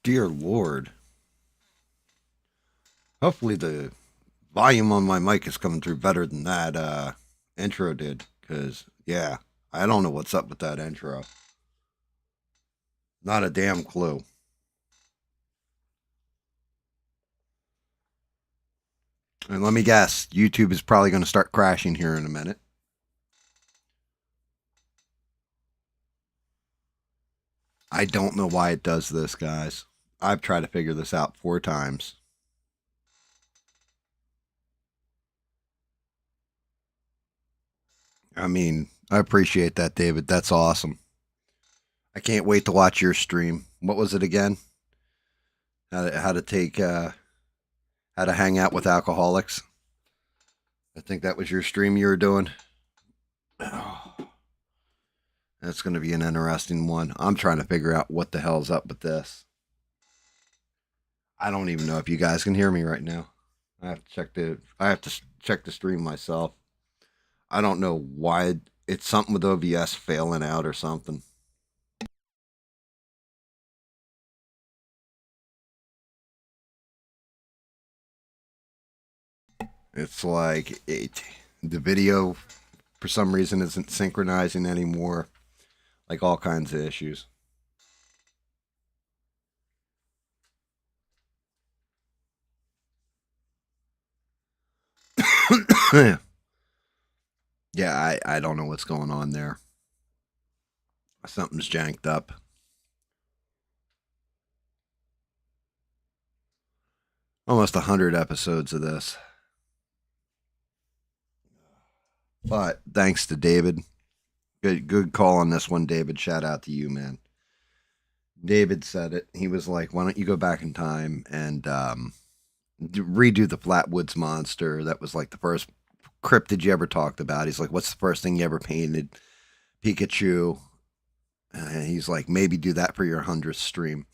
Dear Lord. Hopefully the volume on my mic is coming through better than that intro did. Because, yeah, I don't know what's up with that intro. Not a damn clue. And let me guess, YouTube is probably going to start crashing here in a minute. I don't know why it does this, guys. I've tried to figure this out 4 times. I mean, I appreciate that, David. That's awesome. I can't wait to watch your stream. What was it again? How to take how to hang out with alcoholics. I think that was your stream you were doing. Oh, that's going to be an interesting one. I'm trying to figure out what the hell's up with this. I don't even know if you guys can hear me right now. I have to check the stream myself. I don't know why it's something with OBS failing out or something. It's like the video for some reason isn't synchronizing anymore. Like all kinds of issues. Yeah, I don't know what's going on there. Something's janked up. Almost 100 episodes of this. But thanks to David. Good call on this one, David. Shout out to you, man. David said it. He was like, why don't you go back in time and redo the Flatwoods Monster? That was like the first cryptid you ever talked about. He's like, what's the first thing you ever painted? Pikachu. And he's like, maybe do that for your 100th stream.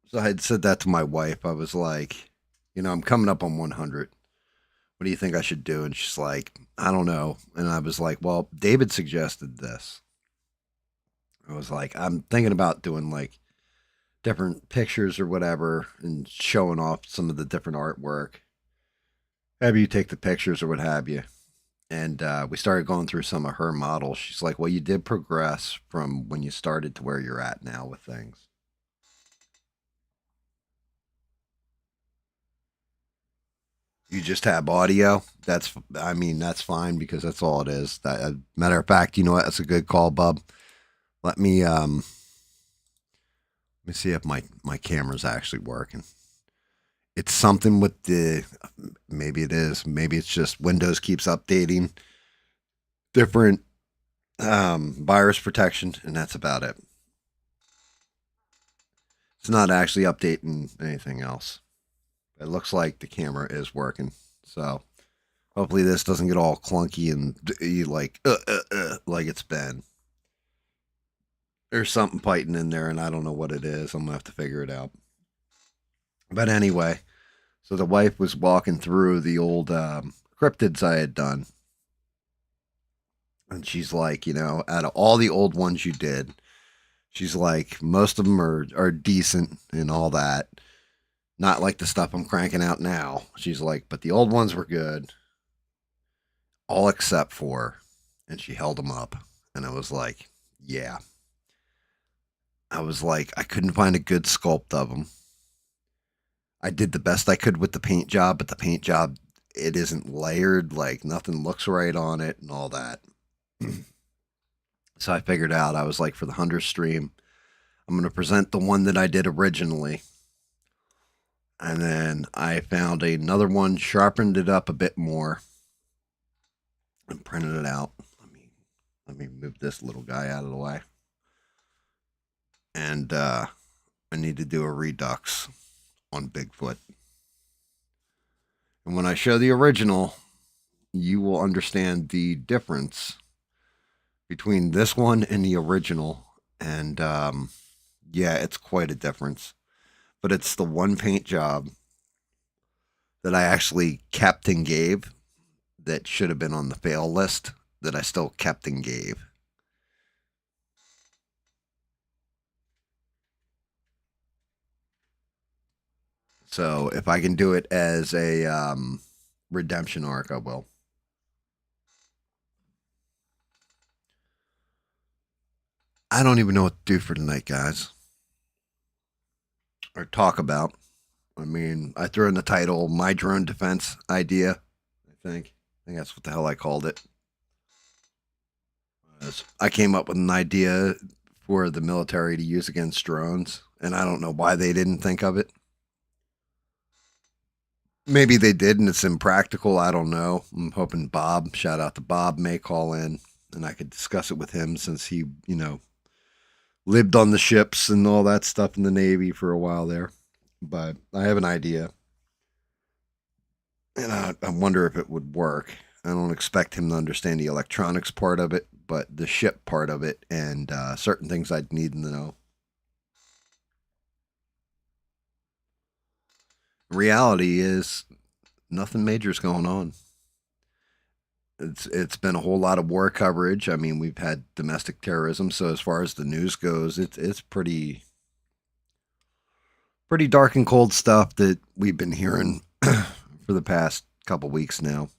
So I had said that to my wife. I was like, I'm coming up on 100. What do you think I should do? And she's like, I don't know. And I was like, well, David suggested this. I was like, I'm thinking about doing like different pictures or whatever and showing off some of the different artwork. Have you take the pictures or what have you. And we started going through some of her models. She's like, well, you did progress from when you started to where you're at now with things. You just have audio. That's fine because that's all it is. That, matter of fact, you know what? That's a good call, bub. Let me see if my camera's actually working. It's something with maybe it is. Maybe it's just Windows keeps updating different virus protection, and that's about it. It's not actually updating anything else. It looks like the camera is working. So hopefully this doesn't get all clunky and like it's been. There's something fighting in there, and I don't know what it is. I'm gonna have to figure it out. But anyway, so the wife was walking through the old cryptids I had done, and she's like, out of all the old ones you did, she's like, most of them are decent and all that. Not like the stuff I'm cranking out now. She's like, but the old ones were good, all except for, and she held them up, and I was like, yeah. I was like, I couldn't find a good sculpt of them. I did the best I could with the paint job, but the paint job, it isn't layered, like nothing looks right on it and all that. So I figured out, I was like, for the 100 stream, I'm going to present the one that I did originally. And then I found another one, sharpened it up a bit more, and printed it out. Let me move this little guy out of the way. And I need to do a redux on Bigfoot. And when I show the original, you will understand the difference between this one and the original. And yeah, it's quite a difference. But it's the one paint job that I actually kept and gave that should have been on the fail list that I still kept and gave. So if I can do it as a redemption arc, I will. I don't even know what to do for tonight, guys, or talk about. I mean, I threw in the title "My Drone Defense Idea." I think that's what the hell I called it. I came up with an idea for the military to use against drones, and I don't know why they didn't think of it. Maybe they did, and it's impractical. I don't know. I'm hoping Bob, shout out to Bob, may call in, and I could discuss it with him since he, lived on the ships and all that stuff in the Navy for a while there. But I have an idea, and I wonder if it would work. I don't expect him to understand the electronics part of it, but the ship part of it and certain things I'd need to know. Reality is nothing major's going on. It's been a whole lot of war coverage. I mean, we've had domestic terrorism, so as far as the news goes, it's pretty dark and cold stuff that we've been hearing for the past couple weeks now.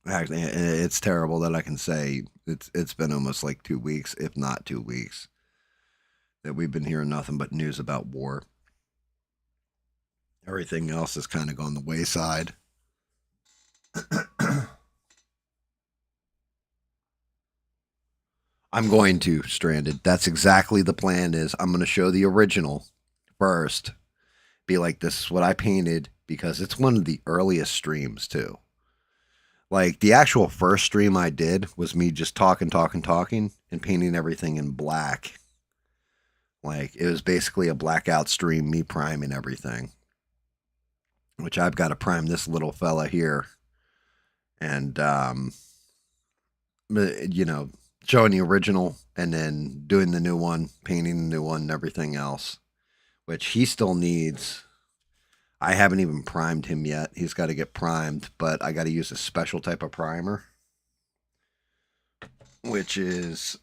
Actually, it's terrible that I can say it's been almost like 2 weeks, if not 2 weeks, that we've been hearing nothing but news about war. Everything else has kind of gone the wayside. I'm going to Stranded. That's exactly the plan. Is I'm going to show the original first. Be like, this is what I painted because it's one of the earliest streams too. Like the actual first stream I did was me just talking, and painting everything in black. Like it was basically a blackout stream, me priming everything. Which I've got to prime this little fella here, and you know, showing the original and then doing the new one, painting the new one, and everything else. Which he still needs. I haven't even primed him yet. He's got to get primed, but I got to use a special type of primer, which is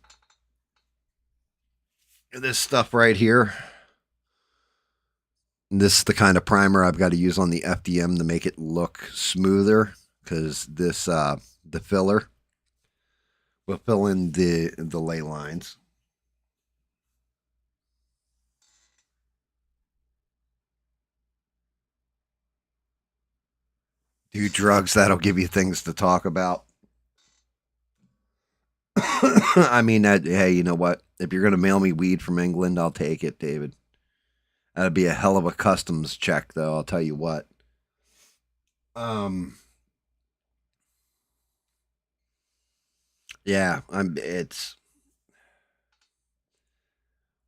this stuff right here. This is the kind of primer I've got to use on the FDM to make it look smoother because this the filler will fill in the ley lines. Do drugs, that'll give you things to talk about. I mean, hey, you know what? If you're gonna mail me weed from England, I'll take it, David. That'd be a hell of a customs check, though. I'll tell you what. Um, yeah, It's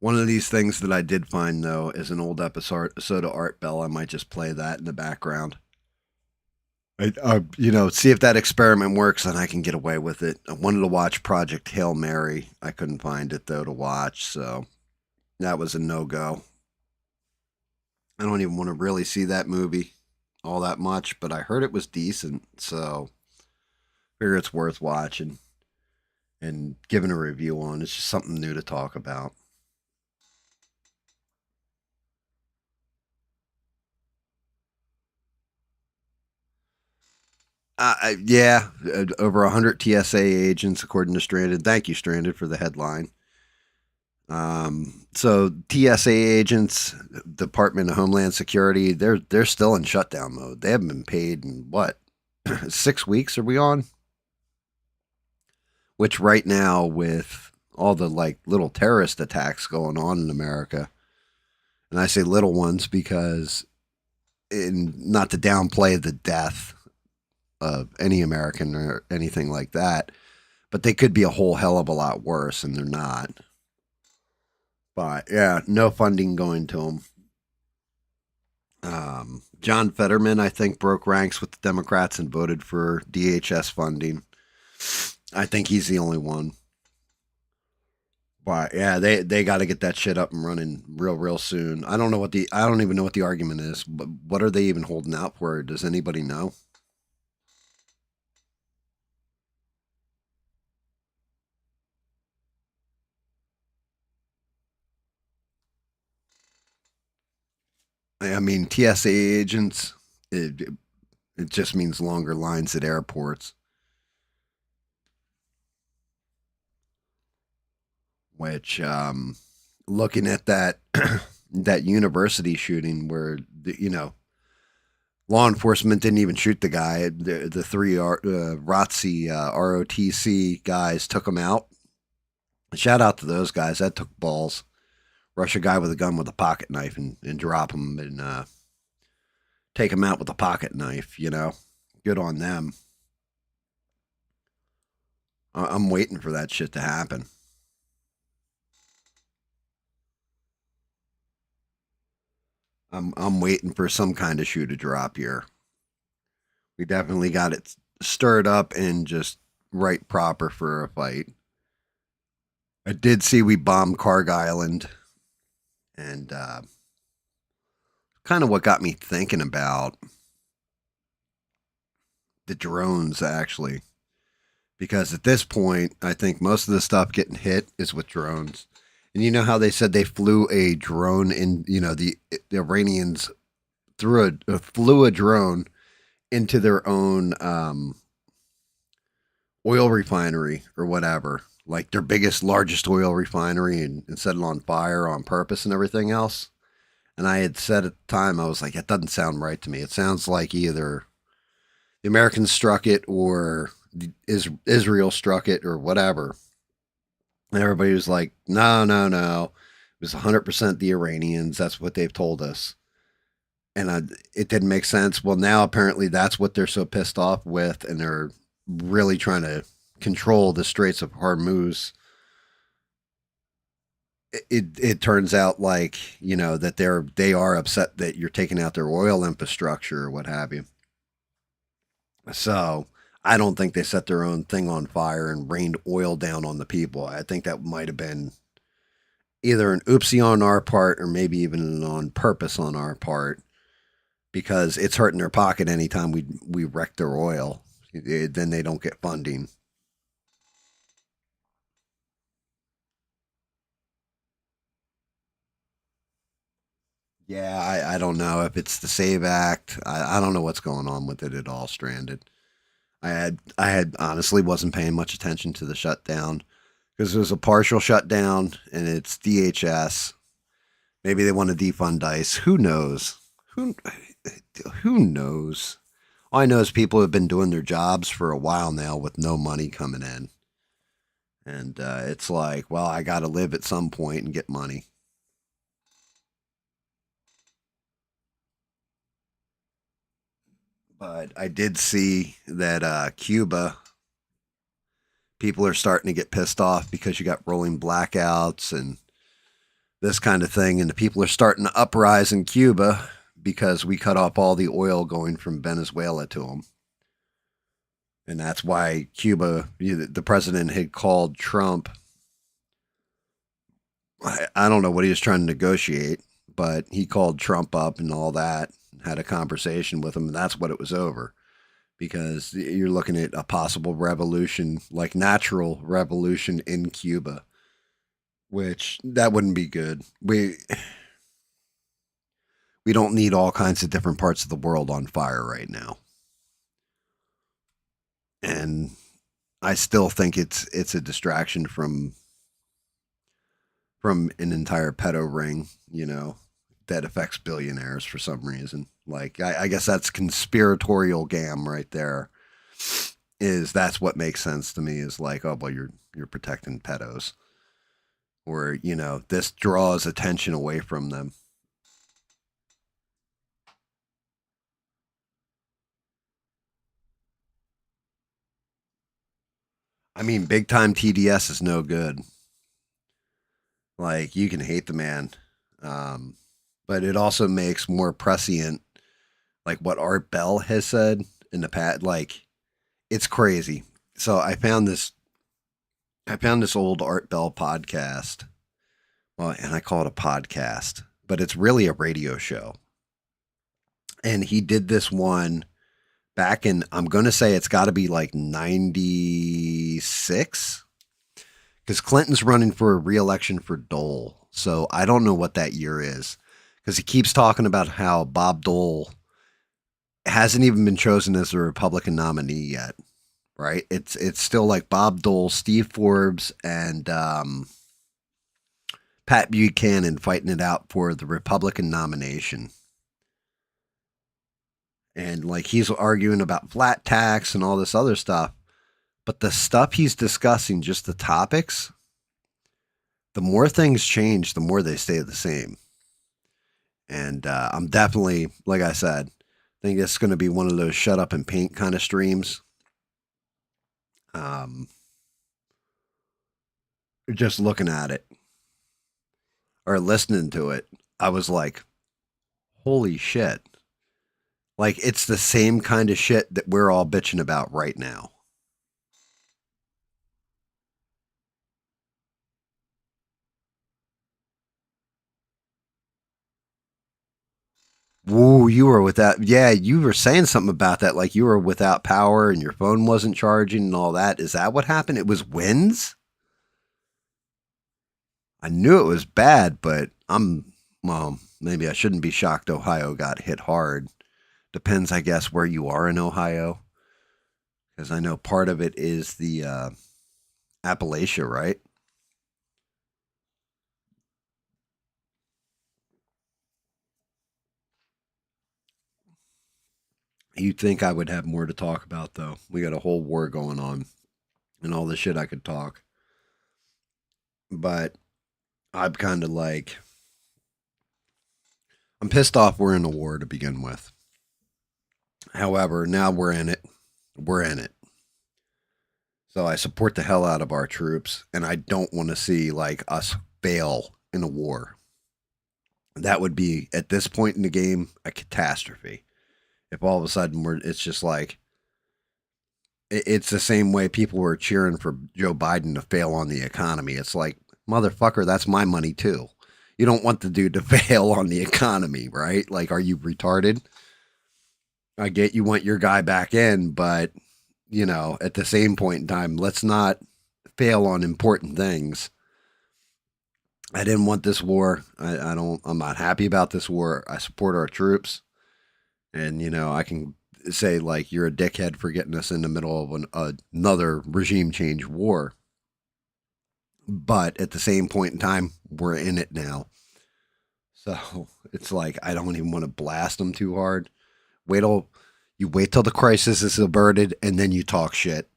one of these things that I did find though is an old episode of Art Bell. I might just play that in the background. See if that experiment works, and I can get away with it. I wanted to watch Project Hail Mary. I couldn't find it though to watch, so that was a no go. I don't even want to really see that movie all that much, but I heard it was decent, so I figure it's worth watching and giving a review on. It's just something new to talk about. Yeah, over 100 TSA agents, according to Stranded. Thank you, Stranded, for the headline. So TSA agents, Department of Homeland Security, they're still in shutdown mode. They haven't been paid in what 6 weeks are we on? Which right now with all the like little terrorist attacks going on in America, and I say little ones because not to downplay the death of any American or anything like that, but they could be a whole hell of a lot worse, and they're not. But yeah, no funding going to them. John Fetterman, I think, broke ranks with the Democrats and voted for DHS funding. I think he's the only one. But yeah, they got to get that shit up and running real soon. I don't even know what the argument is. But what are they even holding out for? Does anybody know? I mean, TSA agents, it just means longer lines at airports, which, looking at that, that university shooting where, law enforcement didn't even shoot the guy. The three ROTC guys took him out. Shout out to those guys. That took balls. Rush a guy with a gun with a pocket knife and drop him and take him out with a pocket knife, Good on them. I'm waiting for that shit to happen. I'm waiting for some kind of shoe to drop here. We definitely got it stirred up and just right proper for a fight. I did see we bombed Carg Island, and kind of what got me thinking about the drones actually, because at this point, I think most of the stuff getting hit is with drones. And you know how they said they flew a drone in, the Iranians flew a drone into their own oil refinery or whatever, like their biggest, largest oil refinery, and set it on fire on purpose and everything else. And I had said at the time, I was like, it doesn't sound right to me. It sounds like either the Americans struck it or Israel struck it or whatever. And everybody was like, no, no, no. It was 100% the Iranians. That's what they've told us. And it didn't make sense. Well, now apparently that's what they're so pissed off with, and they're really trying to control the Straits of Hormuz. It turns out like that they are upset that you're taking out their oil infrastructure or what have you. So I don't think they set their own thing on fire and rained oil down on the people. I think that might have been either an oopsie on our part or maybe even an on purpose on our part, because it's hurting their pocket anytime we wreck their oil. Then they don't get funding. Yeah, I don't know if it's the Save Act. I don't know what's going on with it at all. Stranded. I had honestly wasn't paying much attention to the shutdown because it was a partial shutdown and it's DHS. Maybe they want to defund ICE. Who knows? Who who knows? All I know is people have been doing their jobs for a while now with no money coming in, and it's like, well, I got to live at some point and get money. But I did see that Cuba people are starting to get pissed off because you got rolling blackouts and this kind of thing, and the people are starting to uprise in Cuba because we cut off all the oil going from Venezuela to them. And that's why Cuba, the president had called Trump. I don't know what he was trying to negotiate, but he called Trump up and all that, had a conversation with him, and that's what it was over. Because you're looking at a possible revolution, like natural revolution in Cuba, which that wouldn't be good. We don't need all kinds of different parts of the world on fire right now. And I still think it's a distraction from an entire pedo ring, that affects billionaires for some reason. Like I guess that's conspiratorial GAM right there. Is that's what makes sense to me is like, oh well, you're protecting pedos. Or, this draws attention away from them. I mean, big time TDS is no good. Like you can hate the man. Um, but it also makes more prescient like what Art Bell has said in the past. Like it's crazy. So I found this old Art Bell podcast. Well, and I call it a podcast, but it's really a radio show. And he did this one back in, I'm going to say it's got to be like 96 because Clinton's running for a reelection for Dole. So I don't know what that year is because he keeps talking about how Bob Dole hasn't even been chosen as a Republican nominee yet. Right? It's still like Bob Dole, Steve Forbes, and Pat Buchanan fighting it out for the Republican nomination. And like he's arguing about flat tax and all this other stuff. But the stuff he's discussing, just the topics, the more things change, the more they stay the same. And I'm definitely, like I said, I think it's going to be one of those shut up and paint kind of streams. Just looking at it or listening to it, I was like, holy shit. Like, it's the same kind of shit that we're all bitching about right now. Woo, you were without, yeah, you were saying something about that. Like, you were without power and your phone wasn't charging and all that. Is that what happened? It was winds? I knew it was bad, but well, maybe I shouldn't be shocked Ohio got hit hard. Depends, I guess, where you are in Ohio. Because I know part of it is the Appalachia, right? You'd think I would have more to talk about, though. We got a whole war going on and all the shit I could talk. But I'm kind of like, I'm pissed off we're in a war to begin with. However, now we're in it. We're in it. So I support the hell out of our troops, and I don't want to see like us fail in a war. That would be at this point in the game a catastrophe. If all of a sudden it's just like it's the same way people were cheering for Joe Biden to fail on the economy. It's like, motherfucker, that's my money too. You don't want the dude to fail on the economy, right? Like, are you retarded? I get you want your guy back in, but at the same point in time, let's not fail on important things. I didn't want this war. I don't. I'm not happy about this war. I support our troops, and I can say like you're a dickhead for getting us in the middle of another regime change war. But at the same point in time, we're in it now. So it's like I don't even want to blast them too hard. Wait till wait till the crisis is averted, and then you talk shit.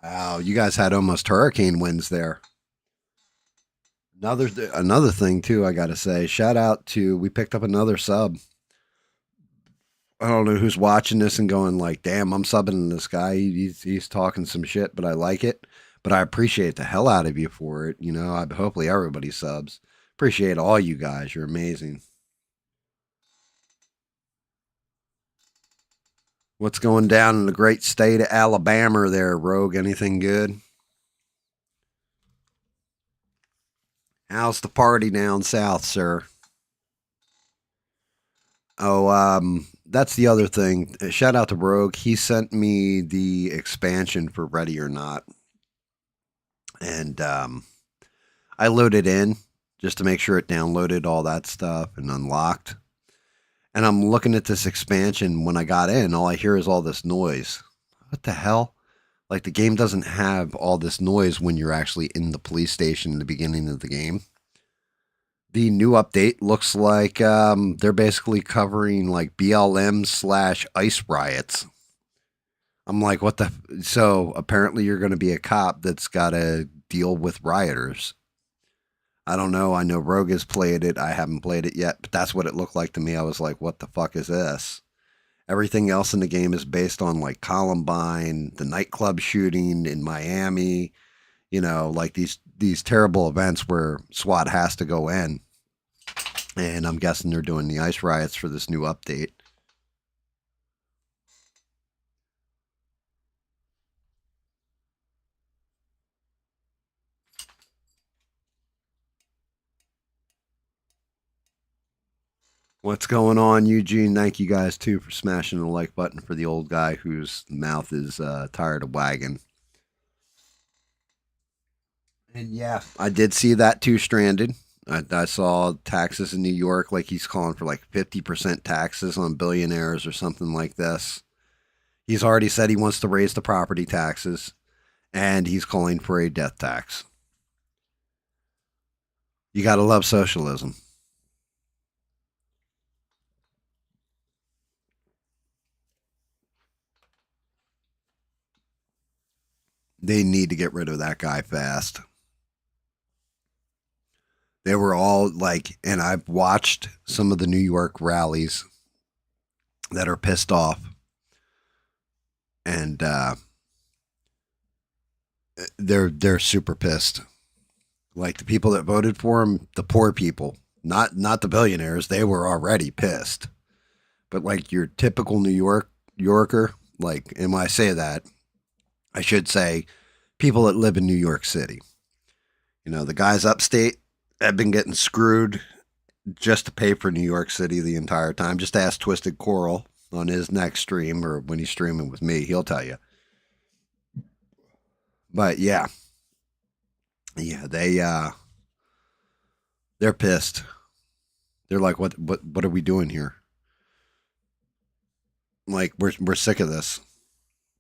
Wow, you guys had almost hurricane winds there. Another thing too, I gotta say, shout out to we picked up another sub. I don't know who's watching this and going like, "Damn, I'm subbing this guy. He's talking some shit, but I like it. But I appreciate the hell out of you for it. Hopefully everybody subs. Appreciate all you guys. You're amazing. What's going down in the great state of Alabama there, Rogue? Anything good? How's the party down south, sir? Oh, that's the other thing. Shout out to Rogue. He sent me the expansion for Ready or Not, and I loaded in just to make sure it downloaded all that stuff and unlocked. And I'm looking at this expansion. When I got in, all I hear is all this noise. What the hell? Like the game doesn't have all this noise when you're actually in the police station in the beginning of the game. The new update looks like they're basically covering like BLM/ICE riots. I'm like, what the? So apparently you're going to be a cop that's got to deal with rioters. I don't know. I know Rogue has played it. I haven't played it yet, but that's what it looked like to me. I was like, what the fuck is this? Everything else in the game is based on like Columbine, the nightclub shooting in Miami, like these terrible events where SWAT has to go in. And I'm guessing they're doing the ICE riots for this new update. What's going on, Eugene? Thank you guys too for smashing the like button for the old guy whose mouth is tired of wagging. And yeah, I did see that too, Stranded. I saw taxes in New York, like he's calling for like 50% taxes on billionaires or something like this. He's already said he wants to raise the property taxes, and he's calling for a death tax. You got to love socialism. They need to get rid of that guy fast. They were all like, and I've watched some of the New York rallies that are pissed off, and they're super pissed. Like the people that voted for him, the poor people, not the billionaires, they were already pissed. But like your typical Yorker, like, and when I say that, I should say people that live in New York City. You know, the guys upstate have been getting screwed just to pay for New York City the entire time. Just ask Twisted Coral on his next stream or when he's streaming with me, he'll tell you. But yeah, yeah, they're pissed. They're like, what are we doing here? Like we're sick of this.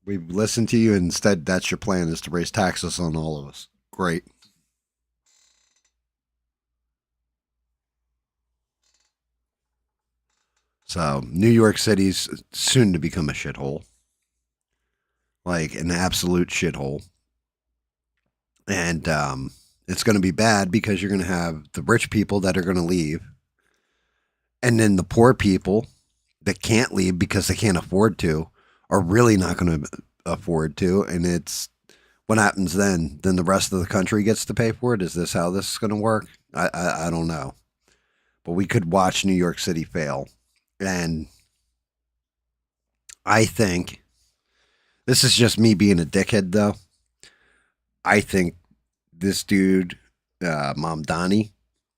We've listened to you. Instead, that's your plan is to raise taxes on all of us. Great. So New York City's soon to become a shithole, like an absolute shithole, and it's going to be bad because you're going to have the rich people that are going to leave, and then the poor people that can't leave because they can't afford to are really not going to afford to, and it's what happens then? Then the rest of the country gets to pay for it. Is this how this is going to work? I don't know, but we could watch New York City fail, and I think this is just me being a dickhead, though. I think this dude, Mom Donnie,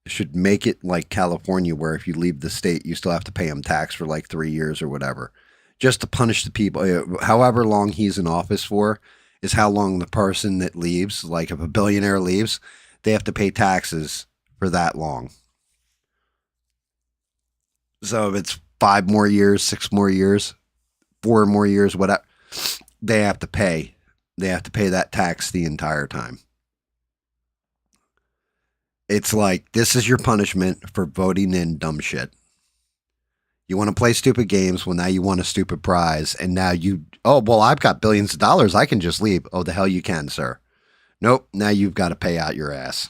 should make it like California, where if you leave the state, you still have to pay him tax for like 3 years or whatever, just to punish the people. However long he's in office for is how long the person that leaves, like if a billionaire leaves, they have to pay taxes for that long. So if it's 5 more years, 6 more years, 4 more years, whatever, they have to pay. They have to pay that tax the entire time. It's like this is your punishment for voting in dumb shit. You want to play stupid games. Well, now you want a stupid prize, and now you. Oh well, I've got billions of dollars. I can just leave. Oh, the hell you can, sir. Nope. Now you've got to pay out your ass.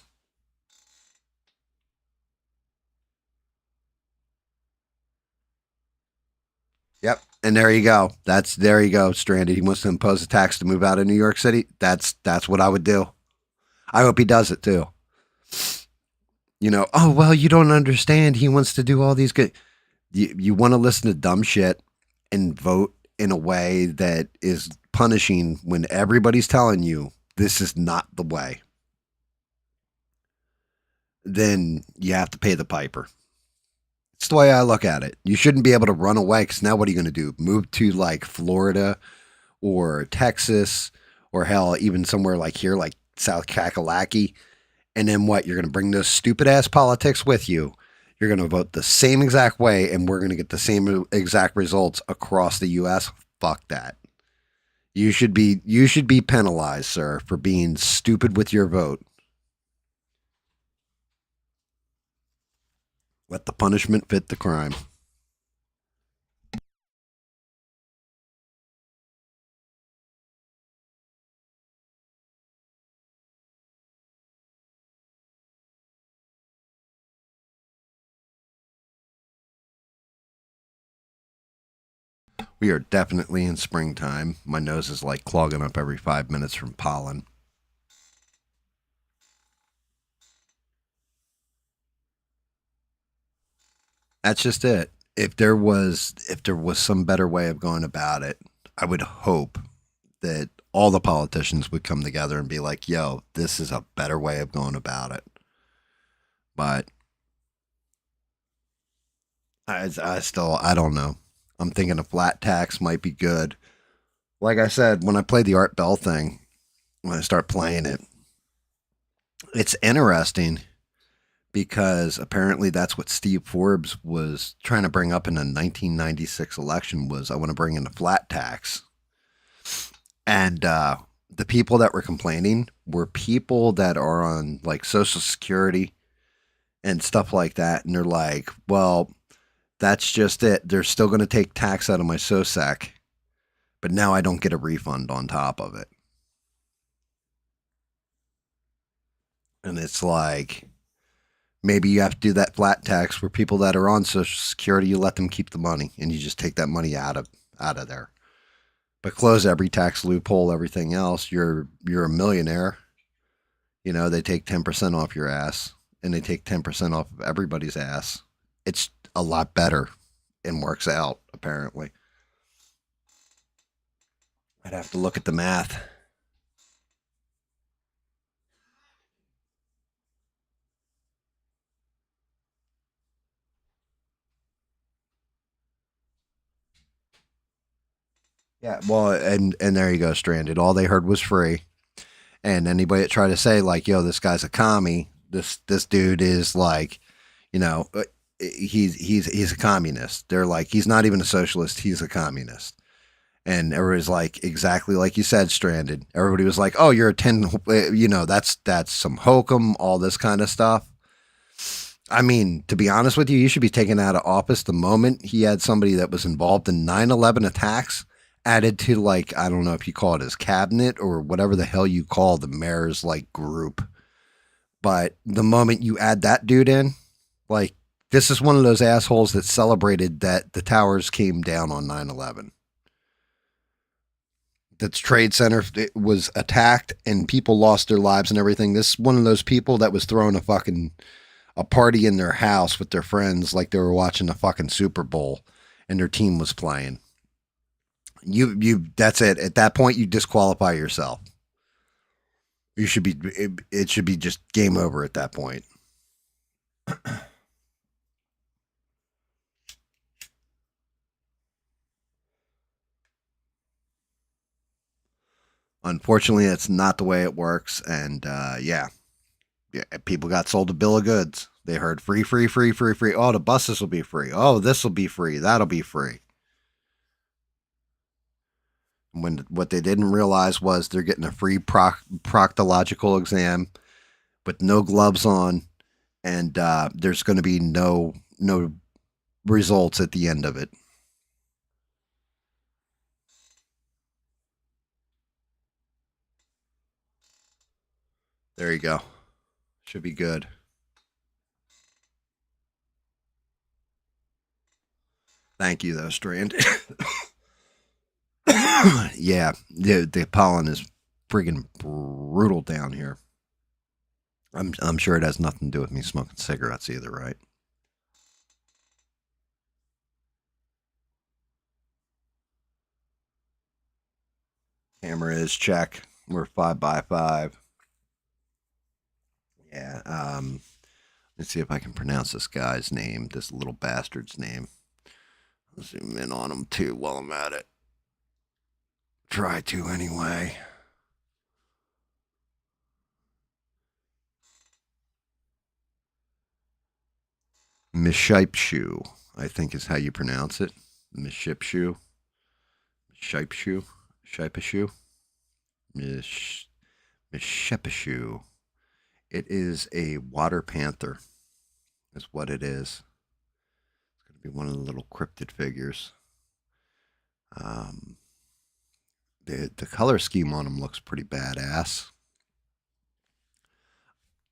Yep. And there you go. There you go. Stranded. He wants to impose a tax to move out of New York City. That's what I would do. I hope he does it too. Oh well, you don't understand. He wants to do all these good. You want to listen to dumb shit and vote in a way that is punishing when everybody's telling you this is not the way. Then you have to pay the piper. It's the way I look at it. You shouldn't be able to run away because now what are you going to do? Move to like Florida or Texas or hell, even somewhere like here, like South Kakalaki. And then what? You're going to bring those stupid ass politics with you. You're going to vote the same exact way, and we're going to get the same exact results across the U.S. Fuck that. You should be penalized, sir, for being stupid with your vote. Let the punishment fit the crime. We are definitely in springtime. My nose is like clogging up every 5 minutes from pollen. That's just it. If there was some better way of going about it, I would hope that all the politicians would come together and be like, "Yo, this is a better way of going about it." But I don't know. I'm thinking a flat tax might be good. Like I said, when I play the Art Bell thing, when I start playing it, It's interesting because apparently that's what Steve Forbes was trying to bring up in the 1996 election was I want to bring in a flat tax. And the people that were complaining were people that are on like Social Security and stuff like that. And they're like, well, that's just it. They're still going to take tax out of my SOSAC, but now I don't get a refund on top of it. And it's like, maybe you have to do that flat tax where people that are on Social Security, you let them keep the money and you just take that money out of there. But close every tax loophole, everything else. You're a millionaire. You know, they take 10% off your ass and they take 10% off of everybody's ass. It's a lot better and works out, apparently. I'd have to look at the math. Yeah, well, and there you go, stranded. All they heard was free, and anybody that tried to say like, "Yo, this guy's a commie," this dude is like, you know, he's a communist. They're like, he's not even a socialist; he's a communist. And everybody's like, exactly like you said, stranded. Everybody was like, "Oh, you're a 10, that's some hokum, all this kind of stuff." I mean, to be honest with you, you should be taken out of office the moment he had somebody that was involved in 9/11 attacks added to, like, I don't know if you call it his cabinet or whatever the hell you call the mayor's like group. But the moment you add that dude in, like, this is one of those assholes that celebrated that the towers came down on 9/11. That Trade Center was attacked and people lost their lives and everything. This is one of those people that was throwing a party in their house with their friends like they were watching a fucking Super Bowl and their team was playing. You that's it. At that point you disqualify yourself. You should be it should be just game over at that point. Unfortunately, that's not the way it works and yeah, people got sold a bill of goods. They heard free, free, free, free, free. Oh, the buses will be free. Oh, this will be free. That'll be free. When what they didn't realize was they're getting a free proctological exam with no gloves on, and there's going to be no results at the end of it. There you go. Should be good. Thank you, though, Strand. Yeah, the pollen is freaking brutal down here. I'm sure it has nothing to do with me smoking cigarettes either, right? Camera is check. We're 5 by 5. Yeah. Let's see if I can pronounce this guy's name, this little bastard's name. I'll zoom in on him too while I'm at it. Try to anyway. Mishipeshu, I think is how you pronounce it. Mishipeshu. Mishipeshu. Mishipeshu. Mish. Mishipeshu. It is a water panther, is what it is. It's going to be one of the little cryptid figures. Um, the color scheme on him looks pretty badass.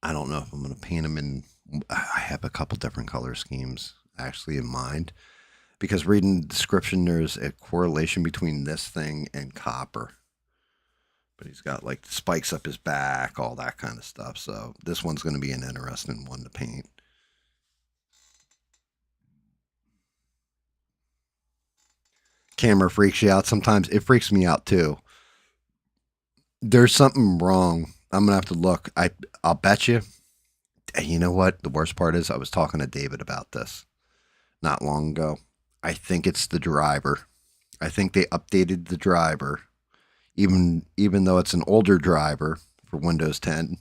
I don't know if I'm going to paint him in. I have a couple different color schemes actually in mind because reading the description, there's a correlation between this thing and copper. But he's got like the spikes up his back, all that kind of stuff. So this one's going to be an interesting one to paint. Camera freaks you out sometimes. It freaks me out too. There's something wrong. I'm gonna have to look. I'll bet you. You know what? The worst part is I was talking to David about this not long ago. I think it's the driver. I think they updated the driver, even though it's an older driver for Windows 10.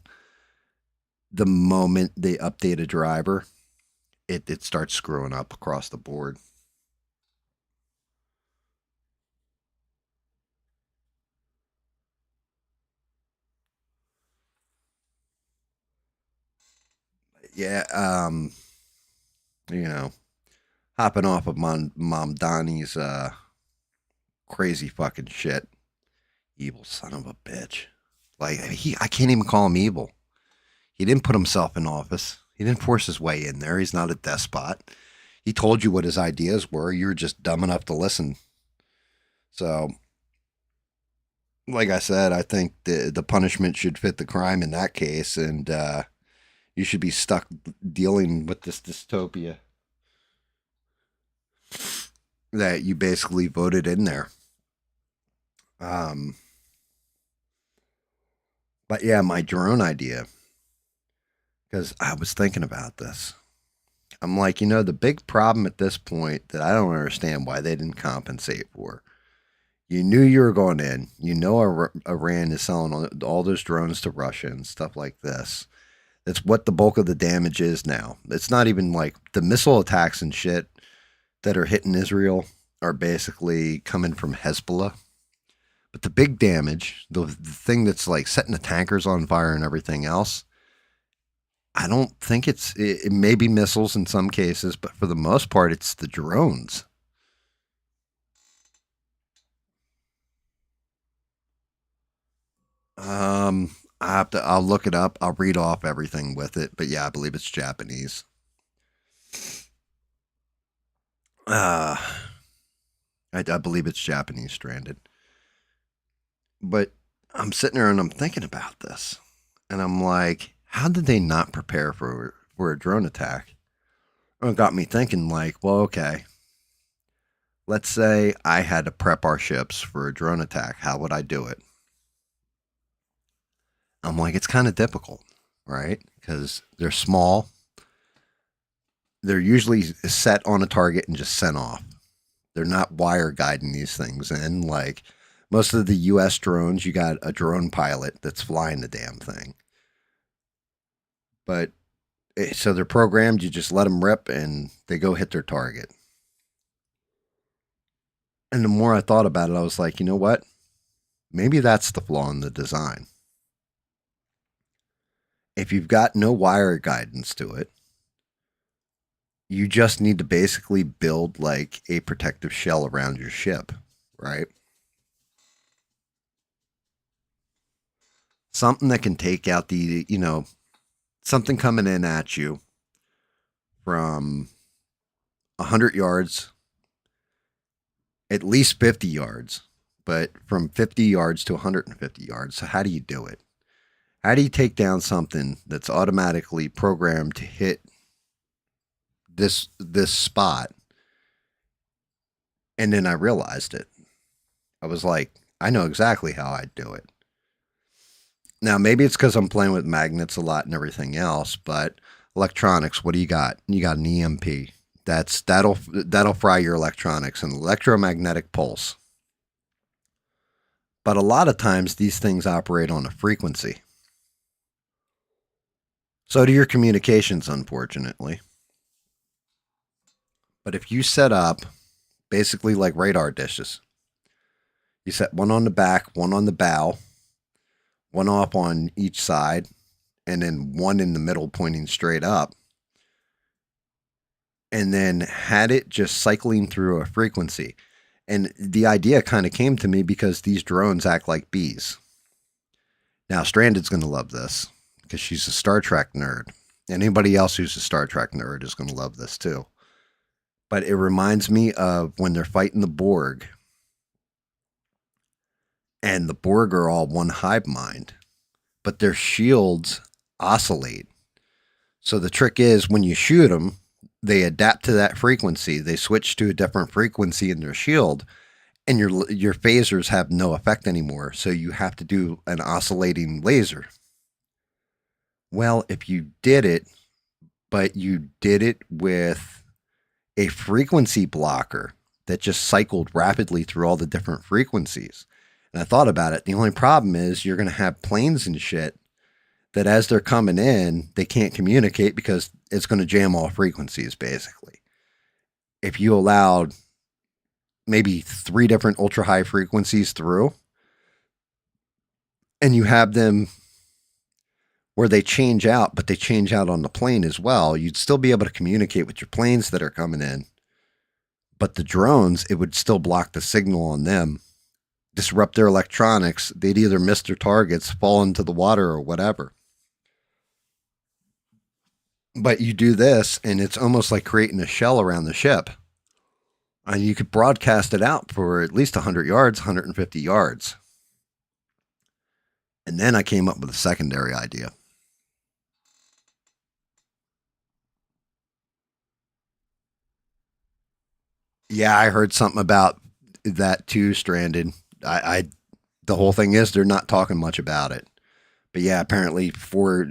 the moment they update a driver, it starts screwing up across the board. Yeah, you know, hopping off of Mom Donnie's crazy fucking shit. Evil son of a bitch. Like I can't even call him evil. He didn't put himself in office. He didn't force his way in there. He's not a despot. He told you what his ideas were. You were just dumb enough to listen. So, like I said, I think the punishment should fit the crime in that case, and you should be stuck dealing with this dystopia that you basically voted in there. Um, but yeah, my drone idea, because I was thinking about this. I'm like, the big problem at this point that I don't understand why they didn't compensate for. You knew you were going in. You know Iran is selling all those drones to Russia and stuff like this. That's what the bulk of the damage is now. It's not even like the missile attacks and shit that are hitting Israel are basically coming from Hezbollah. But the big damage, the thing that's like setting the tankers on fire and everything else, I don't think it may be missiles in some cases, but for the most part, it's the drones. I'll look it up. I'll read off everything with it, but yeah, I believe it's Japanese. Uh, I believe it's Japanese stranded. But I'm sitting there and I'm thinking about this, and I'm like, how did they not prepare for a drone attack? It got me thinking, like, well, okay, let's say I had to prep our ships for a drone attack. How would I do it? I'm like, it's kind of difficult, right? Because they're small. They're usually set on a target and just sent off. They're not wire guiding these things in. Like most of the US drones, you got a drone pilot that's flying the damn thing. But so they're programmed, you just let them rip and they go hit their target. And the more I thought about it, I was like, you know what? Maybe that's the flaw in the design. If you've got no wire guidance to it, you just need to basically build like a protective shell around your ship, right? Something that can take out something coming in at you from 100 yards, at least 50 yards, but from 50 yards to 150 yards. So, how do you do it? How do you take down something that's automatically programmed to hit this spot? And then I realized it. I was like, I know exactly how I'd do it. Now, maybe it's because I'm playing with magnets a lot and everything else, but electronics, what do you got? You got an EMP. That'll fry your electronics, an electromagnetic pulse. But a lot of times these things operate on a frequency. So do your communications, unfortunately. But if you set up basically like radar dishes, you set one on the back, one on the bow, one off on each side, and then one in the middle pointing straight up, and then had it just cycling through a frequency. And the idea kind of came to me because these drones act like bees. Now, Stranded's going to love this because she's a Star Trek nerd. Anybody else who's a Star Trek nerd is going to love this too. But it reminds me of when they're fighting the Borg. And the Borg are all one hive mind, but their shields oscillate. So the trick is when you shoot them, they adapt to that frequency. They switch to a different frequency in their shield, and your phasers have no effect anymore. So you have to do an oscillating laser. Well, if you did it, but you did it with a frequency blocker that just cycled rapidly through all the different frequencies. And I thought about it. The only problem is you're going to have planes and shit that as they're coming in, they can't communicate because it's going to jam all frequencies basically. If you allowed maybe 3 different ultra high frequencies through and you have them where they change out, but they change out on the plane as well, you'd still be able to communicate with your planes that are coming in. But the drones, it would still block the signal on them, disrupt their electronics. They'd either miss their targets, fall into the water, or whatever. But you do this, and it's almost like creating a shell around the ship. And you could broadcast it out for at least 100 yards, 150 yards. And then I came up with a secondary idea. Yeah, I heard something about that too, Stranded. I the whole thing is they're not talking much about it. But yeah, apparently four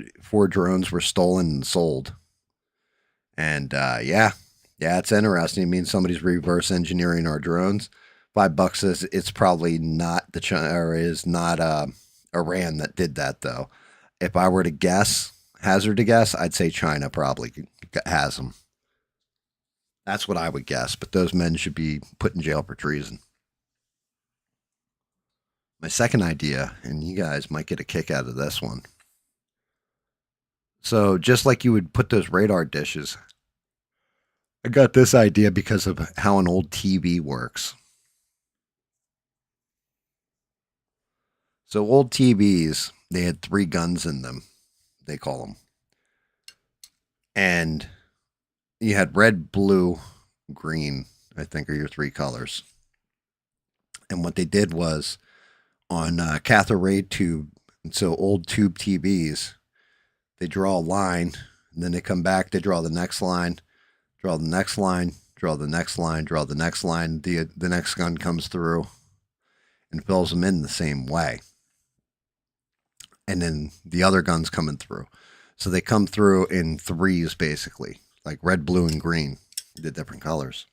drones were stolen and sold. And yeah, it's interesting. It means somebody's reverse engineering our drones. $5 is it's probably not the China or is not Iran that did that though. If I were to guess, hazard to guess, I'd say China probably has them. That's what I would guess. But those men should be put in jail for treason. My second idea, and you guys might get a kick out of this one. So just like you would put those radar dishes, I got this idea because of how an old TV works. So old TVs, they had 3 guns in them, they call them. And you had red, blue, green, I think are your 3 colors. And what they did was on cathode ray tube, and so old tube TVs, they draw a line, and then they come back, they draw the next line, draw the next line, draw the next line, draw the next line. The next gun comes through and fills them in the same way. And then the other gun's coming through. So they come through in threes, basically, like red, blue, and green, the different colors.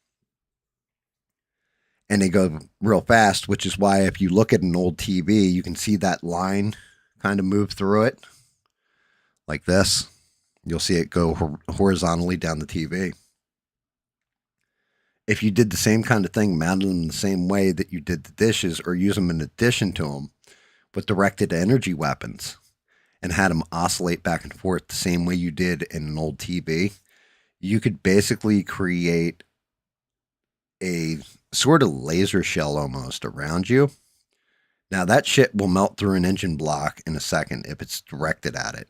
And they go real fast, which is why if you look at an old TV, you can see that line kind of move through it like this. You'll see it go horizontally down the TV. If you did the same kind of thing, mounted them the same way that you did the dishes, or use them in addition to them with directed energy weapons, and had them oscillate back and forth the same way you did in an old TV, you could basically create a sort of laser shell almost around you. Now that shit will melt through an engine block in a second if it's directed at it.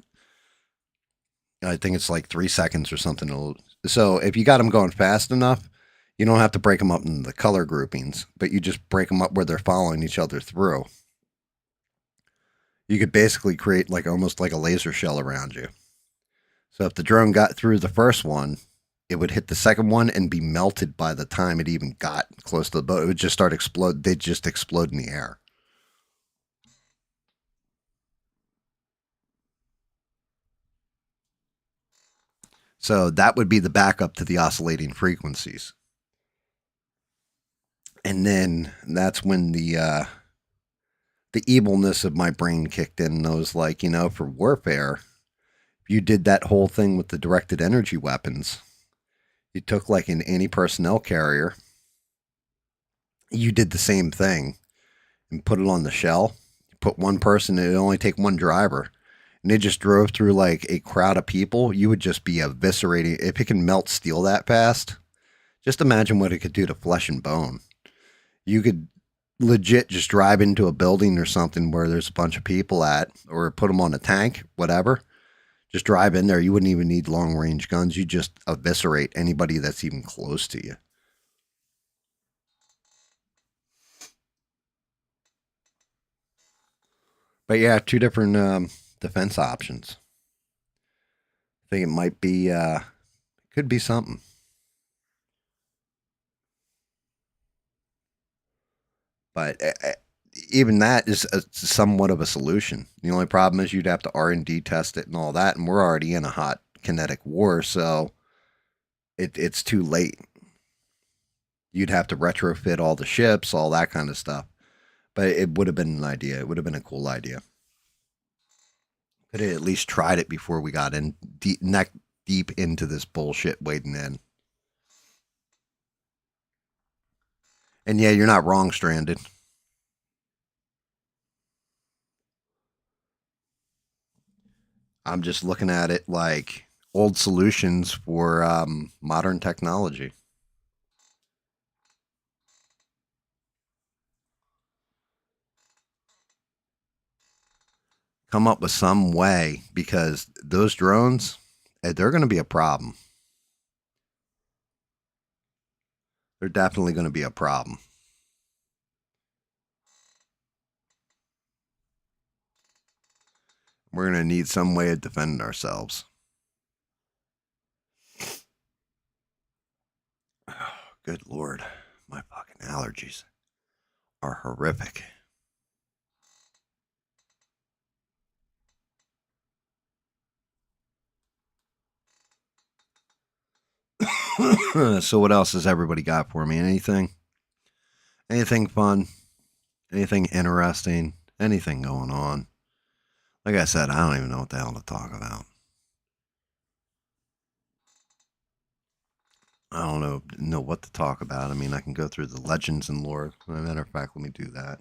I think it's like 3 seconds or something. So if you got them going fast enough, you don't have to break them up into the color groupings, but you just break them up where they're following each other through. You could basically create like almost like a laser shell around you. So if the drone got through the first one, it would hit the second one and be melted by the time it even got close to the boat. It would just start explode. They'd just explode in the air. So that would be the backup to the oscillating frequencies. And then that's when the evilness of my brain kicked in. And I was like, for warfare, you did that whole thing with the directed energy weapons. You took like an anti-personnel carrier. You did the same thing and put it on the shell. You put one person, it would only take one driver. And they just drove through like a crowd of people. You would just be eviscerating. If it can melt steel that fast, just imagine what it could do to flesh and bone. You could legit just drive into a building or something where there's a bunch of people at, or put them on a tank, whatever. Just drive in there. You wouldn't even need long range guns. You just eviscerate anybody that's even close to you. But yeah, 2 different defense options. I think it might be, could be something. But even that is somewhat of a solution. The only problem is you'd have to R&D test it and all that, and we're already in a hot kinetic war, so it's too late. You'd have to retrofit all the ships, all that kind of stuff. But it would have been an idea. It would have been a cool idea. Could have at least tried it before we got in neck deep into this bullshit wading in. And yeah, you're not wrong, Stranded. I'm just looking at it like old solutions for modern technology. Come up with some way, because those drones, they're going to be a problem. They're definitely going to be a problem. We're going to need some way of defending ourselves. Oh, good Lord. My fucking allergies are horrific. So what else has everybody got for me? Anything? Anything fun? Anything interesting? Anything going on? Like I said, I don't even know what the hell to talk about. I don't know what to talk about. I mean, I can go through the legends and lore. As a matter of fact, let me do that.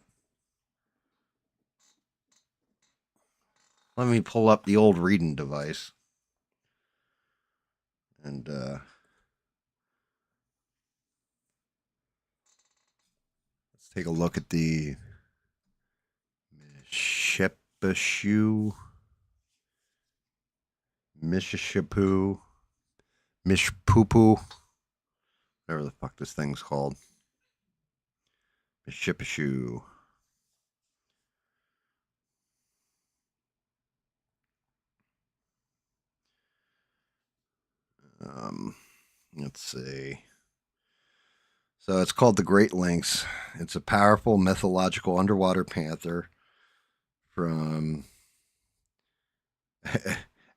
Let me pull up the old reading device. And let's take a look at the Mishipeshu, Mishipeshu, Mishpoo, whatever the fuck this thing's called. Mishipeshu. Let's see. So it's called the Great Lynx. It's a powerful mythological underwater panther from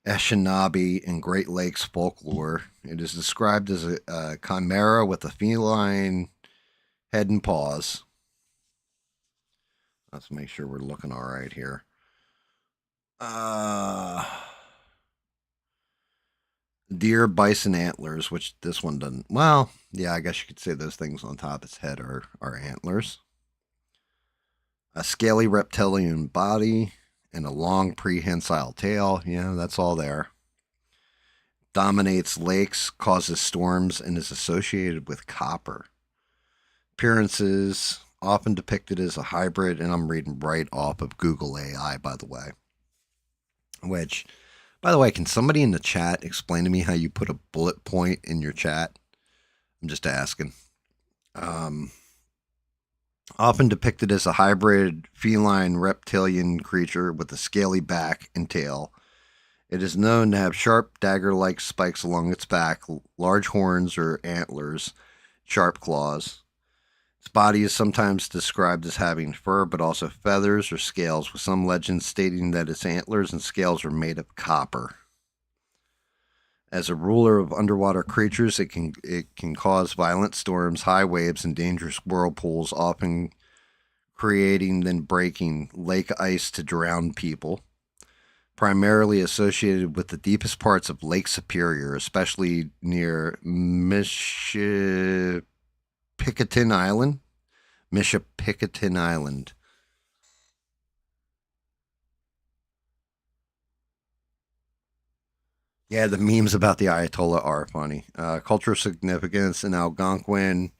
Anishinaabe and Great Lakes folklore. It is described as a chimera with a feline head and paws. Let's make sure we're looking all right here. Deer, bison antlers, which this one doesn't. Well, yeah, I guess you could say those things on top of its head are antlers. A scaly reptilian body and a long prehensile tail. Yeah, that's all there. Dominates lakes, causes storms, and is associated with copper. Appearances often depicted as a hybrid, and I'm reading right off of Google AI, by the way. Which, by the way, can somebody in the chat explain to me how you put a bullet point in your chat? I'm just asking. Often depicted as a hybrid feline reptilian creature with a scaly back and tail. It is known to have sharp dagger-like spikes along its back, large horns or antlers, sharp claws. Its body is sometimes described as having fur, but also feathers or scales, with some legends stating that its antlers and scales are made of copper. As a ruler of underwater creatures, it can cause violent storms, high waves, and dangerous whirlpools, often creating then breaking lake ice to drown people. Primarily associated with the deepest parts of Lake Superior, especially near Mishipeshu Island. Mishipeshu Island. Yeah, the memes about the Ayatollah are funny. Cultural significance in Algonquin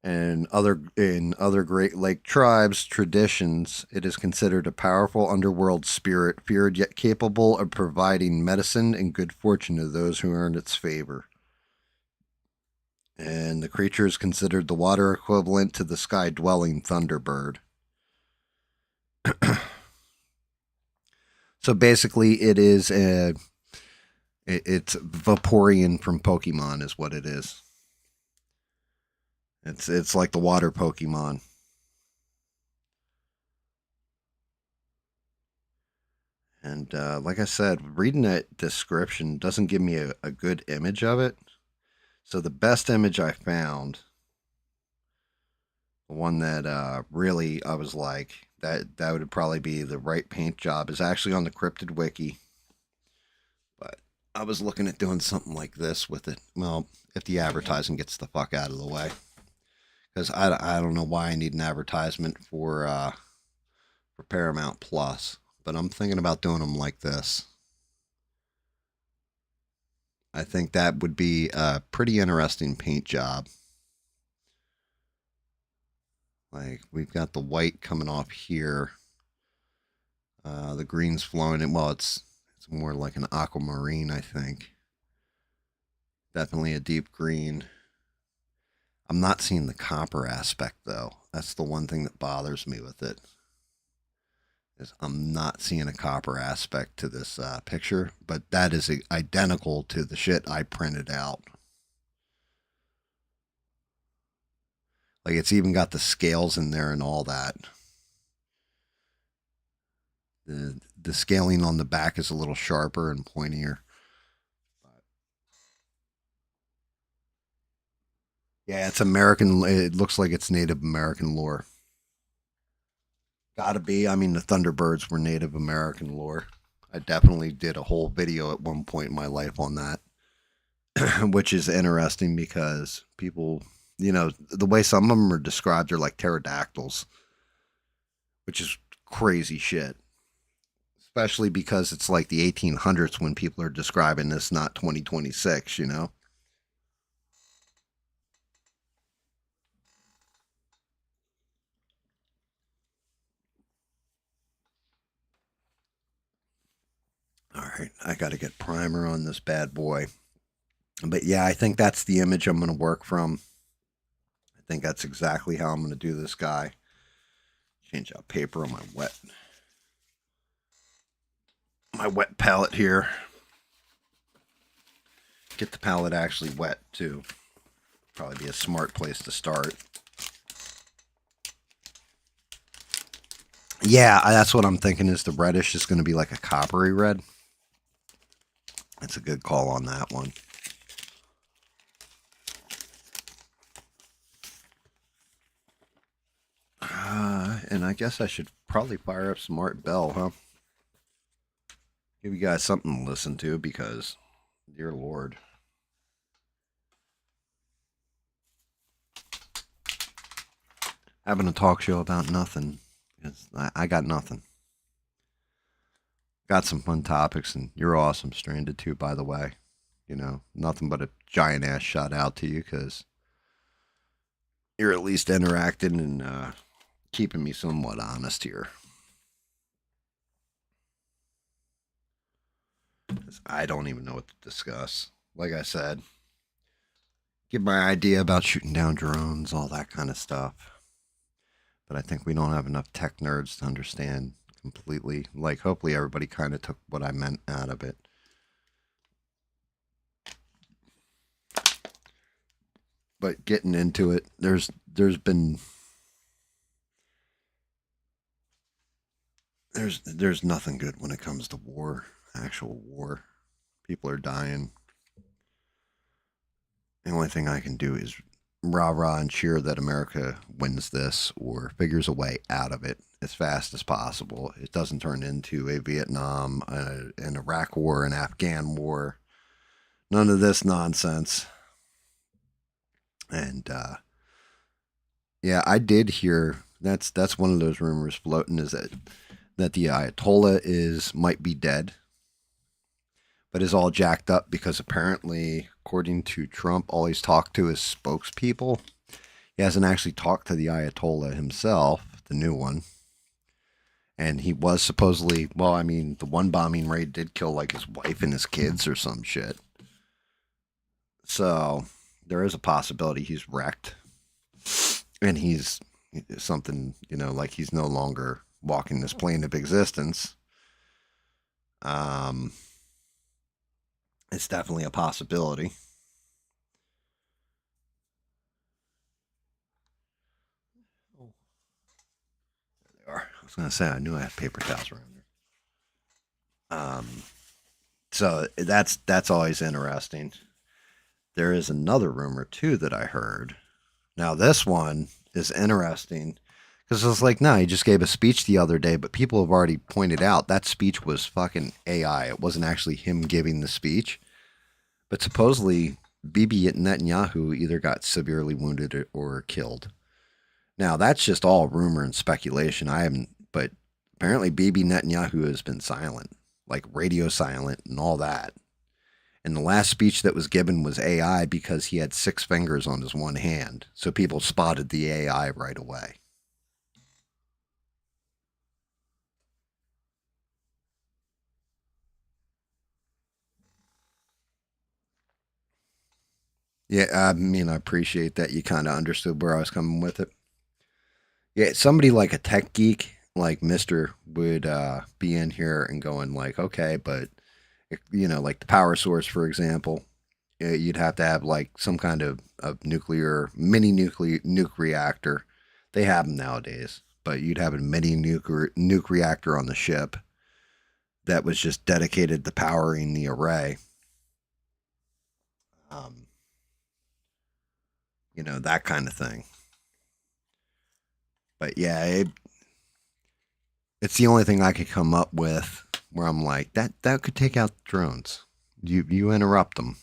and other Great Lake tribes traditions, it is considered a powerful underworld spirit, feared yet capable of providing medicine and good fortune to those who earn its favor. And the creature is considered the water equivalent to the sky-dwelling thunderbird. So basically, it's Vaporeon from Pokemon, is what it is. It's like the water Pokemon. And like I said, reading that description doesn't give me a good image of it. So the best image I found, the one that really I was like, That would probably be the right paint job. Is actually on the Cryptid Wiki, but I was looking at doing something like this with it. Well, if the advertising gets the fuck out of the way, because I don't know why I need an advertisement for Paramount Plus, but I'm thinking about doing them like this. I think that would be a pretty interesting paint job. Like we've got the white coming off here. The green's flowing in. Well, it's more like an aquamarine, I think. Definitely a deep green. I'm not seeing the copper aspect though. That's the one thing that bothers me with it. Is I'm not seeing a copper aspect to this picture, but that is identical to the shit I printed out. Like it's even got the scales in there and all that. The scaling on the back is a little sharper and pointier. Yeah, it's American. It looks like it's Native American lore. Gotta be. I mean, the Thunderbirds were Native American lore. I definitely did a whole video at one point in my life on that, which is interesting because people, the way some of them are described are like pterodactyls, which is crazy shit. Especially because it's like the 1800s when people are describing this, not 2026, All right, I got to get primer on this bad boy. But yeah, I think that's the image I'm going to work from. I think that's exactly how I'm going to do this guy. Change out paper on my wet palette here. Get the palette actually wet too. Probably be a smart place to start. Yeah, that's what I'm thinking is the reddish is going to be like a coppery red. That's a good call on that one. And I guess I should probably fire up some Art Bell, huh? Give you guys something to listen to because, dear Lord. Having a talk show about nothing. I got nothing. Got some fun topics, and you're awesome, Stranded, too, by the way. Nothing but a giant ass shout out to you because you're at least interacting and keeping me somewhat honest here. I don't even know what to discuss. Like I said, give my idea about shooting down drones, all that kind of stuff. But I think we don't have enough tech nerds to understand completely. Like, hopefully, everybody kind of took what I meant out of it. But getting into it, there's been there's nothing good when it comes to war, actual war. People are dying. The only thing I can do is rah rah and cheer that America wins this or figures a way out of it as fast as possible. It doesn't turn into a Vietnam, an Iraq war, an Afghan war. None of this nonsense. And yeah, I did hear that's one of those rumors floating is that the Ayatollah might be dead, but is all jacked up because apparently, according to Trump, all he's talked to is spokespeople. He hasn't actually talked to the Ayatollah himself, the new one. And he was supposedly, well, I mean, the one bombing raid did kill like his wife and his kids or some shit. So there is a possibility he's wrecked. And he's something, like he's no longer walking this plane of existence. It's definitely a possibility. There they are. I was going to say, I knew I had paper towels around there. So that's always interesting. There is another rumor too that I heard. Now this one is interesting Because it's like, no, he just gave a speech the other day, but people have already pointed out that speech was fucking AI. It wasn't actually him giving the speech. But supposedly, Bibi Netanyahu either got severely wounded or killed. Now, that's just all rumor and speculation. I haven't, but apparently, Bibi Netanyahu has been silent, like radio silent and all that. And the last speech that was given was AI because he had 6 fingers on his one hand. So people spotted the AI right away. Yeah, I mean, I appreciate that you kind of understood where I was coming with it. Yeah, somebody like a tech geek like Mister would be in here and going like, okay, but like the power source, for example, you'd have to have like some kind of nuclear mini nuke reactor. They have them nowadays, but you'd have a mini nuke reactor on the ship that was just dedicated to powering the array. Um, that kind of thing. But yeah, it's the only thing I could come up with where I'm like that could take out drones. You interrupt them.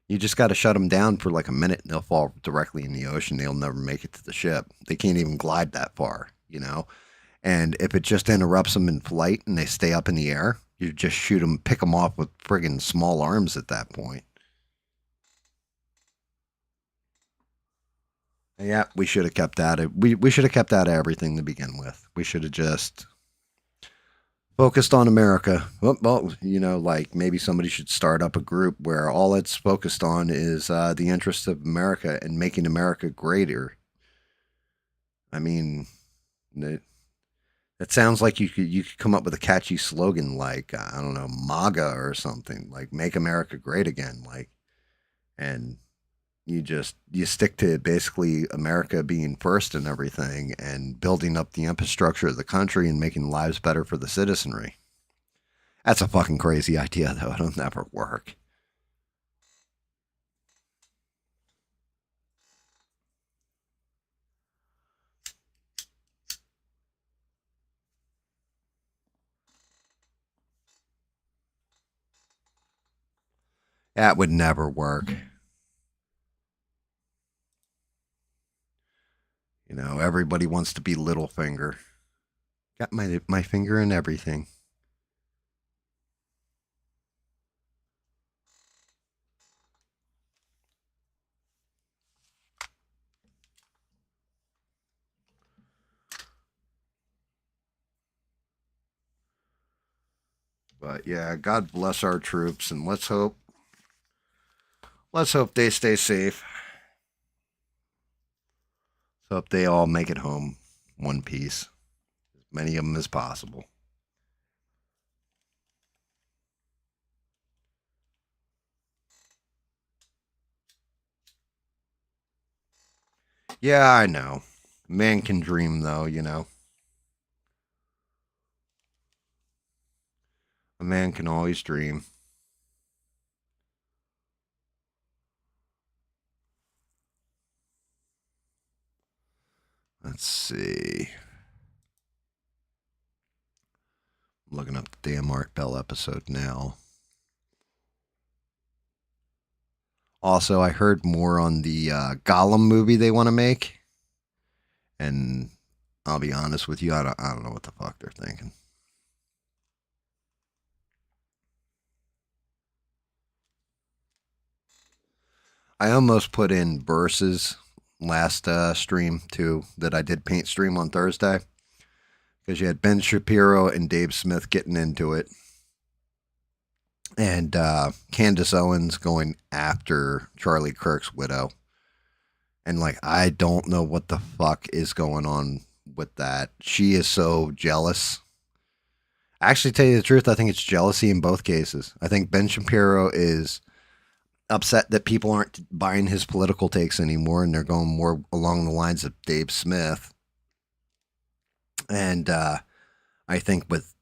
You just got to shut them down for like a minute, and they'll fall directly in the ocean. They'll never make it to the ship. They can't even glide that far. And if it just interrupts them in flight and they stay up in the air, you just shoot them, pick them off with friggin' small arms at that point. Yeah, we should have kept out of we should have kept out of everything to begin with. We should have just focused on America. Well, like maybe somebody should start up a group where all it's focused on is the interests of America and making America greater. I mean, it, it sounds like you could come up with a catchy slogan like I don't know, MAGA or something like "Make America Great Again." Like, and you stick to basically America being first and everything, and building up the infrastructure of the country and making lives better for the citizenry. That's a fucking crazy idea, though. It'll never work. That would never work. Everybody wants to be Littlefinger. Got my finger in everything. But yeah, God bless our troops, and let's hope they stay safe. Hope they all make it home one piece, as many of them as possible. Yeah, I know. Man can dream, though. A man can always dream. Let's see. I'm looking up the damn Art Bell episode now. Also, I heard more on the Gollum movie they want to make, and I'll be honest with you, I don't know what the fuck they're thinking. I almost put in verses last stream too that I did paint stream on Thursday because you had Ben Shapiro and Dave Smith getting into it, and Candace Owens going after Charlie Kirk's widow. And like, I don't know what the fuck is going on with that. She is so jealous. Actually, tell you the truth, I think it's jealousy in both cases. I think Ben Shapiro is upset that people aren't buying his political takes anymore, and they're going more along the lines of Dave Smith. And I think with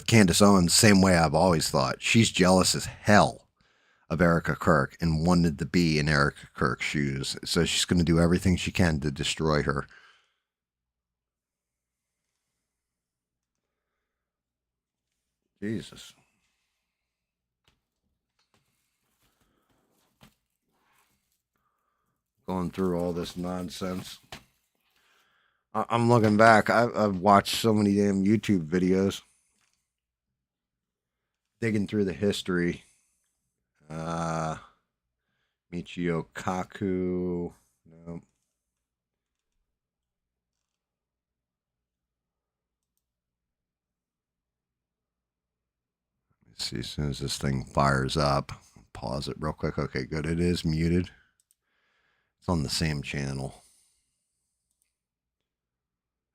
Candace Owens, same way I've always thought, she's jealous as hell of Erica Kirk and wanted to be in Erica Kirk's shoes. So she's going to do everything she can to destroy her. Jesus. Going through all this nonsense. I'm looking back. I've watched so many damn YouTube videos. Digging through the history. Michio Kaku. No. Let's see, as soon as this thing fires up, pause it real quick. Okay, good. It is muted. It's on the same channel.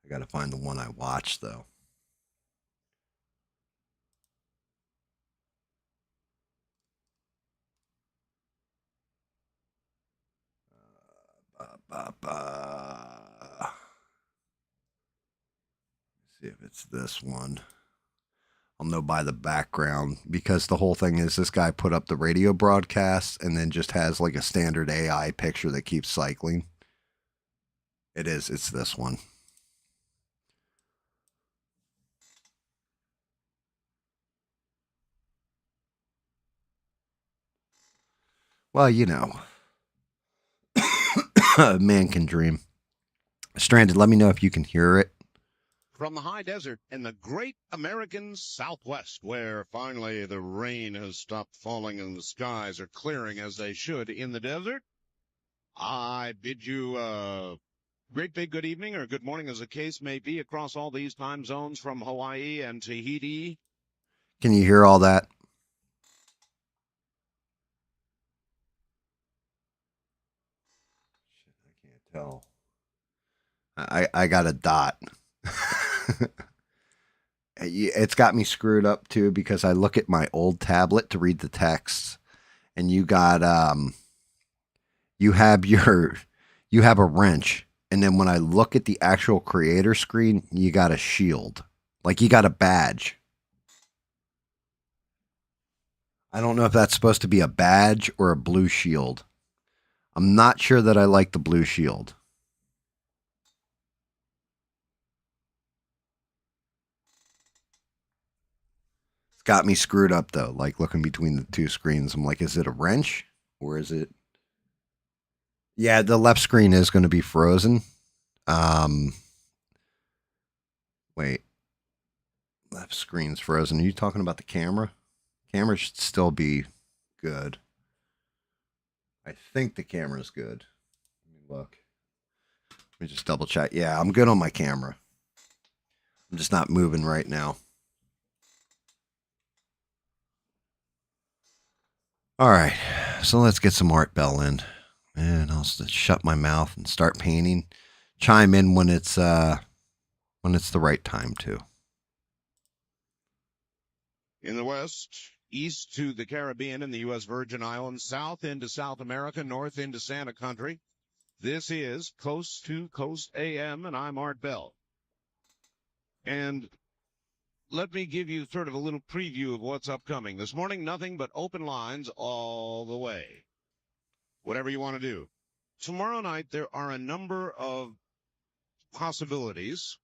I got to find the one I watched, though. Let's see if it's this one. I'll know by the background because the whole thing is this guy put up the radio broadcast and then just has like a standard AI picture that keeps cycling. It's this one. Well, you know, a man can dream. Stranded, let me know if you can hear it. From the high desert in the great American Southwest, where finally the rain has stopped falling and the skies are clearing as they should in the desert, I bid you a great big good evening or good morning as the case may be across all these time zones from Hawaii and Tahiti. Can you hear all that? Shit, I can't tell. I got a dot. It's got me screwed up too because I look at my old tablet to read the text, and you got you have a wrench, and then when I look at the actual creator screen, you got a shield, like you got a badge. I don't know if that's supposed to be a badge or a blue shield. I'm not sure that I like the blue shield. Got me screwed up though, like looking between the two screens. I'm like, is it a wrench or is it? Yeah, the left screen is going to be frozen. Wait, left screen's frozen. Are you talking about the camera? Camera should still be good. I think the camera's good. Let me look. Let me just double check. Yeah, I'm good on my camera. I'm just not moving right now. All right, so let's get some Art Bell in, and I'll just shut my mouth and start painting. Chime in when it's the right time to. In the west, east to the Caribbean and the U.S. Virgin Islands, south into South America, north into Santa Country. This is Coast to Coast AM, and I'm Art Bell. And let me give you sort of a little preview of what's upcoming. This morning, nothing but open lines all the way. Whatever you want to do. Tomorrow night, there are a number of possibilities.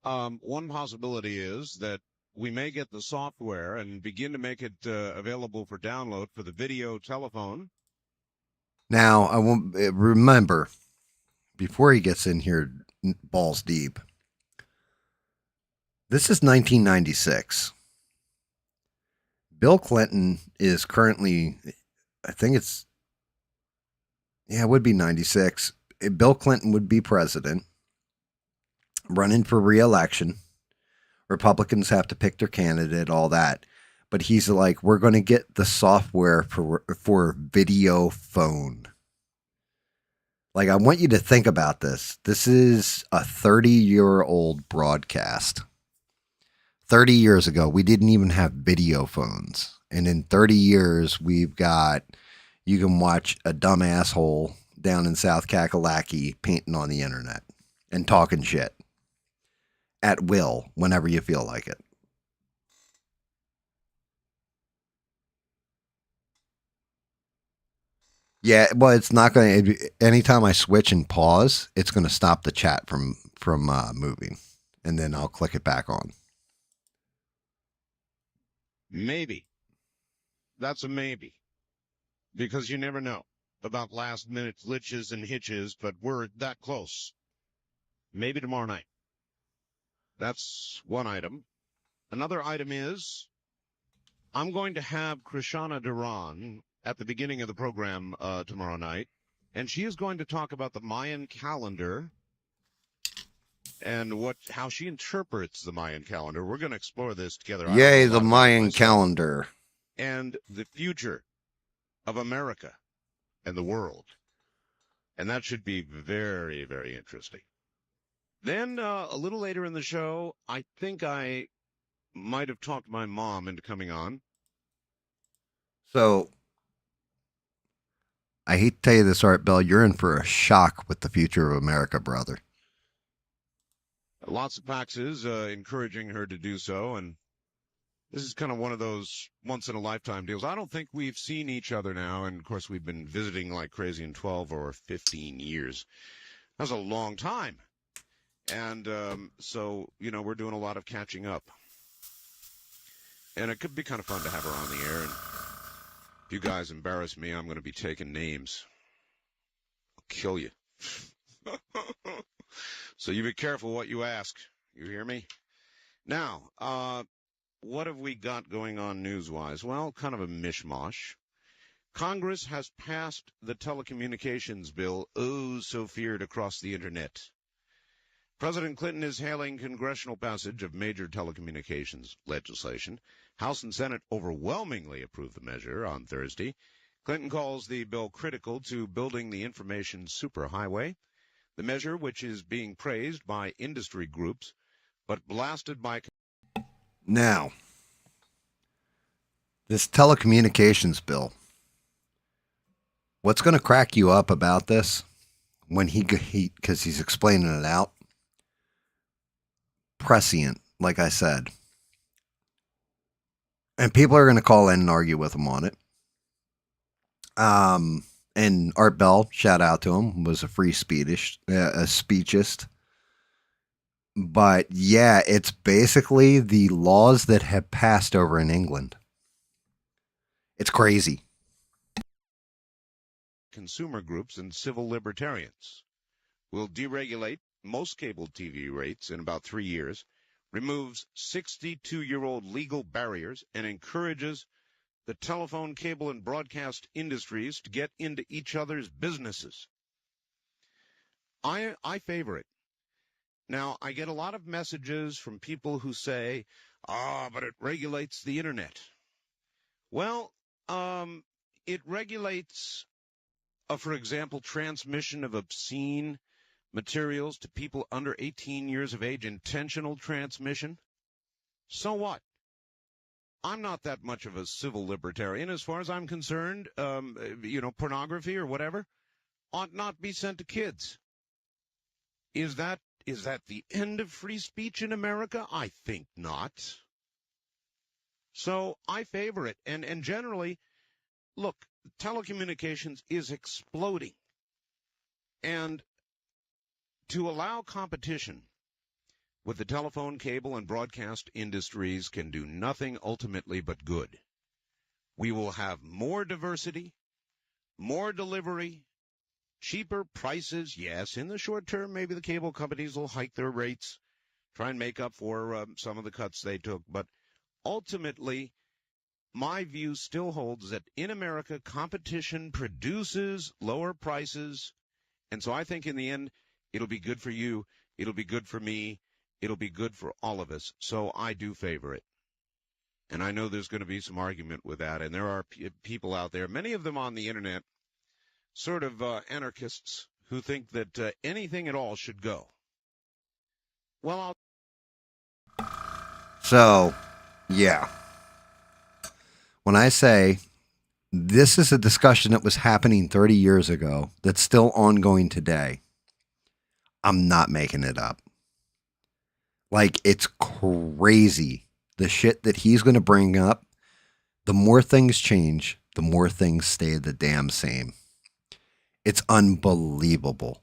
One possibility is that we may get the software and begin to make it available for download for the video telephone. Now, I won't remember before he gets in here balls deep. This is 1996. Bill Clinton is currently, I think it's, yeah, it would be 96. Bill Clinton would be president, running for re-election. Republicans have to pick their candidate, all that. But he's like, we're going to get the software for video phone. Like, I want you to think about this. This is a 30-year-old broadcast. 30 years ago, we didn't even have video phones. And in 30 years, we've got, you can watch a dumb asshole down in South Kakalaki painting on the internet and talking shit at will whenever you feel like it. Yeah, well, it's not going to. Anytime I switch and pause, it's going to stop the chat from moving, and then I'll click it back on. Maybe. That's a maybe. Because you never know about last minute glitches and hitches, but we're that close. Maybe tomorrow night. That's one item. Another item is I'm going to have Krishana Duran at the beginning of the program tomorrow night, and she is going to talk about the Mayan calendar and how she interprets the Mayan calendar. We're going to explore this together. Yay, the Mayan calendar. And the future of America and the world. And that should be very, very interesting. Then a little later in the show, I think I might have talked my mom into coming on. So, I hate to tell you this, Art Bell, you're in for a shock with the future of America, brother. Lots of faxes encouraging her to do so, and this is kind of one of those once-in-a-lifetime deals. I don't think we've seen each other now, and of course we've been visiting like crazy in 12 or 15 years. That's a long time. And so, we're doing a lot of catching up. And it could be kind of fun to have her on the air. And if you guys embarrass me, I'm going to be taking names. I'll kill you. So you be careful what you ask. You hear me? Now, what have we got going on news-wise? Well, kind of a mishmash. Congress has passed the telecommunications bill, oh so feared across the internet. President Clinton is hailing congressional passage of major telecommunications legislation. House and Senate overwhelmingly approved the measure on Thursday. Clinton calls the bill critical to building the information superhighway. The measure, which is being praised by industry groups, but blasted by... Now, this telecommunications bill, what's going to crack you up about this when because he's explaining it out, prescient, like I said. And people are going to call in and argue with him on it. And Art Bell, shout out to him, was a speechist. But yeah, it's basically the laws that have passed over in England. It's crazy. Consumer groups and civil libertarians will deregulate most cable TV rates in about 3 years, removes 62-year-old legal barriers, and encourages the telephone, cable, and broadcast industries to get into each other's businesses. I favor it. Now, I get a lot of messages from people who say, but it regulates the internet. Well, it regulates, for example, transmission of obscene materials to people under 18 years of age, intentional transmission. So what? I'm not that much of a civil libertarian. As far as I'm concerned, pornography or whatever ought not be sent to kids. Is that the end of free speech in America? I think not. So I favor it. And generally, look, telecommunications is exploding. And to allow competition with the telephone, cable, and broadcast industries can do nothing ultimately but good. We will have more diversity, more delivery, cheaper prices. Yes, in the short term, maybe the cable companies will hike their rates, try and make up for some of the cuts they took. But ultimately, my view still holds that in America, competition produces lower prices. And so I think in the end, it'll be good for you. It'll be good for me. It'll be good for all of us. So I do favor it. And I know there's going to be some argument with that. And there are people out there, many of them on the internet, sort of anarchists who think that anything at all should go. Well, So, yeah. When I say this is a discussion that was happening 30 years ago that's still ongoing today, I'm not making it up. Like, it's crazy. The shit that he's going to bring up, the more things change, the more things stay the damn same. It's unbelievable.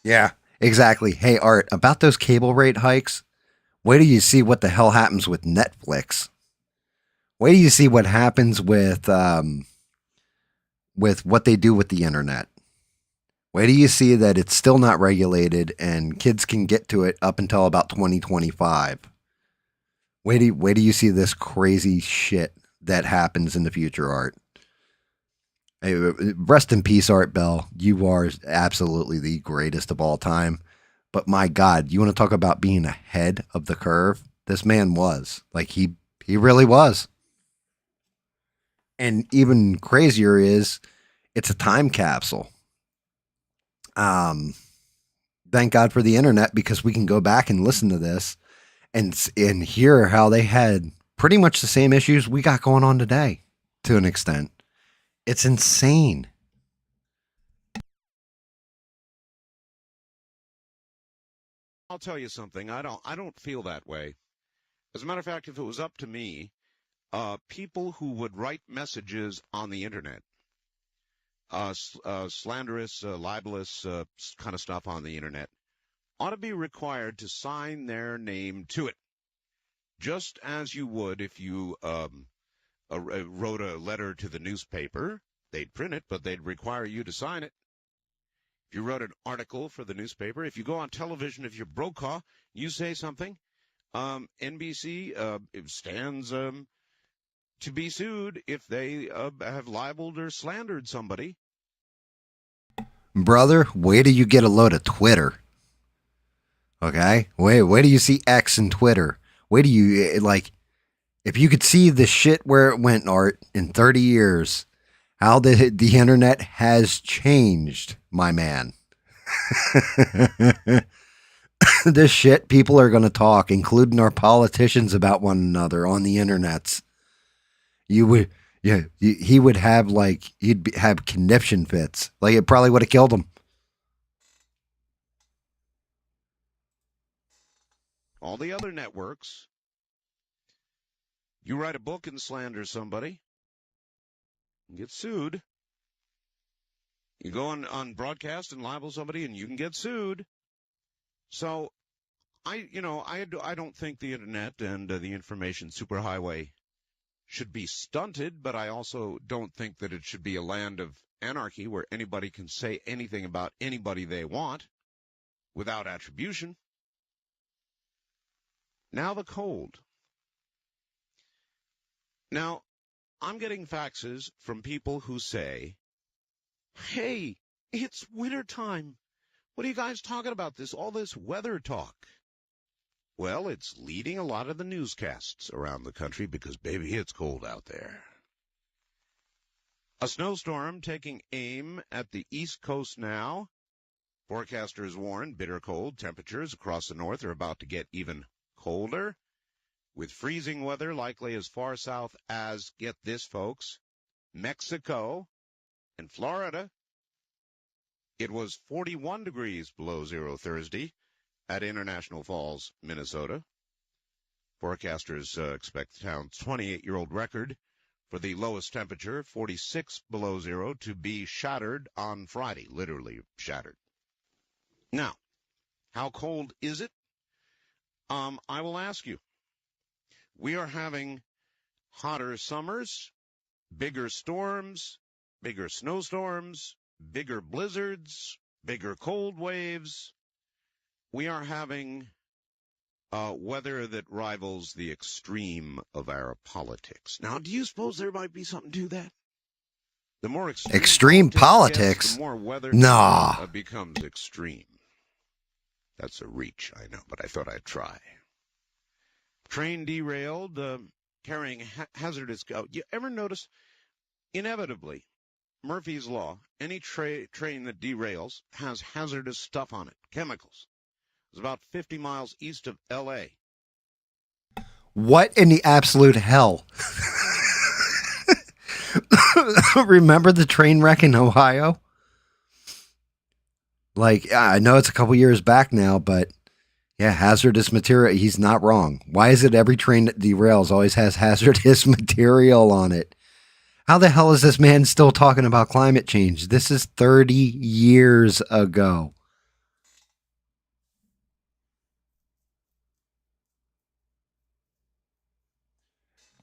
Yeah, exactly. Hey, Art, about those cable rate hikes, Wait till you see what the hell happens with Netflix. Wait till you see what happens with what they do with the internet. Wait till you see that it's still not regulated and kids can get to it up until about 2025. Wait till you see this crazy shit that happens in the future, Art. Hey, rest in peace, Art Bell. You are absolutely the greatest of all time. But my God, you want to talk about being ahead of the curve? This man was. Like, he really was. And even crazier is it's a time capsule. Thank God for the internet, because we can go back and listen to this and hear how they had pretty much the same issues we got going on today to an extent. It's insane. I'll tell you something. I don't feel that way. As a matter of fact, if it was up to me, people who would write messages on the internet, slanderous, libelous kind of stuff on the internet, ought to be required to sign their name to it, just as you would if you wrote a letter to the newspaper. They'd print it, but they'd require you to sign it. If you wrote an article for the newspaper, if you go on television, if you're Brokaw, you say something, NBC stands to be sued if they have libeled or slandered somebody. Brother, wait till you get a load of Twitter. Okay? Wait till you see X and Twitter. Wait till you, like, if you could see the shit where it went, Art, in 30 years, how the internet has changed, my man. This shit, people are going to talk, including our politicians, about one another on the internets. He would have, like, he'd have conniption fits. Like, it probably would have killed him. All the other networks, you write a book and slander somebody, you get sued. You go on broadcast and libel somebody, and you can get sued. So, I don't think the internet and the information superhighway should be stunted, but I also don't think that it should be a land of anarchy where anybody can say anything about anybody they want without attribution. Now the cold. Now, I'm getting faxes from people who say, hey, it's wintertime. What are you guys talking about? All this weather talk. Well, it's leading a lot of the newscasts around the country because, baby, it's cold out there. A snowstorm taking aim at the East Coast now. Forecasters warn bitter cold temperatures across the north are about to get even colder, with freezing weather likely as far south as, get this, folks, Mexico and Florida. It was 41 degrees below zero Thursday at International Falls, Minnesota. Forecasters expect the town's 28-year-old record for the lowest temperature, 46 below zero, to be shattered on Friday, literally shattered. Now, how cold is it? I will ask you. We are having hotter summers, bigger storms, bigger snowstorms, bigger blizzards, bigger cold waves. We are having weather that rivals the extreme of our politics. Now, do you suppose there might be something to that? The more extreme politics gets, the more weather becomes extreme. That's a reach, I know, but I thought I'd try. Train derailed, carrying hazardous... You ever notice, inevitably, Murphy's Law, any train that derails has hazardous stuff on it, chemicals. It's about 50 miles east of L.A. What in the absolute hell? Remember the train wreck in Ohio? Like, I know it's a couple years back now, but yeah, hazardous material. He's not wrong. Why is it every train that derails always has hazardous material on it? How the hell is this man still talking about climate change? This is 30 years ago.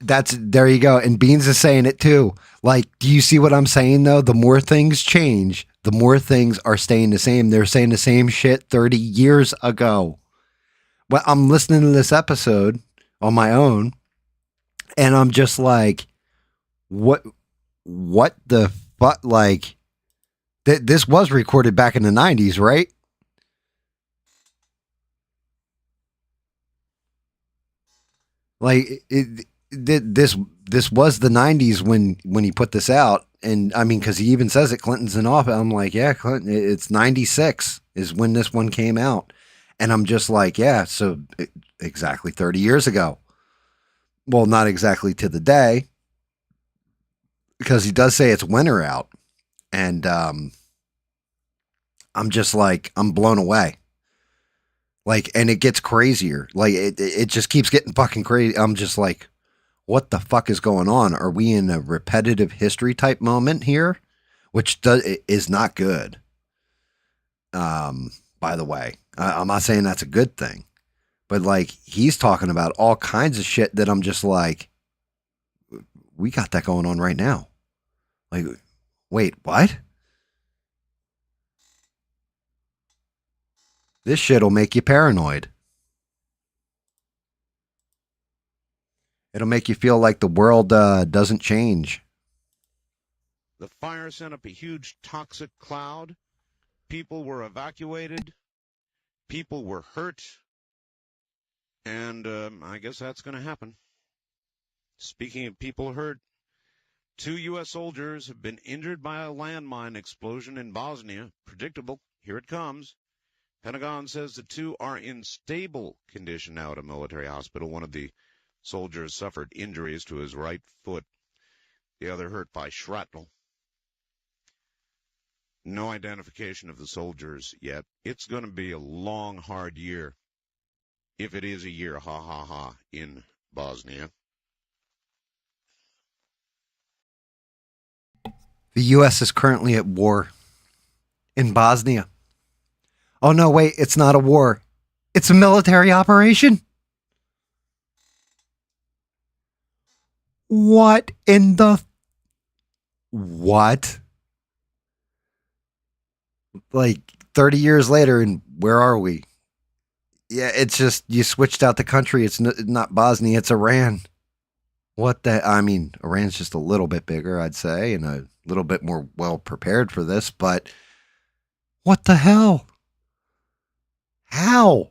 That's there you go. And Beans is saying it too. Like, do you see what I'm saying though? The more things change, the more things are staying the same. They're saying the same shit 30 years ago. Well, I'm listening to this episode on my own, and I'm just like, what the fuck? Like, this was recorded back in the 90s, right? Like, this was the 90s when he put this out. And I mean, because he even says it, Clinton's in office. I'm like, yeah, Clinton, it's 96 is when this one came out. And I'm just like, yeah, so exactly 30 years ago. Well, not exactly to the day, because he does say it's winter out. And I'm just like, I'm blown away. Like, and it gets crazier. Like, it just keeps getting fucking crazy. I'm just like, what the fuck is going on? Are we in a repetitive history type moment here? Which is not good. By the way, I'm not saying that's a good thing, but like he's talking about all kinds of shit that I'm just like, we got that going on right now. Like, wait, what? This shit'll make you paranoid. It'll make you feel like the world doesn't change. The fire sent up a huge toxic cloud. People were evacuated. People were hurt. And I guess that's going to happen. Speaking of people hurt, 2 U.S. soldiers have been injured by a landmine explosion in Bosnia. Predictable. Here it comes. Pentagon says the 2 are in stable condition now at a military hospital. One of the soldiers suffered injuries to his right foot. The other hurt by shrapnel. No identification of the soldiers yet. It's going to be a long, hard year. If it is a year, ha ha ha, in Bosnia. The U.S. is currently at war in Bosnia. Oh, no, wait, it's not a war. It's a military operation. What in the... What? Like 30 years later, and where are we? Yeah, it's just, you switched out the country. It's not Bosnia, it's Iran. What the... I mean, Iran's just a little bit bigger, I'd say, and a little bit more well prepared for this, but what the hell? How?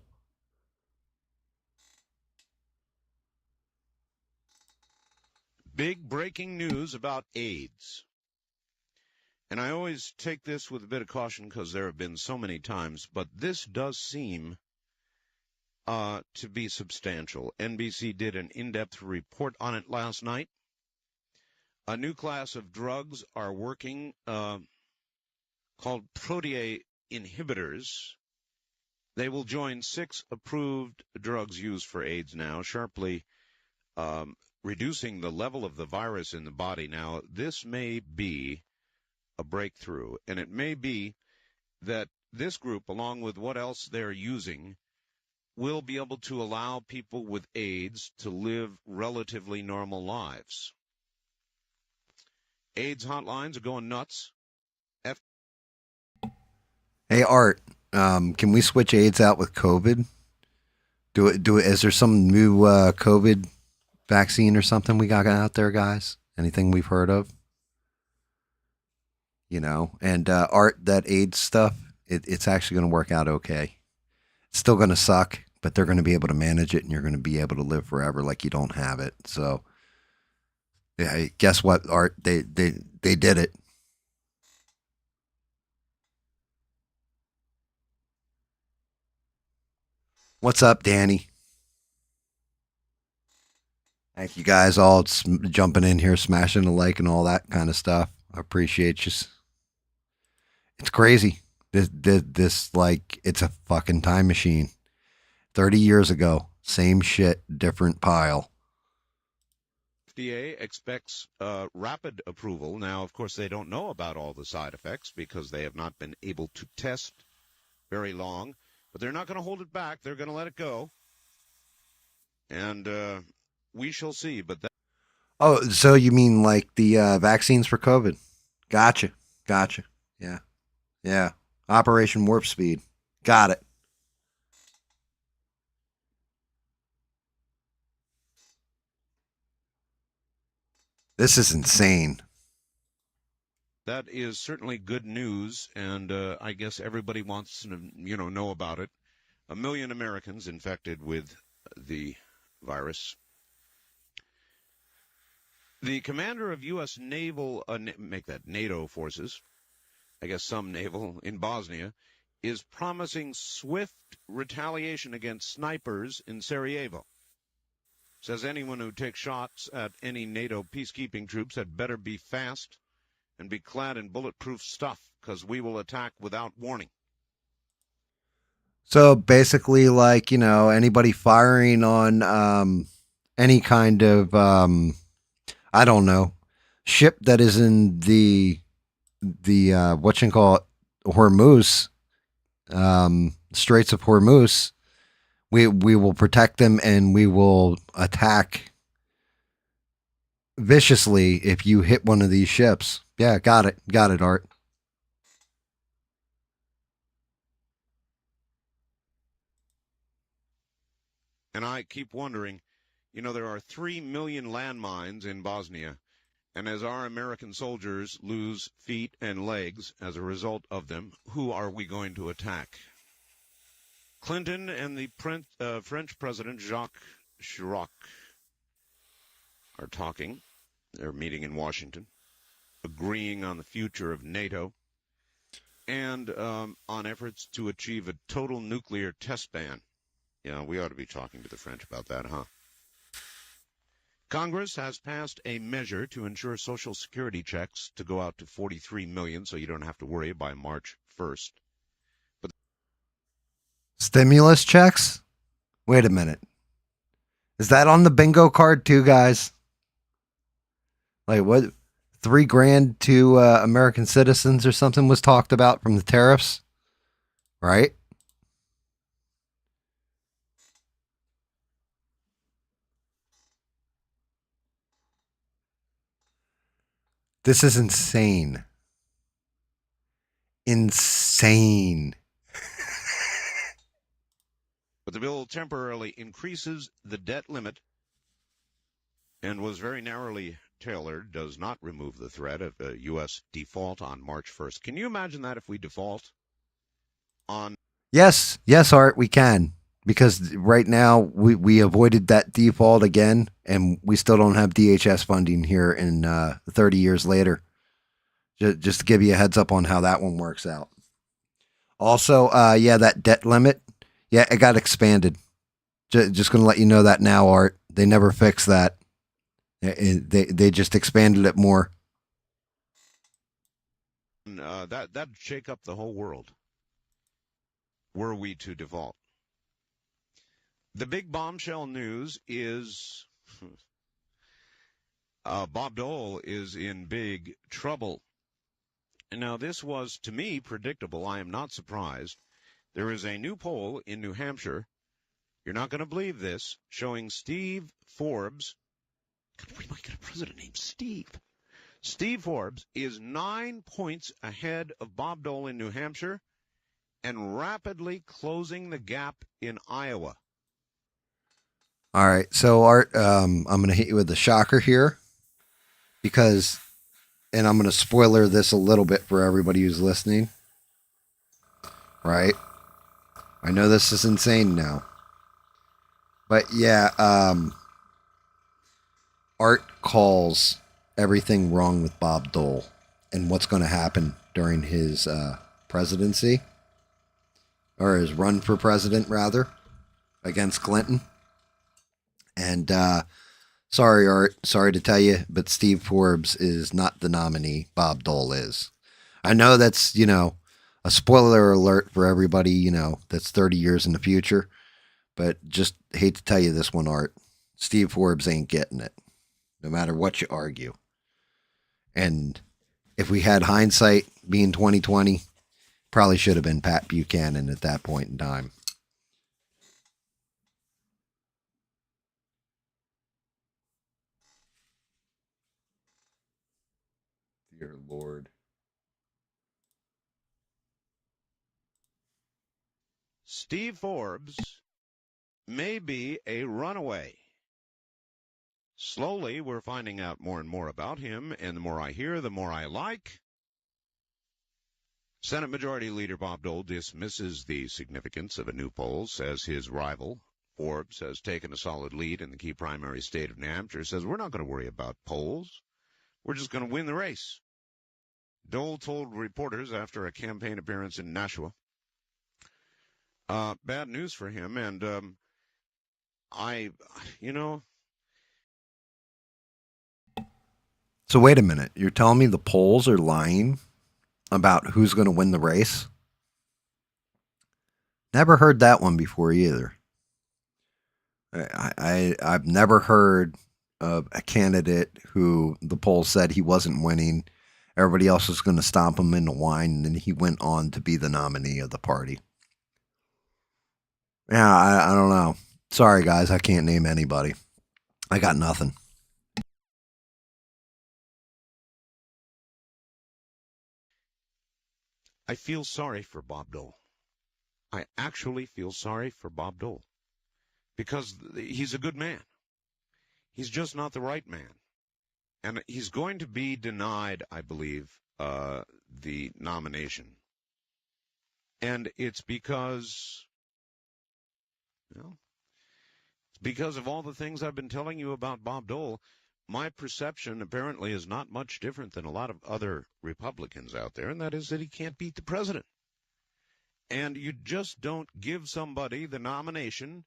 Big breaking news about AIDS. And I always take this with a bit of caution because there have been so many times, but this does seem to be substantial. NBC did an in-depth report on it last night. A new class of drugs are working called protease inhibitors. They will join 6 approved drugs used for AIDS now, sharply reducing the level of the virus in the body. Now, this may be a breakthrough, and it may be that this group, along with what else they're using, will be able to allow people with AIDS to live relatively normal lives. AIDS hotlines are going nuts. Hey, Art, can we switch AIDS out with COVID? Do it. Is there some new COVID vaccine or something we got out there, guys? Anything we've heard of? You know, and Art, that AIDS stuff, it's actually going to work out okay. It's still going to suck, but they're going to be able to manage it, and you're going to be able to live forever like you don't have it. So, yeah, guess what, Art? They did it. What's up, Danny? Thank you guys all jumping in here, smashing the like and all that kind of stuff. I appreciate you. It's crazy. This like, it's a fucking time machine. 30 years ago, same shit, different pile. FDA expects rapid approval. Now, of course, they don't know about all the side effects because they have not been able to test very long. But they're not going to hold it back. They're going to let it go. And we shall see. But Oh, so you mean like the vaccines for COVID? Gotcha. Gotcha. Yeah. Yeah. Operation Warp Speed. Got it. This is insane. That is certainly good news, and I guess everybody wants to, know about it. 1 million Americans infected with the virus. The commander of U.S. naval, make that NATO forces, I guess some naval, in Bosnia, is promising swift retaliation against snipers in Sarajevo. Says anyone who takes shots at any NATO peacekeeping troops had better be fast and be clad in bulletproof stuff, because we will attack without warning. So basically, like, anybody firing on any kind of, I don't know, ship that is in the what you call it, Hormuz, Straits of Hormuz, we will protect them and we will attack viciously if you hit one of these ships. Yeah, got it, Art. And I keep wondering, there are 3 million landmines in Bosnia, and as our American soldiers lose feet and legs as a result of them, who are we going to attack? Clinton and the French President Jacques Chirac are talking. They're meeting in Washington, agreeing on the future of NATO and on efforts to achieve a total nuclear test ban. Yeah, we ought to be talking to the French about that, huh? Congress has passed a measure to ensure Social Security checks to go out to 43 million, so you don't have to worry by March 1st. But Stimulus checks? Wait a minute. Is that on the bingo card too, guys? Like what? $3,000 to American citizens or something was talked about from the tariffs, right? This is insane. Insane. but the bill temporarily increases the debt limit and was very narrowly tailored, does not remove the threat of a U.S. default on March 1st. Can you imagine that if we default on... Yes, Art, we can. Because right now we avoided that default again, and we still don't have DHS funding here in 30 years later. Just to give you a heads up on how that one works out. Also, yeah, that debt limit, yeah, it got expanded. Just going to let you know that now, Art. They never fixed that. They just expanded it more. That'd shake up the whole world were we to default. The big bombshell news is Bob Dole is in big trouble. Now, this was, to me, predictable. I am not surprised. There is a new poll in New Hampshire. You're not going to believe this, showing Steve Forbes. God, we might get a president named Steve. Steve Forbes is 9 points ahead of Bob Dole in New Hampshire and rapidly closing the gap in Iowa. All right. So, Art, I'm going to hit you with a shocker here because, and I'm going to spoiler this a little bit for everybody who's listening. Right? I know this is insane now. But yeah, Art calls everything wrong with Bob Dole and what's going to happen during his presidency, or his run for president, rather, against Clinton. And sorry, Art, sorry to tell you, but Steve Forbes is not the nominee. Bob Dole is. I know that's, a spoiler alert for everybody, that's 30 years in the future. But just hate to tell you this one, Art. Steve Forbes ain't getting it, no matter what you argue. And if we had hindsight being 2020, probably should have been Pat Buchanan at that point in time. Dear Lord. Steve Forbes may be a runaway. Slowly, we're finding out more and more about him, and the more I hear, the more I like. Senate Majority Leader Bob Dole dismisses the significance of a new poll, says his rival, Forbes, has taken a solid lead in the key primary state of New Hampshire, says we're not going to worry about polls. We're just going to win the race. Dole told reporters after a campaign appearance in Nashua, bad news for him, and So wait a minute. You're telling me the polls are lying about who's going to win the race? Never heard that one before either. I've never heard of a candidate who the polls said he wasn't winning. Everybody else was going to stomp him in the wine, and then he went on to be the nominee of the party. Yeah, I don't know. Sorry, guys. I can't name anybody. I got nothing. I feel sorry for Bob Dole. I actually feel sorry for Bob Dole because he's a good man. He's just not the right man. And he's going to be denied, I believe, the nomination. And it's because, it's because of all the things I've been telling you about Bob Dole. My perception apparently is not much different than a lot of other Republicans out there, and that is that he can't beat the president. And you just don't give somebody the nomination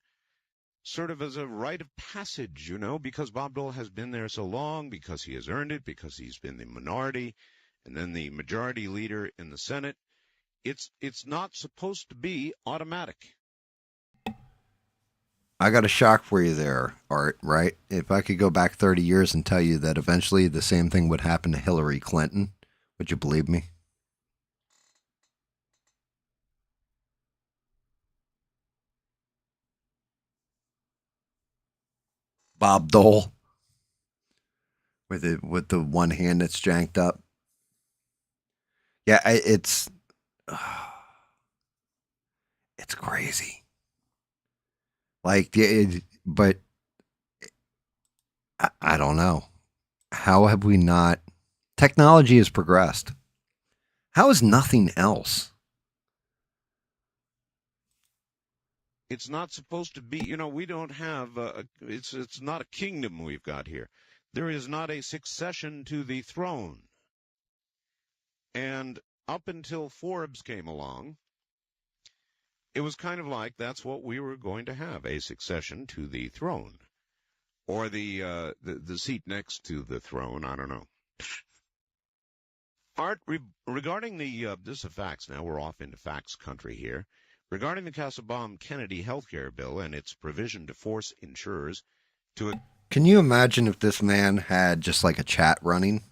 sort of as a rite of passage, because Bob Dole has been there so long, because he has earned it, because he's been the minority and then the majority leader in the Senate. It's not supposed to be automatic. I got a shock for you there, Art, right? If I could go back 30 years and tell you that eventually the same thing would happen to Hillary Clinton, would you believe me? Bob Dole with the one hand that's janked up. Yeah, it's crazy. Like, but I don't know. How have we not? Technology has progressed. How is nothing else? It's not supposed to be, we don't have, it's not a kingdom we've got here. There is not a succession to the throne. And up until Forbes came along, it was kind of like that's what we were going to have, a succession to the throne. Or the seat next to the throne, I don't know. Art, regarding this is facts now, we're off into facts country here. Regarding the Kassebaum-Kennedy healthcare bill and its provision to force insurers to... Can you imagine if this man had just like a chat running?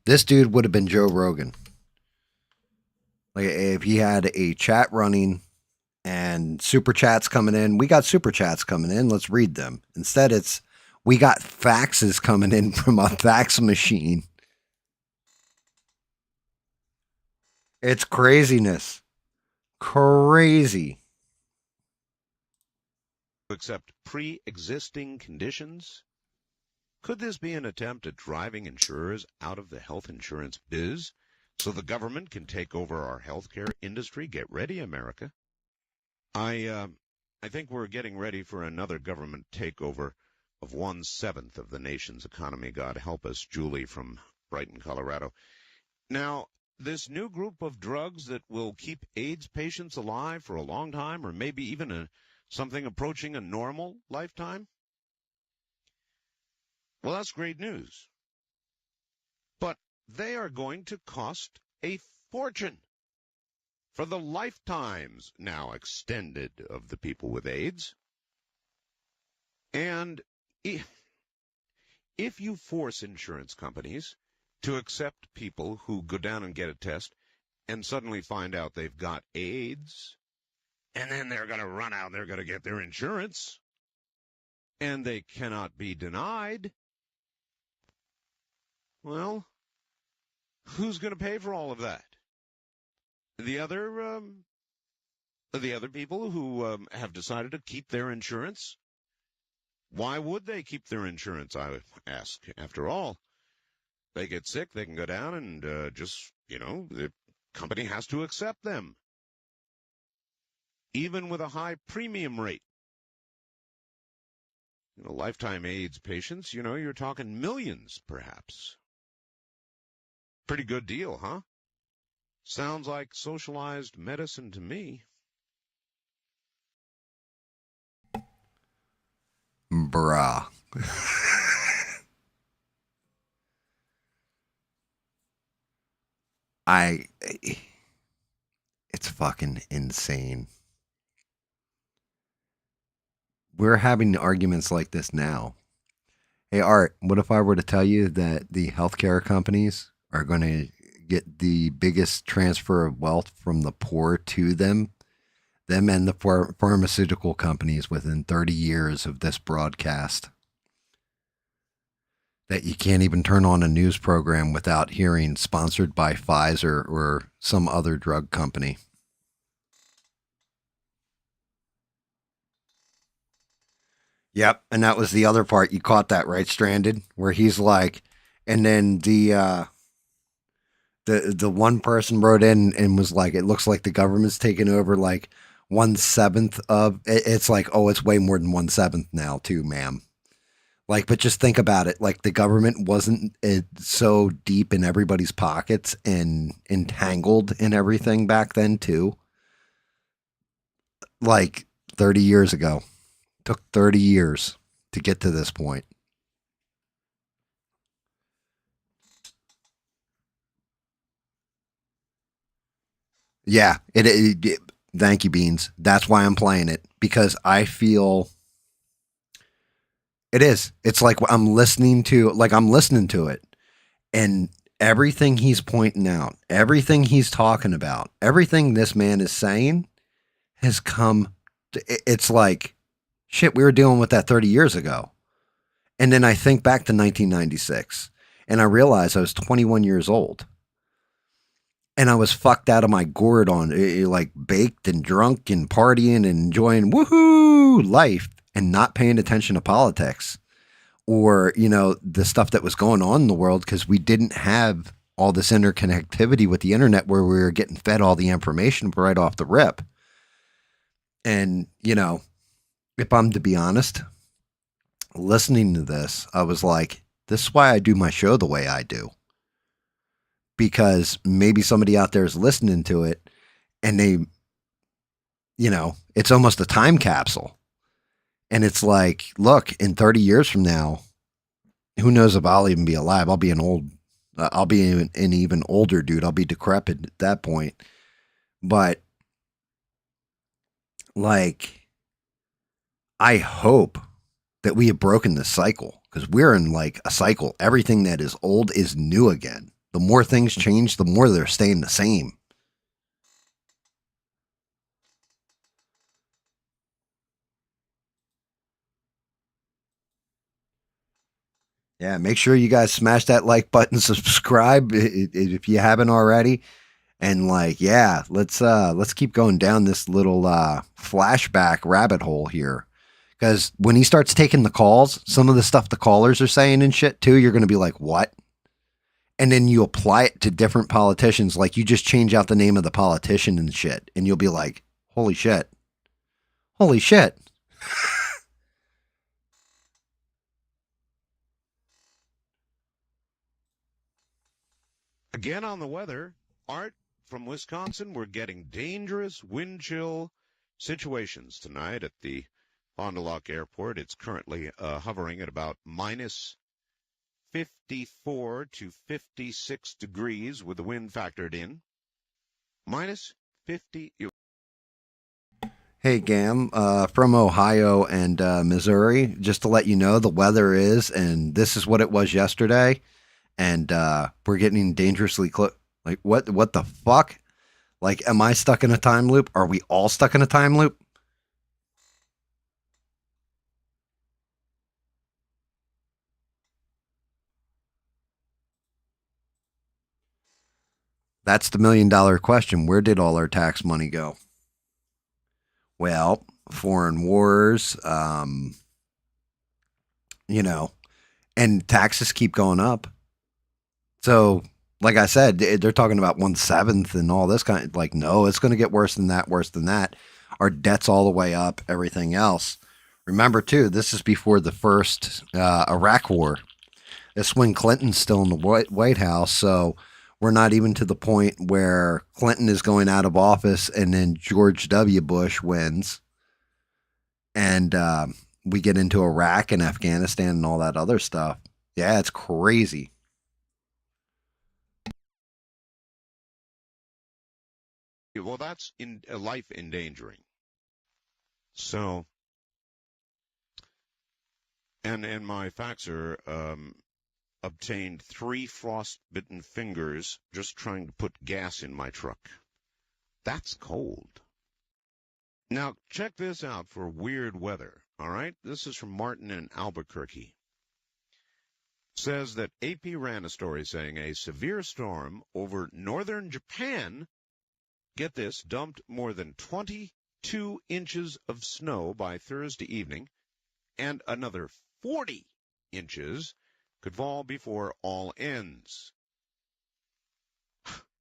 This dude would have been Joe Rogan. Like if he had a chat running and super chats coming in. We got super chats coming in. Let's read them. Instead, it's we got faxes coming in from a fax machine. It's craziness. Crazy. accept pre-existing conditions? Could this be an attempt at driving insurers out of the health insurance biz so the government can take over our healthcare industry? Get ready, America. I think we're getting ready for another government takeover of 1/7 of the nation's economy. God help us, Julie from Brighton, Colorado. Now, this new group of drugs that will keep AIDS patients alive for a long time, or maybe even something approaching a normal lifetime, well, that's great news. But they are going to cost a fortune for the lifetimes now extended of the people with AIDS. And if you force insurance companies to accept people who go down and get a test and suddenly find out they've got AIDS, and then they're going to run out and they're going to get their insurance, and they cannot be denied, well, Who's going to pay for all of that? The other people who have decided to keep their insurance. Why would they keep their insurance, I ask? After all, they get sick, they can go down and the company has to accept them, even with a high premium rate. Lifetime AIDS patients, you're talking millions, perhaps. Pretty good deal, huh? Sounds like socialized medicine to me. Bruh. It's fucking insane. We're having arguments like this now. Hey, Art, what if I were to tell you that the healthcare companies are going to get the biggest transfer of wealth from the poor to them and the pharmaceutical companies within 30 years of this broadcast? That you can't even turn on a news program without hearing sponsored by Pfizer or some other drug company. Yep, and that was the other part. You caught that, right, Stranded? Where he's like, and then the one person wrote in and was like, it looks like the government's taking over like 1/7 of it's like, oh, it's way more than 1/7 now too, ma'am. Like, but just think about it. Like, the government wasn't so deep in everybody's pockets and entangled in everything back then too. Like 30 years ago, took 30 years to get to this point. Yeah, thank you, Beans. That's why I'm playing it, because I feel it is. It's like I'm listening to it, and everything he's pointing out, everything he's talking about, everything this man is saying has come. It's like shit. We were dealing with that 30 years ago, and then I think back to 1996, and I realize I was 21 years old. And I was fucked out of my gourd on like baked and drunk and partying and enjoying woohoo life and not paying attention to politics or the stuff that was going on in the world, because we didn't have all this interconnectivity with the internet where we were getting fed all the information right off the rip. And if I'm to be honest, listening to this, I was like, this is why I do my show the way I do, because maybe somebody out there is listening to it and they, it's almost a time capsule. And it's like, look, in 30 years from now, who knows if I'll even be alive? I'll be I'll be an even older dude. I'll be decrepit at that point. But like, I hope that we have broken this cycle, because we're in like a cycle. Everything that is old is new again. The more things change, the more they're staying the same. Yeah, make sure you guys smash that like button, subscribe if you haven't already. And like, yeah, let's keep going down this little flashback rabbit hole here. Because when he starts taking the calls, some of the stuff the callers are saying and shit too, you're gonna be like, what? And then you apply it to different politicians, like you just change out the name of the politician and shit, and you'll be like, holy shit. Holy shit. Again on the weather, Art from Wisconsin, we're getting dangerous wind chill situations tonight at the Fond du Lac Airport. It's currently hovering at about minus 54 to 56 degrees with the wind factored in. Minus 50. Hey, GAM, from Ohio and Missouri, just to let you know, the weather is, and this is what it was yesterday, and we're getting dangerously close. Like, what the fuck? Like, am I stuck in a time loop? Are we all stuck in a time loop? That's the $1 million question. Where did all our tax money go? Well, foreign wars, and taxes keep going up. So, like I said, they're talking about 1/7 and all this kind of like, no, it's going to get worse than that, worse than that. Our debt's all the way up, everything else. Remember, too, this is before the first Iraq war. It's when Clinton's still in the White House, so we're not even to the point where Clinton is going out of office and then George W. Bush wins. And we get into Iraq and Afghanistan and all that other stuff. Yeah, it's crazy. Well, that's life endangering. So, and my faxer obtained 3 frostbitten fingers just trying to put gas in my truck. That's cold. Now, check this out for weird weather, all right? This is from Martin in Albuquerque. Says that AP ran a story saying a severe storm over northern Japan, get this, dumped more than 22 inches of snow by Thursday evening, and another 40 inches could fall before all ends.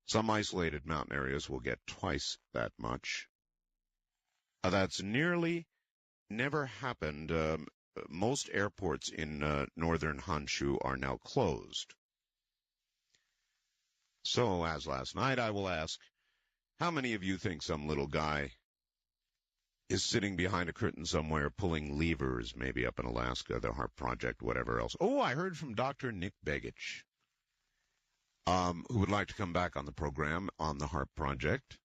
Some isolated mountain areas will get twice that much. That's nearly never happened. Most airports in northern Honshu are now closed. So, as last night, I will ask, how many of you think some little guy is sitting behind a curtain somewhere pulling levers, maybe up in Alaska, the HARP Project, whatever else? Oh, I heard from Dr. Nick Begich, who would like to come back on the program on the HARP Project.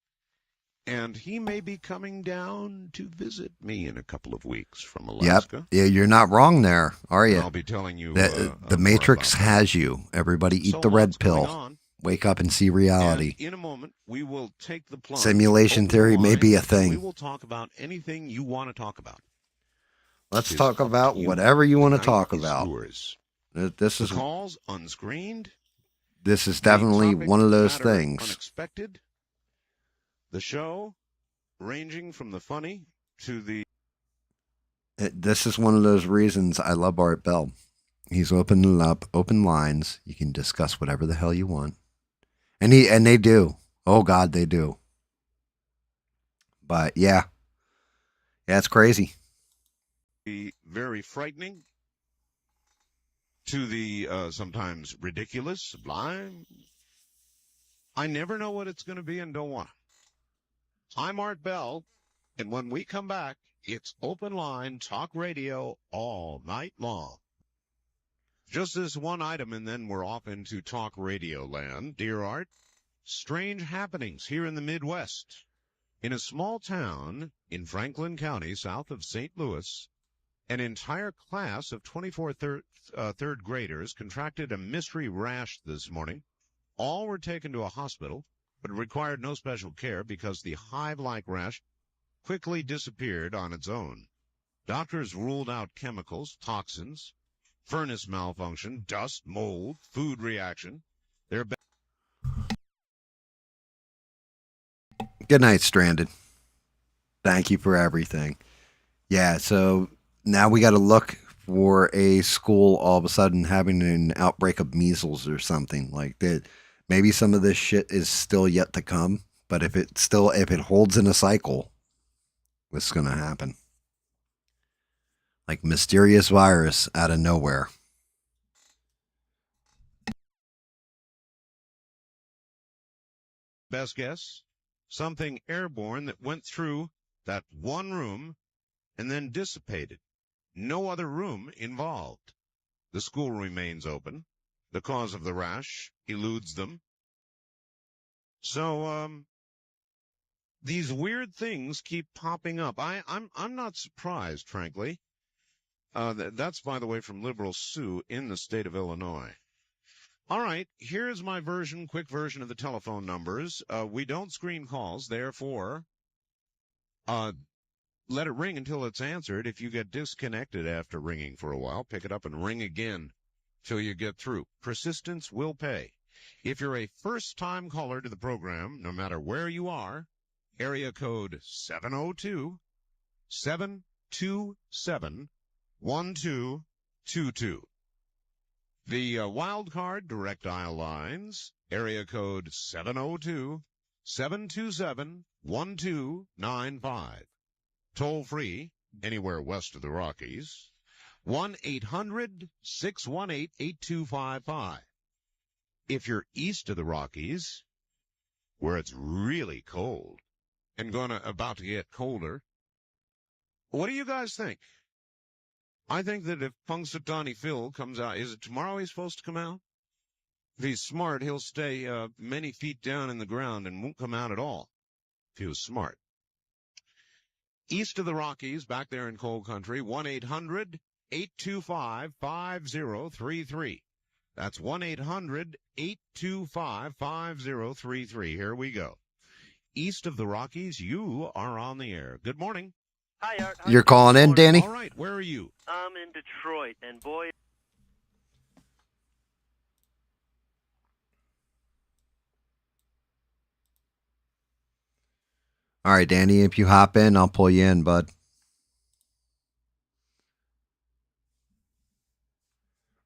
And he may be coming down to visit me in a couple of weeks from Alaska. Yep. Yeah, you're not wrong there, are you? I'll be telling you. The Matrix has you. Everybody eat the red pill. Wake up and see reality. And in a moment, we will take the plunge. Simulation theory may be a thing. We will talk about anything you want to talk about. Let's talk about whatever you want to talk about. This is calls unscreened. This is definitely one of those things. Unexpected. The show, ranging from the funny to the... This is one of those reasons I love Art Bell. He's opening up, open lines. You can discuss whatever the hell you want. And they do. Oh, God, they do. But, yeah. Yeah, it's crazy. Very frightening to the sometimes ridiculous, sublime. I never know what it's going to be and don't want to. I'm Art Bell, and when we come back, it's open line talk radio all night long. Just this one item, and then we're off into talk radio land. Dear Art, strange happenings here in the Midwest. In a small town in Franklin County, south of St. Louis, an entire class of 24 third graders contracted a mystery rash this morning. All were taken to a hospital, but required no special care because the hive-like rash quickly disappeared on its own. Doctors ruled out chemicals, toxins, furnace malfunction, dust, mold, food reaction. Good night, Stranded. Thank you for everything. Yeah, so now we got to look for a school all of a sudden having an outbreak of measles or something like that. Maybe some of this shit is still yet to come, but if it holds in a cycle, what's going to happen? Like mysterious virus out of nowhere. Best guess? Something airborne that went through that one room and then dissipated. No other room involved. The school remains open. The cause of the rash eludes them. So, these weird things keep popping up. I'm not surprised, frankly. That's, by the way, from Liberal Sue in the state of Illinois. All right, here's my quick version of the telephone numbers. We don't screen calls, therefore, let it ring until it's answered. If you get disconnected after ringing for a while, pick it up and ring again till you get through. Persistence will pay. If you're a first-time caller to the program, no matter where you are, area code 702-727-1222. The wild card direct dial lines, area code 702-727-1295. Toll free, anywhere west of the Rockies, 1-800-618-8255. If you're east of the Rockies, where it's really cold and about to get colder, what do you guys think? I think that if Punxsutawney Phil comes out, is it tomorrow he's supposed to come out? If he's smart, he'll stay many feet down in the ground and won't come out at all, if he was smart. East of the Rockies, back there in cold country, 1-800-825-5033. That's 1-800-825-5033. Here we go. East of the Rockies, you are on the air. Good morning. Hi, Art. You're calling in, Danny? All right, where are you? I'm in Detroit, and boy... All right, Danny, if you hop in, I'll pull you in, bud.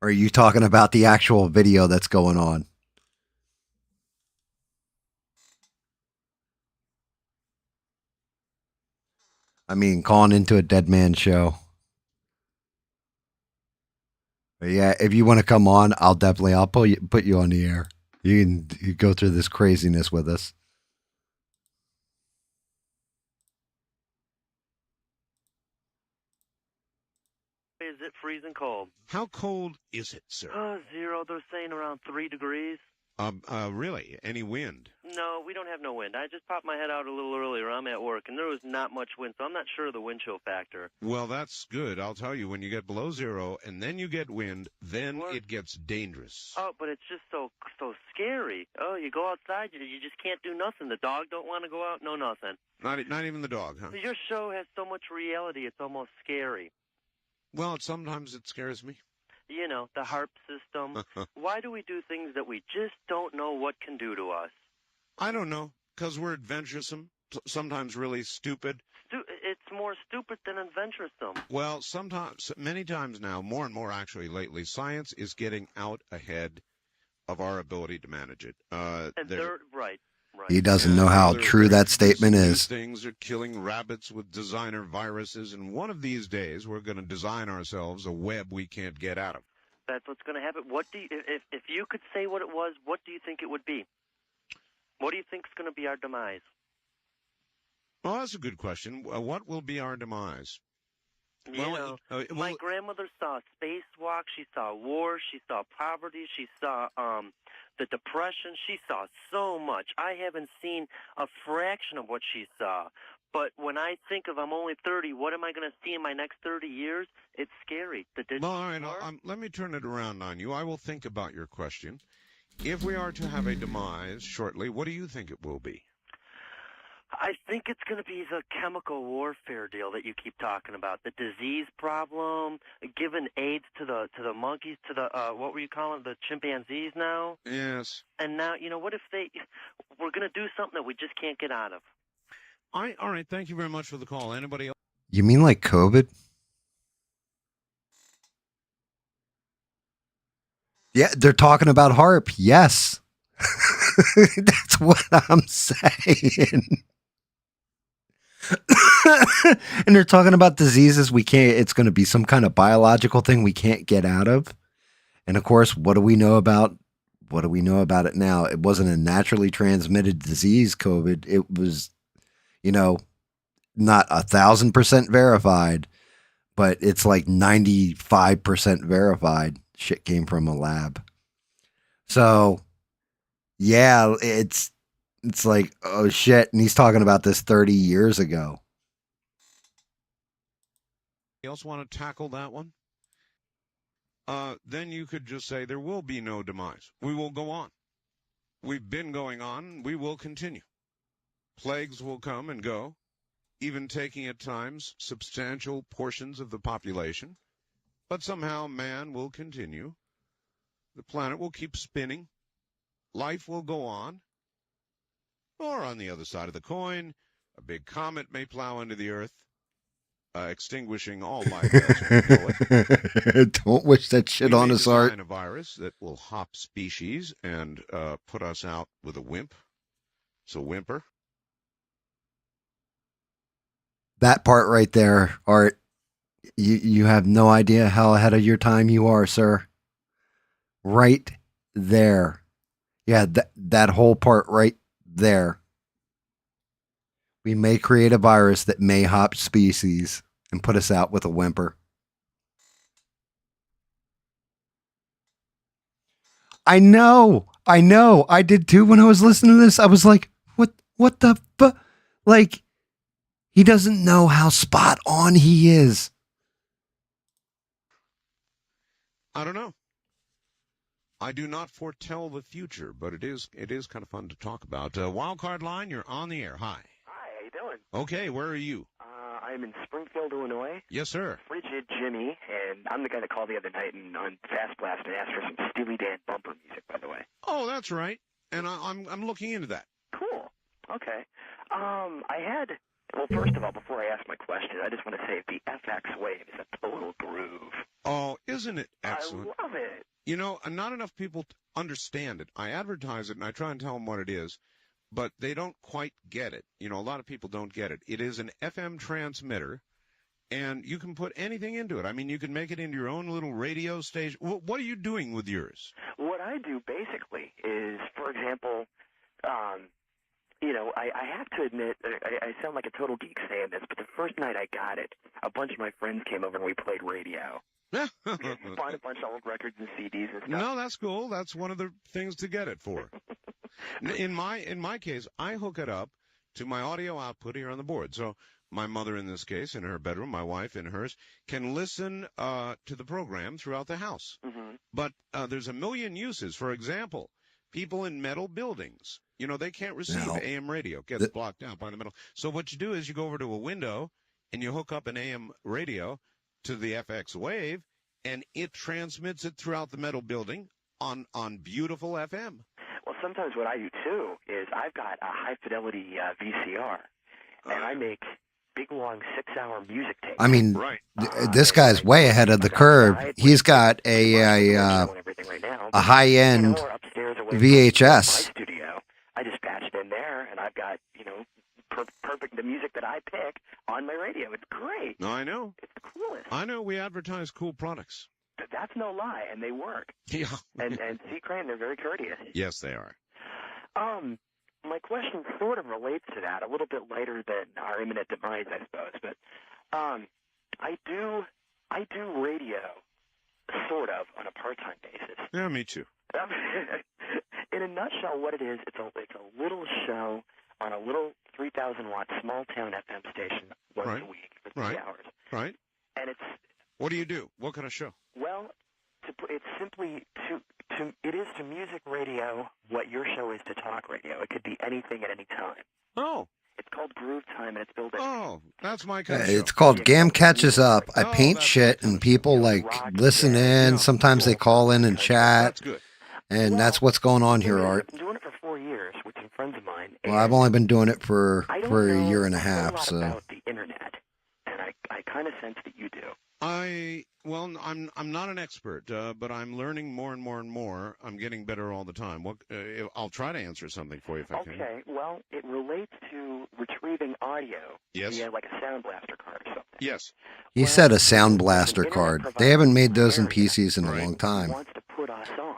Or are you talking about the actual video that's going on? I mean, calling into a dead man show. But yeah, if you want to come on, I'll put you on the air. You can go through this craziness with us. Is it freezing cold? How cold is it, sir? Oh, 0. They're saying around 3 degrees. Really? Any wind? No, we don't have no wind. I just popped my head out a little earlier. I'm at work, and there was not much wind, so I'm not sure of the wind chill factor. Well, that's good. I'll tell you, when you get below 0 and then you get wind, then it gets dangerous. Oh, but it's just so scary. Oh, you go outside, you just can't do nothing. The dog don't want to go out, no nothing. Not even the dog, huh? Your show has so much reality, it's almost scary. Well, sometimes it scares me. You know, the HARP system. Why do we do things that we just don't know what can do to us? I don't know, because we're adventuresome, sometimes really stupid. It's more stupid than adventuresome. Well, many times now, more and more actually lately, science is getting out ahead of our ability to manage it. Right. He doesn't know how true that statement is. Things are killing rabbits with designer viruses, and one of these days we're going to design ourselves a web we can't get out of. That's what's going to happen. If you could say what it was, what do you think it would be? What do you think is going to be our demise? Well, that's a good question. What will be our demise? My grandmother saw spacewalk. She saw war. She saw poverty. She saw the Depression. She saw so much. I haven't seen a fraction of what she saw. But when I think of I'm only 30, what am I going to see in my next 30 years? It's scary. All right, let me turn it around on you. I will think about your question. If we are to have a demise shortly, what do you think it will be? I think it's going to be the chemical warfare deal that you keep talking about, the disease problem, giving AIDS to the monkeys, to the what were you calling the chimpanzees now? Yes. And now, what if we're going to do something that we just can't get out of? All right. Thank you very much for the call. Anybody else? You mean like COVID? Yeah, they're talking about HARP. Yes. That's what I'm saying. And they're talking about diseases it's going to be some kind of biological thing we can't get out of. And of course, what do we know about it now? It wasn't a naturally transmitted disease, COVID. It was, not 1,000% verified, but it's like 95% verified. Shit came from a lab. So yeah, it's like, oh shit. And he's talking about this 30 years ago. You else want to tackle that one? Then you could just say there will be no demise. We will go on. We've been going on. We will continue. Plagues will come and go, even taking at times substantial portions of the population. But somehow man will continue. The planet will keep spinning. life will go on. Or on the other side of the coin, a big comet may plow into the earth, extinguishing all life as we know it. Don't wish that shit on us, Art. We may design a virus that will hop species and put us out with a wimp. So whimper. That part right there, Art, you have no idea how ahead of your time you are, sir. Right there. Yeah, that whole part right there. We may create a virus that may hop species and put us out with a whimper. I know. I did too when I was listening to this. I was like, what the fuck? Like, he doesn't know how spot on he is. I don't know. I do not foretell the future, but it is kind of fun to talk about. Wildcard line, you're on the air. Hi. Hi, how you doing? Okay, where are you? I'm in Springfield, Illinois. Yes, sir. Frigid Jimmy, and I'm the guy that called the other night and on Fast Blast and asked for some Steely Dan bumper music, by the way. Oh, that's right. And I'm looking into that. Cool. Okay. Well, first of all, before I ask my question, I just want to say the FX wave is a total groove. Oh, isn't it excellent? I love it. You know, not enough people understand it. I advertise it, and I try and tell them what it is, but they don't quite get it. You know, a lot of people don't get it. It is an FM transmitter, and you can put anything into it. I mean, you can make it into your own little radio station. What are you doing with yours? What I do, basically, is, for example, I have to admit, I sound like a total geek saying this, but the first night I got it, a bunch of my friends came over and we played radio. Find a bunch of old records and CDs and stuff. No, that's cool. That's one of the things to get it for. In my case, I hook it up to my audio output here on the board. So my mother, in this case, in her bedroom, my wife in hers, can listen to the program throughout the house. Mm-hmm. But there's a million uses. For example, people in metal buildings, you know, they can't receive AM radio. Gets blocked out by the metal. So what you do is you go over to a window and you hook up an AM radio to the FX wave, and it transmits it throughout the metal building on beautiful FM. Well, sometimes what I do, too, is I've got a high-fidelity VCR, and I make big, long 6-hour music tapes. I mean, right. This guy's way ahead of the curve. He's got a high-end VHS. My studio, I just patch it in there, and I've got, perfect the music that I pick on my radio. It's great. No, I know. It's the coolest. I know. We advertise cool products. That's no lie, and they work. Yeah. and C. Crane, they're very courteous. Yes, they are. My question sort of relates to that, a little bit later than our imminent demise, I suppose. But I do radio, sort of, on a part-time basis. Yeah, me too. In a nutshell, what it is, it's a little show on a little 3,000-watt small-town FM station once a week for 3 hours. Right. And it's... What do you do? What kind of show? Well, it's simply it is to music radio what your show is to talk radio. It could be anything at any time. Oh. It's called Groove Time, and it's built in... Oh, that's my kind of show. It's called GAM Catches Up. I paint shit, and people, listen in. Sometimes they call in and chat. That's good. And that's what's going on here, Art. I've been doing it for 4 years with some friends of mine. Well, I've only been doing it for a year and a half, so... about the internet, and I kind of sense that you do. I'm not an expert, but I'm learning more and more and more. I'm getting better all the time. I'll try to answer something for you if I can. Okay, well, it relates to retrieving audio via like a Sound Blaster card or something. Yes. He said a Sound Blaster card. They haven't made those in PCs in a long time. Wants to put us on.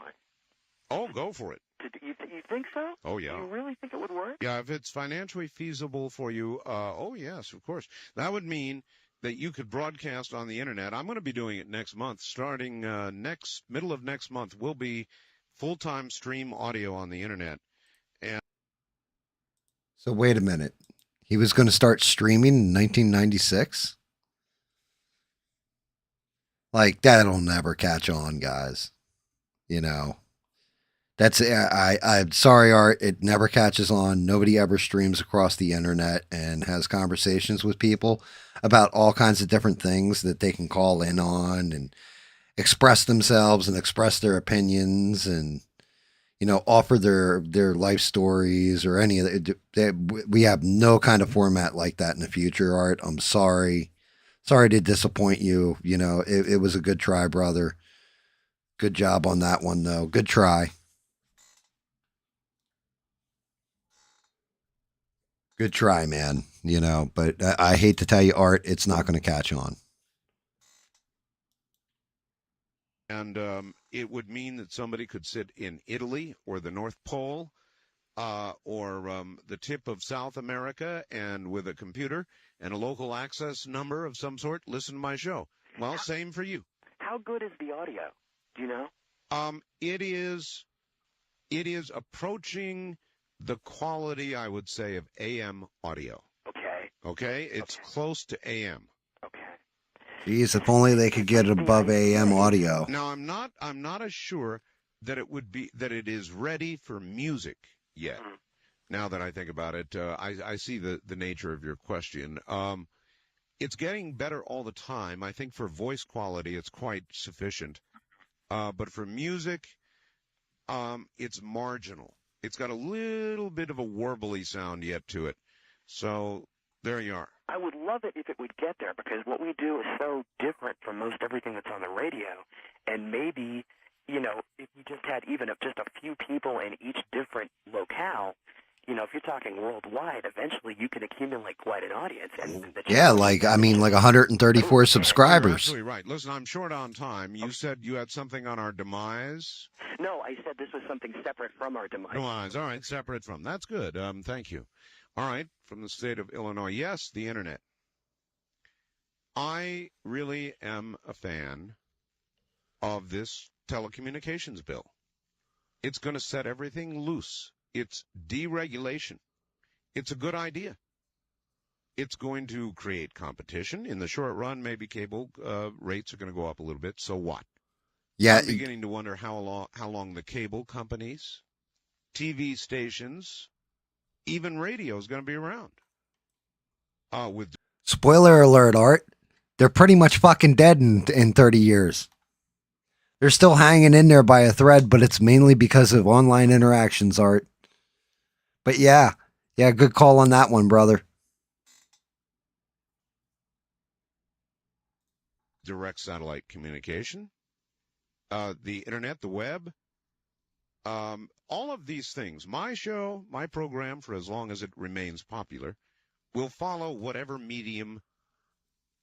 Oh, go for it. You think so? Oh, yeah. Do you really think it would work? Yeah, if it's financially feasible for you, oh, yes, of course. That would mean that you could broadcast on the internet. I'm going to be doing it next month. Starting middle of next month, will be full-time stream audio on the internet. And so wait a minute. He was going to start streaming in 1996? Like, that'll never catch on, guys. I'm sorry, Art. It never catches on. Nobody ever streams across the internet and has conversations with people about all kinds of different things that they can call in on and express themselves and express their opinions. And, offer their life stories or any of it. We have no kind of format like that in the future, Art. I'm sorry. Sorry to disappoint you. It was a good try, brother. Good job on that one, though. Good try. Good try, man. But I hate to tell you, Art, it's not going to catch on. And it would mean that somebody could sit in Italy or the North Pole or the tip of South America and with a computer and a local access number of some sort, listen to my show. Well, same for you. How good is the audio? Do you know? It is approaching the quality, I would say, of AM audio. Okay? It's close to AM. Geez, if only they could get above AM audio. Now, I'm not as sure that it is ready for music yet. Now that I think about it, I see the nature of your question. It's getting better all the time. I think for voice quality, it's quite sufficient. But for music, it's marginal. It's got a little bit of a warbly sound yet to it. So there you are. I would love it if it would get there, because what we do is so different from most everything that's on the radio. And maybe, if we just had even just a few people in each different locale, if you're talking worldwide, eventually you can accumulate quite an audience. Like 134 subscribers. You're absolutely right. Listen, I'm short on time. You said you had something on our demise? No, I said this was something separate from our demise. Demise. All right, separate from. That's good. Thank you. All right, from the state of Illinois. Yes, the Internet. I really am a fan of this telecommunications bill. It's going to set everything loose. It's deregulation. It's a good idea. It's going to create competition. In the short run, maybe cable rates are going to go up a little bit. So what? Yeah. I'm beginning to wonder how long the cable companies, TV stations, even radio is going to be around. Spoiler alert, Art. They're pretty much fucking dead in 30 years. They're still hanging in there by a thread, but it's mainly because of online interactions, Art. But yeah, good call on that one, brother. Direct satellite communication, the internet, the web, all of these things. My show, my program, for as long as it remains popular, will follow whatever medium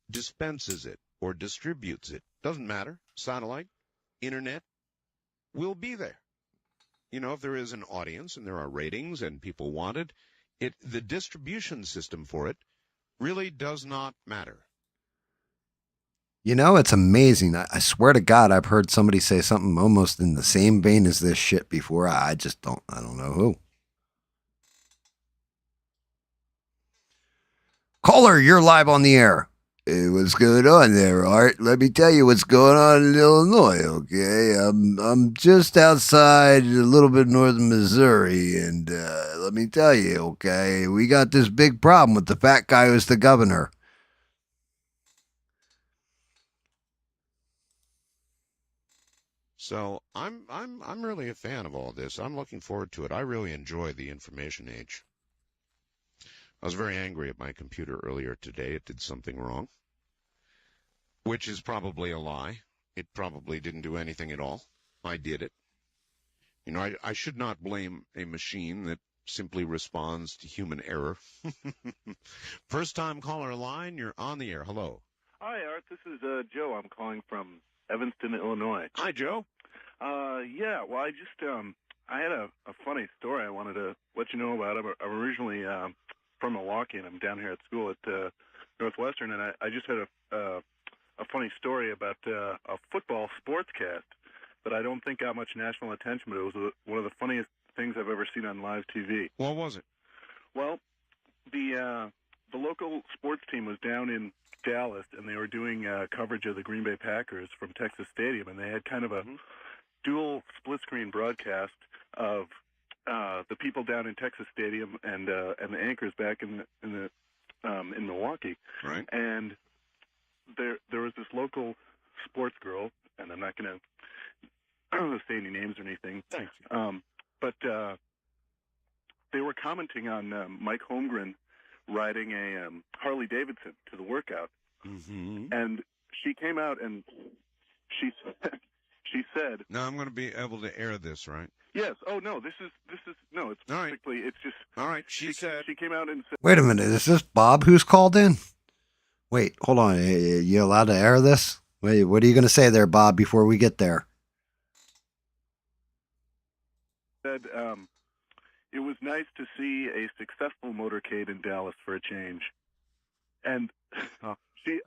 dispenses it or distributes it. Doesn't matter. Satellite, internet will be there. If there is an audience and there are ratings and people want it, the distribution system for it really does not matter. It's amazing. I swear to God, I've heard somebody say something almost in the same vein as this shit before. I don't know who. Caller, you're live on the air. Hey, what's going on there, Art? Let me tell you what's going on in Illinois, okay? I'm just outside, a little bit north of Missouri, and let me tell you, okay, we got this big problem with the fat guy who's the governor. So I'm really a fan of all this. I'm looking forward to it. I really enjoy the information age. I was very angry at my computer earlier today. It did something wrong, which is probably a lie. It probably didn't do anything at all. I did it. I should not blame a machine that simply responds to human error. First time caller line, you're on the air. Hello. Hi, Art. This is Joe. I'm calling from Evanston, Illinois. Hi, Joe. Yeah, well, I had a funny story I wanted to let you know about. I'm originally from Milwaukee, and I'm down here at school at Northwestern, and I just had a funny story about a football sportscast that I don't think got much national attention, but it was one of the funniest things I've ever seen on live TV. What was it? Well, the local sports team was down in Dallas, and they were doing coverage of the Green Bay Packers from Texas Stadium, and they had kind of a dual split-screen broadcast of the people down in Texas Stadium and the anchors back in Milwaukee. Right. And there was this local sports girl, and I'm not going to say any names or anything. Thank you. But they were commenting on Mike Holmgren riding a Harley Davidson to the workout, and she came out and she said, Now I'm going to be able to air this, right? Yes. Oh no, this is no. It's basically it's just. All right. She said she came out and said. Wait a minute, is this Bob who's called in? Wait, hold on. You allowed to air this? Wait, what are you going to say there, Bob? Before we get there? Said it was nice to see a successful motorcade in Dallas for a change, and she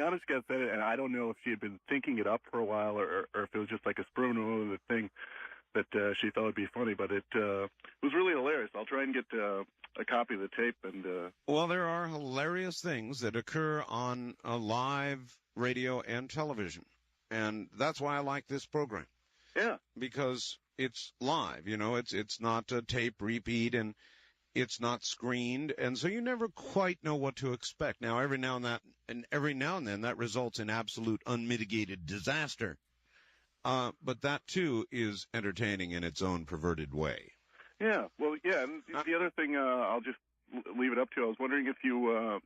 honestly said it, and I don't know if she had been thinking it up for a while or if it was just like a spur of the thing that she thought would be funny, but it was really hilarious. I'll try and get a copy of the tape. And well, there are hilarious things that occur on live radio and television, and that's why I like this program. Yeah, because it's live. You know, it's not a tape repeat, and it's not screened, and so you never quite know what to expect. Now, every now and then that results in absolute unmitigated disaster. But that, too, is entertaining in its own perverted way. Yeah, well, yeah, and the other thing I'll just leave it up to, I was wondering if you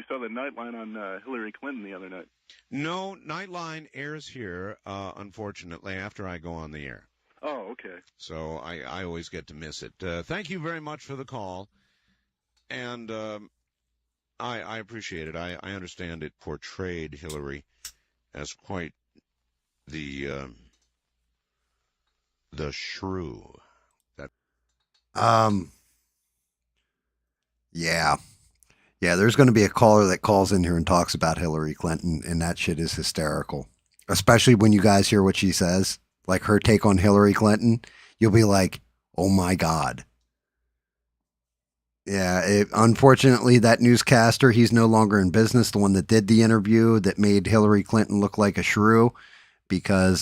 saw the Nightline on Hillary Clinton the other night. No, Nightline airs here, unfortunately, after I go on the air. Oh, okay. So I always get to miss it. Thank you very much for the call, and I appreciate it. I understand it portrayed Hillary as quite the shrew. Yeah, there's going to be a caller that calls in here and talks about Hillary Clinton, and that shit is hysterical. Especially when you guys hear what she says, like her take on Hillary Clinton, you'll be like, oh my God. Yeah, unfortunately, that newscaster, he's no longer in business, the one that did the interview that made Hillary Clinton look like a shrew, because,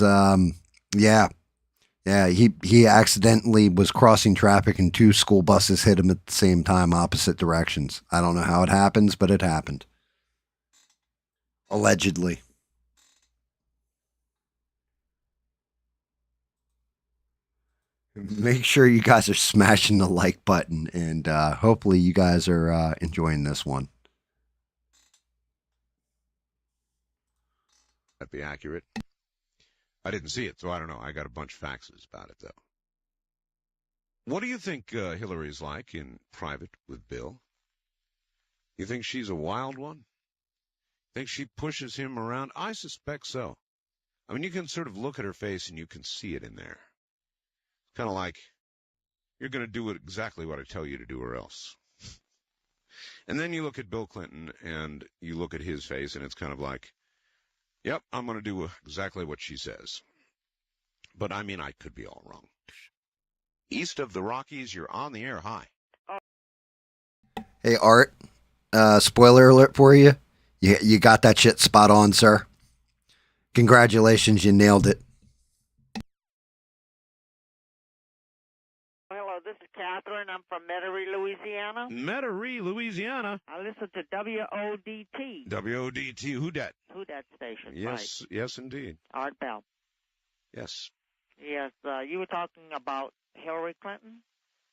he accidentally was crossing traffic and two school buses hit him at the same time, opposite directions. I don't know how it happens, but it happened. Allegedly. Make sure you guys are smashing the like button, and hopefully you guys are enjoying this one. That'd be accurate. I didn't see it, so I don't know. I got a bunch of faxes about it, though. What do you think Hillary's like in private with Bill? You think she's a wild one? Think she pushes him around? I suspect so. I mean, you can sort of look at her face and you can see it in there. Kind of like, you're going to do exactly what I tell you to do or else. And then you look at Bill Clinton and you look at his face and it's kind of like, yep, I'm going to do exactly what she says. But, I mean, I could be all wrong. East of the Rockies, you're on the air. Hi. Hey, Art, spoiler alert for you. You got that shit spot on, sir. Congratulations, you nailed it. Hello, this is Catherine. I'm from Metairie, Louisiana. Metairie, Louisiana. I listen to WODT. WODT, who dat? Who dat station? Yes, right. Yes, indeed. Art Bell. Yes. Yes, you were talking about Hillary Clinton?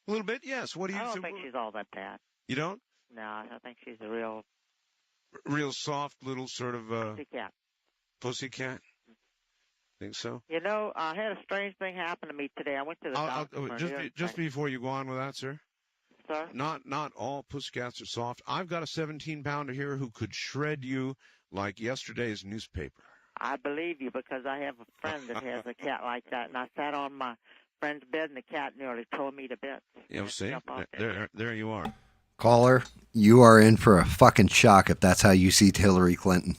A little bit, yes. What do you I don't think she's all that bad. You don't? No, I think she's a real soft little sort of pussycat. Pussycat? Think so? You know, I had a strange thing happen to me today. I went to the doctor. Just before you go on with that, sir. Sir? Not all pussycats are soft. I've got a 17-pounder here who could shred you like yesterday's newspaper. I believe you because I have a friend that has a cat like that, and I sat on my friend's bed, and the cat nearly tore me to bits. You see? There you are. Caller, you are in for a fucking shock if that's how you see Hillary Clinton.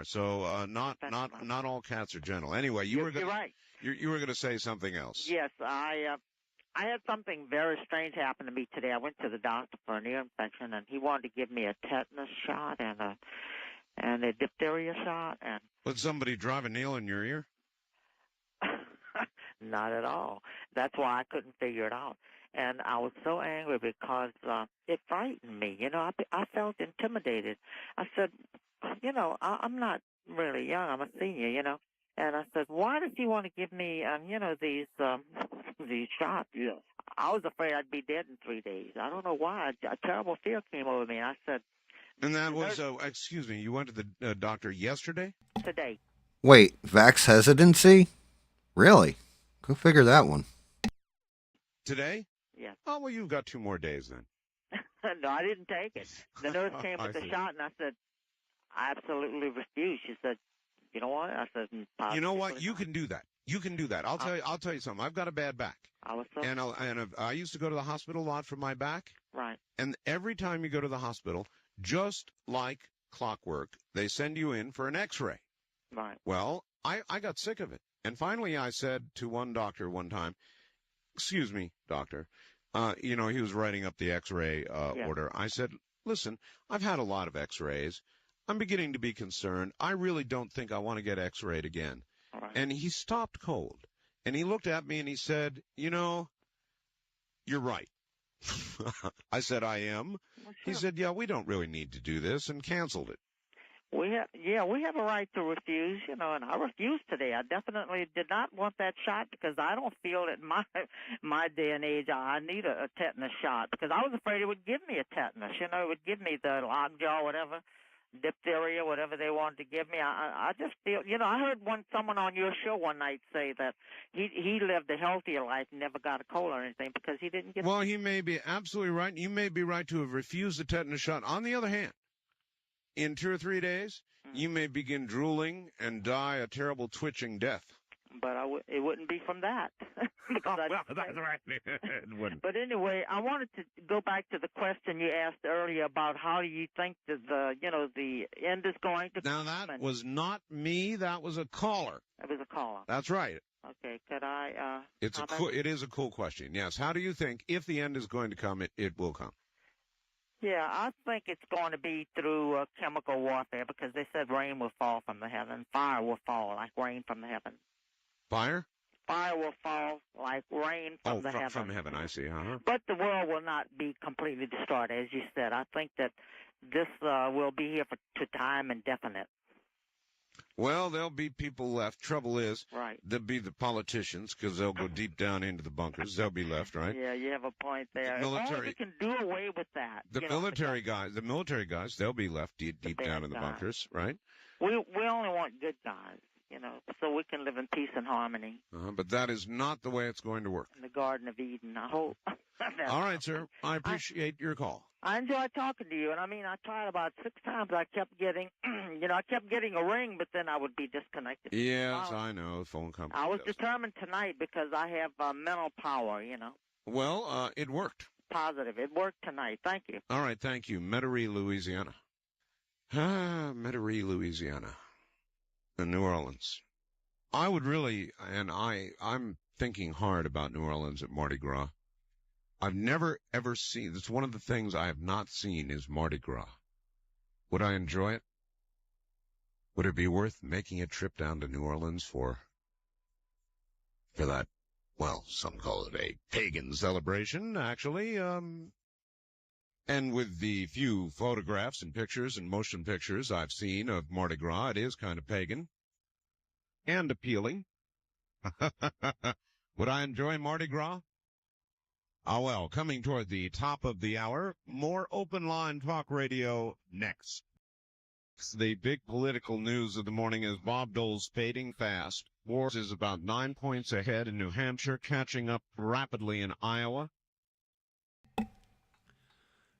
So not all cats are gentle. Anyway, you're right. You were going to say something else. Yes, I had something very strange happen to me today. I went to the doctor for an ear infection, and he wanted to give me a tetanus shot and a diphtheria shot. And would somebody drive a nail in your ear? Not at all. That's why I couldn't figure it out. And I was so angry because it frightened me. You know, I felt intimidated. I said, you know, I'm not really young. I'm a senior, you know. And I said, why does he want to give me, these shots? Yeah. I was afraid I'd be dead in 3 days. I don't know why. A terrible fear came over me. And I said, And that was, excuse me, you went to the doctor yesterday? today. Wait, vax hesitancy? Really? Go figure that one. Today? Yeah. Oh, well, you've got 2 more days then. No, I didn't take it. The nurse came with the shot, and I said, I absolutely refuse. She said, you know what? I said, you know what? You can do that. You can do that. I'll tell you something. I've got a bad back. I used to go to the hospital a lot for my back. Right. And every time you go to the hospital, just like clockwork, they send you in for an X-ray. Right. Well, I got sick of it. And finally I said to one doctor one time, excuse me, doctor, he was writing up the X-ray order. I said, listen, I've had a lot of X-rays. I'm beginning to be concerned. I really don't think I want to get X-rayed again. Right. And he stopped cold. And he looked at me and he said, you're right. I said, I am. Well, sure. He said, yeah, we don't really need to do this, and canceled it. We have a right to refuse, and I refused today. I definitely did not want that shot because I don't feel that my day and age I need a tetanus shot because I was afraid it would give me a tetanus. It would give me the lockjaw, whatever, diphtheria, whatever they wanted to give me. I just feel, I heard someone on your show one night say that he lived a healthier life and never got a cold or anything because he didn't get. Well, he may be absolutely right. You may be right to have refused the tetanus shot. On the other hand, in 2 or 3 days, you may begin drooling and die a terrible twitching death. But it wouldn't be from that. That's right. It wouldn't. But anyway, I wanted to go back to the question you asked earlier about how do you think that the end is going to come. Now, that was not me. That was a caller. It was a caller. That's right. Okay. Could I? It is a cool question. Yes. How do you think if the end is going to come, it will come? Yeah, I think it's going to be through chemical warfare because they said rain will fall from the heaven, fire will fall like rain from the heaven. Fire? Fire will fall like rain from the heaven. From heaven, I see. Uh-huh. But the world will not be completely destroyed, as you said. I think that this will be here to time indefinite. Well, there'll be people left. Trouble is, right. There'll be the politicians because they'll go deep down into the bunkers. They'll be left, right? Yeah, you have a point there. The military, if only we can do away with that. The military guys, they'll be left deep down in the bunkers, right? We only want good guys, so we can live in peace and harmony. But that is not the way it's going to work. In the Garden of Eden, I hope. All right, sir. I appreciate your call. I enjoyed talking to you, and I tried about 6 times. I kept getting, a ring, but then I would be disconnected. Yes, I know. The phone company. I was determined tonight because I have mental power, Well, it worked. Positive. It worked tonight. Thank you. All right, thank you. Metairie, Louisiana. Metairie, Louisiana. And New Orleans. I would really, and I'm thinking hard about New Orleans at Mardi Gras. I've never, ever seen, it's one of the things I have not seen is Mardi Gras. Would I enjoy it? Would it be worth making a trip down to New Orleans for that, well, some call it a pagan celebration, actually, and with the few photographs and pictures and motion pictures I've seen of Mardi Gras, it is kind of pagan and appealing. Would I enjoy Mardi Gras? Ah, well, coming toward the top of the hour, more open line talk radio next. The big political news of the morning is Bob Dole's fading fast. Wars is about 9 points ahead in New Hampshire, catching up rapidly in Iowa.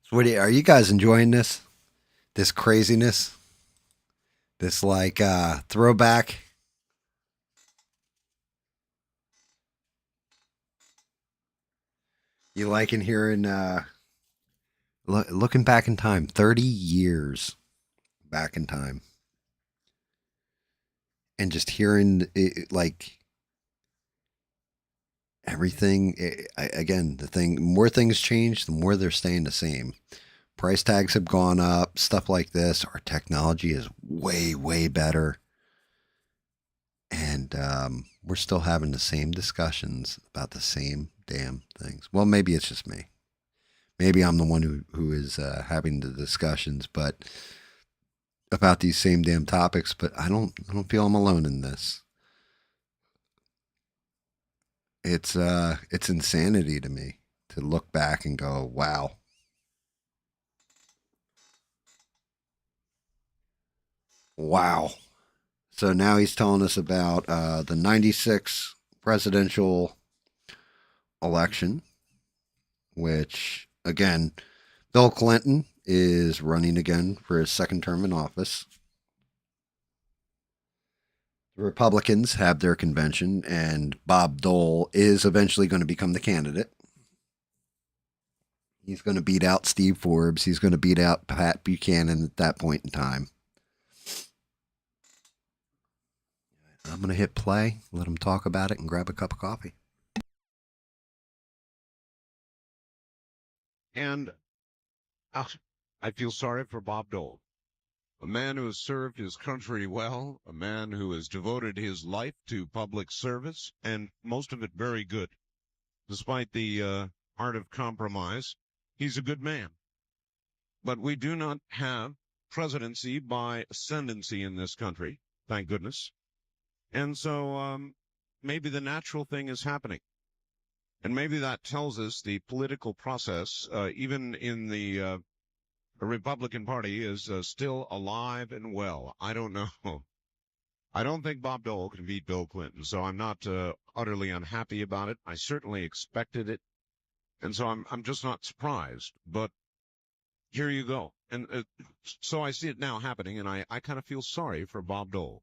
So are you guys enjoying this? This craziness? This throwback? You liking hearing, looking back in time, 30 years back in time. And just hearing it, everything, again, more things change, the more they're staying the same. Price tags have gone up, stuff like this. Our technology is way, way better. And we're still having the same discussions about the same damn things. Well, maybe it's just me. Maybe I'm the one who is having the discussions, but about these same damn topics. But I don't feel I'm alone in this. it's insanity to me to look back and go, wow. Wow. So now he's telling us about the 96 presidential election, which, again, Bill Clinton is running again for his second term in office. The Republicans have their convention, and Bob Dole is eventually going to become the candidate. He's going to beat out Steve Forbes. He's going to beat out Pat Buchanan at that point in time. I'm going to hit play, let him talk about it, and grab a cup of coffee. And I feel sorry for Bob Dole, a man who has served his country well, a man who has devoted his life to public service, and most of it very good. Despite the art of compromise, he's a good man. But we do not have presidency by ascendancy in this country, thank goodness. And so maybe the natural thing is happening. And maybe that tells us the political process, even in the Republican Party, is still alive and well. I don't know. I don't think Bob Dole can beat Bill Clinton, so I'm not utterly unhappy about it. I certainly expected it, and so I'm just not surprised. But here you go. And so I see it now happening, and I kind of feel sorry for Bob Dole,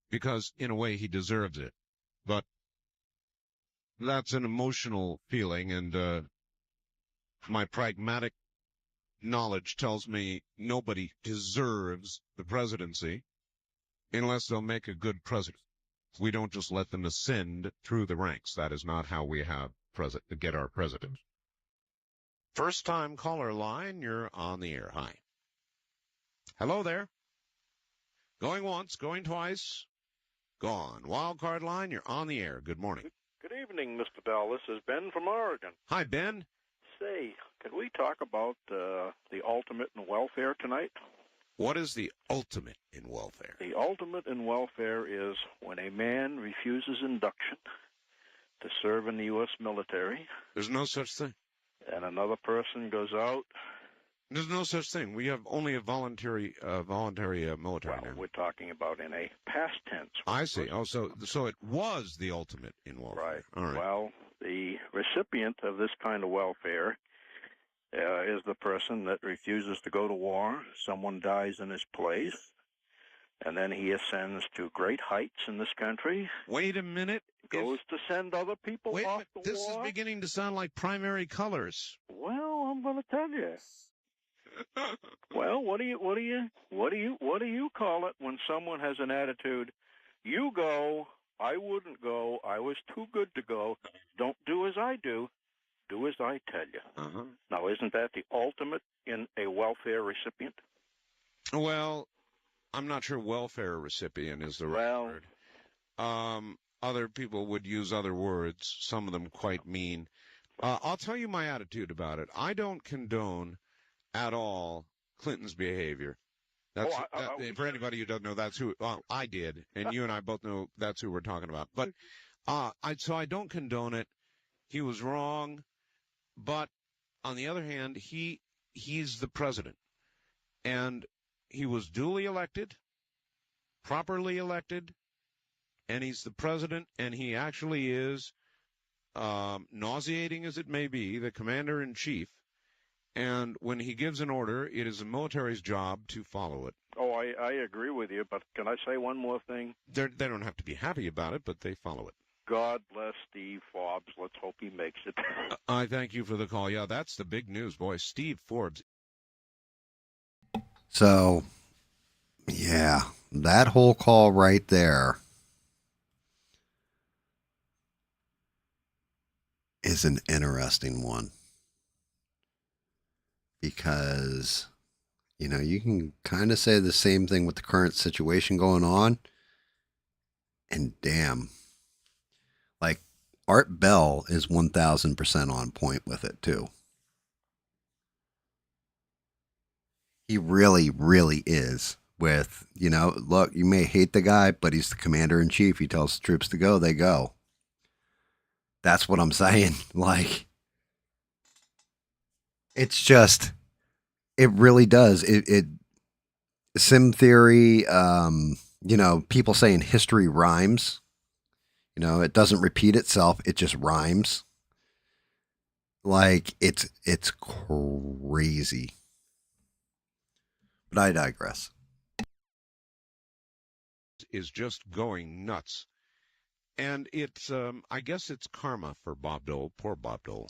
because in a way he deserves it. But that's an emotional feeling, and my pragmatic knowledge tells me nobody deserves the presidency unless they'll make a good president. We don't just let them ascend through the ranks. That is not how we have get our president. First time caller line, you're on the air. Hi. Hello there. Going once, going twice, gone. Wild card line, you're on the air. Good morning. Good evening, Mr. Bell. This is Ben from Oregon. Hi, Ben. Say, could we talk about the ultimate in welfare tonight? What is the ultimate in welfare? The ultimate in welfare is when a man refuses induction to serve in the U.S. military. There's no such thing. And another person goes out. There's no such thing. We have only a voluntary military now. We're talking about in a past tense. I see. Oh, so it was the ultimate in welfare. Right. All right. Well, the recipient of this kind of welfare is the person that refuses to go to war. Someone dies in his place, and then he ascends to great heights in this country. Wait a minute. Goes to send other people off the war. This is beginning to sound like primary colors. Well, I'm going to tell you. Well, what do you call it when someone has an attitude? You go, I wouldn't go. I was too good to go. Don't do as I do. Do as I tell you. Uh-huh. Now, isn't that the ultimate in a welfare recipient? Well, I'm not sure welfare recipient is the right word. Other people would use other words, some of them quite mean. I'll tell you my attitude about it. I don't condone at all Clinton's behavior. That's for anybody who doesn't know, that's who I did, and you and I both know that's who we're talking about. But so I don't condone it. He was wrong, but on the other hand, he's the president, and he was duly elected, properly elected, and he's the president, and he actually is, nauseating as it may be, the commander-in-chief. And when he gives an order, it is the military's job to follow it. Oh, I agree with you, but can I say one more thing? They don't have to be happy about it, but they follow it. God bless Steve Forbes. Let's hope he makes it. I thank you for the call. Yeah, that's the big news, boy. Steve Forbes. So, yeah, that whole call right there is an interesting one. Because, you can kind of say the same thing with the current situation going on. And damn, like Art Bell is 1,000% on point with it too. He really, really is with, look, you may hate the guy, but he's the commander in chief. He tells the troops to go, they go. That's what I'm saying. Like, it's just, it really does. It sim theory, people saying history rhymes. It doesn't repeat itself. It just rhymes. Like, it's crazy. But I digress. Is just going nuts. And it's, I guess it's karma for Bob Dole. Poor Bob Dole.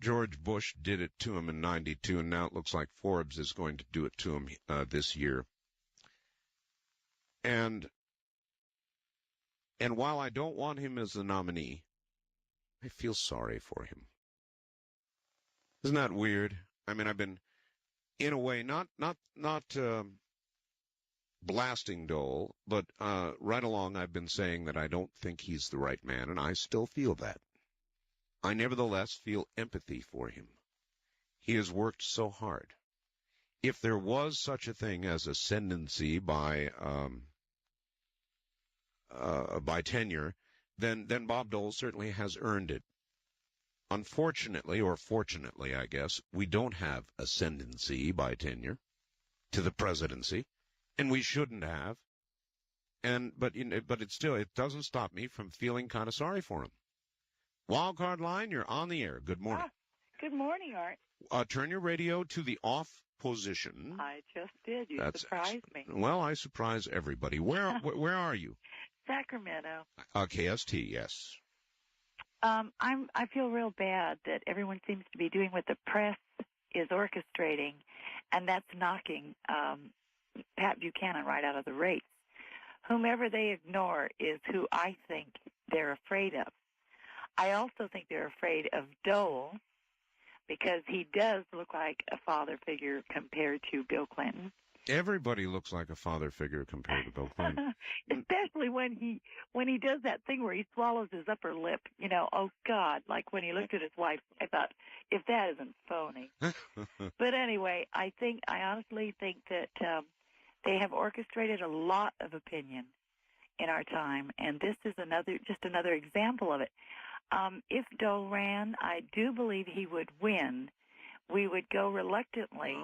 George Bush did it to him in '92, and now it looks like Forbes is going to do it to him this year. And while I don't want him as the nominee, I feel sorry for him. Isn't that weird? I mean, I've been, in a way, not blasting Dole, but right along I've been saying that I don't think he's the right man, and I still feel that. I nevertheless feel empathy for him. He has worked so hard. If there was such a thing as ascendancy by tenure, then Bob Dole certainly has earned it. Unfortunately, or fortunately, I guess, we don't have ascendancy by tenure to the presidency, and we shouldn't have. But it doesn't stop me from feeling kind of sorry for him. Wildcard line, you're on the air. Good morning. Good morning, Art. Turn your radio to the off position. I just did. You surprised me. Well, I surprise everybody. Where are you? Sacramento. KST, yes. I feel real bad that everyone seems to be doing what the press is orchestrating, and that's knocking Pat Buchanan right out of the race. Whomever they ignore is who I think they're afraid of. I also think they're afraid of Dole because he does look like a father figure compared to Bill Clinton. Everybody looks like a father figure compared to Bill Clinton. Especially when he does that thing where he swallows his upper lip. Oh God, like when he looked at his wife, I thought, if that isn't phony. But anyway, I honestly think that they have orchestrated a lot of opinion in our time, and this is just another example of it. If Dole ran, I do believe he would win. We would go reluctantly,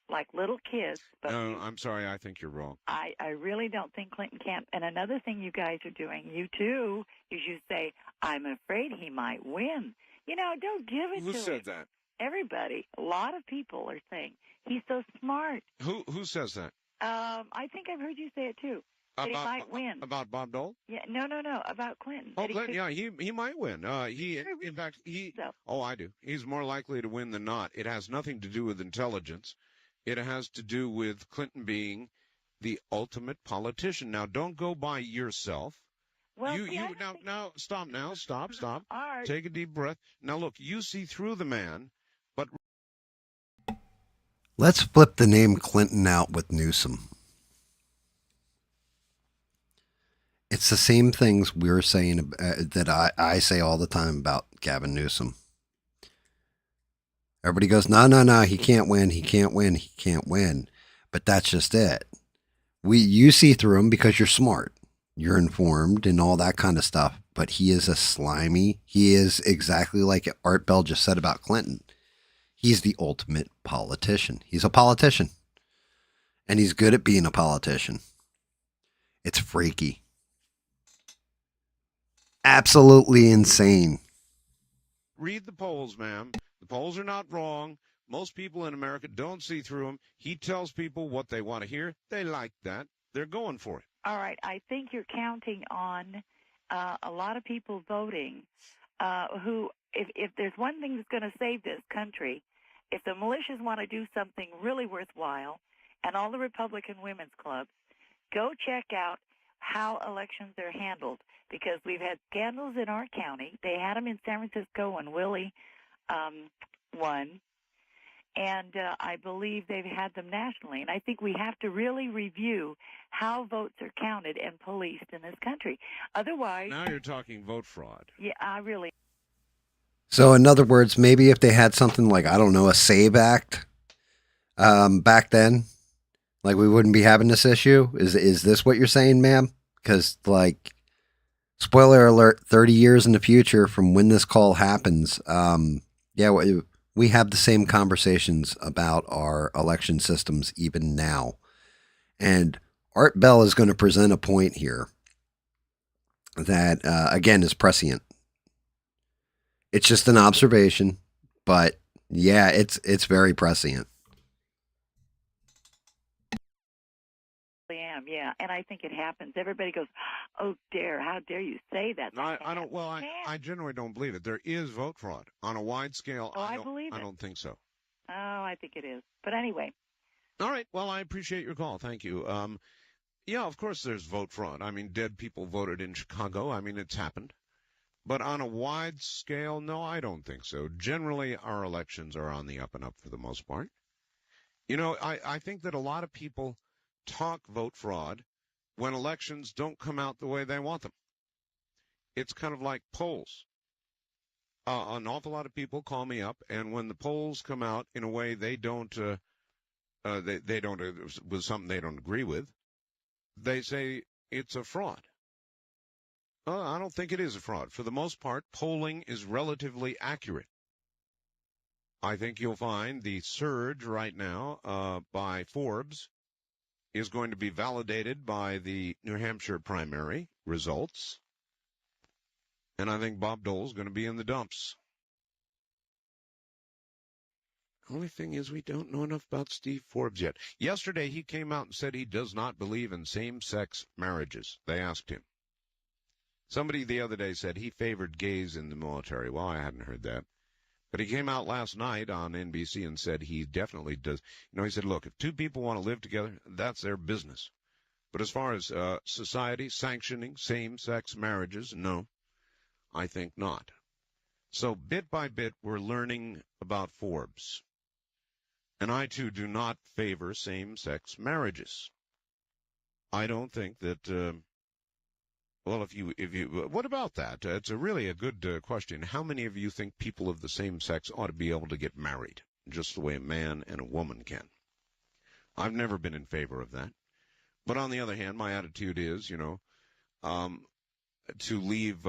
like little kids. But no, I'm sorry. I think you're wrong. I really don't think Clinton can. And another thing you guys are doing, you too, is you say, I'm afraid he might win. Don't give it to him. Who said that? Everybody. A lot of people are saying, he's so smart. Who says that? I think I've heard you say it too. That he might win. About Bob Dole? Yeah, no, about Clinton. Oh, Clinton, yeah, he might win. In fact, Oh, I do. He's more likely to win than not. It has nothing to do with intelligence. It has to do with Clinton being the ultimate politician. Now, don't go by yourself. Well, Stop. All right. Take a deep breath. Now, look, you see through the man, but let's flip the name Clinton out with Newsom. It's the same things we're saying that I say all the time about Gavin Newsom. Everybody goes, no, he can't win. But that's just it. You see through him because you're smart. You're informed and all that kind of stuff. But he is a slimy. He is exactly like Art Bell just said about Clinton. He's the ultimate politician. He's a politician. And he's good at being a politician. It's freaky. Absolutely insane. Read the polls, ma'am. The polls are not wrong. Most people in America don't see through them. He tells people what they want to hear. They like that. They're going for it. All right. I think you're counting on a lot of people voting who, if there's one thing that's going to save this country, if the militias want to do something really worthwhile, and all the Republican women's clubs, go check out how elections are handled, because we've had scandals in our county. They had them in San Francisco when Willie won, and I believe they've had them nationally. And I think we have to really review how votes are counted and policed in this country. Otherwise... Now you're talking vote fraud. Yeah, I really... So in other words, maybe if they had something like, I don't know, a SAVE Act back then, like we wouldn't be having this issue. Is this what you're saying, ma'am? Because, like, Spoiler alert, 30 years in the future from when this call happens, we have the same conversations about our election systems even now. And Art Bell is going to present a point here that, again, is prescient. It's just an observation, but yeah, it's very prescient. Am, yeah, and I think it happens. Everybody goes, "Oh, dare! How dare you say that?" No, I don't. Well, I generally don't believe it. There is vote fraud on a wide scale. Oh, I believe it. I don't think so. Oh, I think it is. But anyway. All right. Well, I appreciate your call. Thank you. Yeah, of course there's vote fraud. I mean, dead people voted in Chicago. I mean, it's happened. But on a wide scale, no, I don't think so. Generally, our elections are on the up and up for the most part. You know, I think that a lot of people talk vote fraud when elections don't come out the way they want them. It's kind of like polls. An awful lot of people call me up, and when the polls come out in a way they don't, they don't, with something they don't agree with, they say it's a fraud. I don't think it is a fraud. For the most part, polling is relatively accurate. I think you'll find the surge right now by Forbes is going to be validated by the New Hampshire primary results. And I think Bob Dole's going to be in the dumps. Only thing is we don't know enough about Steve Forbes yet. Yesterday he came out and said he does not believe in same-sex marriages. They asked him. Somebody the other day said he favored gays in the military. Well, I hadn't heard that. But he came out last night on NBC and said he definitely does. You know, he said, look, if two people want to live together, that's their business. But as far as society sanctioning same-sex marriages, no, I think not. So bit by bit, we're learning about Forbes. And I, too, do not favor same-sex marriages. I don't think that... Well, if you, what about that? It's really a good question. How many of you think people of the same sex ought to be able to get married, just the way a man and a woman can? I've never been in favor of that. But on the other hand, my attitude is, you know, to leave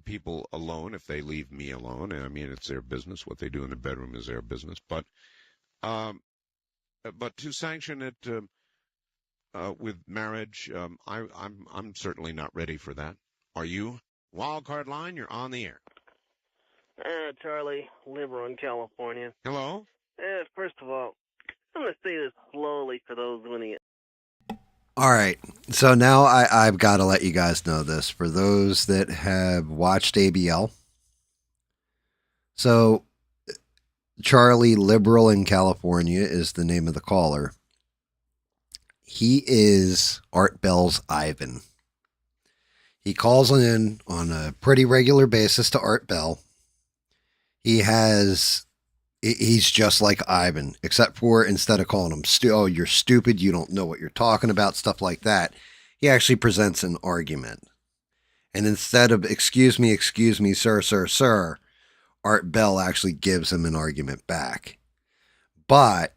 people alone if they leave me alone. I mean, it's their business. What they do in the bedroom is their business. But to sanction it with marriage, I'm certainly not ready for that. Are you? Wildcard line, you're on the air. Charlie, liberal in California. Hello? First of all, I'm going to say this slowly for those winning it. All right. So now I've got to let you guys know this. For those that have watched ABL. So Charlie, liberal in California, is the name of the caller. He is Art Bell's Ivan. He calls in on a pretty regular basis to Art Bell. He's just like Ivan, except for instead of calling him, oh, you're stupid, you don't know what you're talking about, stuff like that, he actually presents an argument. And instead of, excuse me, sir, Art Bell actually gives him an argument back. But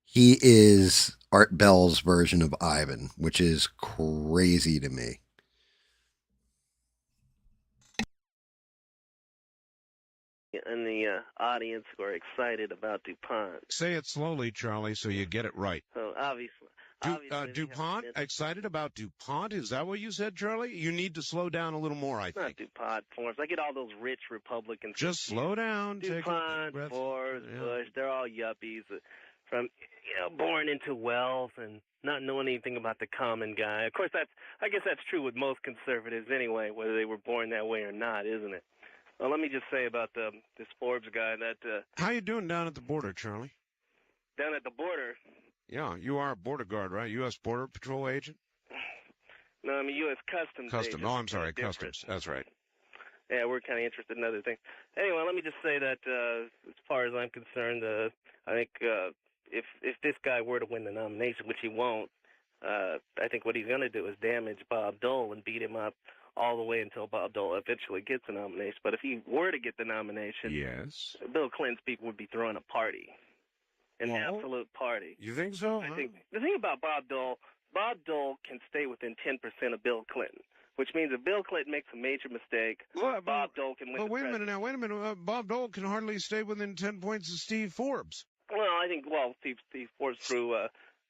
he is Art Bell's version of Ivan, which is crazy to me. And the audience were excited about DuPont. Say it slowly, Charlie, so you get it right. So obviously DuPont? Excited about DuPont? Is that what you said, Charlie? You need to slow down a little more, I think. Not DuPont, Forbes. I get all those rich Republicans. Just slow down. DuPont, Forbes, Bush, they're all yuppies from, born into wealth and not knowing anything about the common guy. Of course, I guess that's true with most conservatives anyway, whether they were born that way or not, isn't it? Well, let me just say about this Forbes guy that... How you doing down at the border, Charlie? Down at the border? Yeah, you are a border guard, right? U.S. Border Patrol agent? No, I'm a U.S. Customs agent. Oh, I'm sorry, Customs. That's right. Yeah, we're kind of interested in other things. Anyway, let me just say that as far as I'm concerned, I think if this guy were to win the nomination, which he won't, I think what he's going to do is damage Bob Dole and beat him up all the way until Bob Dole eventually gets the nomination. But if he were to get the nomination, yes, Bill Clinton's people would be throwing a party, an absolute party. You think so? I think the thing about Bob Dole can stay within 10% of Bill Clinton. which means if Bill Clinton makes a major mistake, Bob Dole can win. But wait a minute. Bob Dole can hardly stay within 10 points of Steve Forbes. Well, I think Steve Forbes threw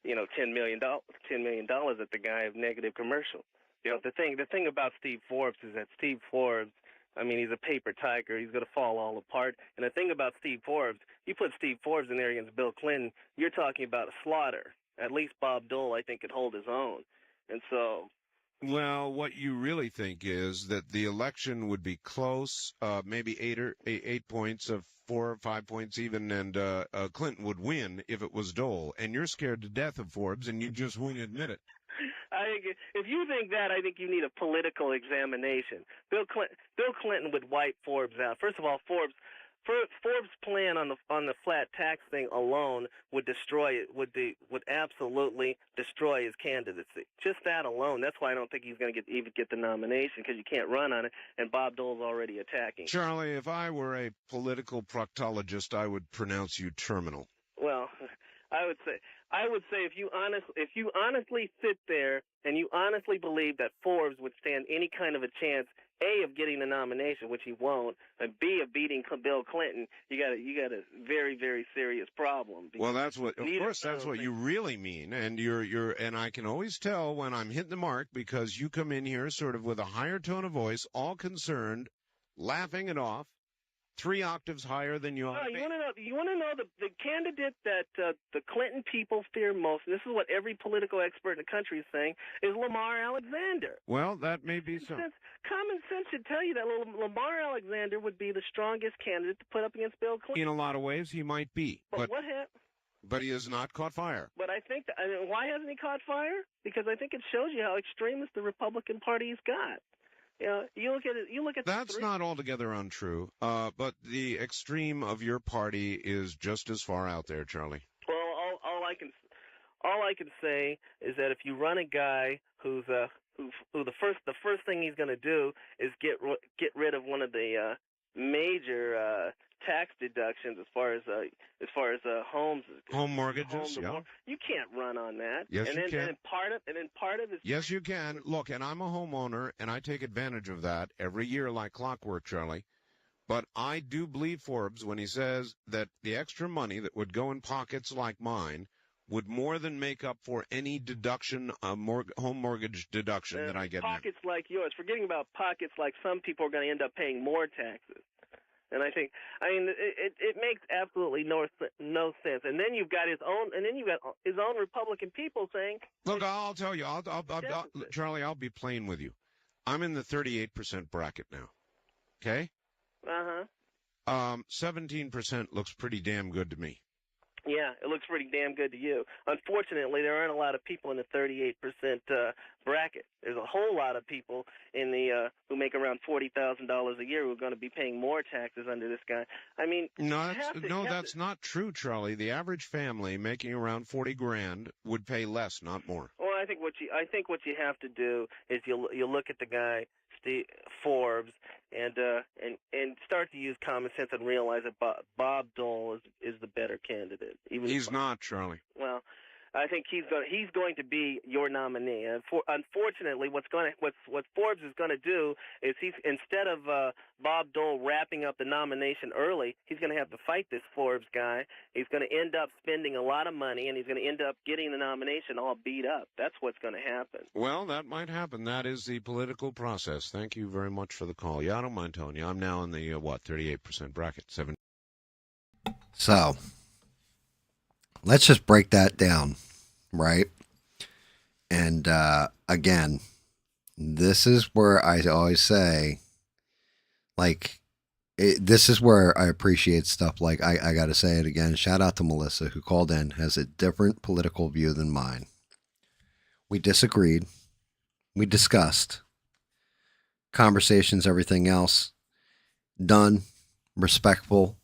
$10 million at the guy of negative commercial. You know, the thing about Steve Forbes is that Steve Forbes, I mean, he's a paper tiger. He's going to fall all apart. And the thing about Steve Forbes, you put Steve Forbes in there against Bill Clinton, you're talking about a slaughter. At least Bob Dole, I think, could hold his own. And so... Well, what you really think is that the election would be close, maybe 8 points, 4 or 5 points even, and Clinton would win if it was Dole. And you're scared to death of Forbes, and you just won't admit it. I think if you think that, I think you need a political examination. Bill Clinton would wipe Forbes out. First of all, Forbes' plan on the flat tax thing alone would destroy it. Would absolutely destroy his candidacy. Just that alone. That's why I don't think he's going to even get the nomination, because you can't run on it. And Bob Dole's already attacking. Charlie, if I were a political proctologist, I would pronounce you terminal. Well, I would say if you honestly sit there and you honestly believe that Forbes would stand any kind of a chance, A, of getting the nomination, which he won't, and B, of beating Bill Clinton, you got a very, very serious problem. Well, that's what you really mean, and and I can always tell when I'm hitting the mark, because you come in here sort of with a higher tone of voice, all concerned, laughing it off, 3 octaves higher than you are. You want to know the candidate that the Clinton people fear most, and this is what every political expert in the country is saying, is Lamar Alexander. Well, that may be so. Common sense should tell you that Lamar Alexander would be the strongest candidate to put up against Bill Clinton. In a lot of ways, he might be. But he has not caught fire. But I think why hasn't he caught fire? Because I think it shows you how extremist the Republican Party's got. You look at. That's not altogether untrue. But the extreme of your party is just as far out there, Charlie. Well, all I can say is that if you run a guy who the first thing he's going to do is get rid of one of the major tax deductions as far as homes. Home mortgages. You can't run on that. Yes, you can. And then part of it. Yes, you can. Look, and I'm a homeowner, and I take advantage of that every year like clockwork, Charlie. But I do believe Forbes when he says that the extra money that would go in pockets like mine would more than make up for any deduction, home mortgage deduction that I get. Pockets like yours, forgetting about pockets like some people are going to end up paying more taxes. And I mean, it makes absolutely no sense. And then you've got his own Republican people saying. Look, I'll tell you, Charlie, I'll be plain with you. I'm in the 38% bracket now. Okay. 17% looks pretty damn good to me. Yeah, it looks pretty damn good to you. Unfortunately, there aren't a lot of people in the 38% bracket. There's a whole lot of people in the who make around $40,000 a year who are going to be paying more taxes under this guy. I mean, that's not true, Charlie. The average family making around $40,000 would pay less, not more. Well, I think what you have to do is you look at the guy Forbes and start to use common sense and realize that Bob Dole is the better candidate. He's not, Charlie. Well, I think he's going to be your nominee. And unfortunately, what Forbes is going to do is instead of Bob Dole wrapping up the nomination early, he's going to have to fight this Forbes guy. He's going to end up spending a lot of money, and he's going to end up getting the nomination all beat up. That's what's going to happen. Well, that might happen. That is the political process. Thank you very much for the call. Yeah, I don't mind telling you. I'm now in the 38% bracket. 7. So let's just break that down, right? And again, this is where I always say, like, this is where I appreciate stuff like, I got to say it again, shout out to Melissa, who called in, has a different political view than mine. We disagreed. We discussed. Conversations, everything else, done, respectful,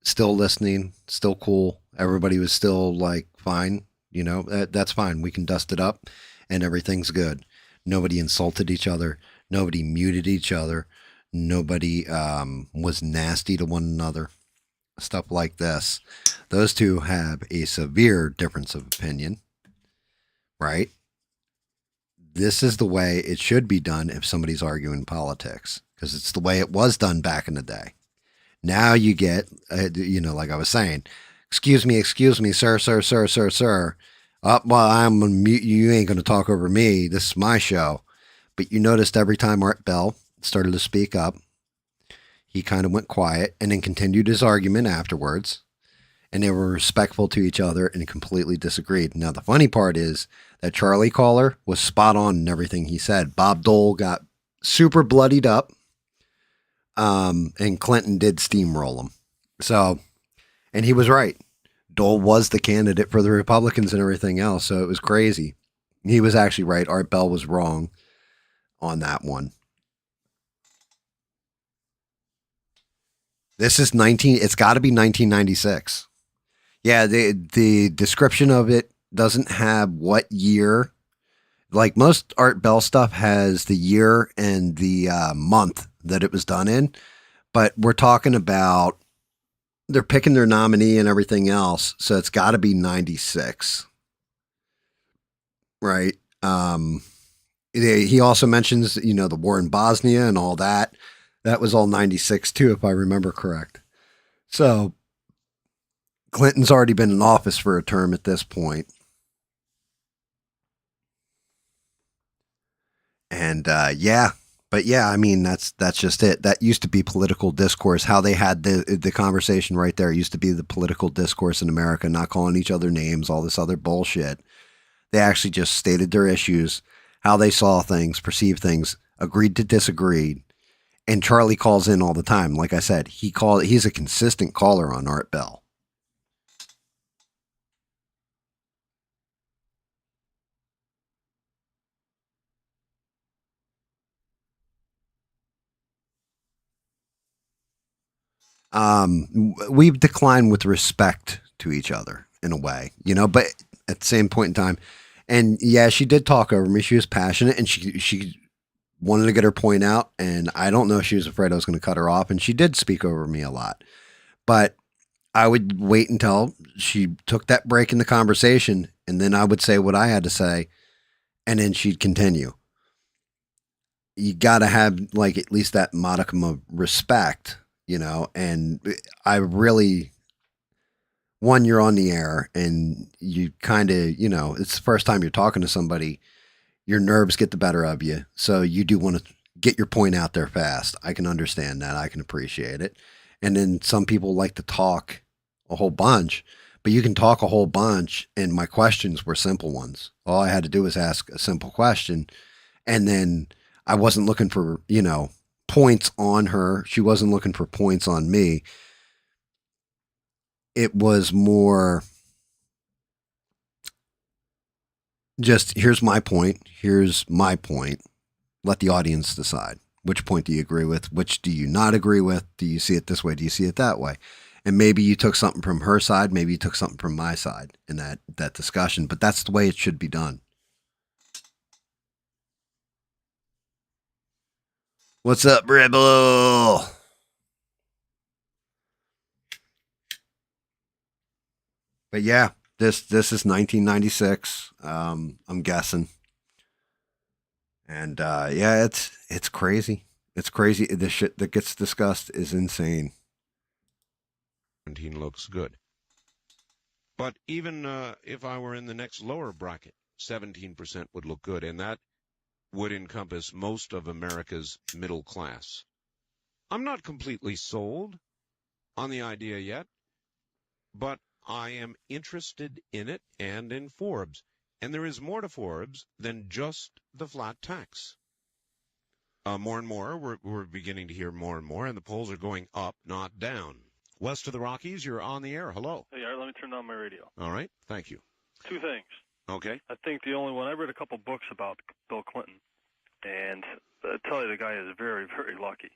still listening, still cool. Everybody was still like, fine, that's fine. We can dust it up and everything's good. Nobody insulted each other. Nobody muted each other. Nobody was nasty to one another. Stuff like this. Those two have a severe difference of opinion, right? this is the way it should be done if somebody's arguing politics, because it's the way it was done back in the day. Now you get, like I was saying, excuse me, sir, sir. Well, I'm gonna mute you. You ain't going to talk over me. This is my show. But you noticed every time Art Bell started to speak up, he kind of went quiet and then continued his argument afterwards. And they were respectful to each other and completely disagreed. Now, the funny part is that Charlie Caller was spot on in everything he said. Bob Dole got super bloodied up, and Clinton did steamroll him. So, and he was right. Dole was the candidate for the Republicans and everything else, so it was crazy. He was actually right. Art Bell was wrong on that one. This is it's got to be 1996. Yeah, the description of it doesn't have what year. Like most Art Bell stuff has the year and the month that it was done in. But we're talking about, they're picking their nominee and everything else. So it's got to be 96. Right. He also mentions, the war in Bosnia and all that. That was all 96 too, if I remember correct. So Clinton's already been in office for a term at this point. And I mean, that's just it. That used to be political discourse. How they had the conversation right there used to be the political discourse in America, not calling each other names, all this other bullshit. They actually just stated their issues, how they saw things, perceived things, agreed to disagree. And Charlie calls in all the time. Like I said, he's a consistent caller on Art Bell. We've declined with respect to each other in a way, but at the same point in time, and yeah, she did talk over me. She was passionate and she wanted to get her point out. And I don't know if she was afraid I was going to cut her off, and she did speak over me a lot, but I would wait until she took that break in the conversation. And then I would say what I had to say, and then she'd continue. You got to have at least that modicum of respect. And I really, you're on the air and you kind of, it's the first time you're talking to somebody, your nerves get the better of you. So you do want to get your point out there fast. I can understand that. I can appreciate it. And then some people like to talk a whole bunch, but you can talk a whole bunch. And my questions were simple ones. All I had to do was ask a simple question. And then I wasn't looking for, points on her. She wasn't looking for points on me. It was more just, here's my point. Here's my point. Let the audience decide. Which point do you agree with? Which do you not agree with? Do you see it this way? Do you see it that way? And maybe you took something from her side. Maybe you took something from my side in that discussion, but that's the way it should be done. What's up, Rebel? But yeah, this is 1996. I'm guessing, and yeah, it's crazy. It's crazy. The shit that gets discussed is insane. 17 looks good, but even if I were in the next lower bracket, 17% would look good, and that would encompass most of America's middle class. I'm not completely sold on the idea yet, but I am interested in it and in Forbes. And there is more to Forbes than just the flat tax. More and more, we're beginning to hear more and more, and the polls are going up, not down. West of the Rockies, you're on the air. Hello. Hey, Art, let me turn on my radio. All right. Thank you. Two things. Okay. I think the only one, I read a couple books about Bill Clinton, and I tell you, the guy is very, very lucky.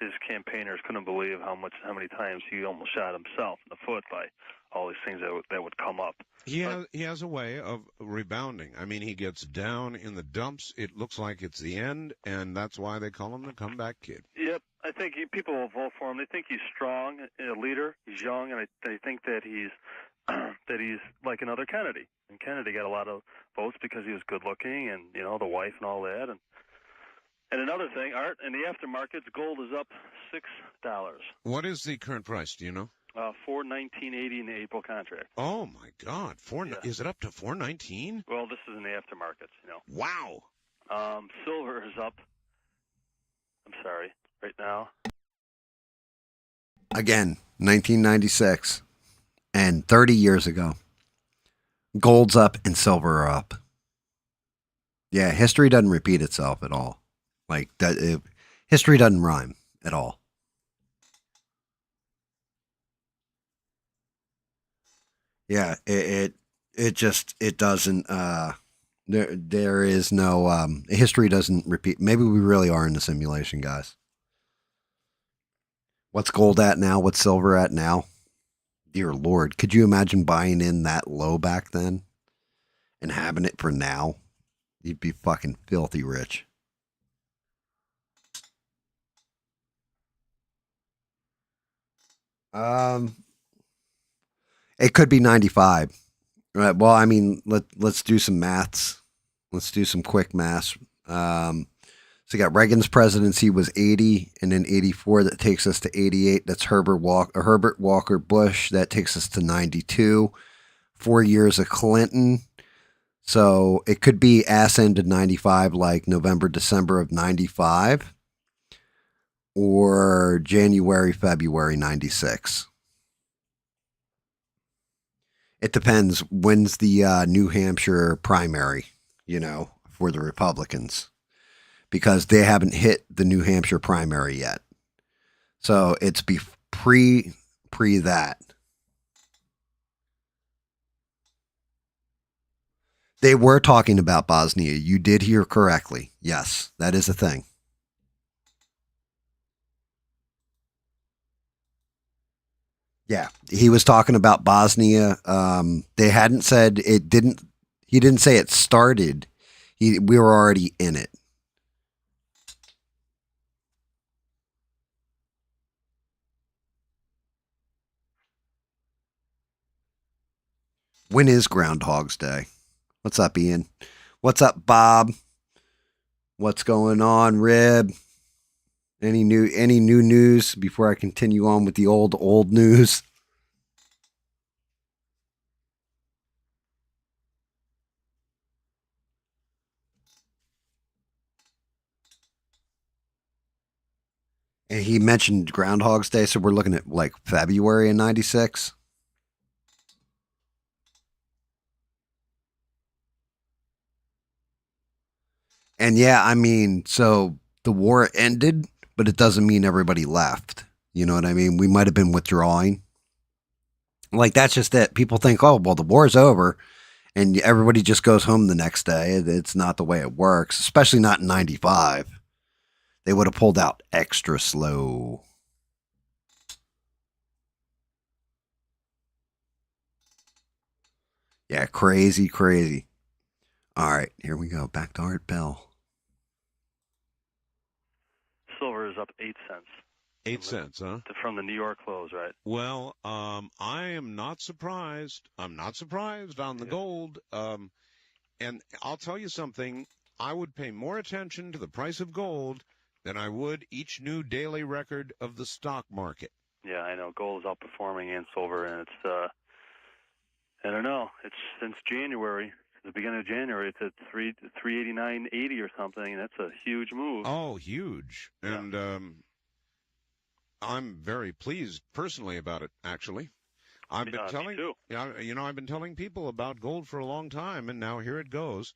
His campaigners couldn't believe how many times he almost shot himself in the foot by all these things that would come up. He has a way of rebounding. I mean, he gets down in the dumps. It looks like it's the end, and that's why they call him the comeback kid. Yep. I think people will vote for him. They think he's strong, a leader. He's young, and they think that he's that he's like another Kennedy. And Kennedy got a lot of votes because he was good looking and, you know, the wife and all that. And another thing, Art, in the aftermarkets, gold is up $6. What is the current price? Do you know? $419.80 in the April contract. Oh my God! Is it up to $419? Well, this is in the aftermarkets, you know. Wow. Silver is up. I'm sorry, right now. Again, 1996, and 30 years ago, gold's up and silver are up. Yeah, history doesn't repeat itself at all. Like that, history doesn't rhyme at all. Yeah, it doesn't. There is no history doesn't repeat. Maybe we really are in the simulation, guys. What's gold at now? What's silver at now? Dear Lord, could you imagine buying in that low back then and having it for now? You'd be fucking filthy rich. It could be 95. Right. Well, I mean, let's do some maths. Let's do some quick maths. So you got Reagan's presidency was 80, and then 84. That takes us to 88. That's Herbert Walker Bush. That takes us to 92. 4 years of Clinton. So it could be ass end of 95, like November, December of 95, or January, February 96. It depends. When's the New Hampshire primary, for the Republicans? Because they haven't hit the New Hampshire primary yet. So it's pre that. They were talking about Bosnia. You did hear correctly. Yes, that is a thing. Yeah, he was talking about Bosnia. They hadn't said it didn't. He didn't say it started. We were already in it. When is Groundhog's Day? What's up, Ian? What's up, Bob? What's going on, Rib? Any new news before I continue on with the old news? And he mentioned Groundhog's Day, so we're looking at like February of 96. And yeah, I mean, so the war ended, but it doesn't mean everybody left. You know what I mean? We might have been withdrawing. Like, that's just it. People think, oh, well, the war's over, and everybody just goes home the next day. It's not the way it works, especially not in 95. They would have pulled out extra slow. Yeah, crazy. All right, here we go. Back to Art Bell. Silver is up 8 cents. 8 cents, huh? From the New York close, right? Well, I am not surprised. I'm not surprised on the gold. And I'll tell you something. I would pay more attention to the price of gold than I would each new daily record of the stock market. Yeah, I know. Gold is outperforming and silver, and it's, I don't know. It's since January. The beginning of January, it's at 389.80 or something, and that's a huge move. Oh, huge. Yeah. And I'm very pleased personally about it, actually. I've been telling people about gold for a long time, and now here it goes.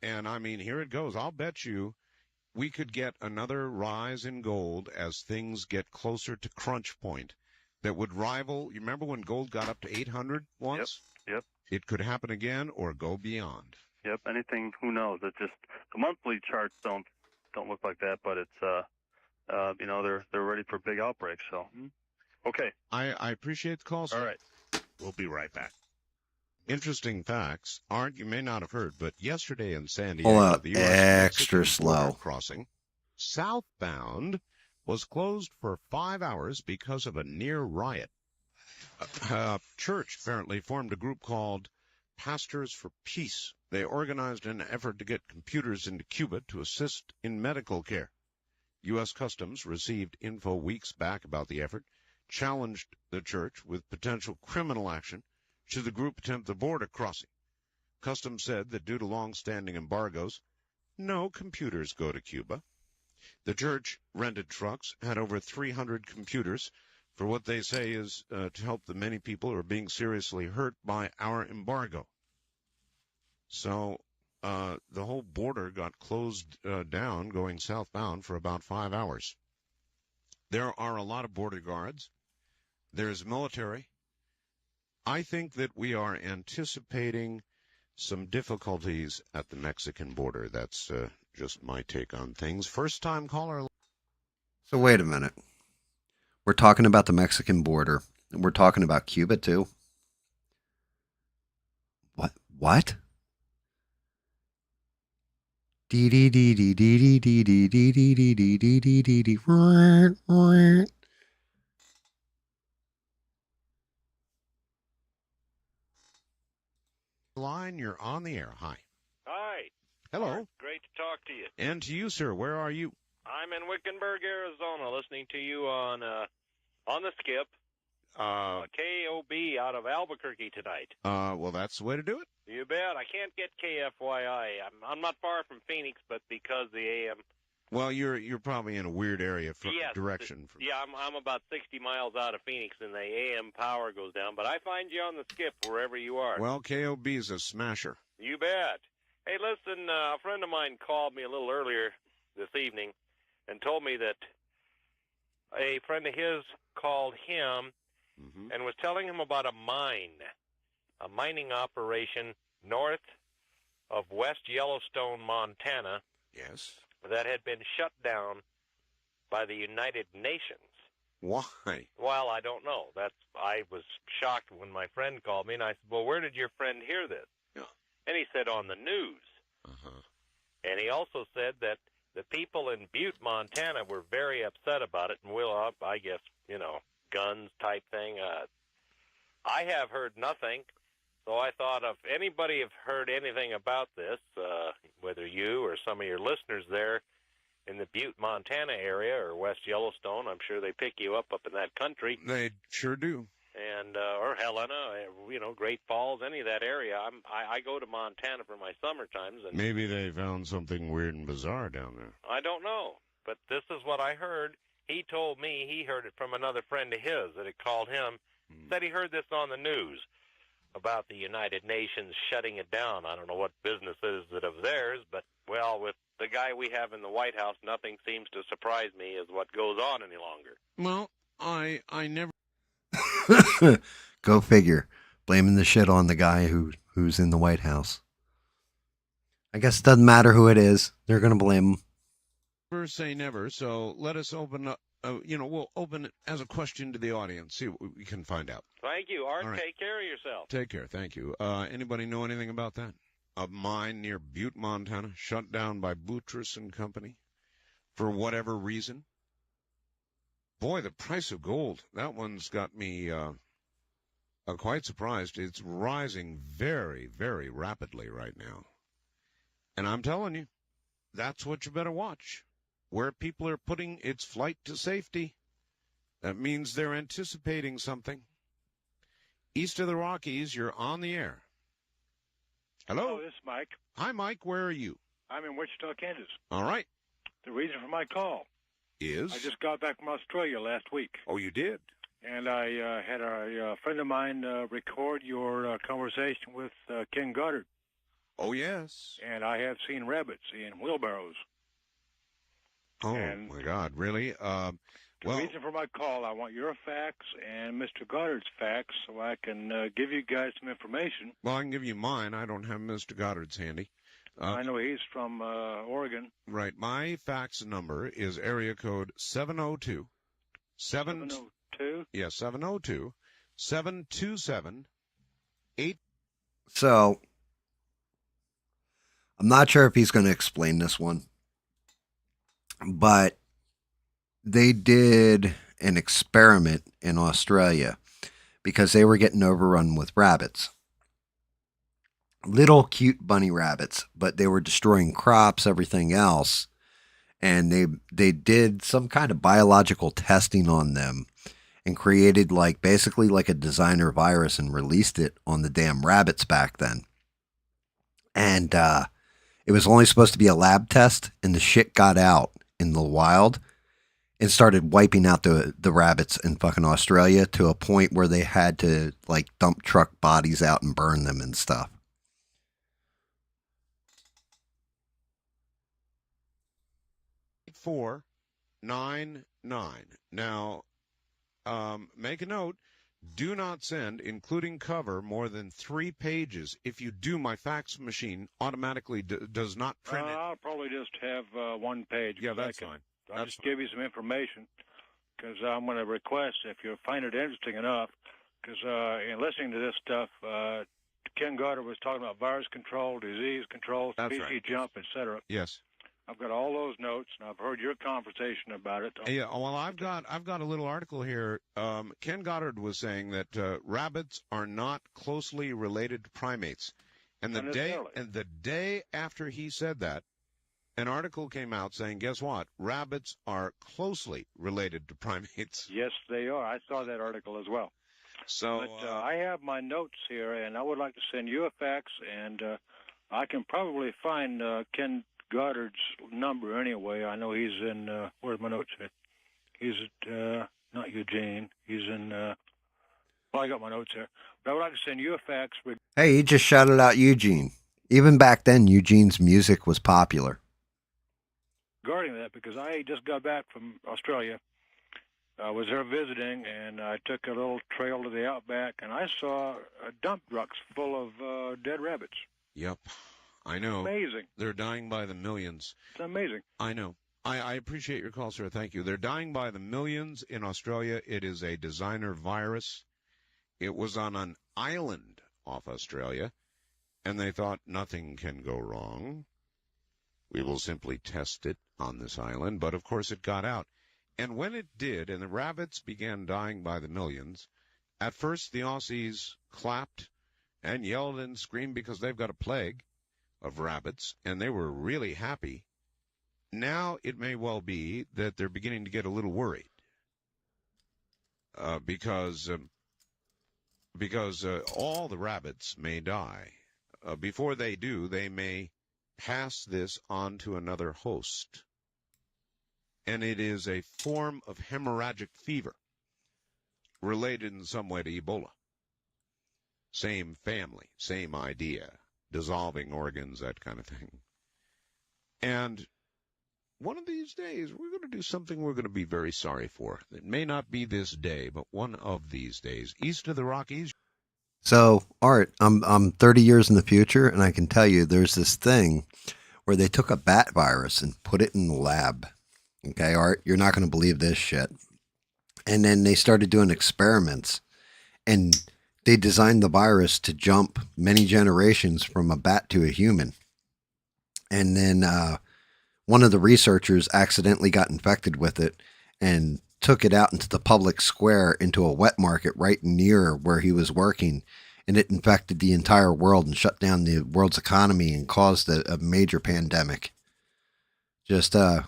And I mean, here it goes. I'll bet you we could get another rise in gold as things get closer to crunch point that would rival. You remember when gold got up to 800 once? Yep. It could happen again or go beyond. Yep. Anything, who knows? It just, the monthly charts don't look like that, but it's, they're ready for big outbreaks. So, okay. I appreciate the call, sir. All right. We'll be right back. Interesting facts. You may not have heard, but yesterday in San Diego, the U.S. extra slow crossing southbound was closed for 5 hours because of a near riot. A church apparently formed a group called Pastors for Peace. They organized an effort to get computers into Cuba to assist in medical care. U.S. Customs received info weeks back about the effort, challenged the church with potential criminal action should the group attempt the border crossing. Customs said that due to long-standing embargoes, no computers go to Cuba. The church rented trucks, had over 300 computers for what they say is to help the many people who are being seriously hurt by our embargo. So the whole border got closed down going southbound for about 5 hours. There are a lot of border guards. There's military. I think that we are anticipating some difficulties at the Mexican border. That's just my take on things. First-time caller. So wait a minute. We're talking about the Mexican border. And we're talking about Cuba, too? What? Line, you're on the air. Hi. Hi. Hello. Mark, great to talk to you. And to you, sir. Where are you? I'm in Wickenburg, Arizona, listening to you on the skip. KOB out of Albuquerque tonight. Well, that's the way to do it. You bet. I can't get KFYI. I'm not far from Phoenix, but because the AM. Well, you're probably in a weird area for direction. I'm about 60 miles out of Phoenix, and the AM power goes down. But I find you on the skip wherever you are. Well, KOB is a smasher. You bet. Hey, listen, a friend of mine called me a little earlier this evening and told me that a friend of his called him and was telling him about a mining operation north of West Yellowstone, Montana. Yes. That had been shut down by the United Nations. Why? Well, I don't know. I was shocked when my friend called me, and I said, well, where did your friend hear this? Yeah. And he said, on the news. And he also said that the people in Butte, Montana were very upset about it, and I guess, guns type thing. I have heard nothing, so I thought if anybody have heard anything about this, whether you or some of your listeners there in the Butte, Montana area or West Yellowstone, I'm sure they pick you up in that country. They sure do. And or Helena, Great Falls, any of that area. I go to Montana for my summer times. And maybe they found something weird and bizarre down there. I don't know, but this is what I heard. He told me he heard it from another friend of his that had called him, said he heard this on the news about the United Nations shutting it down. I don't know what business it is that of theirs, but, well, with the guy we have in the White House, nothing seems to surprise me as what goes on any longer. Well, I never... Go figure. Blaming the shit on the guy who's in the White House. I guess it doesn't matter who it is. They're going to blame him. Never say never, so let us open up. We'll open it as a question to the audience, see what we can find out. Thank you, Art. Right. Take care of yourself. Take care, thank you. Anybody know anything about that? A mine near Butte, Montana, shut down by Boutros and Company for whatever reason. Boy, the price of gold, that one's got me quite surprised. It's rising very, very rapidly right now. And I'm telling you, that's what you better watch. Where people are putting its flight to safety, that means they're anticipating something. East of the Rockies, you're on the air. Hello? Hello, this is Mike. Hi, Mike. Where are you? I'm in Wichita, Kansas. All right. The reason for my call is? I just got back from Australia last week. Oh, you did? And I had a friend of mine record your conversation with Ken Goddard. Oh, yes. And I have seen rabbits in wheelbarrows. Oh, my God, really? The reason for my call, I want your facts and Mr. Goddard's facts so I can give you guys some information. Well, I can give you mine. I don't have Mr. Goddard's handy. I know he's from Oregon. Right. My fax number is area code 702. 702? Yeah, 702 727 8. So, I'm not sure if he's going to explain this one, but they did an experiment in Australia, because they were getting overrun with rabbits. Little cute bunny rabbits, but they were destroying crops, everything else. And they did some kind of biological testing on them and created basically like a designer virus and released it on the damn rabbits back then. And it was only supposed to be a lab test, and the shit got out in the wild and started wiping out the rabbits in fucking Australia to a point where they had to dump truck bodies out and burn them and stuff. $499. Now, make a note. Do not send, including cover, more than 3 pages. If you do, my fax machine automatically does not print it. I'll probably just have 1 page. Yeah, that's fine. I'll just give you some information, because I'm going to request, if you find it interesting enough, because in listening to this stuff, Ken Goddard was talking about virus control, disease control, species jump, etc. Yes. I've got all those notes, and I've heard your conversation about it. Yeah, well, I've got a little article here. Ken Goddard was saying that rabbits are not closely related to primates, and the day after he said that, an article came out saying, guess what? Rabbits are closely related to primates. Yes, they are. I saw that article as well. So but I have my notes here, and I would like to send you a fax, and I can probably find Ken Goddard's number anyway. I know he's in, where's my notes at? He's at, not Eugene. He's in, well, I got my notes here. But I would like to send you a fax. Hey, he just shouted out Eugene. Even back then, Eugene's music was popular. Regarding that, because I just got back from Australia. I was there visiting, and I took a little trail to the outback, and I saw dump trucks full of dead rabbits. Yep. I know. Amazing. They're dying by the millions. It's amazing. I know. I appreciate your call, sir. Thank you. They're dying by the millions in Australia. It is a designer virus. It was on an island off Australia, and they thought nothing can go wrong. We will simply test it on this island. But, of course, it got out. And when it did, and the rabbits began dying by the millions, at first the Aussies clapped and yelled and screamed because they've got a plague of rabbits, and they were really happy. Now it may well be that they're beginning to get a little worried because all the rabbits may die. Before they do, they may pass this on to another host. And it is a form of hemorrhagic fever related in some way to Ebola. Same family, same idea. Dissolving organs, that kind of thing. And one of these days, we're going to do something we're going to be very sorry for. It may not be this day, but one of these days, east of the Rockies. So, Art, I'm 30 years in the future, and I can tell you there's this thing where they took a bat virus and put it in the lab. Okay, Art, you're not going to believe this shit. And then they started doing experiments, and they designed the virus to jump many generations from a bat to a human. And then one of the researchers accidentally got infected with it and took it out into the public square into a wet market right near where he was working. And it infected the entire world and shut down the world's economy and caused a major pandemic. Just a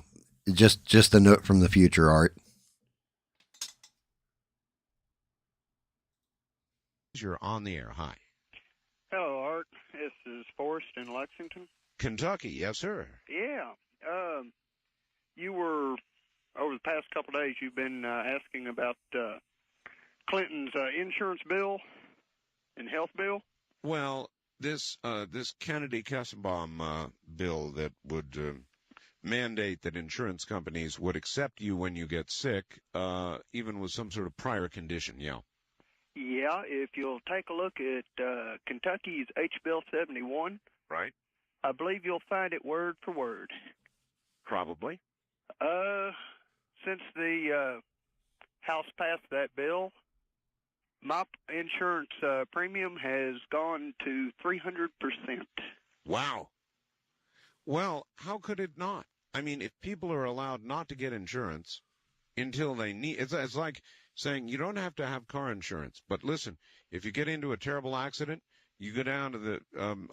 note from the future, Art. You're on the air. Hi. Hello, Art. This is Forrest in Lexington, Kentucky. Yes, sir. Yeah. You were, over the past couple of days, you've been asking about Clinton's insurance bill and health bill. Well, this Kennedy-Kassenbaum bill that would mandate that insurance companies would accept you when you get sick, even with some sort of prior condition, yeah. Yeah, if you'll take a look at Kentucky's H-Bill 71. Right. I believe you'll find it word for word. Probably. Since the House passed that bill, my insurance premium has gone to 300%. Wow. Well, how could it not? I mean, if people are allowed not to get insurance until they need. It's like saying you don't have to have car insurance, but listen, if you get into a terrible accident, you go down to the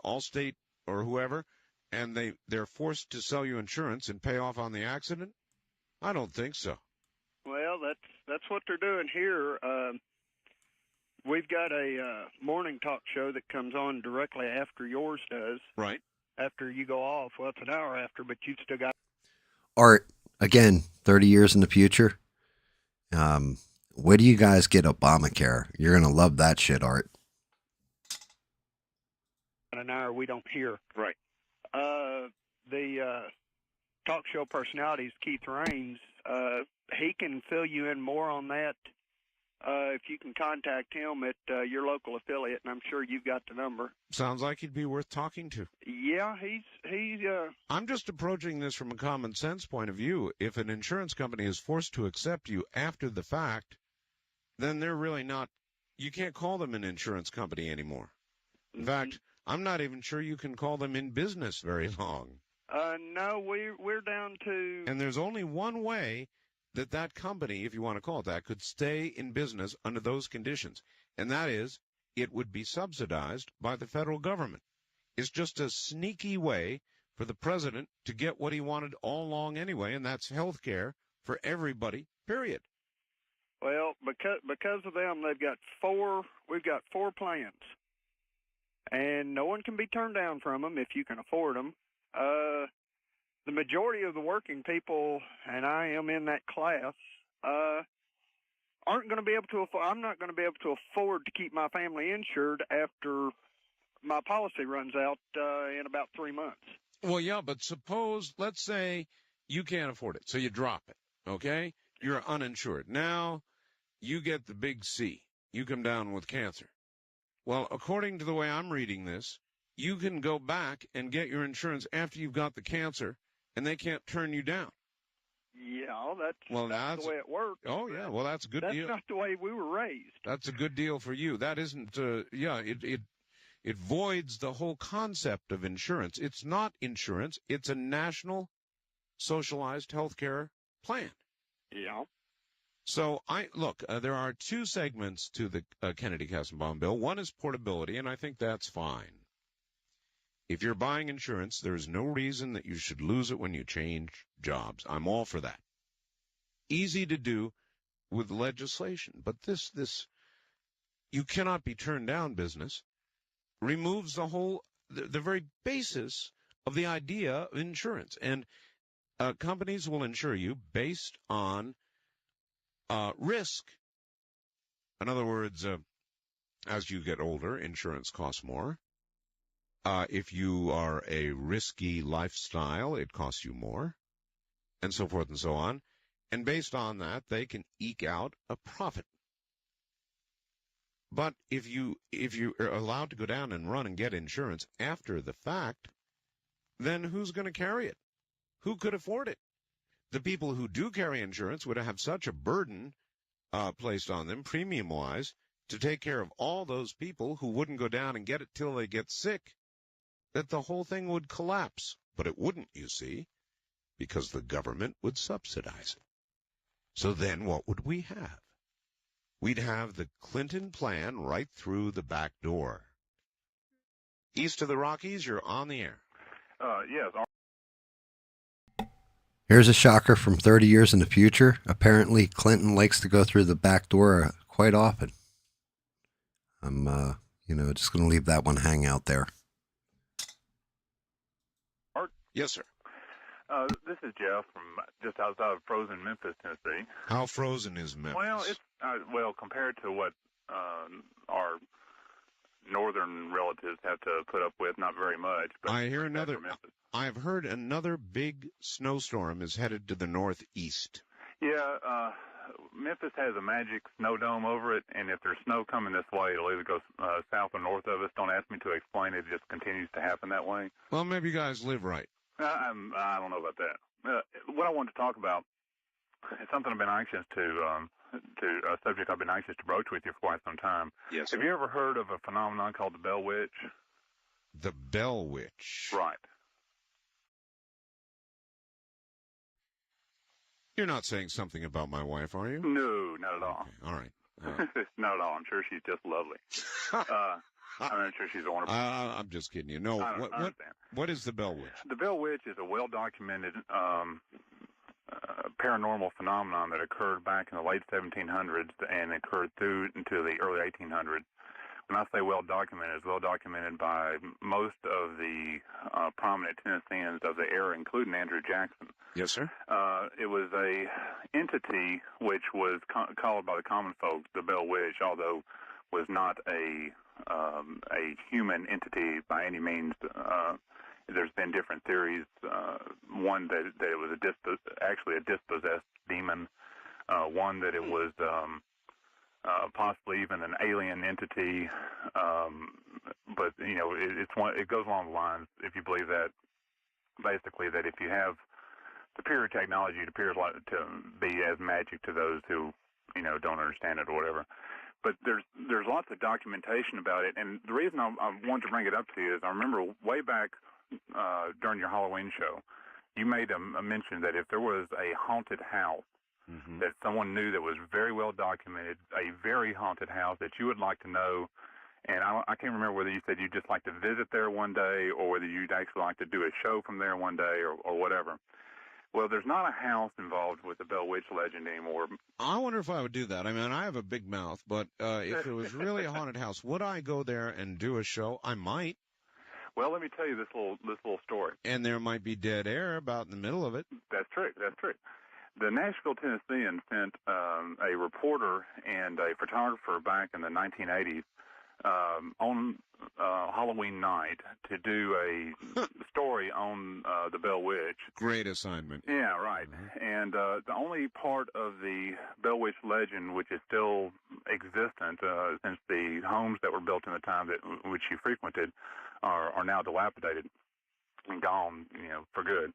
Allstate or whoever, and they're forced to sell you insurance and pay off on the accident. I don't think so. Well, that's what they're doing here. We've got a morning talk show that comes on directly after yours does. Right. After you go off. Well, it's an hour after, but you've still got... Art, again, 30 years in the future. Where do you guys get Obamacare? You're going to love that shit, Art. An hour we don't hear. Right. The talk show personality is Keith Raines. He can fill you in more on that if you can contact him at your local affiliate, and I'm sure you've got the number. Sounds like he'd be worth talking to. Yeah, he's. I'm just approaching this from a common sense point of view. If an insurance company is forced to accept you after the fact, then they're really not. You can't call them an insurance company anymore. In fact, I'm not even sure you can call them in business very long. No, we're down to... And there's only one way that company, if you want to call it that, could stay in business under those conditions, and that is it would be subsidized by the federal government. It's just a sneaky way for the president to get what he wanted all along anyway, and that's health care for everybody, period. Well, because of them, we've got four plans, and no one can be turned down from them if you can afford them. The majority of the working people, and I am in that class, aren't going to be able to afford. I'm not going to be able to afford to keep my family insured after my policy runs out in about 3 months. Well, yeah, but suppose, let's say you can't afford it, so you drop it, okay? You're uninsured. Now you get the big C. You come down with cancer. Well, according to the way I'm reading this, you can go back and get your insurance after you've got the cancer, and they can't turn you down. Yeah, that's the way it works. Oh, yeah, well, that's a good deal. That's not the way we were raised. That's a good deal for you. That isn't, it voids the whole concept of insurance. It's not insurance. It's a national socialized health care plan. Yeah. So, there are two segments to the Kennedy-Kassenbaum bill. One is portability, and I think that's fine. If you're buying insurance, there's no reason that you should lose it when you change jobs. I'm all for that. Easy to do with legislation, but this you cannot be turned down business removes the very basis of the idea of insurance. And companies will insure you based on risk. In other words, as you get older, insurance costs more. If you are a risky lifestyle, it costs you more, and so forth and so on. And based on that, they can eke out a profit. But if you are allowed to go down and run and get insurance after the fact, then who's going to carry it? Who could afford it? The people who do carry insurance would have such a burden placed on them, premium-wise, to take care of all those people who wouldn't go down and get it till they get sick, that the whole thing would collapse. But it wouldn't, you see, because the government would subsidize it. So then what would we have? We'd have the Clinton plan right through the back door. East of the Rockies, you're on the air. Yes. Here's a shocker from 30 years in the future. Apparently, Clinton likes to go through the back door quite often. I'm, just going to leave that one hang out there. Art? Yes, sir. This is Jeff from just outside of frozen Memphis, Tennessee. How frozen is Memphis? Well, it's compared to what our northern relatives have to put up with, not very much. But I've heard another big snowstorm is headed to the northeast. Yeah, Memphis has a magic snow dome over it, and if there's snow coming this way, it'll either go south or north of us. Don't ask me to explain it. It just continues to happen that way. Well, maybe you guys live right. I don't know about that. What I wanted to talk about is something I've been anxious a subject I've been anxious to broach with you for quite some time. Yes. Have you ever heard of a phenomenon called the Bell Witch? The Bell Witch. Right. You're not saying something about my wife, are you? No, not at all. Okay, all right. Not at all. I'm sure she's just lovely. I'm sure she's wonderful. I'm just kidding you. No, I understand. What is the Bell Witch? The Bell Witch is a well-documented paranormal phenomenon that occurred back in the late 1700s and occurred through into the early 1800s. When I say well-documented, it's well-documented by most of the prominent Tennesseans of the era, including Andrew Jackson. Yes, sir. It was a entity which was called by the common folk the Bell Witch, although was not a human entity by any means. There's been different theories. One that it was actually a dispossessed demon. One that it was possibly even an alien entity. But it goes along the lines, if you believe that, basically that if you have superior technology, it appears like to be as magic to those who don't understand it or whatever. But there's lots of documentation about it, and the reason I wanted to bring it up to you is I remember way back during your Halloween show, you made a mention that if there was a haunted house that someone knew that was very well documented, a very haunted house that you would like to know, and I can't remember whether you said you'd just like to visit there one day or whether you'd actually like to do a show from there one day or whatever. Well, there's not a house involved with the Bell Witch legend anymore. I wonder if I would do that. I mean, I have a big mouth, but if it was really a haunted house, would I go there and do a show? I might. Well, let me tell you this little story. And there might be dead air about in the middle of it. That's true. That's true. The Nashville Tennessean sent a reporter and a photographer back in the 1980s on Halloween night to do a story on the Bell Witch. Great assignment. Yeah, right. And the only part of the Bell Witch legend which is still existent, since the homes that were built in the time which she frequented are now dilapidated and gone, for good,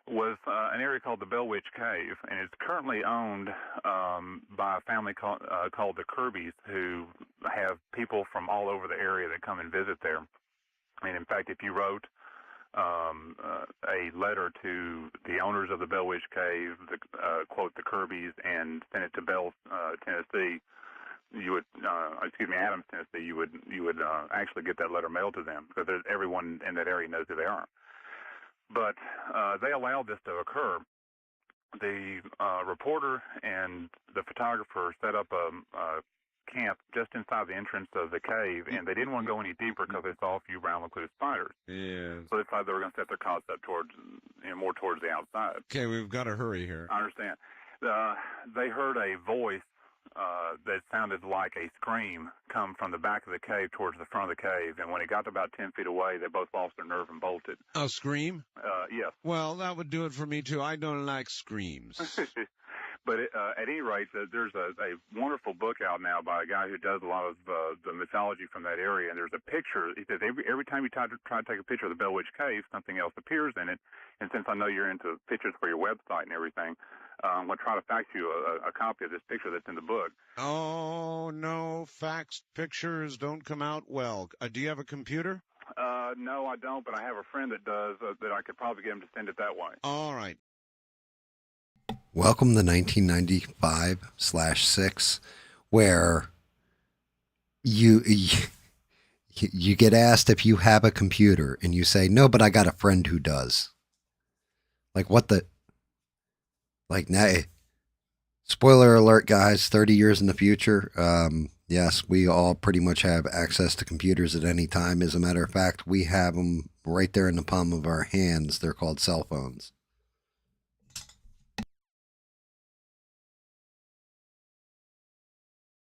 was an area called the Bell Witch Cave, and it's currently owned by a family called the Kirbys, who have people from all over the area that come and visit there. And in fact, if you wrote a letter to the owners of the Bell Witch Cave, quote the Kirbys, and sent it to Bell, Tennessee, you would, Adams, Tennessee, you would actually get that letter mailed to them, because everyone in that area knows who they are. But they allowed this to occur. The reporter and the photographer set up a camp just inside the entrance of the cave, and they didn't want to go any deeper because they saw a few brown-recluse spiders. Yeah. So they decided they were going to set their cots up more towards the outside. Okay, we've got to hurry here. I understand. They heard a voice that sounded like a scream come from the back of the cave towards the front of the cave, and when it got to about 10 feet away, they both lost their nerve and bolted. A scream? Yes. Well, that would do it for me, too. I don't like screams. But at any rate, there's a wonderful book out now by a guy who does a lot of the mythology from that area, and there's a picture. He says every time you try to take a picture of the Bell Witch Cave, something else appears in it. And since I know you're into pictures for your website and everything, I'm going to try to fax you a copy of this picture that's in the book. Oh, no, faxed pictures don't come out well. Do you have a computer? No, I don't, but I have a friend that does, that I could probably get him to send it that way. All right. Welcome to 1995/6, where you get asked if you have a computer, and you say, no, but I got a friend who does. Like, what the... Like, nah. Spoiler alert, guys, 30 years in the future, yes, we all pretty much have access to computers at any time. As a matter of fact, we have them right there in the palm of our hands. They're called cell phones.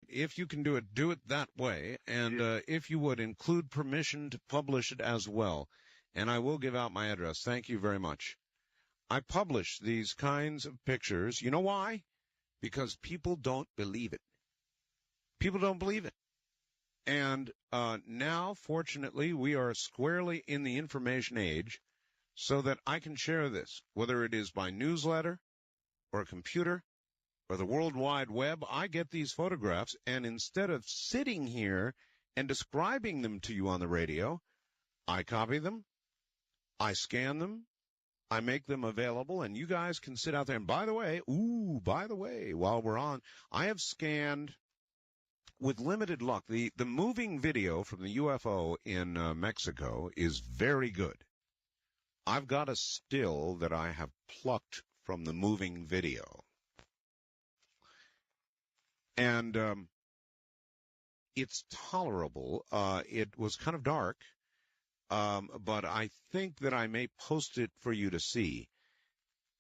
If you can do it that way. And if you would, include permission to publish it as well. And I will give out my address. Thank you very much. I publish these kinds of pictures. You know why? Because people don't believe it. People don't believe it. And now, fortunately, we are squarely in the information age, so that I can share this, whether it is by newsletter or a computer or the World Wide Web. I get these photographs, and instead of sitting here and describing them to you on the radio, I copy them, I scan them, I make them available, and you guys can sit out there. And by the way, while we're on, I have scanned, with limited luck, the moving video from the UFO in Mexico is very good. I've got a still that I have plucked from the moving video. And it's tolerable. It was kind of dark, but I think that I may post it for you to see.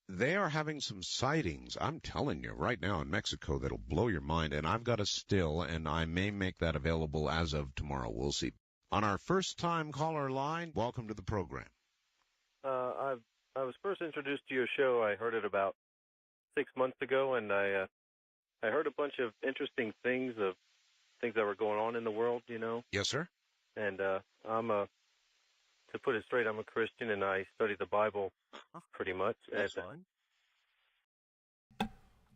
They are having some sightings, I'm telling you, right now in Mexico that'll blow your mind, and I've got a still, and I may make that available as of tomorrow. We'll see. On our first-time caller line, welcome to the program. I was first introduced to your show. I heard it about 6 months ago, and I heard a bunch of interesting things that were going on in the world, you know. Yes, sir. And to put it straight, I'm a Christian, and I study the Bible pretty much. That's fine.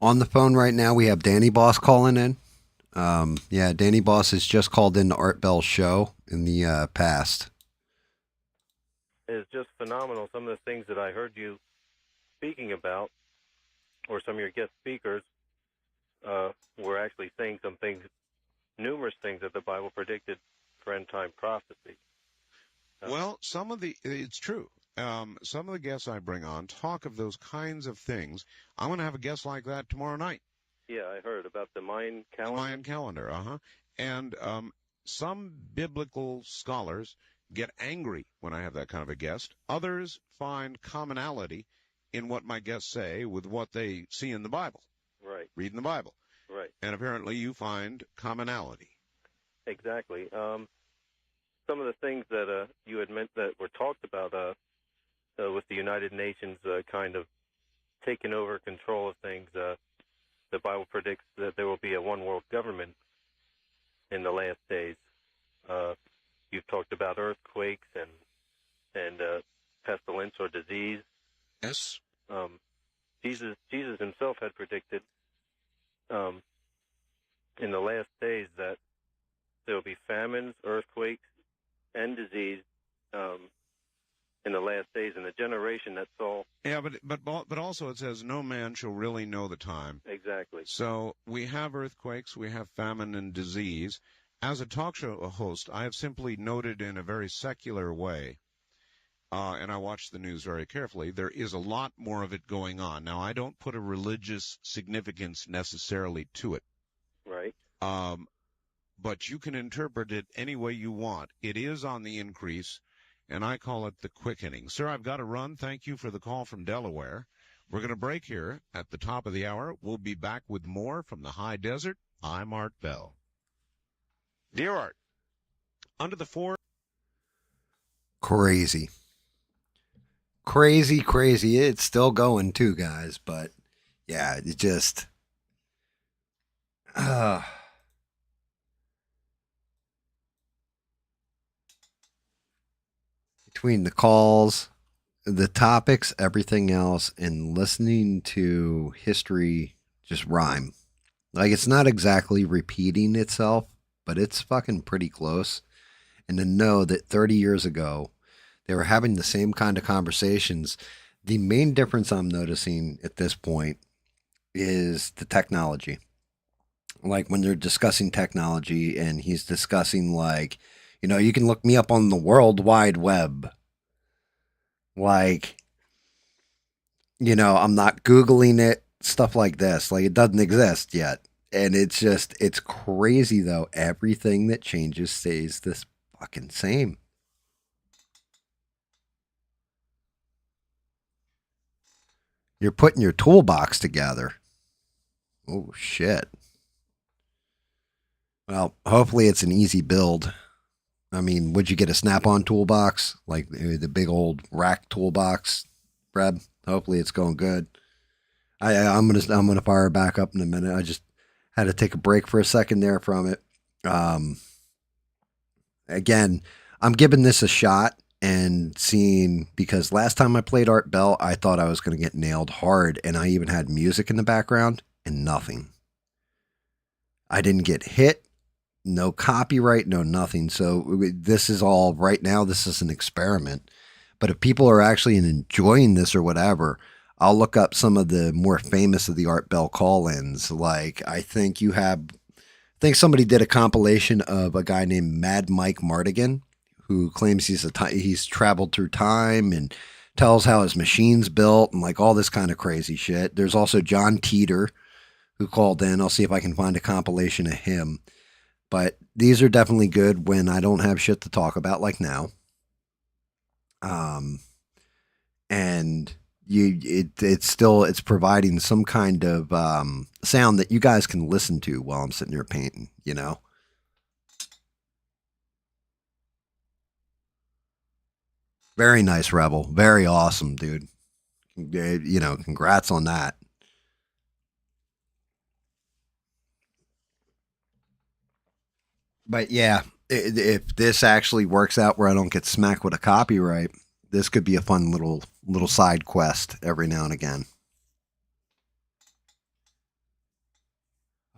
On the phone right now, we have Danny Boss calling in. Danny Boss has just called in to Art Bell's show in the past. It's just phenomenal. Some of the things that I heard you speaking about, or some of your guest speakers, were actually saying some things, numerous things that the Bible predicted for end-time prophecy. Well, it's true. Some of the guests I bring on talk of those kinds of things. I'm going to have a guest like that tomorrow night. Yeah, I heard about the Mayan calendar. Mayan calendar, And some biblical scholars get angry when I have that kind of a guest. Others find commonality in what my guests say with what they see in the Bible. Right. Reading the Bible. Right. And apparently you find commonality. Exactly. Some of the things that you had meant that were talked about with the United Nations kind of taking over control of things, the Bible predicts that there will be a one-world government in the last days. You've talked about earthquakes and pestilence or disease. Yes. Jesus himself had predicted in the last days that there will be famines, earthquakes, and disease in the last days, in a generation that saw. Yeah, but also it says no man shall really know the time. Exactly. So we have earthquakes, we have famine and disease. As a talk show host, I have simply noted in a very secular way, and I watch the news very carefully, there is a lot more of it going on. Now, I don't put a religious significance necessarily to it. Right. But you can interpret it any way you want. It is on the increase, and I call it the quickening. Sir, I've got to run. Thank you for the call from Delaware. We're going to break here at the top of the hour. We'll be back with more from the high desert. I'm Art Bell. Dear Art, under the four... Crazy. It's still going too, guys, but yeah, it just... Between the calls, the topics, everything else, and listening to history just rhyme. Like, it's not exactly repeating itself, but it's fucking pretty close. And to know that 30 years ago, they were having the same kind of conversations. The main difference I'm noticing at this point is the technology. Like when they're discussing technology and he's discussing like, you know, you can look me up on the World Wide Web. Like, you know, I'm not Googling it, stuff like this. Like it doesn't exist yet. And it's just, it's crazy though. Everything that changes stays this fucking same. You're putting your toolbox together. Oh, shit. Well, hopefully it's an easy build. I mean, would you get a snap-on toolbox? Like the big old rack toolbox, Brad? Hopefully it's going good. I'm gonna fire it back up in a minute. I just had to take a break for a second there from it. Again, I'm giving this a shot and seeing, because last time I played Art Bell, I thought I was going to get nailed hard, and I even had music in the background and nothing. I didn't get hit, no copyright, no nothing. So this is all right now. This is an experiment, But if people are actually enjoying this or whatever, I'll look up some of the more famous of the Art Bell call-ins. Like, I think somebody did a compilation of a guy named Mad Mike Mardigan, who claims he's traveled through time and tells how his machine's built and like all this kind of crazy shit. There's also John Teeter, who called in. I'll see if I can find a compilation of him. But these are definitely good when I don't have shit to talk about, like now. And it's providing some kind of sound that you guys can listen to while I'm sitting here painting, you know. Very nice, Rebel. Very awesome, dude. You know, congrats on that. But yeah, if this actually works out where I don't get smacked with a copyright, this could be a fun little side quest every now and again.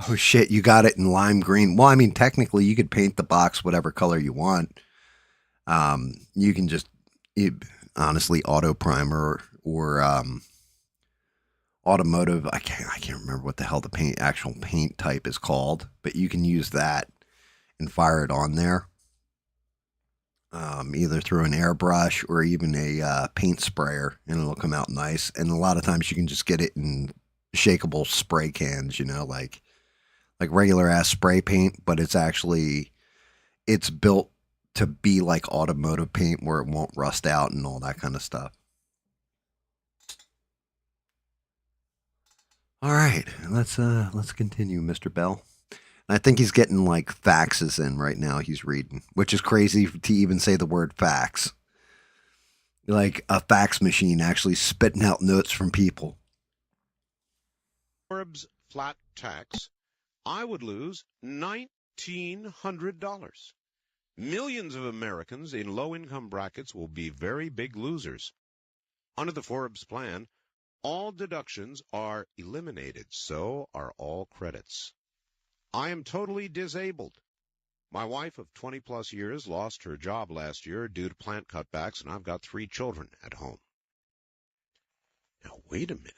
Oh shit, you got it in lime green. Well, I mean, technically you could paint the box whatever color you want. You can just honestly auto primer or automotive. I can't remember what the hell the actual paint type is called, but you can use that and fire it on there. Either through an airbrush or even a paint sprayer, and it'll come out nice. And a lot of times you can just get it in shakeable spray cans, you know, like regular ass spray paint, but it's built to be like automotive paint where it won't rust out and all that kind of stuff. All right, let's continue, Mr. Bell. I think he's getting like faxes in right now. He's reading, which is crazy to even say the word fax. Like a fax machine actually spitting out notes from people. Forbes flat tax, I would lose $1,900. Millions of Americans in low-income brackets will be very big losers. Under the Forbes plan, all deductions are eliminated, so are all credits. I am totally disabled. My wife of 20-plus years lost her job last year due to plant cutbacks, and I've got 3 children at home. Now, wait a minute.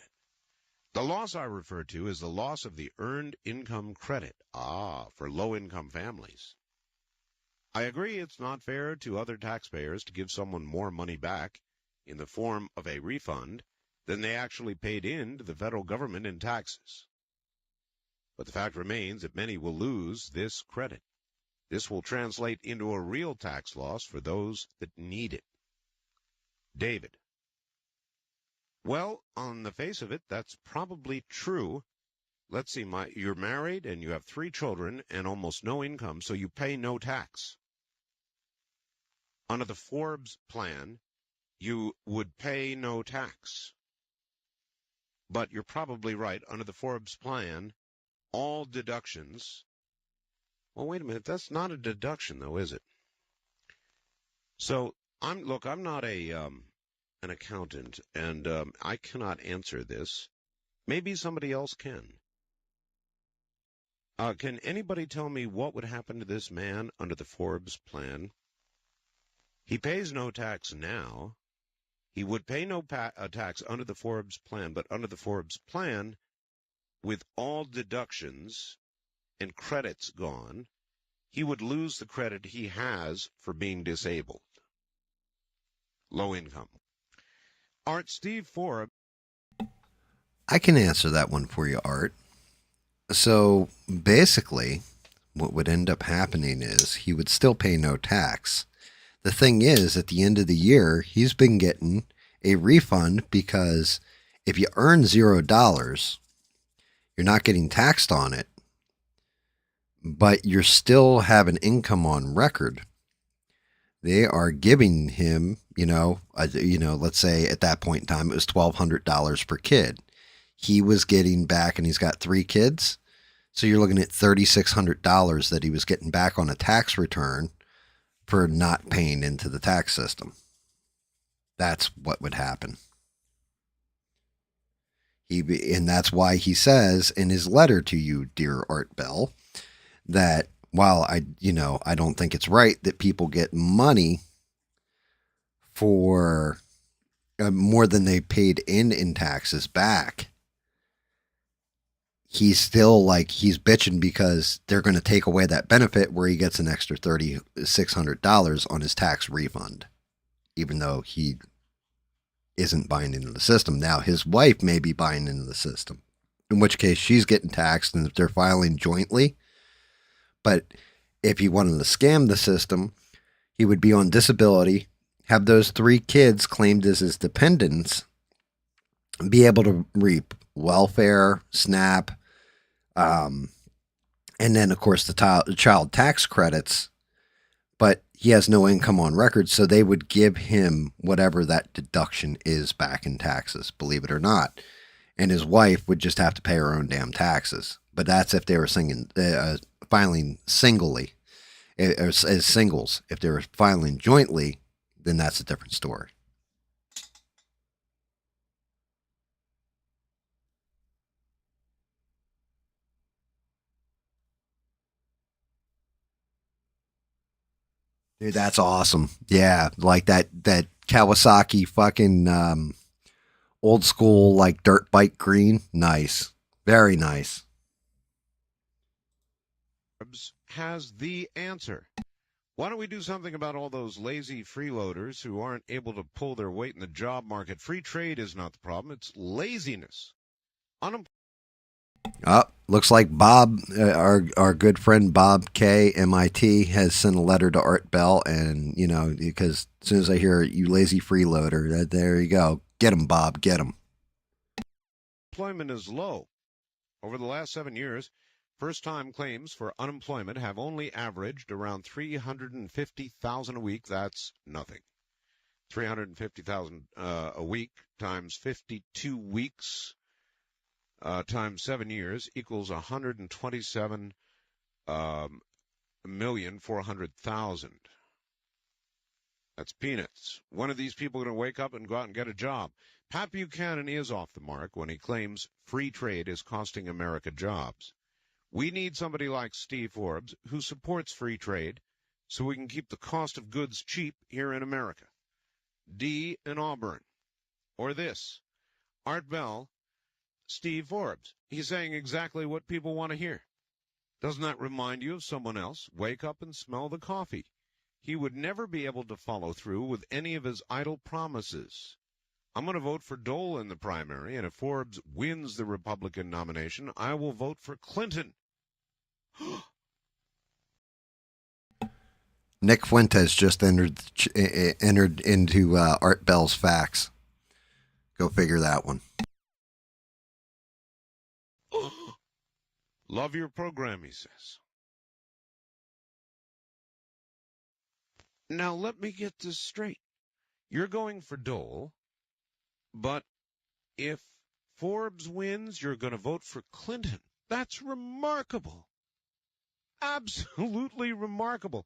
The loss I refer to is the loss of the Earned Income Credit, for low-income families. I agree it's not fair to other taxpayers to give someone more money back in the form of a refund than they actually paid in to the federal government in taxes. But the fact remains that many will lose this credit. This will translate into a real tax loss for those that need it. David. Well, on the face of it, that's probably true. Let's see, you're married and you have 3 children and almost no income, so you pay no tax. Under the Forbes plan, you would pay no tax. But you're probably right. Under the Forbes plan, all deductions. Well, wait a minute. That's not a deduction, though, is it? So I'm not an accountant, and I cannot answer this. Maybe somebody else can. Can anybody tell me what would happen to this man under the Forbes plan? He pays no tax now. He would pay no tax under the Forbes plan, but under the Forbes plan, with all deductions and credits gone, he would lose the credit he has for being disabled. Low income. Art, Steve Forbes. I can answer that one for you, Art. So basically, what would end up happening is he would still pay no tax. The thing is, at the end of the year, he's been getting a refund because if you earn $0, you're not getting taxed on it, but you're still having income on record. They are giving him, let's say at that point in time, it was $1,200 per kid. He was getting back, and he's got 3 kids. So you're looking at $3,600 that he was getting back on a tax return for not paying into the tax system. That's what would happen. And that's why he says in his letter to you, dear Art Bell, that while I don't think it's right that people get money for more than they paid in taxes back, he's still like, he's bitching because they're going to take away that benefit where he gets an extra $3,600 on his tax refund, even though he isn't buying into the system. Now his wife may be buying into the system, in which case she's getting taxed, and if they're filing jointly. But if he wanted to scam the system, he would be on disability, have those 3 kids claimed as his dependents, be able to reap welfare, SNAP, and then, of course, the child tax credits. But he has no income on record, so they would give him whatever that deduction is back in taxes, believe it or not. And his wife would just have to pay her own damn taxes. But that's if they were filing singly, as singles. If they were filing jointly, then that's a different story. Dude, that's awesome. Yeah, like that Kawasaki fucking old school, like, dirt bike green. Nice. Very nice. Has the answer. Why don't we do something about all those lazy freeloaders who aren't able to pull their weight in the job market? Free trade is not the problem. It's laziness. Looks like Bob, our good friend Bob K, MIT, has sent a letter to Art Bell, and, you know, because as soon as I hear you lazy freeloader, there you go. Get him, Bob, get him. Employment is low. Over the last 7 years, first-time claims for unemployment have only averaged around 350,000 a week. That's nothing. 350,000 a week times 52 weeks times 7 years equals 127,400,000. That's peanuts. When are these people going to wake up and go out and get a job? Pat Buchanan is off the mark when he claims free trade is costing America jobs. We need somebody like Steve Forbes who supports free trade so we can keep the cost of goods cheap here in America. D in Auburn. Or this. Art Bell, Steve Forbes. He's saying exactly what people want to hear. Doesn't that remind you of someone else? Wake up and smell the coffee. He would never be able to follow through with any of his idle promises. I'm going to vote for Dole in the primary, and if Forbes wins the Republican nomination, I will vote for Clinton. Nick Fuentes just entered into Art Bell's fax. Go figure that one. Love your program, he says. Now, let me get this straight. You're going for Dole, but if Forbes wins, you're going to vote for Clinton. That's remarkable. Absolutely remarkable.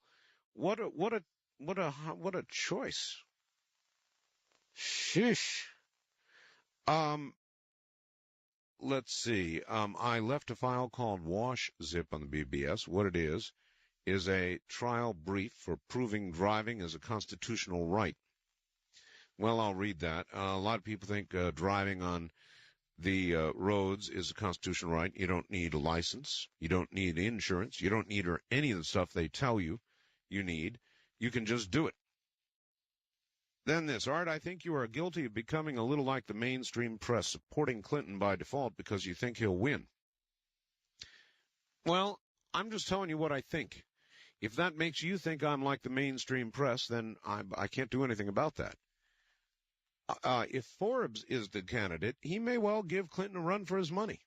What a choice. Shish. Let's see. I left a file called Wash Zip on the BBS. What it is a trial brief for proving driving is a constitutional right. Well, I'll read that. A lot of people think driving on the roads is a constitutional right. You don't need a license. You don't need insurance. You don't need any of the stuff they tell you you need. You can just do it. Then this, Art, I think you are guilty of becoming a little like the mainstream press, supporting Clinton by default because you think he'll win. Well, I'm just telling you what I think. If that makes you think I'm like the mainstream press, then I can't do anything about that. If Forbes is the candidate, he may well give Clinton a run for his money.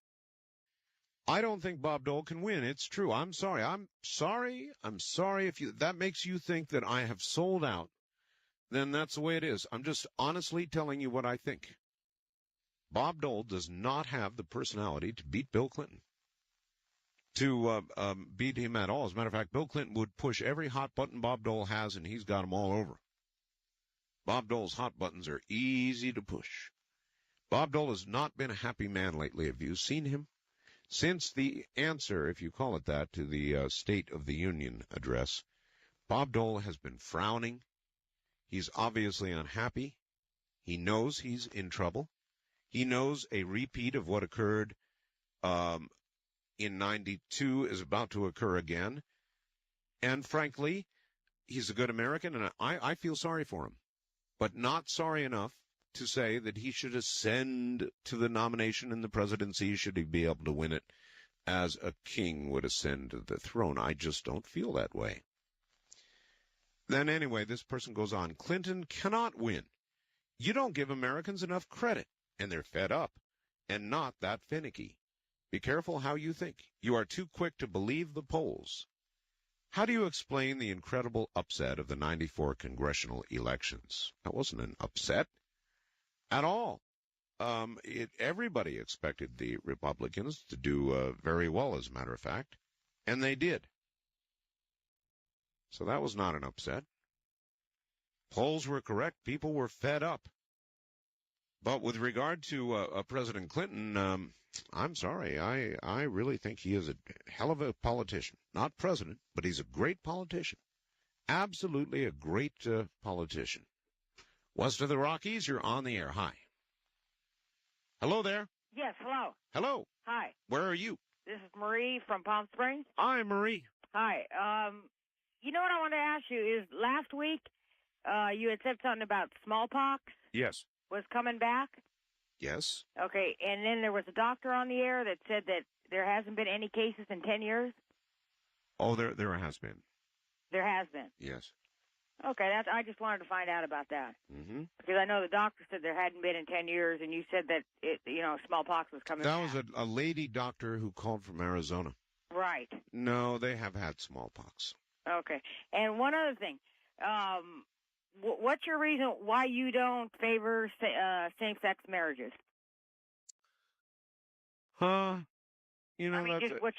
I don't think Bob Dole can win. It's true. I'm sorry. I'm sorry if that makes you think that I have sold out. Then that's the way it is. I'm just honestly telling you what I think. Bob Dole does not have the personality to beat Bill Clinton. To beat him at all. As a matter of fact, Bill Clinton would push every hot button Bob Dole has, and he's got them all over. Bob Dole's hot buttons are easy to push. Bob Dole has not been a happy man lately. Have you seen him? Since the answer, if you call it that, to the State of the Union address, Bob Dole has been frowning. He's obviously unhappy. He knows he's in trouble. He knows a repeat of what occurred in 92 is about to occur again. And frankly, he's a good American, and I feel sorry for him, but not sorry enough to say that he should ascend to the nomination in the presidency should he be able to win it as a king would ascend to the throne. I just don't feel that way. Then anyway, this person goes on. Clinton cannot win. You don't give Americans enough credit, and they're fed up, and not that finicky. Be careful how you think. You are too quick to believe the polls. How do you explain the incredible upset of the 94 congressional elections? That wasn't an upset at all. Everybody expected the Republicans to do very well, as a matter of fact, and they did. So that was not an upset. Polls were correct. People were fed up. But with regard to President Clinton, I'm sorry. I really think he is a hell of a politician. Not president, but he's a great politician. Absolutely a great politician. West of the Rockies, you're on the air. Hi. Hello there. Yes, hello. Hello. Hi. Where are you? This is Marie from Palm Springs. Hi, Marie. Hi. You know what I wanted to ask you is last week you had said something about smallpox Yes. was coming back. Yes. Okay, and then there was a doctor on the air that said that there hasn't been any cases in 10 years. Oh, there has been. There has been. Yes. Okay, I just wanted to find out about that. Mm-hmm. Because I know the doctor said there hadn't been in 10 years, and you said that, smallpox was coming back. That was a lady doctor who called from Arizona. Right. No, they have had smallpox. Okay. And one other thing. What's your reason why you don't favor same-sex marriages? What's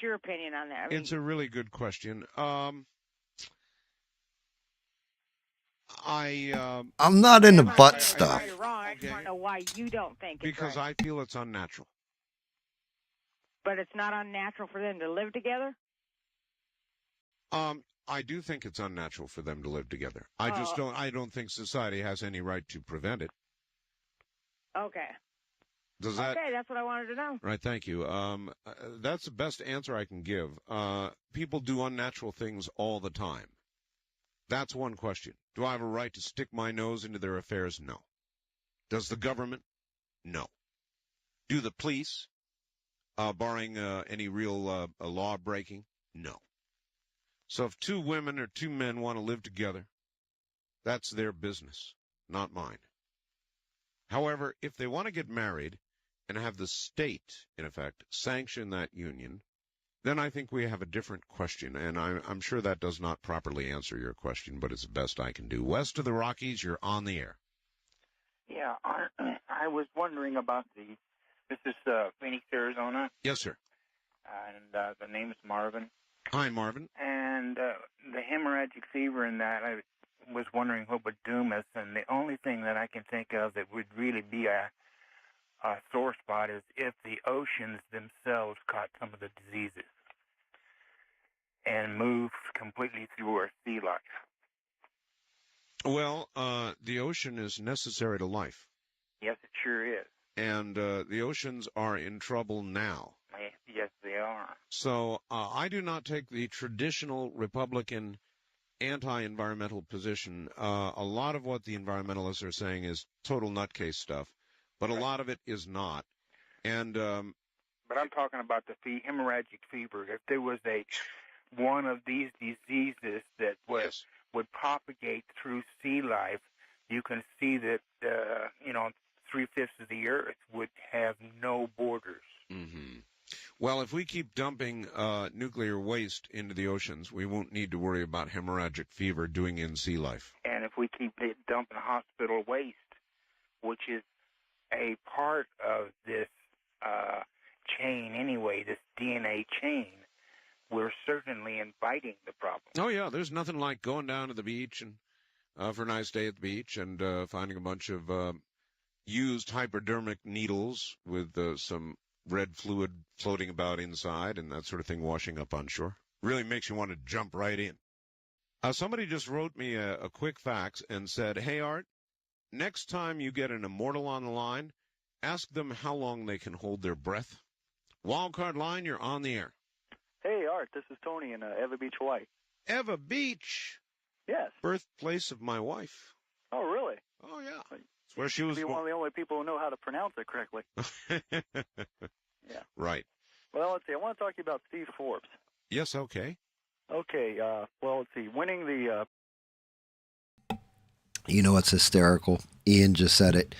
your opinion on that? It's a really good question. I'm not into butt stuff. Right or wrong. I just want to know why you don't think it's because right. I feel it's unnatural. But it's not unnatural for them to live together? I do think it's unnatural for them to live together. I don't think society has any right to prevent it. Okay. Okay, that's what I wanted to know. Right, thank you. That's the best answer I can give. People do unnatural things all the time. That's one question. Do I have a right to stick my nose into their affairs? No. Does the government? No. Do the police, barring any real law breaking? No. So if two women or two men want to live together, that's their business, not mine. However, if they want to get married and have the state, in effect, sanction that union, then I think we have a different question, and I'm sure that does not properly answer your question, but it's the best I can do. West of the Rockies, you're on the air. Yeah, I was wondering about this is Phoenix, Arizona. Yes, sir. And the name is Marvin. Hi, Marvin. And the hemorrhagic fever and that, I was wondering what would doom us, and the only thing that I can think of that would really be a sore spot is if the oceans themselves caught some of the diseases and moved completely through our sea life. Well, the ocean is necessary to life. Yes, it sure is. And the oceans are in trouble now. Yes, they are. So I do not take the traditional Republican anti-environmental position. A lot of what the environmentalists are saying is total nutcase stuff, but a lot of it is not. And but I'm talking about the hemorrhagic fever. If there was one of these diseases that would propagate through sea life, you can see that 3/5 of the earth would have no borders. Mm-hmm. Well, if we keep dumping nuclear waste into the oceans, we won't need to worry about hemorrhagic fever doing in sea life. And if we keep dumping hospital waste, which is a part of this chain anyway, this DNA chain, we're certainly inviting the problem. Oh, yeah, there's nothing like going down to the beach and for a nice day at the beach and finding a bunch of used hypodermic needles with some red fluid floating about inside and that sort of thing washing up on shore. Really makes you want to jump right in. Somebody just wrote me a quick fax and said, "Hey, Art, next time you get an immortal on the line, ask them how long they can hold their breath." Wildcard line, you're on the air. Hey, Art, this is Tony in Eva Beach, Hawaii. Eva Beach? Yes. Birthplace of my wife. Oh, really? Oh, yeah. It's where she was born. One of the only people who know how to pronounce it correctly. Yeah. Right. Well, let's see. I want to talk to you about Steve Forbes. Yes, okay. Okay, well, let's see. Winning the... You know what's hysterical? Ian just said it.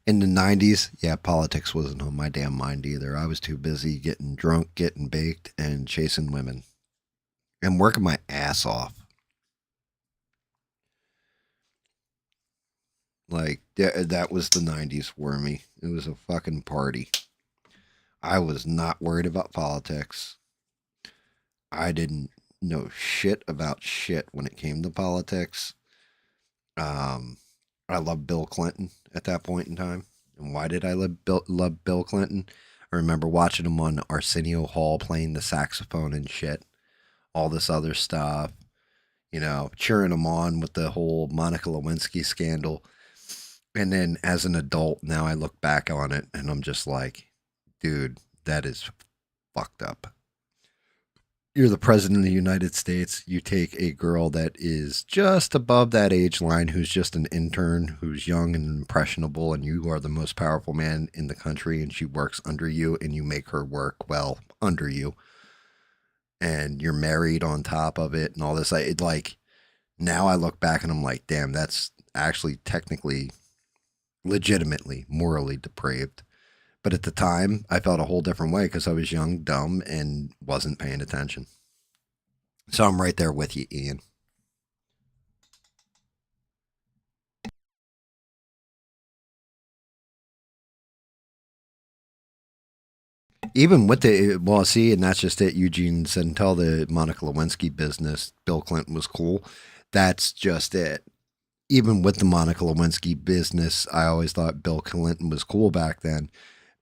In the 90s, yeah, politics wasn't on my damn mind either. I was too busy getting drunk, getting baked, and chasing women. And working my ass off. Like, that was the 90s for me. It was a fucking party. I was not worried about politics. I didn't know shit about shit when it came to politics. I loved Bill Clinton at that point in time. And why did I love Bill Clinton? I remember watching him on Arsenio Hall playing the saxophone and shit. All this other stuff. You know, cheering him on with the whole Monica Lewinsky scandal. And then as an adult, now I look back on it and I'm just like, dude, that is fucked up. You're the president of the United States. You take a girl that is just above that age line, who's just an intern, who's young and impressionable, and you are the most powerful man in the country, and she works under you, and you make her work, well, under you. And you're married on top of it and all this. Now I look back and I'm like, damn, that's actually technically, legitimately, morally depraved. But at the time, I felt a whole different way because I was young, dumb, and wasn't paying attention. So I'm right there with you, Ian. Even with and that's just it. Eugene said, until the Monica Lewinsky business, Bill Clinton was cool. That's just it. Even with the Monica Lewinsky business, I always thought Bill Clinton was cool back then.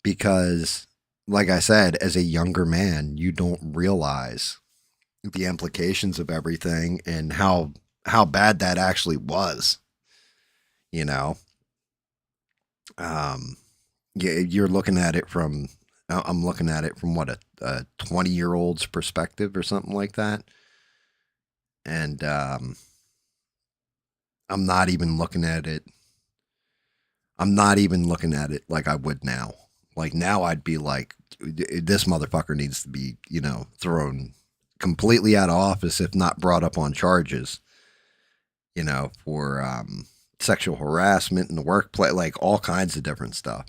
Because, like I said, as a younger man, you don't realize the implications of everything and how bad that actually was. You know, you're looking at it from. I'm looking at it from what a 20-year-old's perspective or something like that, and I'm not even looking at it. I'm not even looking at it like I would now. Like now I'd be like, this motherfucker needs to be, thrown completely out of office, if not brought up on charges, for sexual harassment in the workplace, like all kinds of different stuff.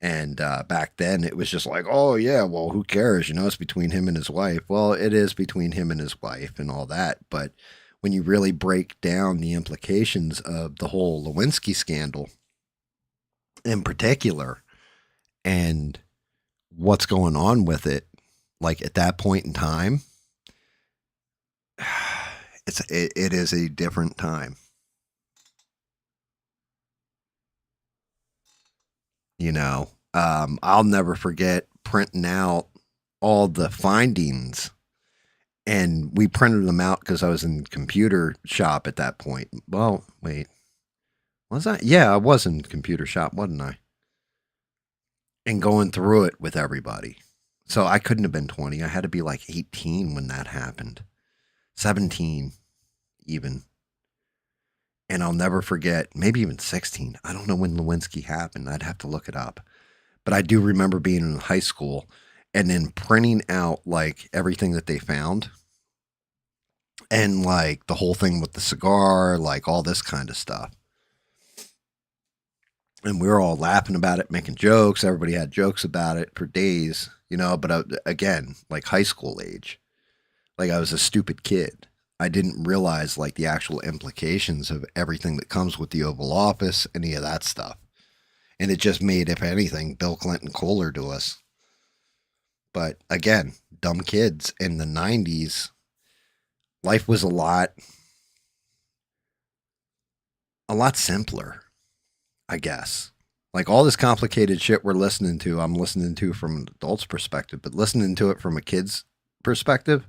And back then it was just like, oh yeah, well, who cares? It's between him and his wife. Well, it is between him and his wife and all that. But when you really break down the implications of the whole Lewinsky scandal in particular, and what's going on with it, like at that point in time, it is a different time. I'll never forget printing out all the findings, and we printed them out because I was in computer shop at that point. Well, wait, was I? Yeah, I was in computer shop, wasn't I? And going through it with everybody. So I couldn't have been 20. I had to be like 18 when that happened. 17 even. And I'll never forget, maybe even 16. I don't know when Lewinsky happened. I'd have to look it up. But I do remember being in high school and then printing out like everything that they found. And like the whole thing with the cigar, like all this kind of stuff. And we were all laughing about it, making jokes. Everybody had jokes about it for days, but again, like high school age, like I was a stupid kid. I didn't realize like the actual implications of everything that comes with the Oval Office, any of that stuff. And it just made, if anything, Bill Clinton cooler to us. But again, dumb kids in the 90s, life was a lot simpler. I guess. Like all this complicated shit we're listening to, I'm listening to from an adult's perspective, but listening to it from a kid's perspective,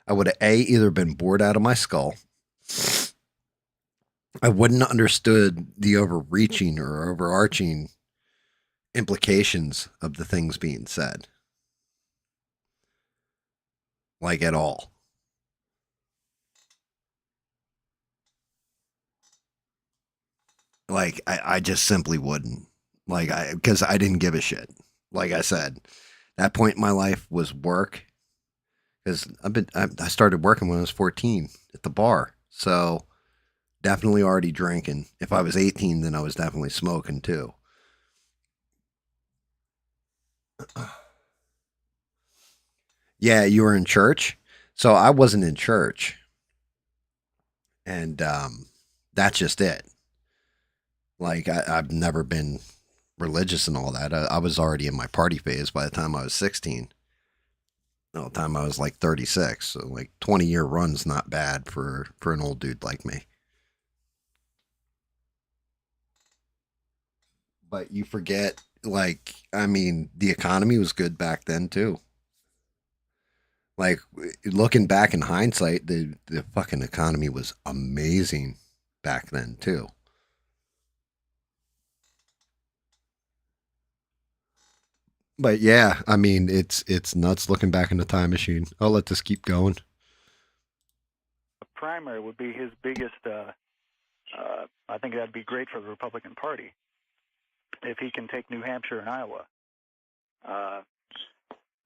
I would have either been bored out of my skull I wouldn't have understood the overreaching or overarching implications of the things being said. Like at all. Like I just simply wouldn't. Like because I didn't give a shit. Like I said, that point in my life was work. Because I started working when I was 14 at the bar. So definitely already drinking. If I was 18, then I was definitely smoking too. Yeah, you were in church. So I wasn't in church. And that's just it. Like I've never been religious and all that. I was already in my party phase by the time I was 16. No, the time I was like 36. So like 20-year run's not bad for an old dude like me. But you forget, like, I mean, the economy was good back then too. Like looking back in hindsight, the fucking economy was amazing back then too. But yeah, I mean, it's nuts looking back in the time machine. I'll let this keep going. The primary would be his biggest. I think that'd be great for the Republican Party if he can take New Hampshire and Iowa.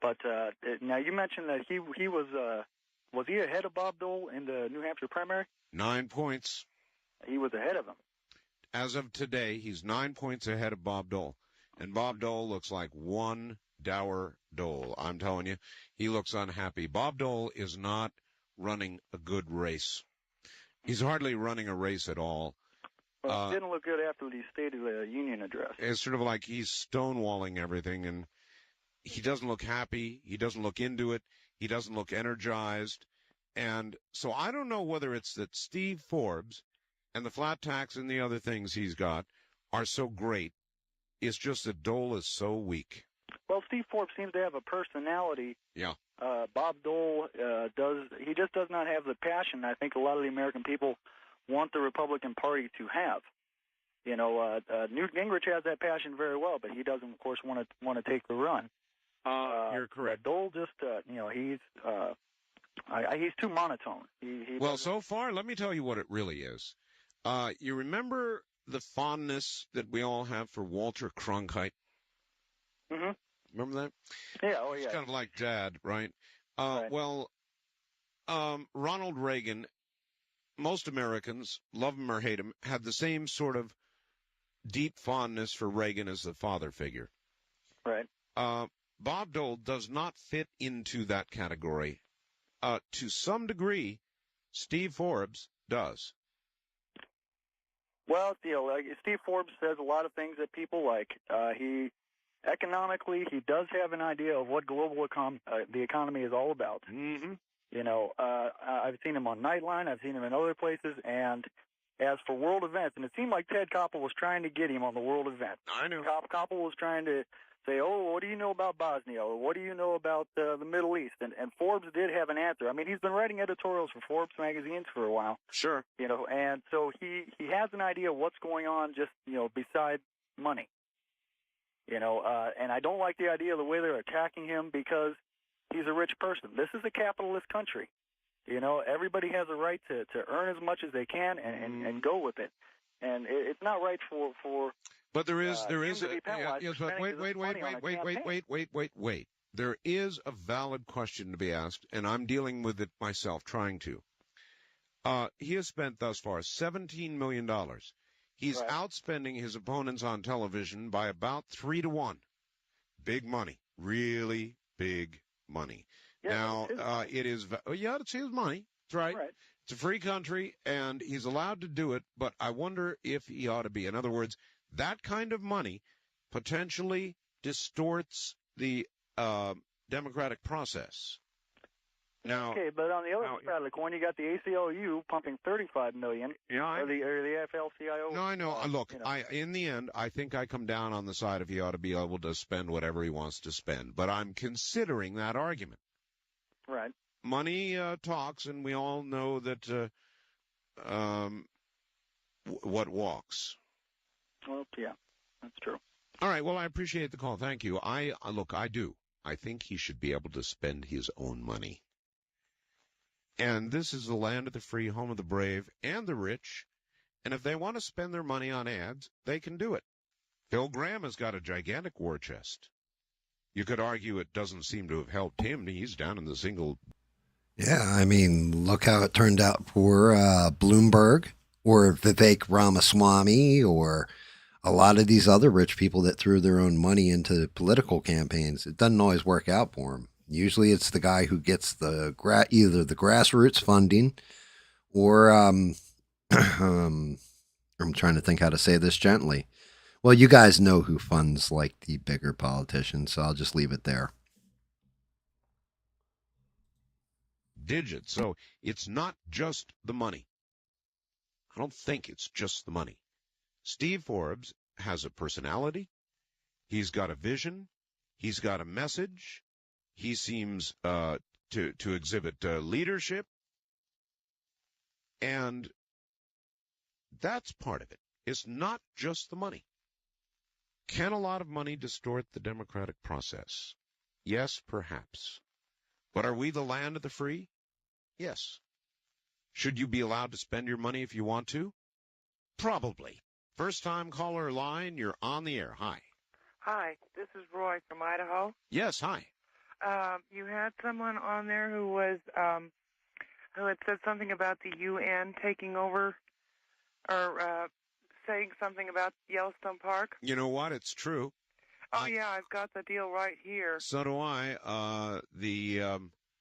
But now you mentioned that he was he ahead of Bob Dole in the New Hampshire primary? 9 points. He was ahead of him. As of today, he's 9 points ahead of Bob Dole. And Bob Dole looks like one dour Dole. I'm telling you, he looks unhappy. Bob Dole is not running a good race. He's hardly running a race at all. Well, it didn't look good after the State of the Union address. It's sort of like he's stonewalling everything, and he doesn't look happy. He doesn't look into it. He doesn't look energized. And so I don't know whether it's that Steve Forbes and the flat tax and the other things he's got are so great. It's just that Dole is so weak. Well, Steve Forbes seems to have a personality. Yeah. Bob Dole does. He just does not have the passion I think a lot of the American people want the Republican Party to have. You know, Newt Gingrich has that passion very well, but he doesn't, of course, want to take the run. You're correct. Dole just, he's too monotone. Well, so far, let me tell you what it really is. You remember the fondness that we all have for Walter Cronkite? Mm-hmm. Remember that? Yeah, oh yeah. It's kind of like Dad, right? Right. Well, Ronald Reagan, most Americans, love him or hate him, had the same sort of deep fondness for Reagan as the father figure. Right. Bob Dole does not fit into that category. To some degree, Steve Forbes does. Well, like Steve Forbes says a lot of things that people like. Economically, he does have an idea of what global the economy is all about. Mm-hmm. You know, I've seen him on Nightline. I've seen him in other places. And as for world events, and it seemed like Ted Koppel was trying to get him on the world event. I know. Koppel was trying to say, oh, what do you know about Bosnia? Or what do you know about the Middle East? And Forbes did have an answer. I mean, he's been writing editorials for Forbes magazines for a while. Sure. You know, and so he has an idea of what's going on just, besides money. You know, and I don't like the idea of the way they're attacking him because he's a rich person. This is a capitalist country. You know, everybody has a right to earn as much as they can and go with it. And it's not right for But there is yes, but wait. There is a valid question to be asked, and I'm dealing with it myself, trying to. He has spent thus far $17 million. He's outspending his opponents on television by about 3 to 1. Big money, really big money. Yeah, now, it's his money. That's right. It's a free country, and he's allowed to do it, but I wonder if he ought to be. In other words, that kind of money potentially distorts the democratic process. Now, okay, but on the other side of the coin, you got the ACLU pumping $35 million, or the AFL-CIO. No, I know. Look, in the end, I think I come down on the side of he ought to be able to spend whatever he wants to spend. But I'm considering that argument. what walks. Well, yeah, that's true. All right. Well, I appreciate the call. Thank you. I do. I think he should be able to spend his own money. And this is the land of the free, home of the brave and the rich. And if they want to spend their money on ads, they can do it. Bill Graham has got a gigantic war chest. You could argue it doesn't seem to have helped him. He's down in the single. Yeah, I mean, look how it turned out for Bloomberg or Vivek Ramaswamy or a lot of these other rich people that threw their own money into political campaigns. It doesn't always work out for them. Usually it's the guy who gets the either the grassroots funding or I'm trying to think how to say this gently. Well, you guys know who funds like the bigger politicians, so I'll just leave it there. Digits. So it's not just the money. I don't think it's just the money. Steve Forbes has a personality. He's got a vision. He's got a message. He seems to exhibit leadership. And that's part of it. It's not just the money. Can a lot of money distort the democratic process? Yes, perhaps. But are we the land of the free? Yes. Should you be allowed to spend your money if you want to? Probably. First-time caller line, you're on the air. Hi. Hi, this is Roy from Idaho. Yes, hi. You had someone on there who was who had said something about the UN taking over or saying something about Yellowstone Park. You know what? It's true. Oh, yeah, I've got the deal right here. So do I.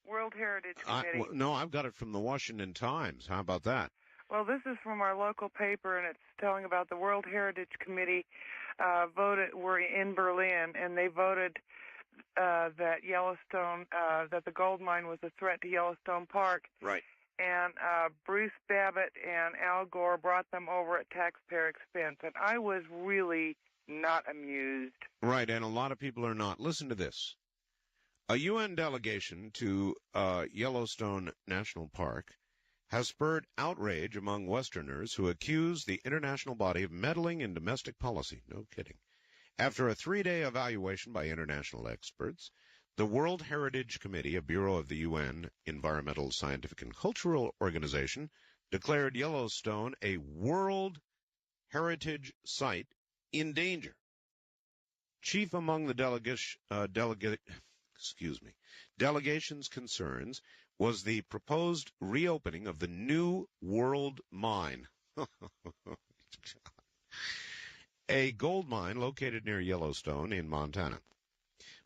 World Heritage Committee. No, I've got it from the Washington Times. How about that? Well, this is from our local paper, and it's telling about the World Heritage Committee were in Berlin, and they voted that Yellowstone, that the gold mine was a threat to Yellowstone Park. Right. And Bruce Babbitt and Al Gore brought them over at taxpayer expense, and I was really not amused. Right, and a lot of people are not. Listen to this. A UN delegation to Yellowstone National Park has spurred outrage among Westerners who accuse the international body of meddling in domestic policy. No kidding. After a 3-day evaluation by international experts, the World Heritage Committee, a bureau of the UN Environmental, Scientific, and Cultural Organization, declared Yellowstone a World Heritage Site in danger. Chief among the delegation's concerns was the proposed reopening of the New World Mine, a gold mine located near Yellowstone in Montana.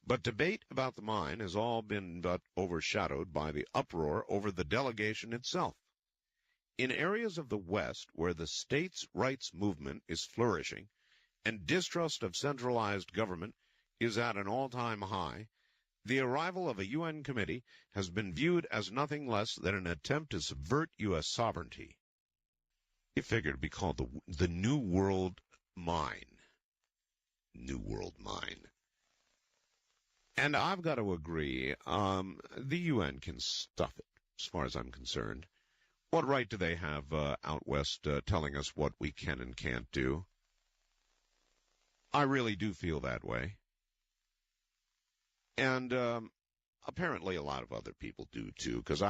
But debate about the mine has all been but overshadowed by the uproar over the delegation itself. In areas of the West where the states' rights movement is flourishing and distrust of centralized government is at an all-time high, the arrival of a UN committee has been viewed as nothing less than an attempt to subvert U.S. sovereignty. It figured to be called the New World Mine. New World Mine. And I've got to agree, the UN can stuff it, as far as I'm concerned. What right do they have out west telling us what we can and can't do? I really do feel that way. And apparently a lot of other people do, too, because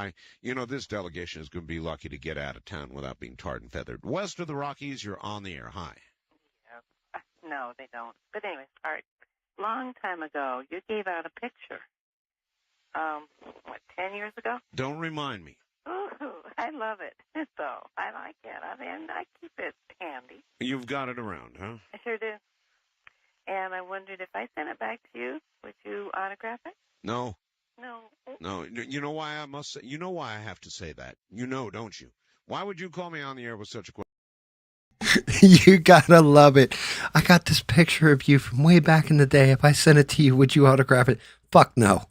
this delegation is going to be lucky to get out of town without being tarred and feathered. West of the Rockies, you're on the air. Hi. Yeah. No, they don't. But anyway, all right. Long time ago, you gave out a picture. 10 years ago? Don't remind me. Ooh, I love it. So I like it. I mean, I keep it handy. You've got it around, huh? I sure do. And I wondered if I sent it back to you, would you autograph it? No. No. No. You know why I must say? You know why I have to say that? You know, don't you? Why would you call me on the air with such a question? You gotta love it. I got this picture of you from way back in the day. If I sent it to you, would you autograph it? Fuck no.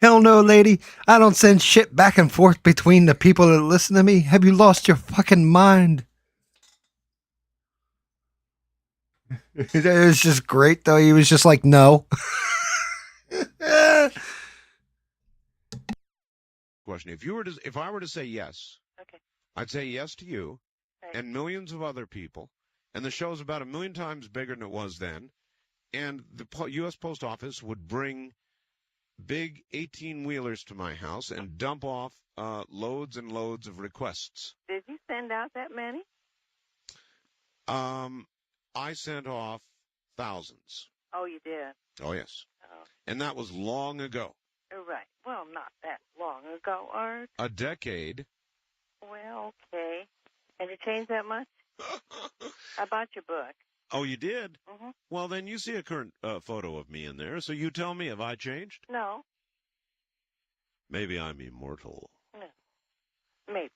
Hell no, lady. I don't send shit back and forth between the people that listen to me. Have you lost your fucking mind? It was just great, though. He was just like, no. Question. If I were to say yes, okay, I'd say yes to you and millions of other people. And the show's about 1 million times bigger than it was then. And the U.S. Post Office would bring big 18-wheelers to my house and dump off loads and loads of requests. Did you send out that many? I sent off thousands. Oh, you did? Oh, yes. Oh. And that was long ago. Right. Well, not that long ago, Art. A decade. Well, okay. Have you changed that much? I bought your book. Oh, you did? Mm-hmm. Well, then you see a current photo of me in there, so you tell me, have I changed? No. Maybe I'm immortal. No. Maybe.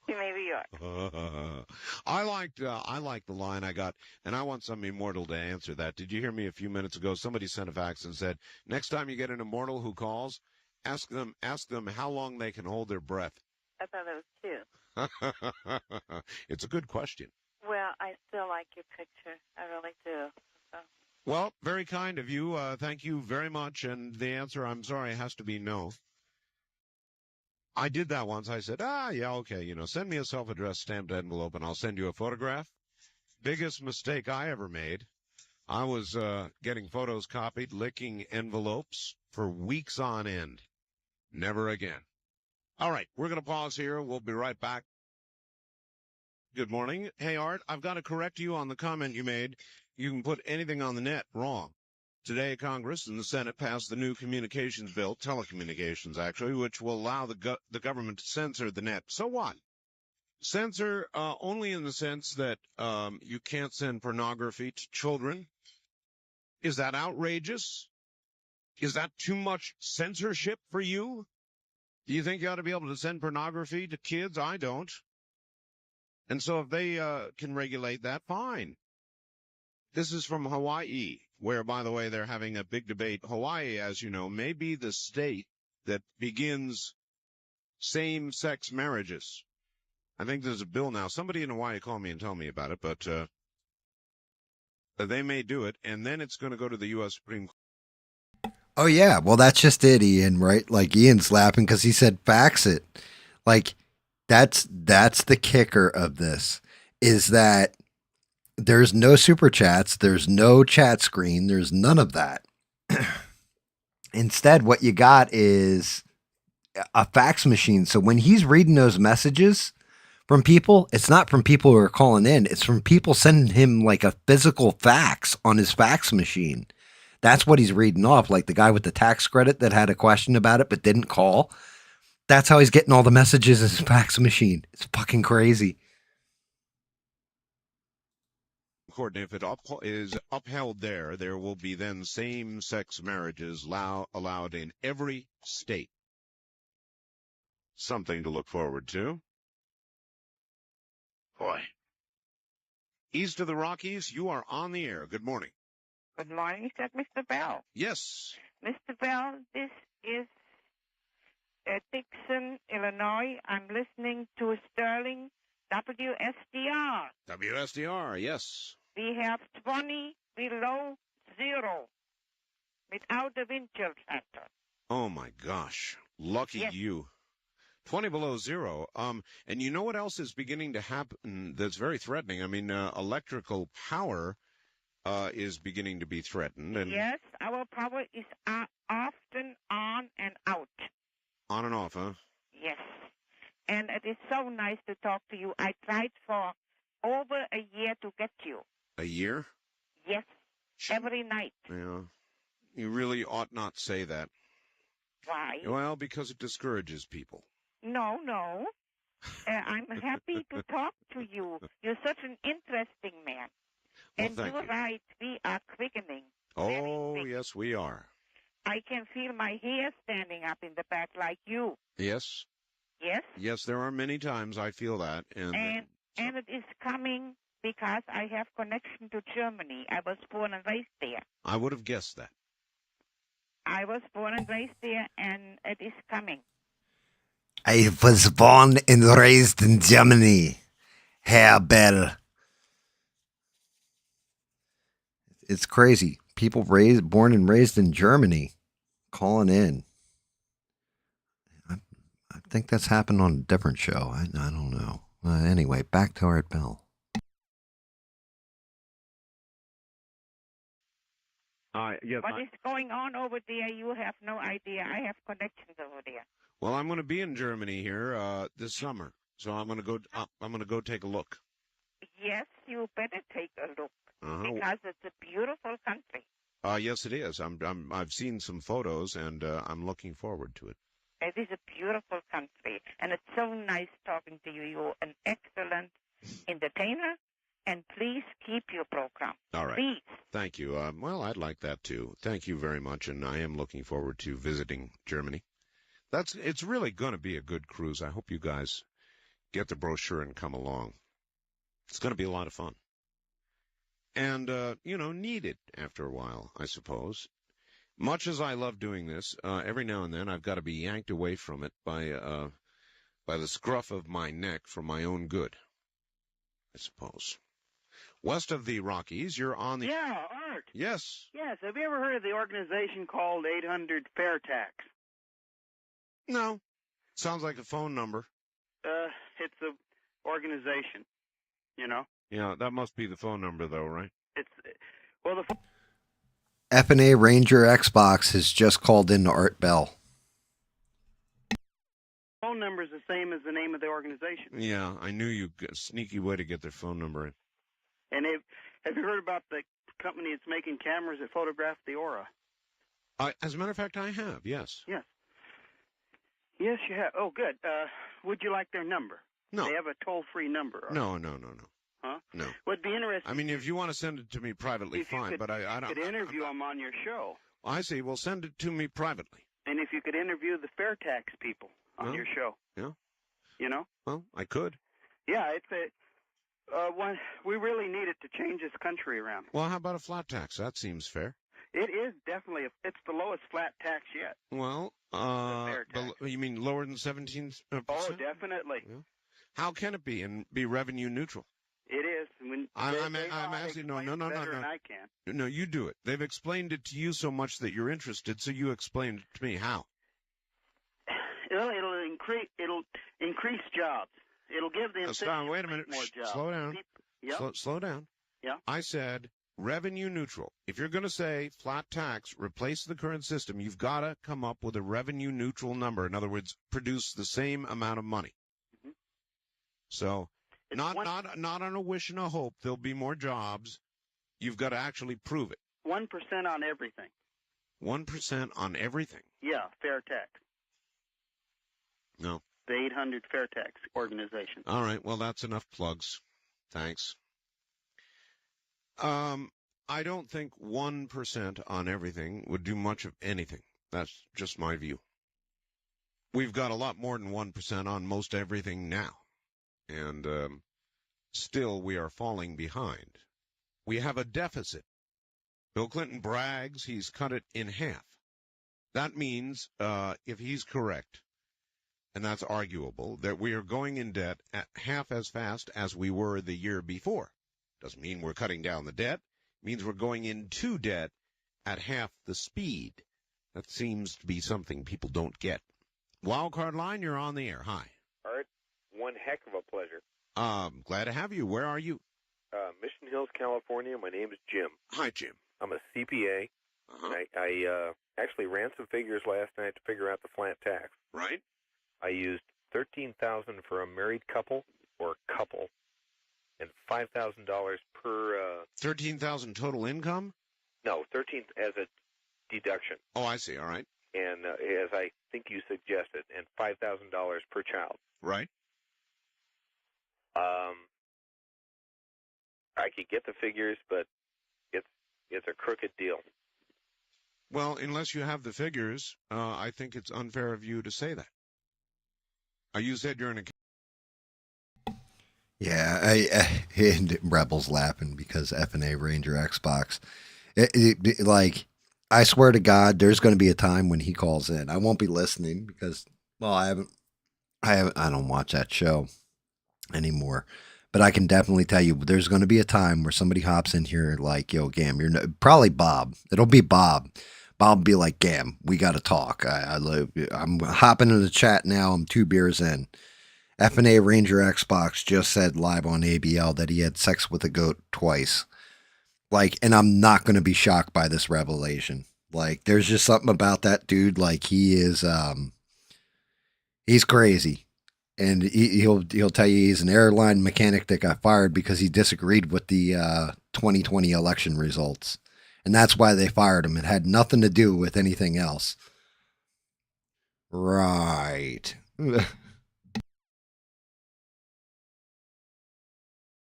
Maybe you are. I liked the line I got, and I want some immortal to answer that. Did you hear me a few minutes ago? Somebody sent a fax and said, next time you get an immortal who calls, ask them how long they can hold their breath. I thought it was 2. It's a good question. Well, I still like your picture. I really do. So. Well, very kind of you. Thank you very much. And the answer, I'm sorry, has to be no. I did that once. I said, yeah, okay, send me a self-addressed stamped envelope and I'll send you a photograph. Biggest mistake I ever made. I was getting photos copied, licking envelopes for weeks on end. Never again. All right, we're going to pause here. We'll be right back. Good morning. Hey, Art, I've got to correct you on the comment you made. You can put anything on the net wrong. Today, Congress and the Senate passed the new communications bill, telecommunications actually, which will allow the government to censor the net. So what? Censor only in the sense that you can't send pornography to children. Is that outrageous? Is that too much censorship for you? Do you think you ought to be able to send pornography to kids? I don't. And so if they can regulate that, fine. This is from Hawaii, where, by the way, they're having a big debate. Hawaii, as you know, may be the state that begins same-sex marriages. I think there's a bill now. Somebody in Hawaii called me and told me about it, but they may do it, and then it's going to go to the U.S. Supreme Court. Oh, yeah. Well, that's just it, Ian, right? Like, Ian's laughing because he said fax it. Like, that's the kicker of this, is that there's no super chats. There's no chat screen. There's none of that. Instead, what you got is a fax machine. So when he's reading those messages from people, it's not from people who are calling in. It's from people sending him like a physical fax on his fax machine. That's what he's reading off. Like the guy with the tax credit that had a question about it but didn't call. That's how he's getting all the messages in his fax machine. It's fucking crazy. Court, and if it is upheld there will be then same-sex marriages allowed in every state. Something to look forward to. Boy. East of the Rockies, you are on the air. Good morning. Good morning, said Mr. Bell. Yes. Mr. Bell, this is Dixon, Illinois. I'm listening to Sterling WSDR. WSDR, yes. We have 20 below zero without the wind chill factor. Oh, my gosh. Lucky you. 20 below zero. And you know what else is beginning to happen that's very threatening? I mean, electrical power is beginning to be threatened. And yes, our power is often on and out. On and off, huh? Yes. And it is so nice to talk to you. I tried for over a year to get you. A year? Yes, every night. Yeah. You really ought not say that. Why? Well, because it discourages people. No. I'm happy to talk to you. You're such an interesting man. Well, and thank you're you. right, we are quickening. Oh, yes, we are. I can feel my hair standing up in the back like you. Yes? Yes? Yes, there are many times I feel that. And it is coming because I have connection to Germany. I was born and raised there. I would have guessed that. I was born and raised there, and it is coming. I was born and raised in Germany, Herr Bell. It's crazy. People born and raised in Germany calling in. I think that's happened on a different show. I don't know. Anyway, back to Art Bell. Yes, what is going on over there? You have no idea. I have connections over there. Well, I'm going to be in Germany here this summer, so I'm going to go. I'm going to go take a look. Yes, you better take a look because it's a beautiful country. Yes, it is. I've seen some photos, and I'm looking forward to it. It is a beautiful country, and it's so nice talking to you. You're an excellent entertainer, and please keep your program. All right. Please. Thank you. Well, I'd like that too. Thank you very much, and I am looking forward to visiting Germany. It's really going to be a good cruise. I hope you guys get the brochure and come along. It's going to be a lot of fun. And, needed after a while, I suppose. Much as I love doing this, every now and then I've got to be yanked away from it by the scruff of my neck for my own good, I suppose. West of the Rockies, you're on the... Yeah, Art. Yes. Yes, have you ever heard of the organization called 800 Fair Tax? No. Sounds like a phone number. It's a organization, you know? Yeah, that must be the phone number, though, right? F&A Ranger Xbox has just called in to Art Bell. Phone number is the same as the name of the organization. Yeah, I knew you got a sneaky way to get their phone number in. And have you heard about the company that's making cameras that photograph the aura? As a matter of fact, I have, yes. Yes. Yes, you have. Oh, good. Would you like their number? No. They have a toll-free number. No. Huh? No. Would be interesting. I mean, if you want to send it to me privately, fine, but I don't... You could interview them on your show. I see. Well, send it to me privately. And if you could interview the fair tax people on your show. Yeah. You know? Well, I could. Yeah, it's one. We really need it to change this country around. Well, how about a flat tax? That seems fair. It is definitely. It's the lowest flat tax yet. Well, you mean lower than 17%? Oh, definitely. Yeah. How can it be and be revenue neutral? It is. When I'm asking. No. I can. No, you do it. They've explained it to you so much that you're interested, so you explained it to me. How? It'll increase jobs. It'll give the Stop. Wait a minute. more jobs. Slow down. Yep. Slow down. Yeah. I said revenue neutral. If you're going to say flat tax, replace the current system, you've got to come up with a revenue neutral number. In other words, produce the same amount of money. Mm-hmm. So, not on a wish and a hope there'll be more jobs. You've got to actually prove it. 1% on everything. 1% on everything. Yeah, fair tax. No. The 800 Fair Tax organization. All right. Well, that's enough plugs. Thanks. I don't think 1% on everything would do much of anything. That's just my view. We've got a lot more than 1% on most everything now. And still we are falling behind. We have a deficit. Bill Clinton brags he's cut it in half. That means, if he's correct, and that's arguable, that we are going in debt at half as fast as we were the year before. Doesn't mean we're cutting down the debt. It means we're going into debt at half the speed. That seems to be something people don't get. Wildcard line, you're on the air. Hi. Art, one heck of a pleasure. Glad to have you. Where are you? Mission Hills, California. My name is Jim. Hi, Jim. I'm a CPA. And I actually ran some figures last night to figure out the flat tax. Right. I used $13,000 for a married couple or couple, and $5,000 per. $13,000 total income? No, 13 as a deduction. Oh, I see. All right. And as I think you suggested, and $5,000 per child. Right. I could get the figures, but it's a crooked deal. Well, unless you have the figures, I think it's unfair of you to say that. You said you're an. Yeah, Rebel's laughing because F&A Ranger Xbox. Like, I swear to God, there's going to be a time when he calls in. I won't be listening because, well, I don't watch that show anymore. But I can definitely tell you, there's going to be a time where somebody hops in here like, yo, Gam, probably Bob. It'll be Bob. I'll be like, "GAM, we got to talk." I'm hopping into the chat now. I'm 2 beers in. F&A Ranger Xbox just said live on ABL that he had sex with a goat twice. Like, and I'm not going to be shocked by this revelation. Like, there's just something about that dude. Like, he is, he's crazy. And he'll tell you he's an airline mechanic that got fired because he disagreed with the 2020 election results. And that's why they fired him. It had nothing to do with anything else. Right.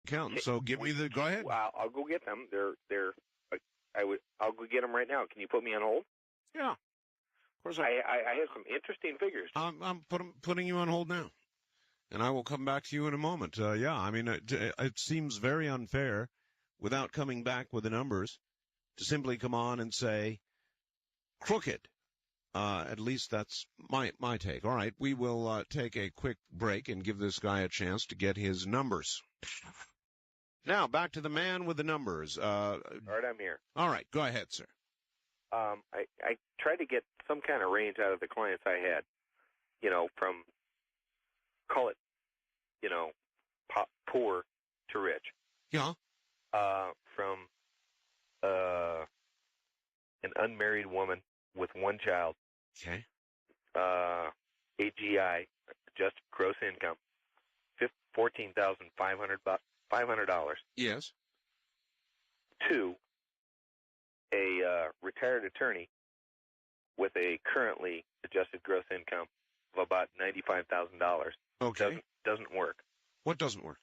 Count. So give me the. Go ahead. Well, I'll go get them. I'll go get them right now. Can you put me on hold? Yeah. Of course. I have some interesting figures. I'm putting you on hold now, and I will come back to you in a moment. Yeah, I mean, it seems very unfair, without coming back with the numbers, to simply come on and say crooked. At least that's my take. All right, we will take a quick break and give this guy a chance to get his numbers. Now, back to the man with the numbers. All right, I'm here. All right, go ahead, sir. I tried to get some kind of range out of the clients I had, from, call it, poor to rich. Yeah. From an unmarried woman with 1 child. Okay. AGI, adjusted gross income, $14,500. Yes. 2, a retired attorney with a currently adjusted gross income of about $95,000. Okay. Doesn't work. What doesn't work?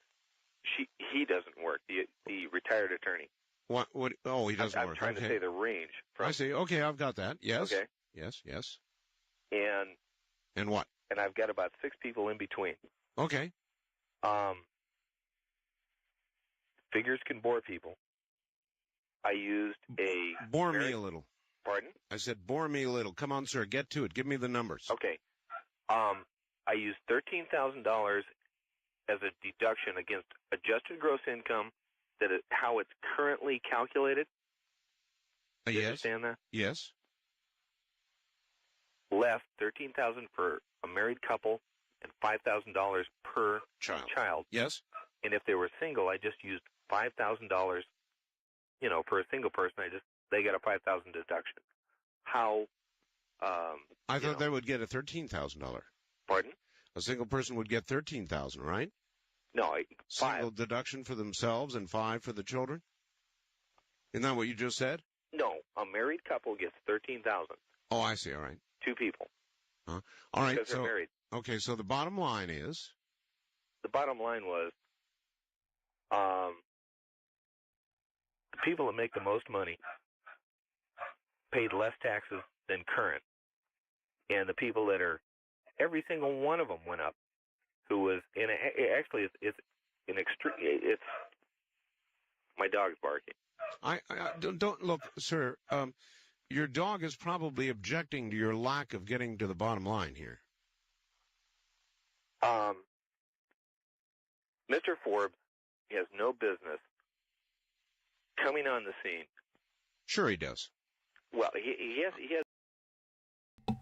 He doesn't work. The retired attorney. What? Oh, he doesn't work. I'm trying to say the range. I see. Okay, I've got that. Yes. Okay. Yes. And what? And I've got about 6 people in between. Okay. Figures can bore people. I used a... Bore me a little. Pardon? I said bore me a little. Come on, sir. Get to it. Give me the numbers. Okay. I used $13,000 as a deduction against adjusted gross income, how it's currently calculated. Yes. You understand that? Yes. Left $13,000 for a married couple and $5,000 per child. Yes. And if they were single, I just used $5,000. For a single person, they get a $5,000 deduction. How? I thought they would get a $13,000. Pardon? A single person would get $13,000, right? No, single deduction for themselves and 5 for the children. Isn't that what you just said? No, a married couple gets $13,000. Oh, I see. All right. 2 people. All right. Because they're married. Okay, so the bottom line is. The bottom line was, the people that make the most money paid less taxes than current, and the people that are, every single one of them went up. Who was actually it's an extreme. It's my dog's barking. I don't look, sir. Your dog is probably objecting to your lack of getting to the bottom line here. Mr. Forbes has no business coming on the scene. Sure, he does. Well, he has.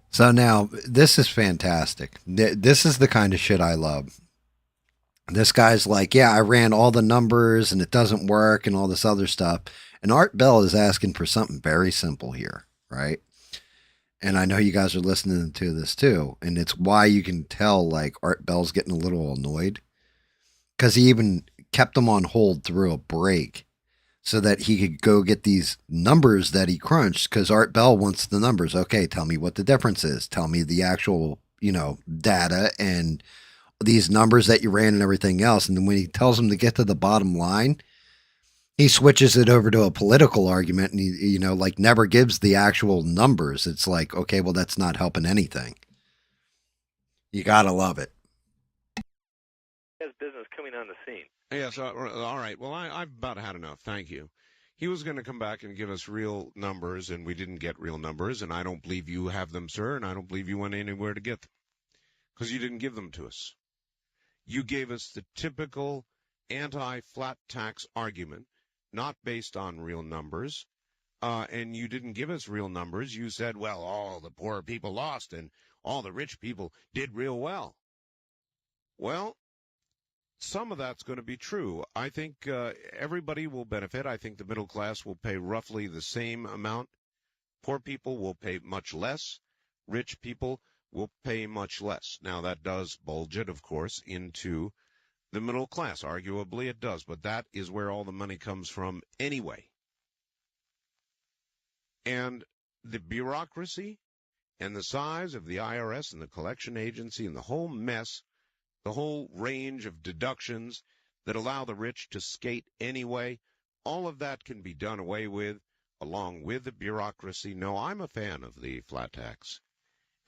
So now, this is fantastic. This is the kind of shit I love. This guy's like, yeah, I ran all the numbers and it doesn't work and all this other stuff. And Art Bell is asking for something very simple here, right? And I know you guys are listening to this too. And it's why you can tell, like, Art Bell's getting a little annoyed. Because he even kept them on hold through a break so that he could go get these numbers that he crunched, because Art Bell wants the numbers. Okay, tell me what the difference is. Tell me the actual, data and these numbers that you ran and everything else. And then when he tells him to get to the bottom line, he switches it over to a political argument and he, never gives the actual numbers. It's like, okay, well, that's not helping anything. You got to love it. Has business coming on the scene. Yes, all right. Well, I've about had enough. Thank you. He was going to come back and give us real numbers, and we didn't get real numbers, and I don't believe you have them, sir, and I don't believe you went anywhere to get them, because you didn't give them to us. You gave us the typical anti-flat tax argument, not based on real numbers, and you didn't give us real numbers. You said, well, all the poor people lost and all the rich people did real well. Well, some of that's going to be true. I think everybody will benefit. I think the middle class will pay roughly the same amount. Poor people will pay much less. Rich people will pay much less. Now, that does bulge it, of course, into the middle class. Arguably, it does, but that is where all the money comes from anyway. And the bureaucracy and the size of the IRS and the collection agency and the whole mess, the whole range of deductions that allow the rich to skate anyway, all of that can be done away with, along with the bureaucracy. No, I'm a fan of the flat tax,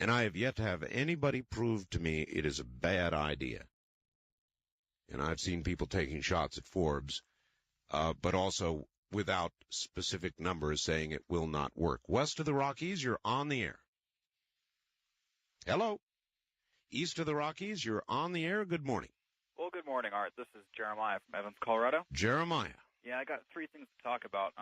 and I have yet to have anybody prove to me it is a bad idea. And I've seen people taking shots at Forbes, but also without specific numbers saying it will not work. West of the Rockies, you're on the air. Hello. East of the Rockies, you're on the air. Good morning. Well, good morning, Art. This is Jeremiah from Evans, Colorado. Jeremiah. Yeah, I got three things to talk about.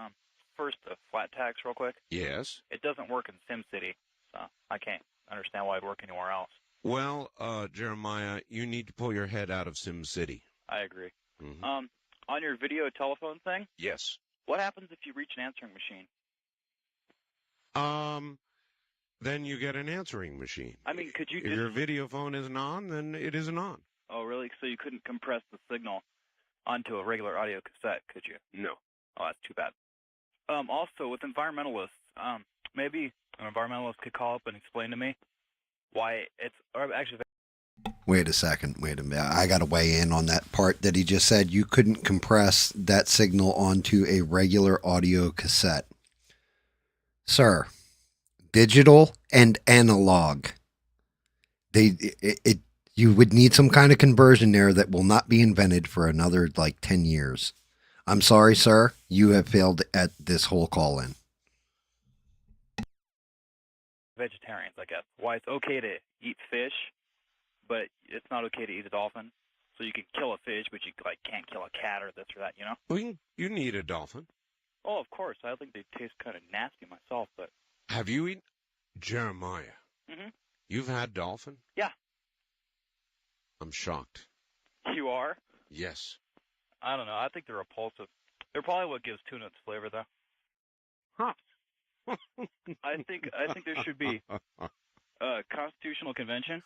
First, the flat tax, real quick. Yes. It doesn't work in SimCity, so I can't understand why it'd work anywhere else. Well, Jeremiah, you need to pull your head out of SimCity. I agree. Mm-hmm. On your video telephone thing, Yes. what happens if you reach an answering machine? Then you get an answering machine. I mean, could you If your video phone isn't on, then it isn't on. Oh, really? So you couldn't compress the signal onto a regular audio cassette, could you? No. Oh, that's too bad. Also, with environmentalists, maybe an environmentalist could call up and explain to me why it's, or actually... Wait a second. Wait a minute. I got to weigh in on that part that he just said. You couldn't compress that signal onto a regular audio cassette. Sir, digital and analog. You would need some kind of conversion there that will not be invented for another 10 years. I'm sorry, sir. You have failed at this whole call-in. Vegetarians, I guess. Why it's okay to eat fish, but it's not okay to eat a dolphin. So you could kill a fish, but you can't kill a cat or this or that, you know? Well, you can eat a dolphin. Oh, of course. I think they taste kind of nasty myself, but... Have you eaten... Jeremiah, Mm-hmm. you've had dolphin? Yeah. I'm shocked. You are? Yes. I don't know. I think they're repulsive. They're probably what gives tuna its flavor, though. Huh. I think there should be a constitutional convention.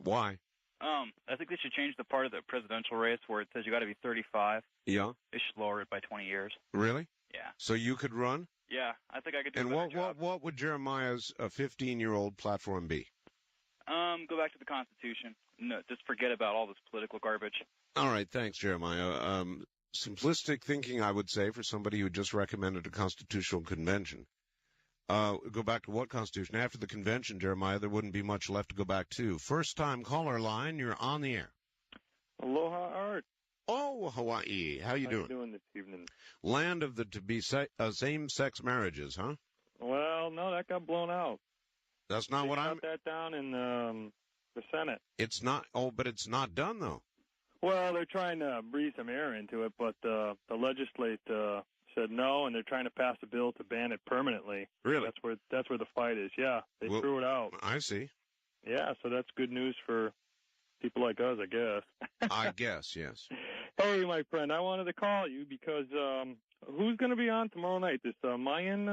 Why? I think they should change the part of the presidential race where it says you got to be 35. Yeah. They should lower it by 20 years. Really? Yeah. So you could run? Yeah, I think I could do And a better job. what would Jeremiah's 15-year-old platform be? Go back to the Constitution. No, just forget about all this political garbage. All right, thanks, Jeremiah. Simplistic thinking, I would say, for somebody who just recommended a constitutional convention. Go back to what constitution? After the convention, Jeremiah, there wouldn't be much left to go back to. First-time caller line, you're on the air. Aloha, Art. Oh, Hawaii. How you doing? How you doing this evening? Land of the to-be same-sex marriages, huh? Well, no, that got blown out. That's not They what shot I'm... that down in the Senate. It's not... Oh, but it's not done, though. Well, they're trying to breathe some air into it, but the legislate said no, and they're trying to pass a bill to ban it permanently. Really? That's where the fight is. Yeah, they threw it out. I see. Yeah, so that's good news for people like us, I guess. I guess, yes. Hey, my friend, I wanted to call you because who's going to be on tomorrow night? This Mayan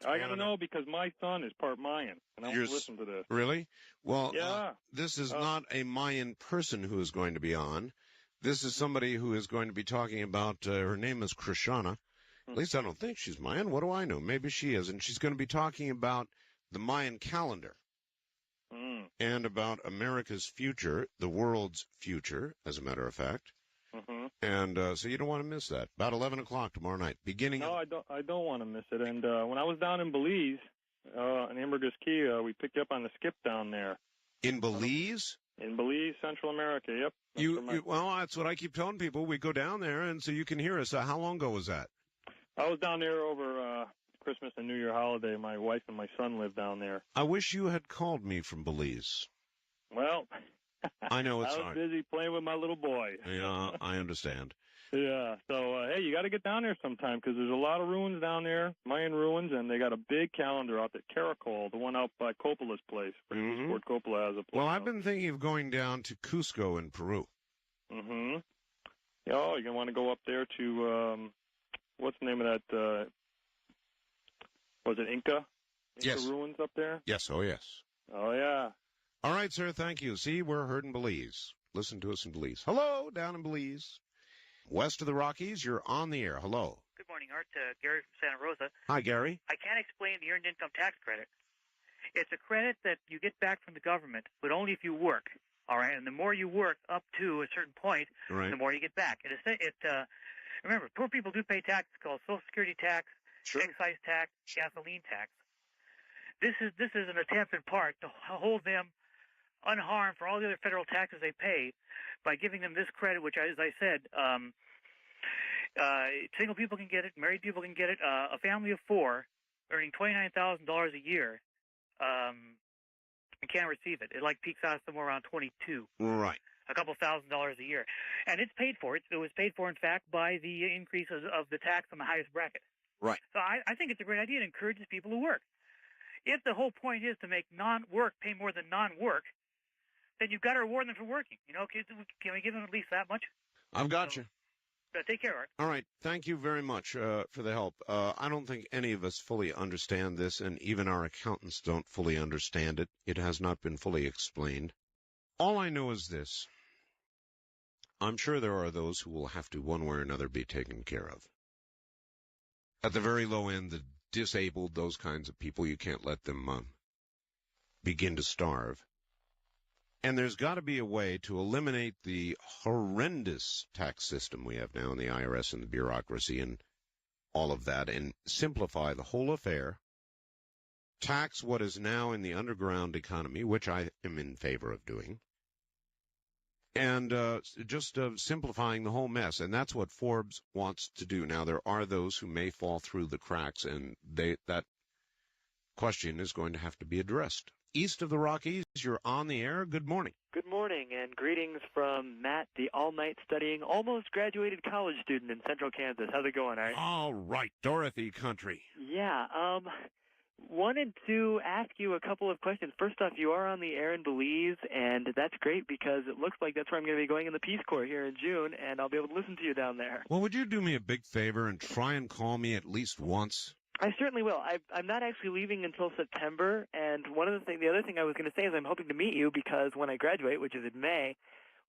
I got to know because my son is part Mayan, and I want to listen to this. Really? Well, yeah. This is not a Mayan person who is going to be on. This is somebody who is going to be talking about, her name is Krishana. At least I don't think she's Mayan. What do I know? Maybe she is. And she's going to be talking about the Mayan calendar and about America's future, the world's future, as a matter of fact. Mm-hmm. And so you don't want to miss that. About 11 o'clock tomorrow night. No, I don't want to miss it. And when I was down in Belize, in Ambergris Key, we picked you up on the skip down there. In Belize? In Belize, Central America, yep. Well, that's what I keep telling people. We go down there, and so you can hear us. How long ago was that? I was down there over Christmas and New Year holiday. My wife and my son live down there. I wish you had called me from Belize. Well, I know it's I was hard. busy playing with my little boy. Yeah, I understand. Yeah, so hey, you got to get down there sometime because there's a lot of ruins down there, Mayan ruins, and they got a big calendar out at Caracol, the one out by Coppola's place. Ford Coppola has a place. Well, I've been thinking of going down to Cusco in Peru. Mm-hmm. Oh, you're going to want to go up there to, what's the name of that, was it Inca? Yes. Ruins up there? Yes, oh yes. Oh, yeah. All right, sir, thank you. See, we're heard in Belize. Listen to us in Belize. Hello, down in Belize. West of the Rockies, you're on the air. Hello. Good morning, Art. Gary from Santa Rosa. Hi, Gary. I can't explain the Earned Income Tax Credit. It's a credit that you get back from the government, but only if you work. All right, and the more you work up to a certain point, Right. the more you get back. Remember, poor people do pay taxes called Social Security tax, excise tax, gasoline tax. This is an attempt in part to hold them unharmed for all the other federal taxes they pay by giving them this credit, which, as I said, single people can get it, married people can get it. A family of four earning $29,000 a year can receive it. It peaks out somewhere around 22. Right. A couple $1,000s a year, and it's paid for. It was paid for, in fact, by the increase of the tax on the highest bracket. Right. So I think it's a great idea. It encourages people to work. If the whole point is to make non-work pay more than non-work, then you've got to reward them for working. Can we give them at least that much? I've got you. Take care, Art. All right. Thank you very much for the help. I don't think any of us fully understand this, and even our accountants don't fully understand it. It has not been fully explained. All I know is this. I'm sure there are those who will have to, one way or another, be taken care of. At the very low end, the disabled, those kinds of people, you can't let them begin to starve. And there's got to be a way to eliminate the horrendous tax system we have now in the IRS and the bureaucracy and all of that, and simplify the whole affair, tax what is now in the underground economy, which I am in favor of doing, and just simplifying the whole mess. And that's what Forbes wants to do. Now, there are those who may fall through the cracks, and that question is going to have to be addressed. East of the Rockies, you're on the air. Good morning. Good morning, and greetings from Matt, the all-night studying, almost graduated college student in Central Kansas. How's it going, Art? All right, Dorothy country. Yeah, wanted to ask you a couple of questions. First off, you are on the air in Belize, and that's great because it looks like that's where I'm going to be going in the Peace Corps here in June, and I'll be able to listen to you down there. Well, would you do me a big favor and try and call me at least once? I certainly will. I'm not actually leaving until September, and the other thing I was going to say is I'm hoping to meet you because when I graduate, which is in May,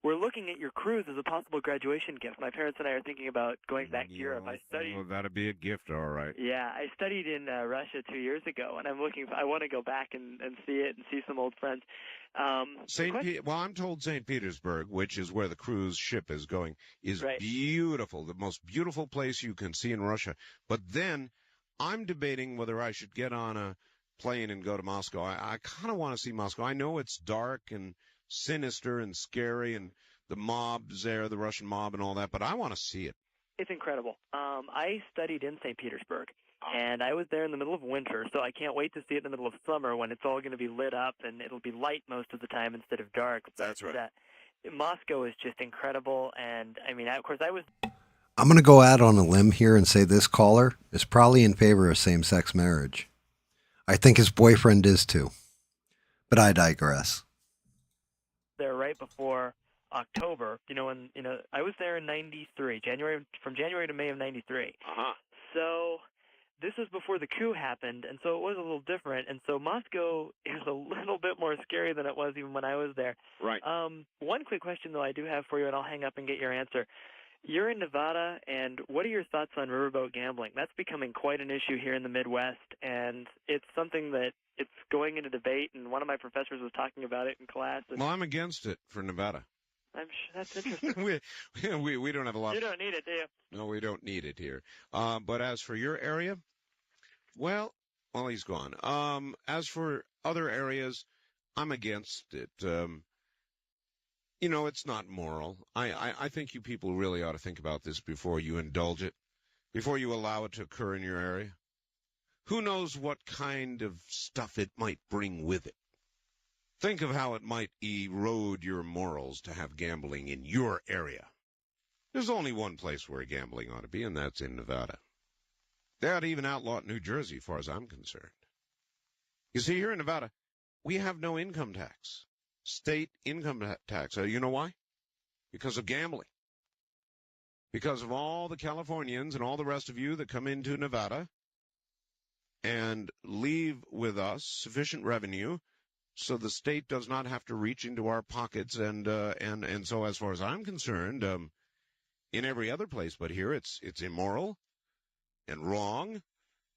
we're looking at your cruise as a possible graduation gift. My parents and I are thinking about going back to Europe. I studied. Oh, that'd be a gift, all right. Yeah, I studied in Russia 2 years ago, and I want to go back and see it and see some old friends. Well, I'm told St. Petersburg, which is where the cruise ship is going, is beautiful, the most beautiful place you can see in Russia. But then I'm debating whether I should get on a plane and go to Moscow. I kind of want to see Moscow. I know it's dark and sinister and scary, and the mob's there, the Russian mob and all that, but I want to see it. It's incredible. I studied in St. Petersburg, and I was there in the middle of winter, so I can't wait to see it in the middle of summer when it's all going to be lit up, and it'll be light most of the time instead of dark. That's right. Moscow is just incredible, and, I mean, of course, I was... I'm going to go out on a limb here and say this caller is probably in favor of same-sex marriage. I think his boyfriend is too, but I digress. There right before October, I was there in 93, from January to May of 93. Uh-huh. So this was before the coup happened, and so it was a little different. And so Moscow is a little bit more scary than it was even when I was there. Right. One quick question, though, I do have for you, and I'll hang up and get your answer. You're in Nevada, and what are your thoughts on riverboat gambling? That's becoming quite an issue here in the Midwest, and it's something that it's going into debate, and one of my professors was talking about it in class. Well, I'm against it for Nevada. I'm sure that's interesting. we don't have a lot. You don't need it, do you? No, we don't need it here. But as for your area, well, he's gone. As for other areas, I'm against it. It's not moral. I think you people really ought to think about this before you indulge it, before you allow it to occur in your area. Who knows what kind of stuff it might bring with it? Think of how it might erode your morals to have gambling in your area. There's only one place where gambling ought to be, and that's in Nevada. They ought to even outlaw it in New Jersey, as far as I'm concerned. You see, here in Nevada, we have no income tax. State income tax. You know why? Because of gambling. Because of all the Californians and all the rest of you that come into Nevada and leave with us sufficient revenue so the state does not have to reach into our pockets. And so as far as I'm concerned, in every other place but here, it's immoral and wrong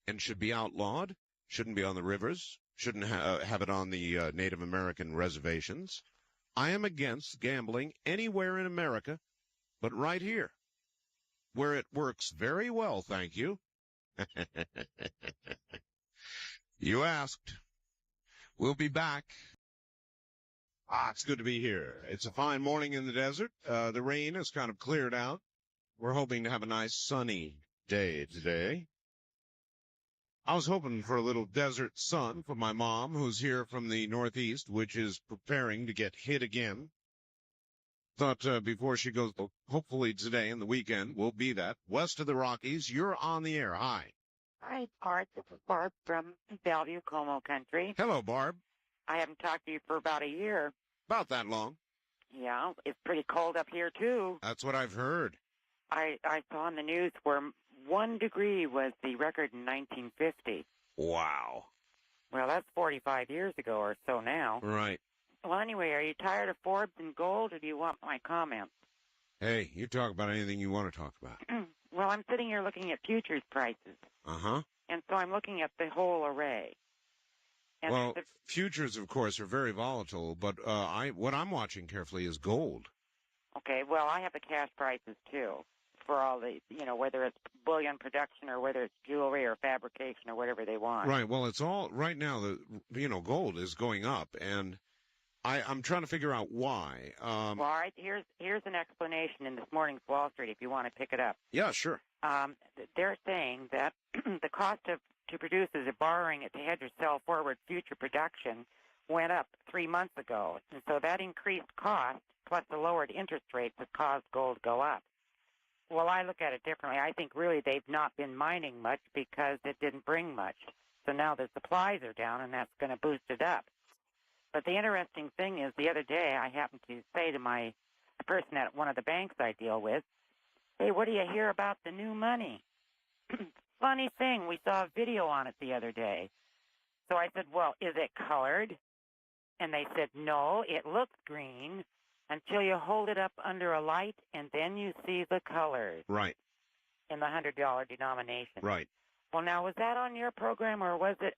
and should be outlawed, shouldn't be on the rivers, shouldn't have it on the Native American reservations. I am against gambling anywhere in America but right here, where it works very well, thank you. You asked. We'll be back. It's good to be here. It's a fine morning in the desert. The rain has kind of cleared out. We're hoping to have a nice sunny day today. I was hoping for a little desert sun for my mom, who's here from the Northeast, which is preparing to get hit again. Thought before she goes, hopefully today and the weekend will be that. West of the Rockies, you're on the air. Hi. Hi, Art. This is Barb from Bellevue, Como Country. Hello, Barb. I haven't talked to you for about a year. About that long. Yeah, it's pretty cold up here, too. That's what I've heard. I saw on the news where 1 degree was the record in 1950. Wow. Well, that's 45 years ago or so now. Right. Well, anyway, are you tired of Forbes and gold, or do you want my comments? Hey, you talk about anything you want to talk about. Well, I'm sitting here looking at futures prices. Uh-huh. And so I'm looking at the whole array. And well, futures, of course, are very volatile, but what I'm watching carefully is gold. Okay, well, I have the cash prices, too, for all the, whether it's bullion production or whether it's jewelry or fabrication or whatever they want. Right, well, it's all, right now, gold is going up, and I'm trying to figure out why. Well, all right, here's an explanation in this morning's Wall Street if you want to pick it up. Yeah, sure. They're saying that the cost to producers of borrowing it to hedge or sell forward future production went up 3 months ago. And so that increased cost plus the lowered interest rates has caused gold to go up. Well, I look at it differently. I think really they've not been mining much because it didn't bring much. So now the supplies are down, and that's going to boost it up. But the interesting thing is the other day I happened to say to the person at one of the banks I deal with, hey, what do you hear about the new money? Funny thing, we saw a video on it the other day. So I said, well, is it colored? And they said, no, it looks green until you hold it up under a light, and then you see the colors. Right. In the $100 denomination. Right. Well, now, was that on your program, or was it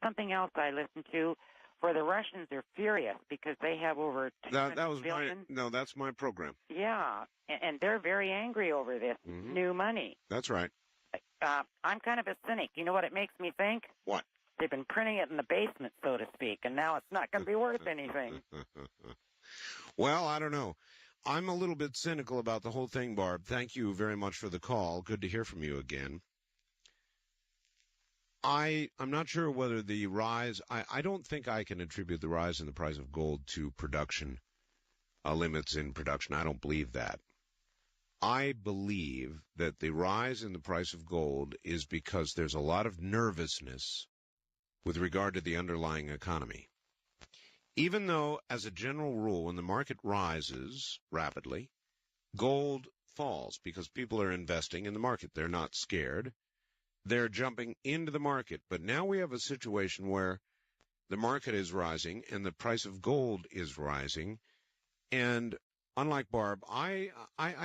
something else I listened to where the Russians are furious because they have over 200 billion? No, that's my program. Yeah, and they're very angry over this new money. That's right. I'm kind of a cynic. You know what it makes me think? What? They've been printing it in the basement, so to speak, and now it's not going to be worth anything. Well, I don't know. I'm a little bit cynical about the whole thing, Barb. Thank you very much for the call. Good to hear from you again. I'm not sure whether the rise, I don't think I can attribute the rise in the price of gold to production, limits in production. I don't believe that. I believe that the rise in the price of gold is because there's a lot of nervousness with regard to the underlying economy. Even though, as a general rule, when the market rises rapidly, gold falls because people are investing in the market. They're not scared. They're jumping into the market. But now we have a situation where the market is rising and the price of gold is rising. And unlike Barb, I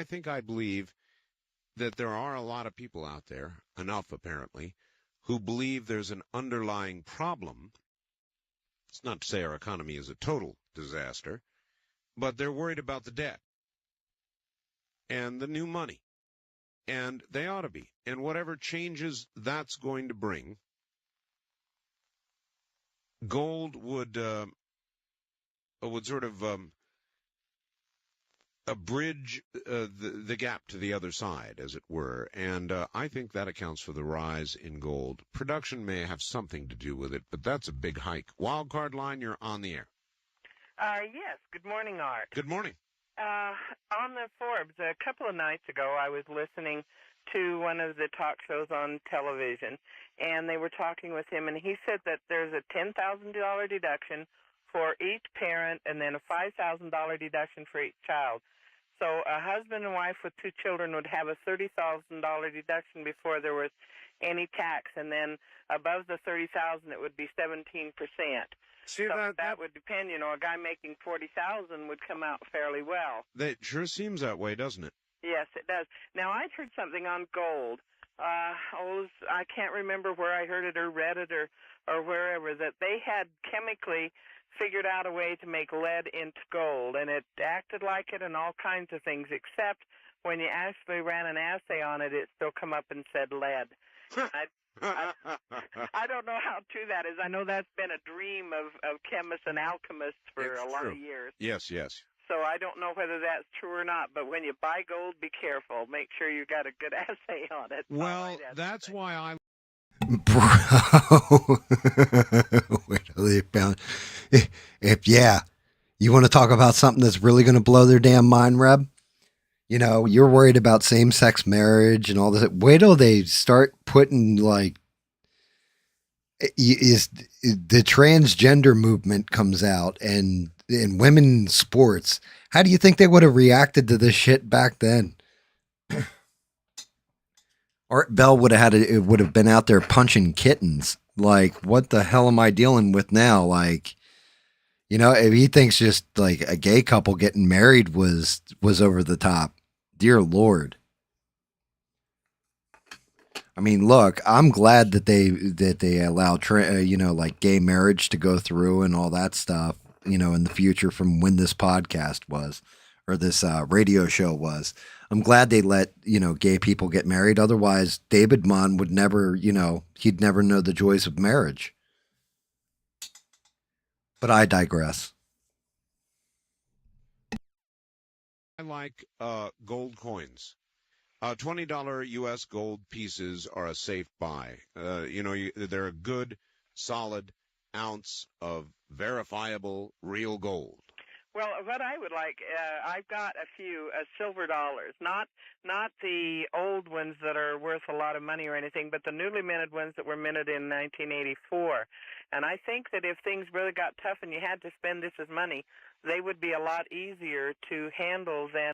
think I believe that there are a lot of people out there, enough apparently, who believe there's an underlying problem. It's not to say our economy is a total disaster, but they're worried about the debt and the new money. And they ought to be. And whatever changes that's going to bring, gold would sort of bridge the gap to the other side, as it were. And I think that accounts for the rise in gold. Production may have something to do with it, but that's a big hike. Wildcard line, you're on the air. Yes. Good morning, Art. Good morning. On the Forbes, a couple of nights ago, I was listening to one of the talk shows on television, and they were talking with him, and he said that there's a $10,000 deduction for each parent and then a $5,000 deduction for each child. So a husband and wife with 2 children would have a $30,000 deduction before there was any tax, and then above the $30,000 it would be 17%. See, so that would depend. You know, a guy making $40,000 would come out fairly well. That sure seems that way, doesn't it? Yes, it does. Now, I'd heard something on gold. I can't remember where I heard it or read it or wherever, that they had chemically figured out a way to make lead into gold, and it acted like it and all kinds of things, except when you actually ran an assay on it, it still come up and said lead. I don't know how true that is. I know that's been a dream of chemists and alchemists for a lot of years. Yes, yes. So I don't know whether that's true or not, but when you buy gold, be careful. Make sure you got a good assay on it. Well, that's why I... Bro. Wait till they found... If you want to talk about something that's really going to blow their damn mind, Reb? You know, you're worried about same-sex marriage and all this. Wait till they start putting, like, the transgender movement comes out and in women's sports. How do you think they would have reacted to this shit back then? Art Bell would have been out there punching kittens. Like, what the hell am I dealing with now? Like, you know, if he thinks just like a gay couple getting married was over the top. Dear Lord. I mean, look, I'm glad that they allow like gay marriage to go through and all that stuff, you know, in the future from when this podcast was or this radio show was. I'm glad they let, you know, gay people get married. Otherwise, David Mon would never, you know, he'd never know the joys of marriage. But I digress. I like gold coins. $20 U.S. gold pieces are a safe buy. You know, they're a good, solid ounce of verifiable real gold. Well, what I would like, I've got a few silver dollars, not the old ones that are worth a lot of money or anything, but the newly minted ones that were minted in 1984. And I think that if things really got tough and you had to spend this as money, they would be a lot easier to handle than...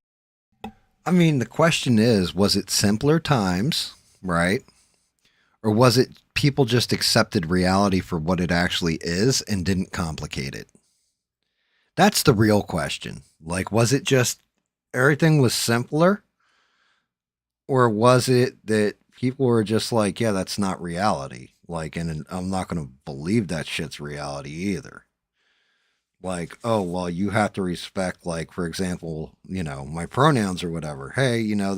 I mean, the question is, was it simpler times, right? Or was it people just accepted reality for what it actually is and didn't complicate it? That's the real question. Like, was it just everything was simpler? Or was it that people were just like, yeah, that's not reality. Like, and I'm not going to believe that shit's reality either. Like, oh, well, you have to respect, like, for example, you know, my pronouns or whatever. Hey, you know,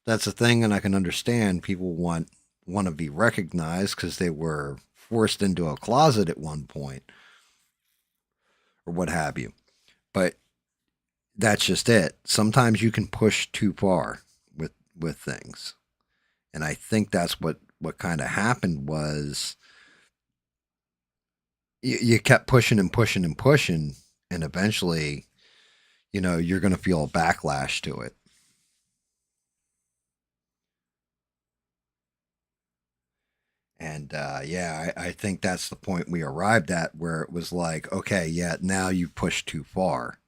that's a thing, and I can understand people want to be recognized because they were forced into a closet at one point or what have you. But that's just it. Sometimes you can push too far with things. And I think that's what kind of happened was you kept pushing and pushing and pushing, and eventually, you know, you're going to feel a backlash to it. And I think that's the point we arrived at, where it was like, okay, yeah, now you pushed too far.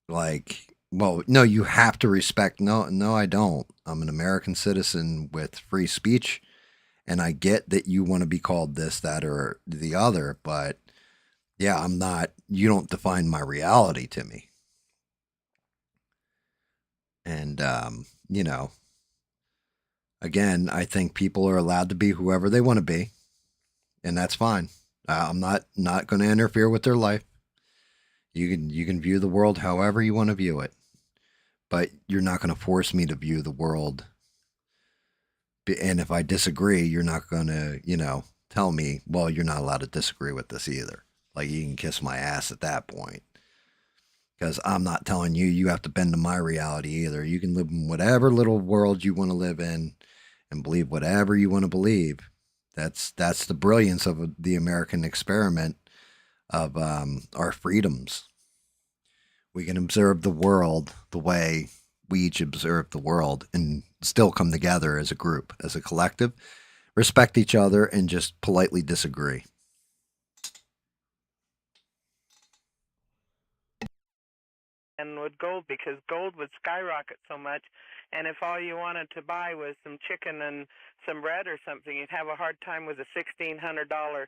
Like, well, no, you have to respect. No, I don't. I'm an American citizen with free speech. And I get that you want to be called this, that, or the other, but yeah, I'm not, you don't define my reality to me. And, you know, again, I think people are allowed to be whoever they want to be, and that's fine. I'm not going to interfere with their life. You can view the world however you want to view it, but you're not going to force me to view the world. And if I disagree, you're not going to, you know, tell me, well, you're not allowed to disagree with this either. Like, you can kiss my ass at that point. Because I'm not telling you, you have to bend to my reality either. You can live in whatever little world you want to live in and believe whatever you want to believe. That's the brilliance of the American experiment of our freedoms. We can observe the world the way we each observe the world and still come together as a group, as a collective, respect each other, and just politely disagree. And with gold, because gold would skyrocket so much, and if all you wanted to buy was some chicken and some bread or something, you'd have a hard time with a $1,600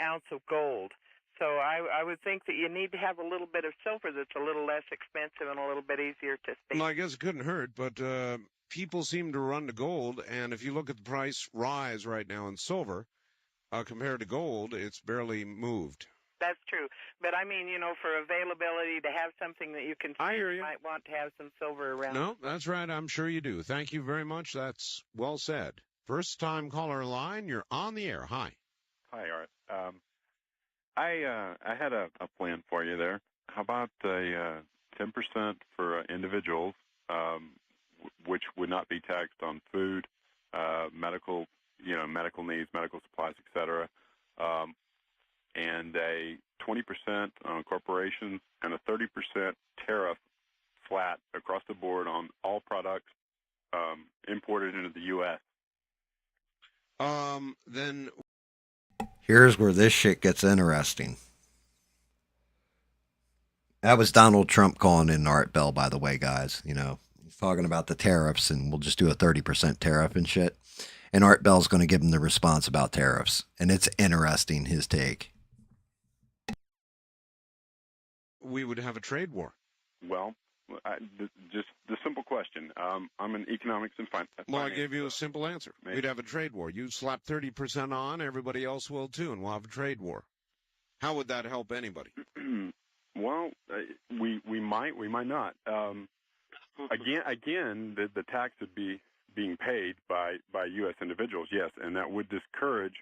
ounce of gold. So I would think that you need to have a little bit of silver that's a little less expensive and a little bit easier to stay. Well, I guess it couldn't hurt, but people seem to run to gold, and if you look at the price rise right now in silver compared to gold, it's barely moved. That's true. But I mean, you know, for availability to have something that you can see, you might want to have some silver around. No, that's right. I'm sure you do. Thank you very much. That's well said. First time caller line, you're on the air. Hi. Hi, Art. I had a plan for you there. How about a 10% for individuals, which would not be taxed on food, medical needs, medical supplies, etc., and a 20% on corporations and a 30% tariff flat across the board on all products imported into the U.S. Then Here's where this shit gets interesting. That was Donald Trump calling in Art Bell, by the way, guys. You know, he's talking about the tariffs, and we'll just do a 30% tariff and shit. And Art Bell's going to give him the response about tariffs. And it's interesting, his take. We would have a trade war. Well, just the simple question. I'm an economics and finance. Well, I gave you a simple answer. We'd have a trade war. You slap 30% on, everybody else will too, and we'll have a trade war. How would that help anybody? Well, we might not. Again, the tax would be being paid by U.S. individuals, yes, and that would discourage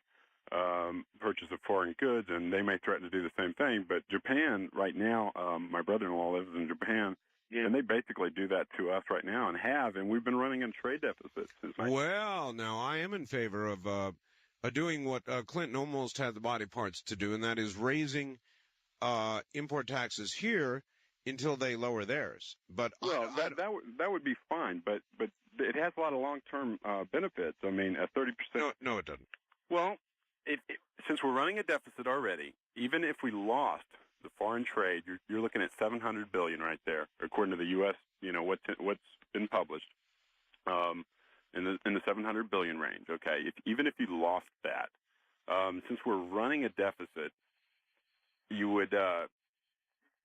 purchase of foreign goods, and they may threaten to do the same thing. But Japan right now, my brother-in-law lives in Japan, and they basically do that to us right now and we've been running in trade deficits since. Well, now I am in favor of doing what Clinton almost had the body parts to do, and that is raising import taxes here until they lower theirs. But well, that would be fine, but it has a lot of long-term benefits. I mean, at 30%. No, it doesn't. Well, since we're running a deficit already, even if we lost the foreign trade, you're looking at $700 billion right there, according to the U.S. You know what's been published in the $700 billion range. Okay, even if you lost that, since we're running a deficit, you would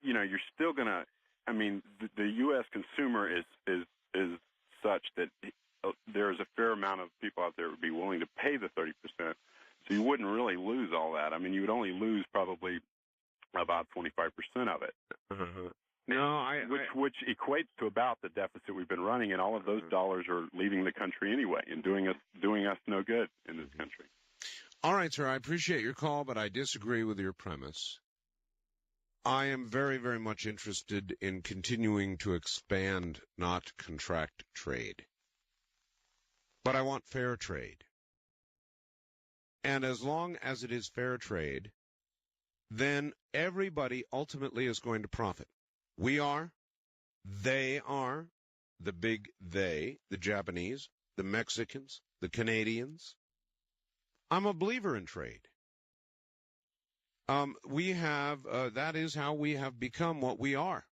you're still gonna. I mean, the U.S. consumer is such that there is a fair amount of people out there who would be willing to pay the 30%. So you wouldn't really lose all that. I mean, you would only lose probably about 25% of it. No, which equates to about the deficit we've been running, and all of those dollars are leaving the country anyway and doing us no good in this country. All right, sir, I appreciate your call, but I disagree with your premise. I am very, very much interested in continuing to expand, not contract trade. But I want fair trade. And as long as it is fair trade, then everybody ultimately is going to profit. We are, they are, the big they, the Japanese, the Mexicans, the Canadians. I'm a believer in trade. That is how we have become what we are.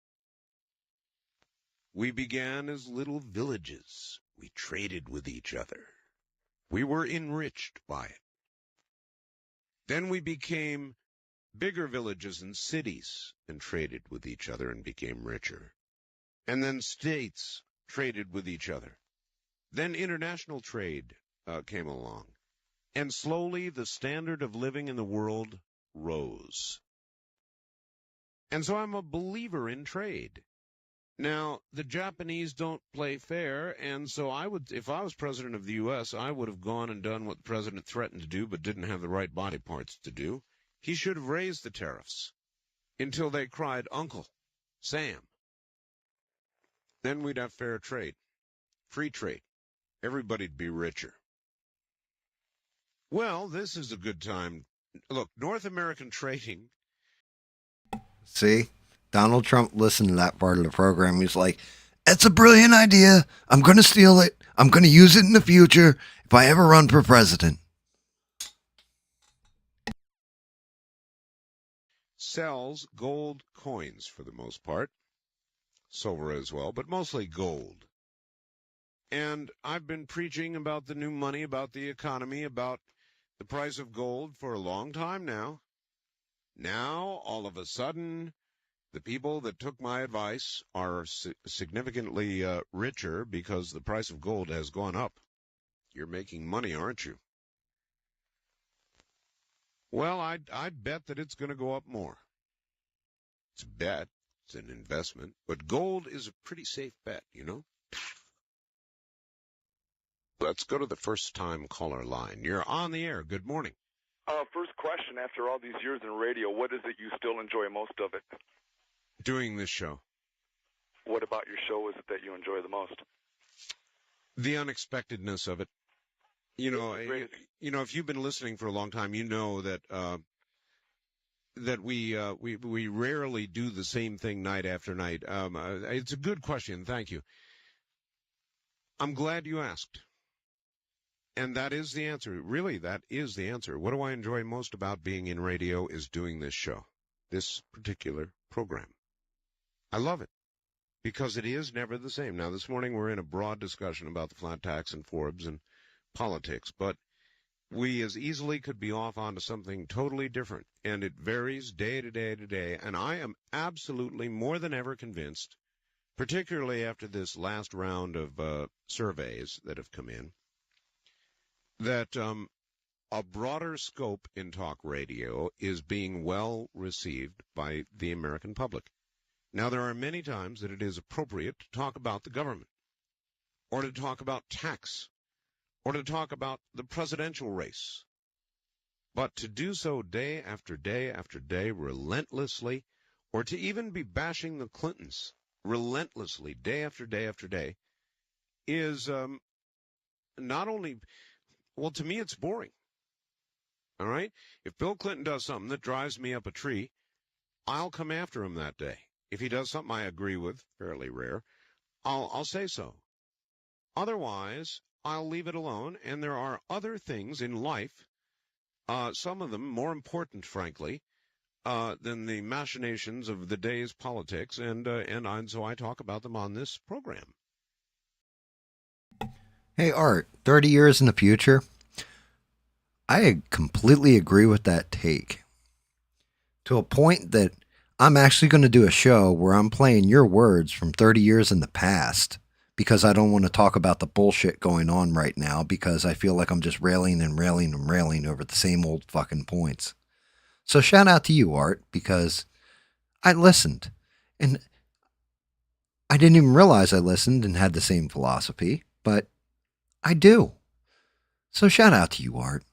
We began as little villages. We traded with each other. We were enriched by it. Then we became bigger villages and cities and traded with each other and became richer. And then states traded with each other. Then international trade came along. And slowly the standard of living in the world rose. And so I'm a believer in trade. Now, the Japanese don't play fair, and so if I was president of the U.S., I would have gone and done what the president threatened to do but didn't have the right body parts to do. He should have raised the tariffs until they cried, Uncle Sam. Then we'd have fair trade, free trade. Everybody'd be richer. Well, this is a good time. Look, North American trading. See, Donald Trump listened to that part of the program. He's like, it's a brilliant idea. I'm going to steal it. I'm going to use it in the future if I ever run for president. Sells gold coins for the most part. Silver as well, but mostly gold. And I've been preaching about the new money, about the economy, about the price of gold for a long time now. Now, all of a sudden, the people that took my advice are significantly richer because the price of gold has gone up. You're making money, aren't you? Well, I'd bet that it's going to go up more. It's a bet. It's an investment. But gold is a pretty safe bet, you know? Let's go to the first-time caller line. You're on the air. Good morning. First question, after all these years in radio, what is it you still enjoy most of it? Doing this show. What about your show is it that you enjoy the most? The unexpectedness of it. You know, if you've been listening for a long time, you know that that we rarely do the same thing night after night. It's a good question. Thank you. I'm glad you asked. And that is the answer. Really, that is the answer. What do I enjoy most about being in radio is doing this show, this particular program. I love it because it is never the same. Now, this morning we're in a broad discussion about the flat tax and Forbes and politics, but we as easily could be off onto something totally different, and it varies day to day to day, and I am absolutely more than ever convinced, particularly after this last round of surveys that have come in, that a broader scope in talk radio is being well received by the American public. Now, there are many times that it is appropriate to talk about the government, or to talk about tax, or to talk about the presidential race. But to do so day after day after day relentlessly, or to even be bashing the Clintons relentlessly day after day after day, is not only... Well, to me, it's boring. All right? If Bill Clinton does something that drives me up a tree, I'll come after him that day. If he does something I agree with, fairly rare, I'll say so. Otherwise, I'll leave it alone, and there are other things in life, some of them more important, frankly, than the machinations of the day's politics, and so I talk about them on this program. Hey, Art, 30 years in the future, I completely agree with that take. To a point that I'm actually going to do a show where I'm playing your words from 30 years in the past because I don't want to talk about the bullshit going on right now because I feel like I'm just railing and railing and railing over the same old fucking points. So shout out to you, Art, because I listened. And I didn't even realize I listened and had the same philosophy, but I do. So shout out to you, Art.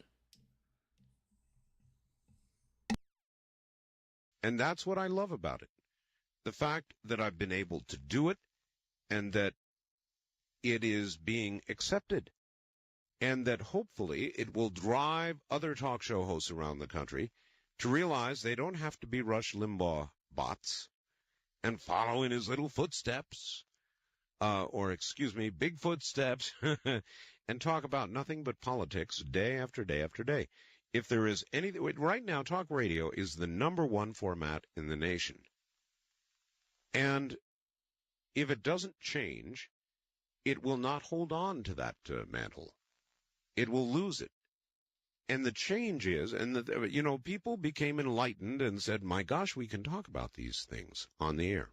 And that's what I love about it. The fact that I've been able to do it and that it is being accepted and that hopefully it will drive other talk show hosts around the country to realize they don't have to be Rush Limbaugh bots and follow in his little footsteps, big footsteps, and talk about nothing but politics day after day after day. If there is anything, right now, talk radio is the #1 format in the nation. And if it doesn't change, it will not hold on to that mantle. It will lose it. And the change is, people became enlightened and said, my gosh, we can talk about these things on the air.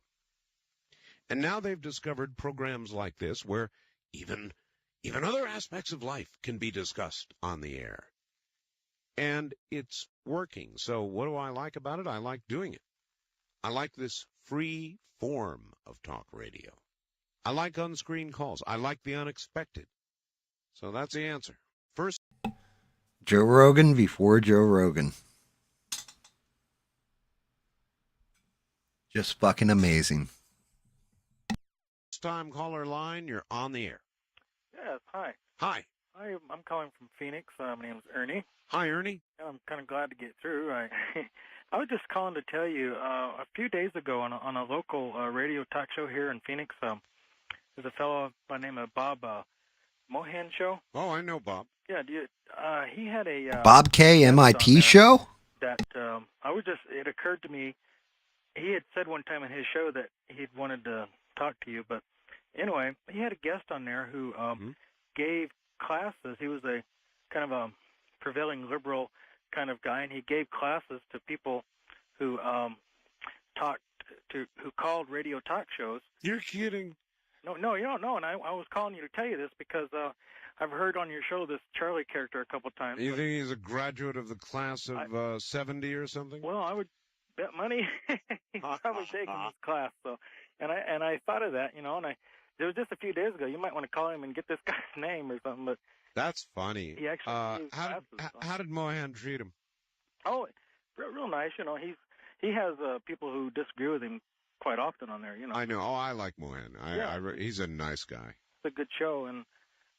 And now they've discovered programs like this where even other aspects of life can be discussed on the air. And it's working. So what do I like about it? I like doing it. I like this free form of talk radio. I like unscreened calls. I like the unexpected. So that's the answer. First, Joe Rogan before Joe Rogan. Just fucking amazing. Time caller line, you're on the air. Yes, hi. Hi. I'm calling from Phoenix. My name's Ernie. Hi, Ernie. I'm kind of glad to get through. I was just calling to tell you, a few days ago on a local radio talk show here in Phoenix, there's a fellow by the name of Bob Mohan show. Oh, I know Bob. Yeah, he had a Bob K. MIT show? That it occurred to me, he had said one time in his show that he'd wanted to talk to you, but anyway, he had a guest on there who gave classes. He was a kind of a prevailing liberal kind of guy, and he gave classes to people who who called radio talk shows. You're kidding. No, you don't know, and I was calling you to tell you this because I've heard on your show this Charlie character a couple times. You think he's a graduate of the class of 70 or something? Well, I would bet money he's probably taking this class. So, and I thought of that, and it was just a few days ago. You might want to call him and get this guy's name or something. But that's funny. He actually how did Mohan treat him? Oh, real nice. He has people who disagree with him quite often on there. I know. Oh, I like Mohan. He's a nice guy. It's a good show, and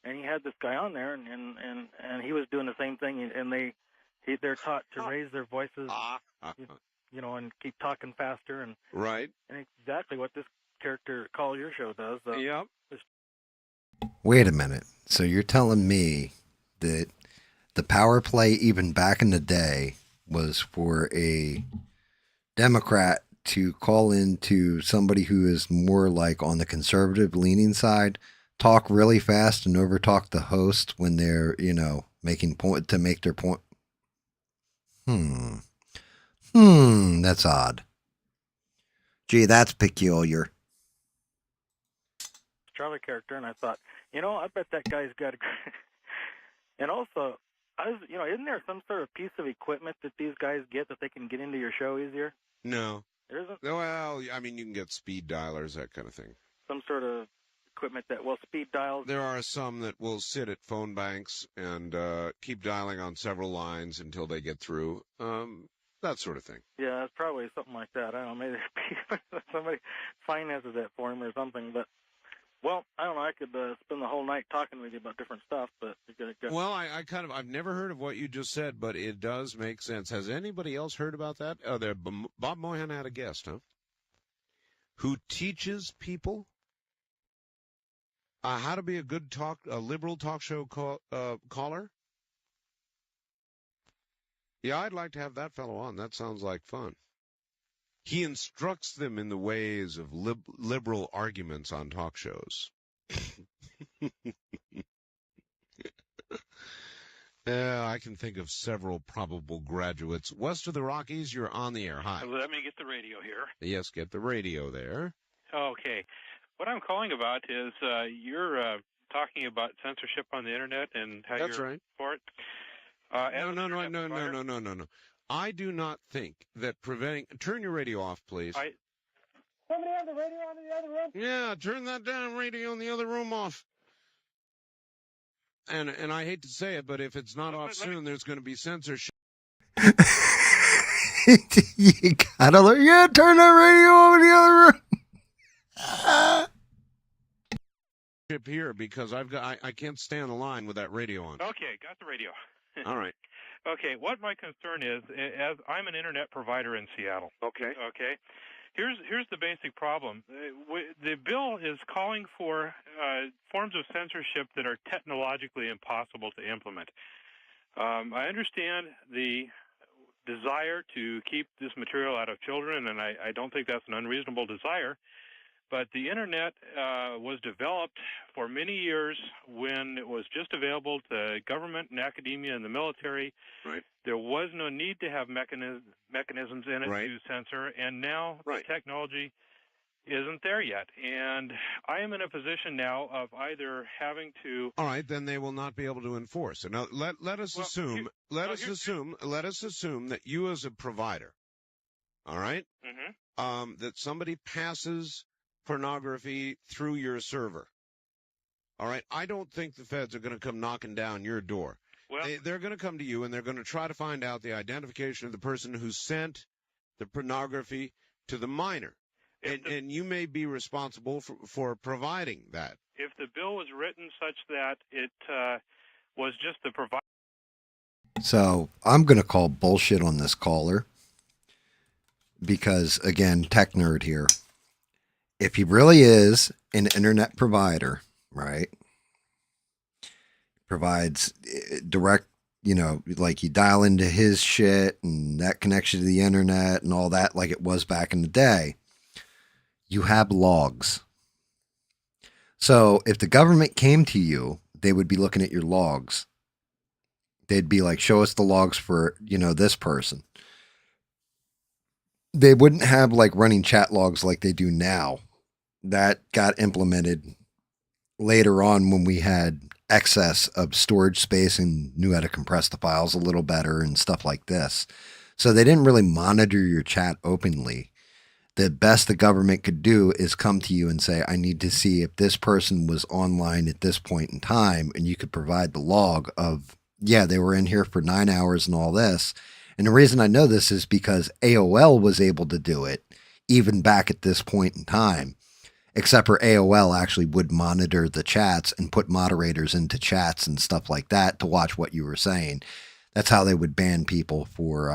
he had this guy on there, and he was doing the same thing, and they're taught to raise their voices, and keep talking faster, and right, and exactly what this character call your show does. Yep. Wait a minute. So you're telling me that the power play, even back in the day, was for a Democrat to call into somebody who is more like on the conservative leaning side, talk really fast and overtalk the host when they're, making point to make their point. That's odd. Gee, that's peculiar. Charlie character, and I thought, I bet that guy's got a. And also, isn't there some sort of piece of equipment that these guys get that they can get into your show easier? No. There isn't? Well, I mean, you can get speed dialers, that kind of thing. Some sort of equipment that speed dials. There are some that will sit at phone banks and keep dialing on several lines until they get through. That sort of thing. Yeah, it's probably something like that. I don't know, maybe somebody finances that for him or something. But, well, I don't know. I could spend the whole night talking with you about different stuff. But well, I've never heard of what you just said, but it does make sense. Has anybody else heard about that? Oh, Bob Mohan had a guest, huh? Who teaches people how to be a liberal talk show caller? Yeah, I'd like to have that fellow on. That sounds like fun. He instructs them in the ways of liberal arguments on talk shows. Yeah, I can think of several probable graduates. West of the Rockies, you're on the air. Hi. Let me get the radio here. Yes, get the radio there. Okay. What I'm calling about is you're talking about censorship on the Internet and how That's you're right. for it. No. I do not think that preventing... Turn your radio off, please. Somebody have the radio on in the other room? Yeah, turn that damn radio in the other room off. And I hate to say it, but if it's not off soon, there's going to be censorship. You gotta learn. Yeah, turn that radio over in the other room. Here, because I can't stay on the line with that radio on. Okay, got the radio. All right. Okay, what my concern is, as I'm an internet provider in Seattle. Okay. Okay. Here's the basic problem. The bill is calling for forms of censorship that are technologically impossible to implement. I understand the desire to keep this material out of children, and I don't think that's an unreasonable desire. But the Internet was developed for many years when it was just available to government and academia and the military. Right. There was no need to have mechanisms in it to censor, and now the technology isn't there yet. And I am in a position now of either having to... All right, then they will not be able to enforce it. Now, let us assume that you as a provider, all right, that somebody passes pornography through your server. All right, I don't think the feds are going to come knocking down your door. Well, they're going to come to you and they're going to try to find out the identification of the person who sent the pornography to the minor. And you may be responsible for providing that. If the bill was written such that it was just the provider. So I'm going to call bullshit on this caller because, again, tech nerd here. If he really is an internet provider, right, provides direct, like you dial into his shit and that connection to the internet and all that like it was back in the day, you have logs. So if the government came to you, they would be looking at your logs. They'd be like, show us the logs for, this person. They wouldn't have like running chat logs like they do now. That got implemented later on when we had excess of storage space and knew how to compress the files a little better and stuff like this. So they didn't really monitor your chat openly. The best the government could do is come to you and say, I need to see if this person was online at this point in time. And you could provide the log of, yeah, they were in here for 9 hours and all this. And the reason I know this is because AOL was able to do it even back at this point in time, except for AOL actually would monitor the chats and put moderators into chats and stuff like that to watch what you were saying. That's how they would ban people for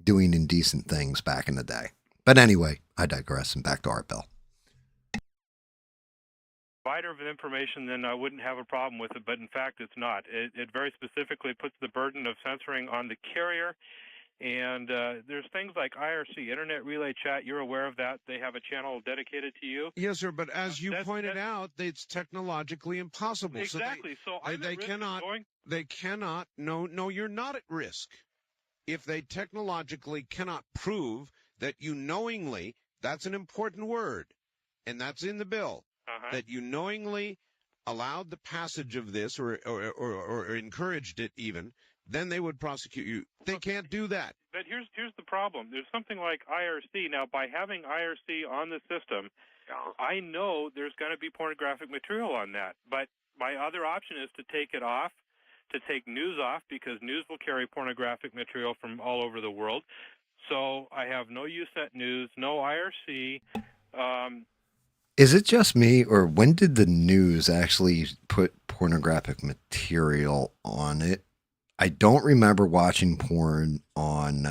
doing indecent things back in the day. But anyway, I digress, and back to Art Bell. Provider of information, then I wouldn't have a problem with it, but in fact it's not. It very specifically puts the burden of censoring on the carrier, and there's things like IRC, Internet Relay Chat, you're aware of that. They have a channel dedicated to you. Yes, sir, but as you pointed out, it's technologically impossible. Exactly, so they cannot, no, you're not at risk. If they technologically cannot prove that you knowingly, that's an important word, and that's in the bill, that you knowingly allowed the passage of this or encouraged it even, then they would prosecute you. They can't do that. But here's the problem. There's something like IRC. Now, by having IRC on the system, I know there's going to be pornographic material on that. But my other option is to take it off, to take news off, because news will carry pornographic material from all over the world. So I have no USET news, no IRC. Is it just me, or when did the news actually put pornographic material on it? I don't remember watching porn on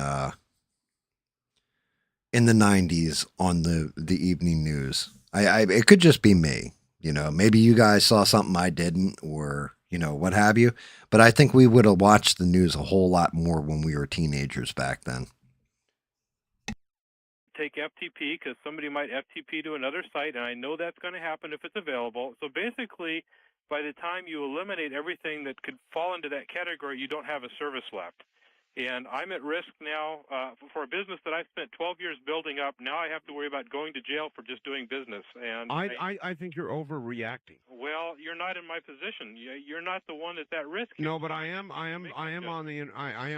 in the 90s on the evening news. It could just be me. Maybe you guys saw something I didn't, or what have you. But I think we would have watched the news a whole lot more when we were teenagers back then. Take FTP, because somebody might FTP to another site, and I know that's going to happen if it's available. So basically, by the time you eliminate everything that could fall into that category, you don't have a service left. And I'm at risk now for a business that I spent 12 years building up. Now I have to worry about going to jail for just doing business. And I think you're overreacting. Well, you're not in my position. You're not the one that's at risk. No, but I am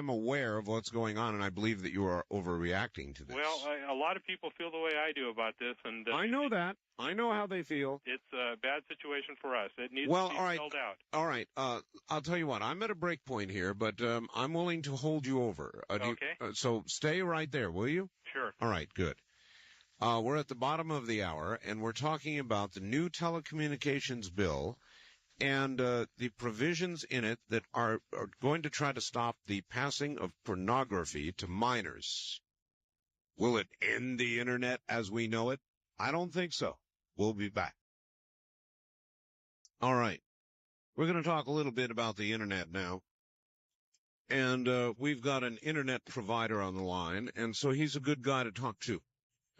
aware of what's going on, and I believe that you are overreacting to this. Well, a lot of people feel the way I do about this, and I know that. I know how they feel. It's a bad situation for us. It needs to be spelled out. All right. I'll tell you what. I'm at a break point here, but I'm willing to hold you over. Okay. So stay right there, will you? Sure. All right. Good. We're at the bottom of the hour, and we're talking about the new telecommunications bill and the provisions in it that are going to try to stop the passing of pornography to minors. Will it end the Internet as we know it? I don't think so. We'll be back. All right. We're going to talk a little bit about the Internet now. And we've got an Internet provider on the line, and so he's a good guy to talk to.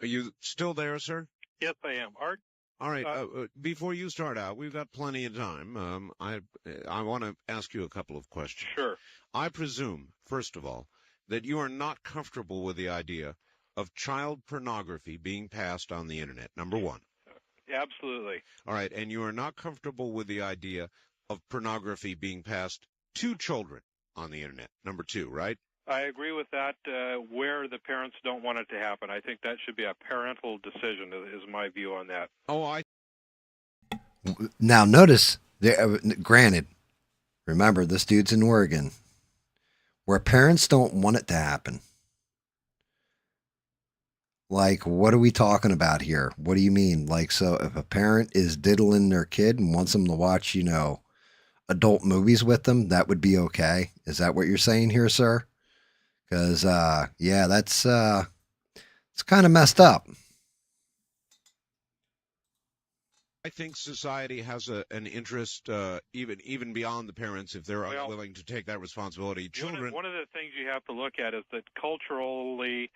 Are you still there, sir? Yes, I am. Art? All right. Before you start out, we've got plenty of time. I want to ask you a couple of questions. Sure. I presume, first of all, that you are not comfortable with the idea of child pornography being passed on the Internet, number one. Absolutely. All right. And you are not comfortable with the idea of pornography being passed to children on the Internet, number two, right? I agree with that where the parents don't want it to happen. I think that should be a parental decision is my view on that. Now, notice, granted, remember, this dude's in Oregon, where parents don't want it to happen. Like, what are we talking about here? What do you mean? Like, so if a parent is diddling their kid and wants them to watch, adult movies with them, that would be okay. Is that what you're saying here, sir? Because, yeah, that's it's kind of messed up. I think society has an interest, even beyond the parents, if they're unwilling to take that responsibility. Children. One of the things you have to look at is that culturally,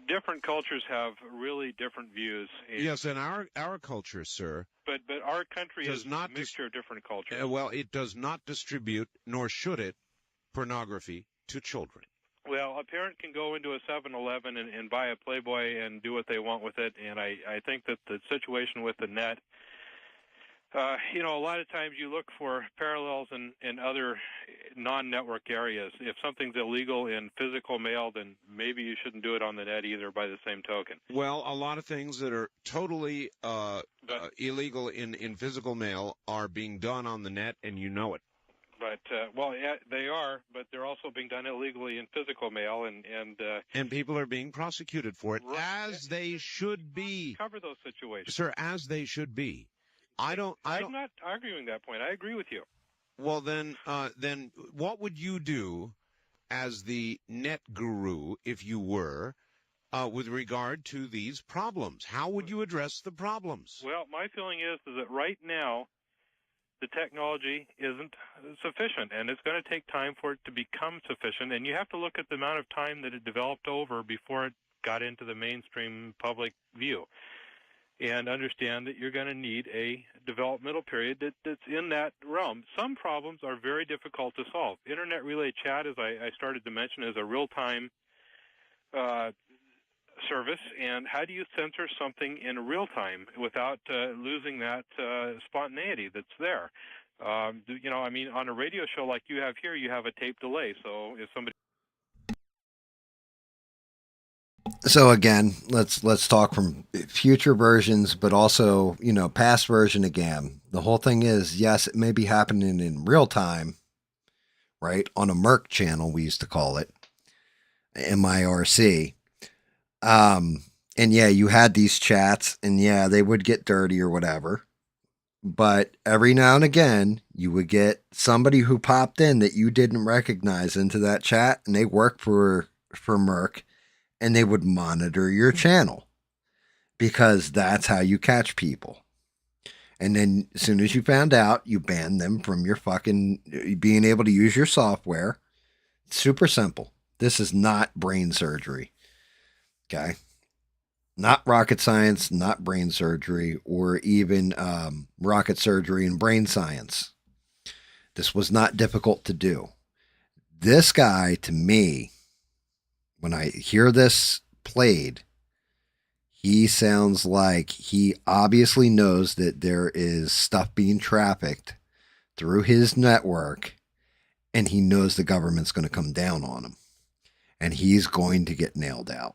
different cultures have really different views. Yes, and our culture, sir. But our country does is not a mixture of different cultures. Well, it does not distribute, nor should it, pornography to children. Well, a parent can go into a 7-Eleven and buy a Playboy and do what they want with it, and I think that the situation with the net, a lot of times you look for parallels in other non-network areas. If something's illegal in physical mail, then maybe you shouldn't do it on the net either by the same token. Well, a lot of things that are totally illegal in physical mail are being done on the net, and you know it. But, yeah, they are, but they're also being done illegally in physical mail, and people are being prosecuted for it, as they should be. Cover those situations. Sir, as they should be. I'm not arguing that point. I agree with you. Well, then what would you do as the net guru, if you were, with regard to these problems? How would you address the problems? Well, my feeling is that right now, the technology isn't sufficient, and it's going to take time for it to become sufficient. And you have to look at the amount of time that it developed over before it got into the mainstream public view, and understand that you're going to need a developmental period that's in that realm. Some problems are very difficult to solve. Internet relay chat, as I started to mention, is a real-time service, and how do you censor something in real time without losing that spontaneity that's there? On a radio show like you have here, you have a tape delay, so if somebody... So again, let's talk from future versions, but also, past version of GAM. The whole thing is, yes, it may be happening in real time, right? On a Merc channel, we used to call it, MIRC. And yeah, you had these chats, and yeah, they would get dirty or whatever. But every now and again, you would get somebody who popped in that you didn't recognize into that chat, and they worked for Merc, and they would monitor your channel because that's how you catch people. And then as soon as you found out, you banned them from your fucking being able to use your software. It's super simple. This is not brain surgery. Okay. Not rocket science, not brain surgery, or even rocket surgery and brain science. This was not difficult to do. This guy, to me, when I hear this played, he sounds like he obviously knows that there is stuff being trafficked through his network, and he knows the government's going to come down on him, and he's going to get nailed out.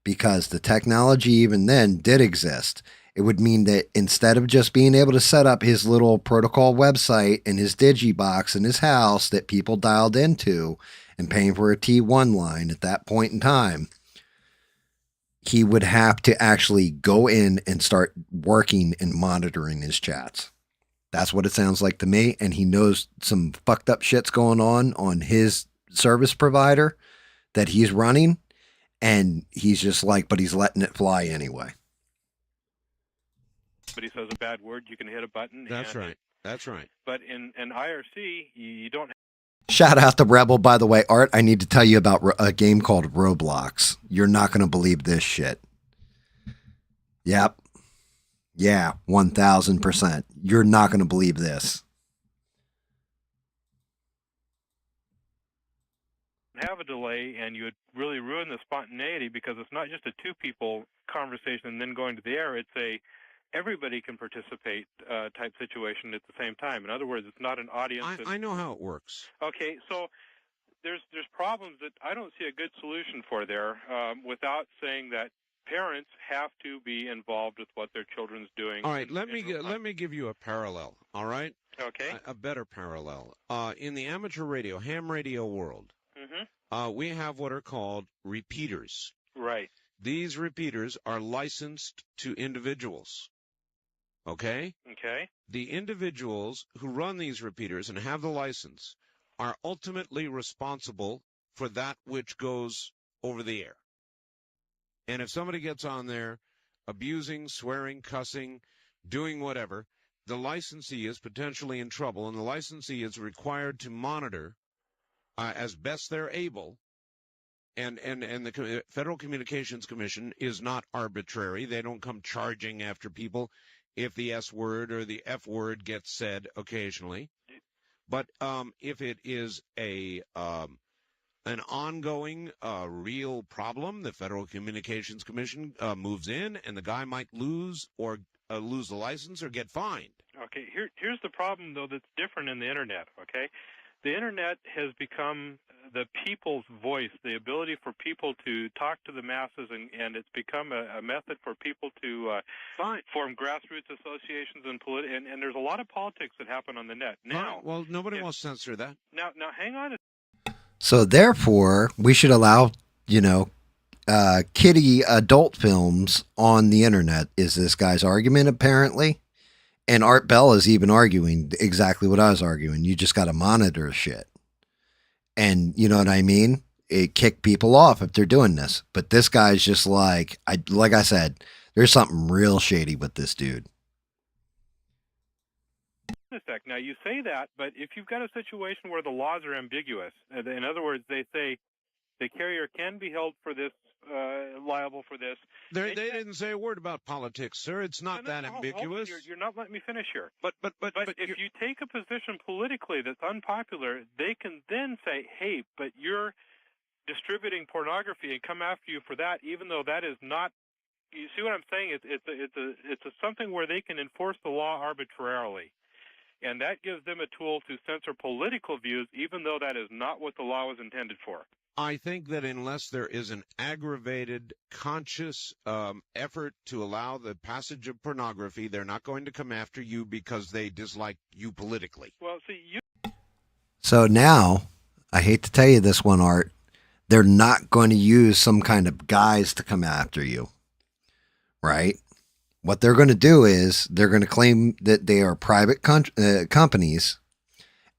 Because the technology even then did exist. It would mean that instead of just being able to set up his little protocol website and his digibox in his house that people dialed into and paying for a T1 line at that point in time, he would have to actually go in and start working and monitoring his chats. That's what it sounds like to me. And he knows some fucked up shit's going on his service provider that he's running. And he's just like, but he's letting it fly anyway. Somebody says a bad word, you can hit a button. That's right. That's right. But in IRC, you don't... Shout out to Rebel, by the way. Art, I need to tell you about a game called Roblox. You're not going to believe this shit. Yep. Yeah, 1,000%. You're not going to believe this. Have a delay, and you would really ruin the spontaneity, because it's not just a two-people conversation and then going to the air. It's a everybody can participate type situation at the same time. In other words, it's not an audience. I know how it works. Okay, so there's problems that I don't see a good solution for there, without saying that parents have to be involved with what their children's doing. All right, let me give you a parallel. All right. Okay. A better parallel. In the amateur radio, ham radio world. Mm-hmm. We have what are called repeaters. Right. These repeaters are licensed to individuals. Okay? Okay. The individuals who run these repeaters and have the license are ultimately responsible for that which goes over the air. And if somebody gets on there abusing, swearing, cussing, doing whatever, the licensee is potentially in trouble, and the licensee is required to monitor as best they're able. And the Federal Communications Commission is not arbitrary. They don't come charging after people if the S word or the F word gets said occasionally. But if it is an ongoing, real problem, the Federal Communications Commission moves in, and the guy might lose the license or get fined. Okay, here's the problem, though, that's different in the Internet, okay? The Internet has become the people's voice, the ability for people to talk to the masses, and it's become a method for people to form grassroots associations and there's a lot of politics that happen on the net. Now, well, nobody will censor that. Now, hang on. So therefore, we should allow, kiddie adult films on the internet, is this guy's argument, apparently. And Art Bell is even arguing exactly what I was arguing. You just got to monitor shit. And you know what I mean? It kick people off if they're doing this. But this guy's just like I said, there's something real shady with this dude. Now, you say that, but if you've got a situation where the laws are ambiguous, in other words, they say the carrier can be held for this, liable for this. They didn't say a word about politics, sir. It's not that ambiguous. You're not letting me finish here. But if you take a position politically that's unpopular, they can then say, hey, but you're distributing pornography and come after you for that, even though that is not. You see what I'm saying? It's something where they can enforce the law arbitrarily. And that gives them a tool to censor political views, even though that is not what the law was intended for. I think that unless there is an aggravated, conscious effort to allow the passage of pornography, they're not going to come after you because they dislike you politically. Well, see, So now, I hate to tell you this one, Art, they're not going to use some kind of guise to come after you, right? What they're going to do is they're going to claim that they are private companies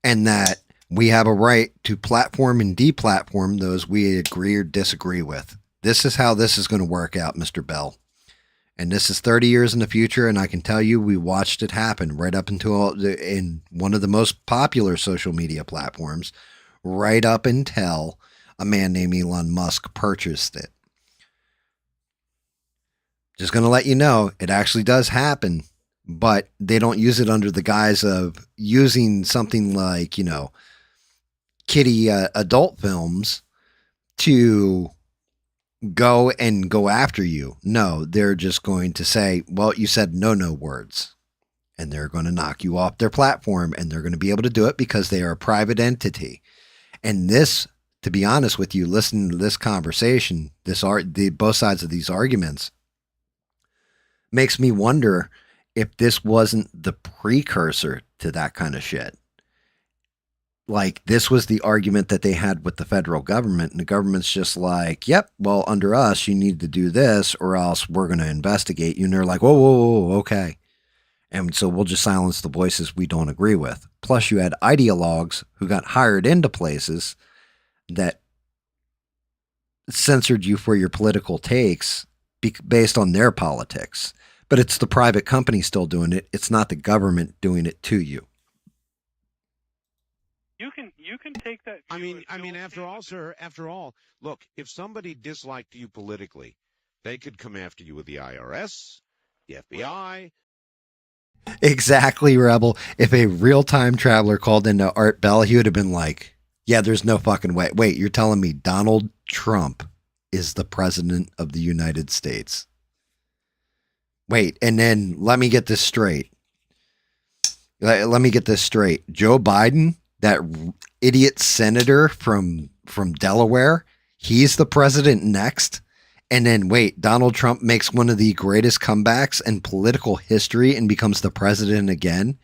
and that we have a right to platform and deplatform those we agree or disagree with. This is how this is going to work out, Mr. Bell. And this is 30 years in the future, and I can tell you we watched it happen right up until in one of the most popular social media platforms, right up until a man named Elon Musk purchased it. Just going to let you know, it actually does happen, but they don't use it under the guise of using something like, kiddie adult films to go after you. No, they're just going to say, well, you said no words. And they're going to knock you off their platform, and they're going to be able to do it because they are a private entity. And this, to be honest with you, listening to this conversation, both sides of these arguments, makes me wonder if this wasn't the precursor to that kind of shit. Like, this was the argument that they had with the federal government, and the government's just like, yep, well, under us, you need to do this, or else we're going to investigate you. And they're like, whoa, okay. And so we'll just silence the voices we don't agree with. Plus, you had ideologues who got hired into places that censored you for your political takes based on their politics. But it's the private company still doing it. It's not the government doing it to you. You can take that. I mean, after all, sir, look, if somebody disliked you politically, they could come after you with the IRS, the FBI. Exactly, Rebel. If a real-time traveler called into Art Bell, he would have been like, yeah, there's no fucking way. Wait, you're telling me Donald Trump is the president of the United States? Wait, and then let me get this straight. Joe Biden, that idiot senator from Delaware, he's the president next. And then wait, Donald Trump makes one of the greatest comebacks in political history and becomes the president again.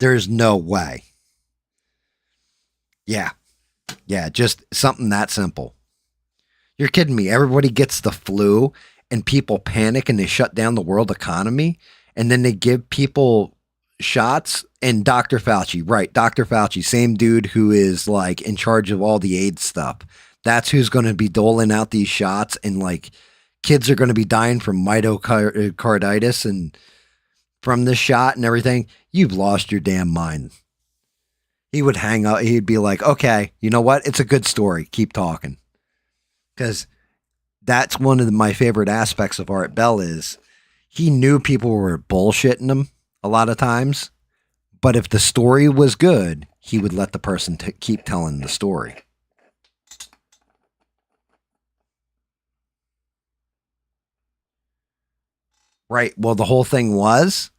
There's no way. Yeah, just something that simple. You're kidding me. Everybody gets the flu and people panic and they shut down the world economy. and then they give people shots. And Dr. Fauci, right? Dr. Fauci, same dude who is like in charge of all the AIDS stuff. That's who's going to be doling out these shots, and like kids are going to be dying from myocarditis and from this shot and everything. You've lost your damn mind. He would hang up. He'd be like, okay, you know what? It's a good story. Keep talking. Because that's one of my favorite aspects of Art Bell is he knew people were bullshitting him a lot of times. But if the story was good, he would let the person keep telling the story. Right. Well, the whole thing was,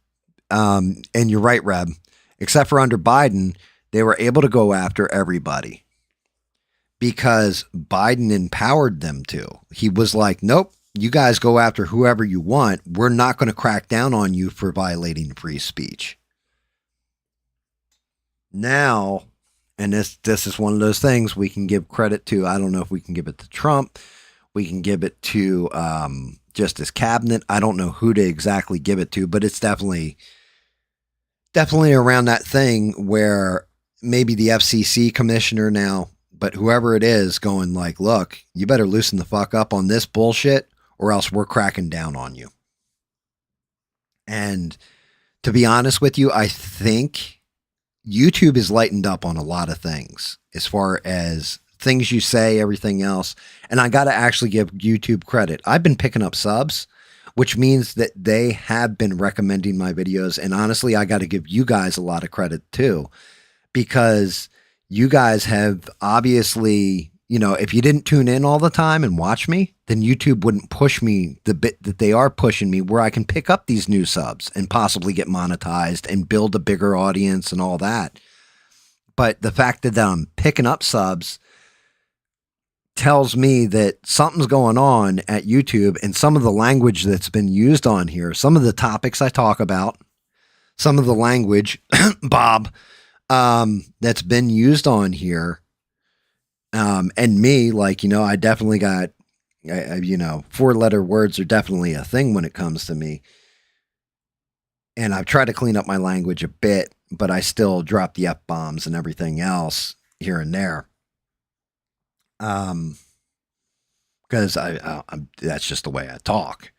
and you're right, Reb, except for under Biden, they were able to go after everybody because Biden empowered them to. He was like, nope, you guys go after whoever you want. We're not going to crack down on you for violating free speech. Now, and this is one of those things we can give credit to. I don't know if we can give it to Trump. We can give it to just his cabinet. I don't know who to exactly give it to, but it's definitely around that thing where maybe the FCC commissioner now, but whoever it is going like, look, you better loosen the fuck up on this bullshit or else we're cracking down on you. And to be honest with you, I think YouTube is lightened up on a lot of things as far as things you say, everything else. And I got to actually give YouTube credit. I've been picking up subs, which means that they have been recommending my videos. And honestly, I got to give you guys a lot of credit too, because you guys have obviously, you know, if you didn't tune in all the time and watch me, then YouTube wouldn't push me the bit that they are pushing me, where I can pick up these new subs and possibly get monetized and build a bigger audience and all that. But the fact that I'm picking up subs tells me that something's going on at YouTube, and some of the language that's been used on here, some of the topics I talk about, some of the language, Bob, that's been used on here. And me, like, you know, I definitely got, you know, 4-letter words are definitely a thing when it comes to me. And I've tried to clean up my language a bit, but I still drop the F-bombs and everything else here and there. Because I'm that's just the way I talk.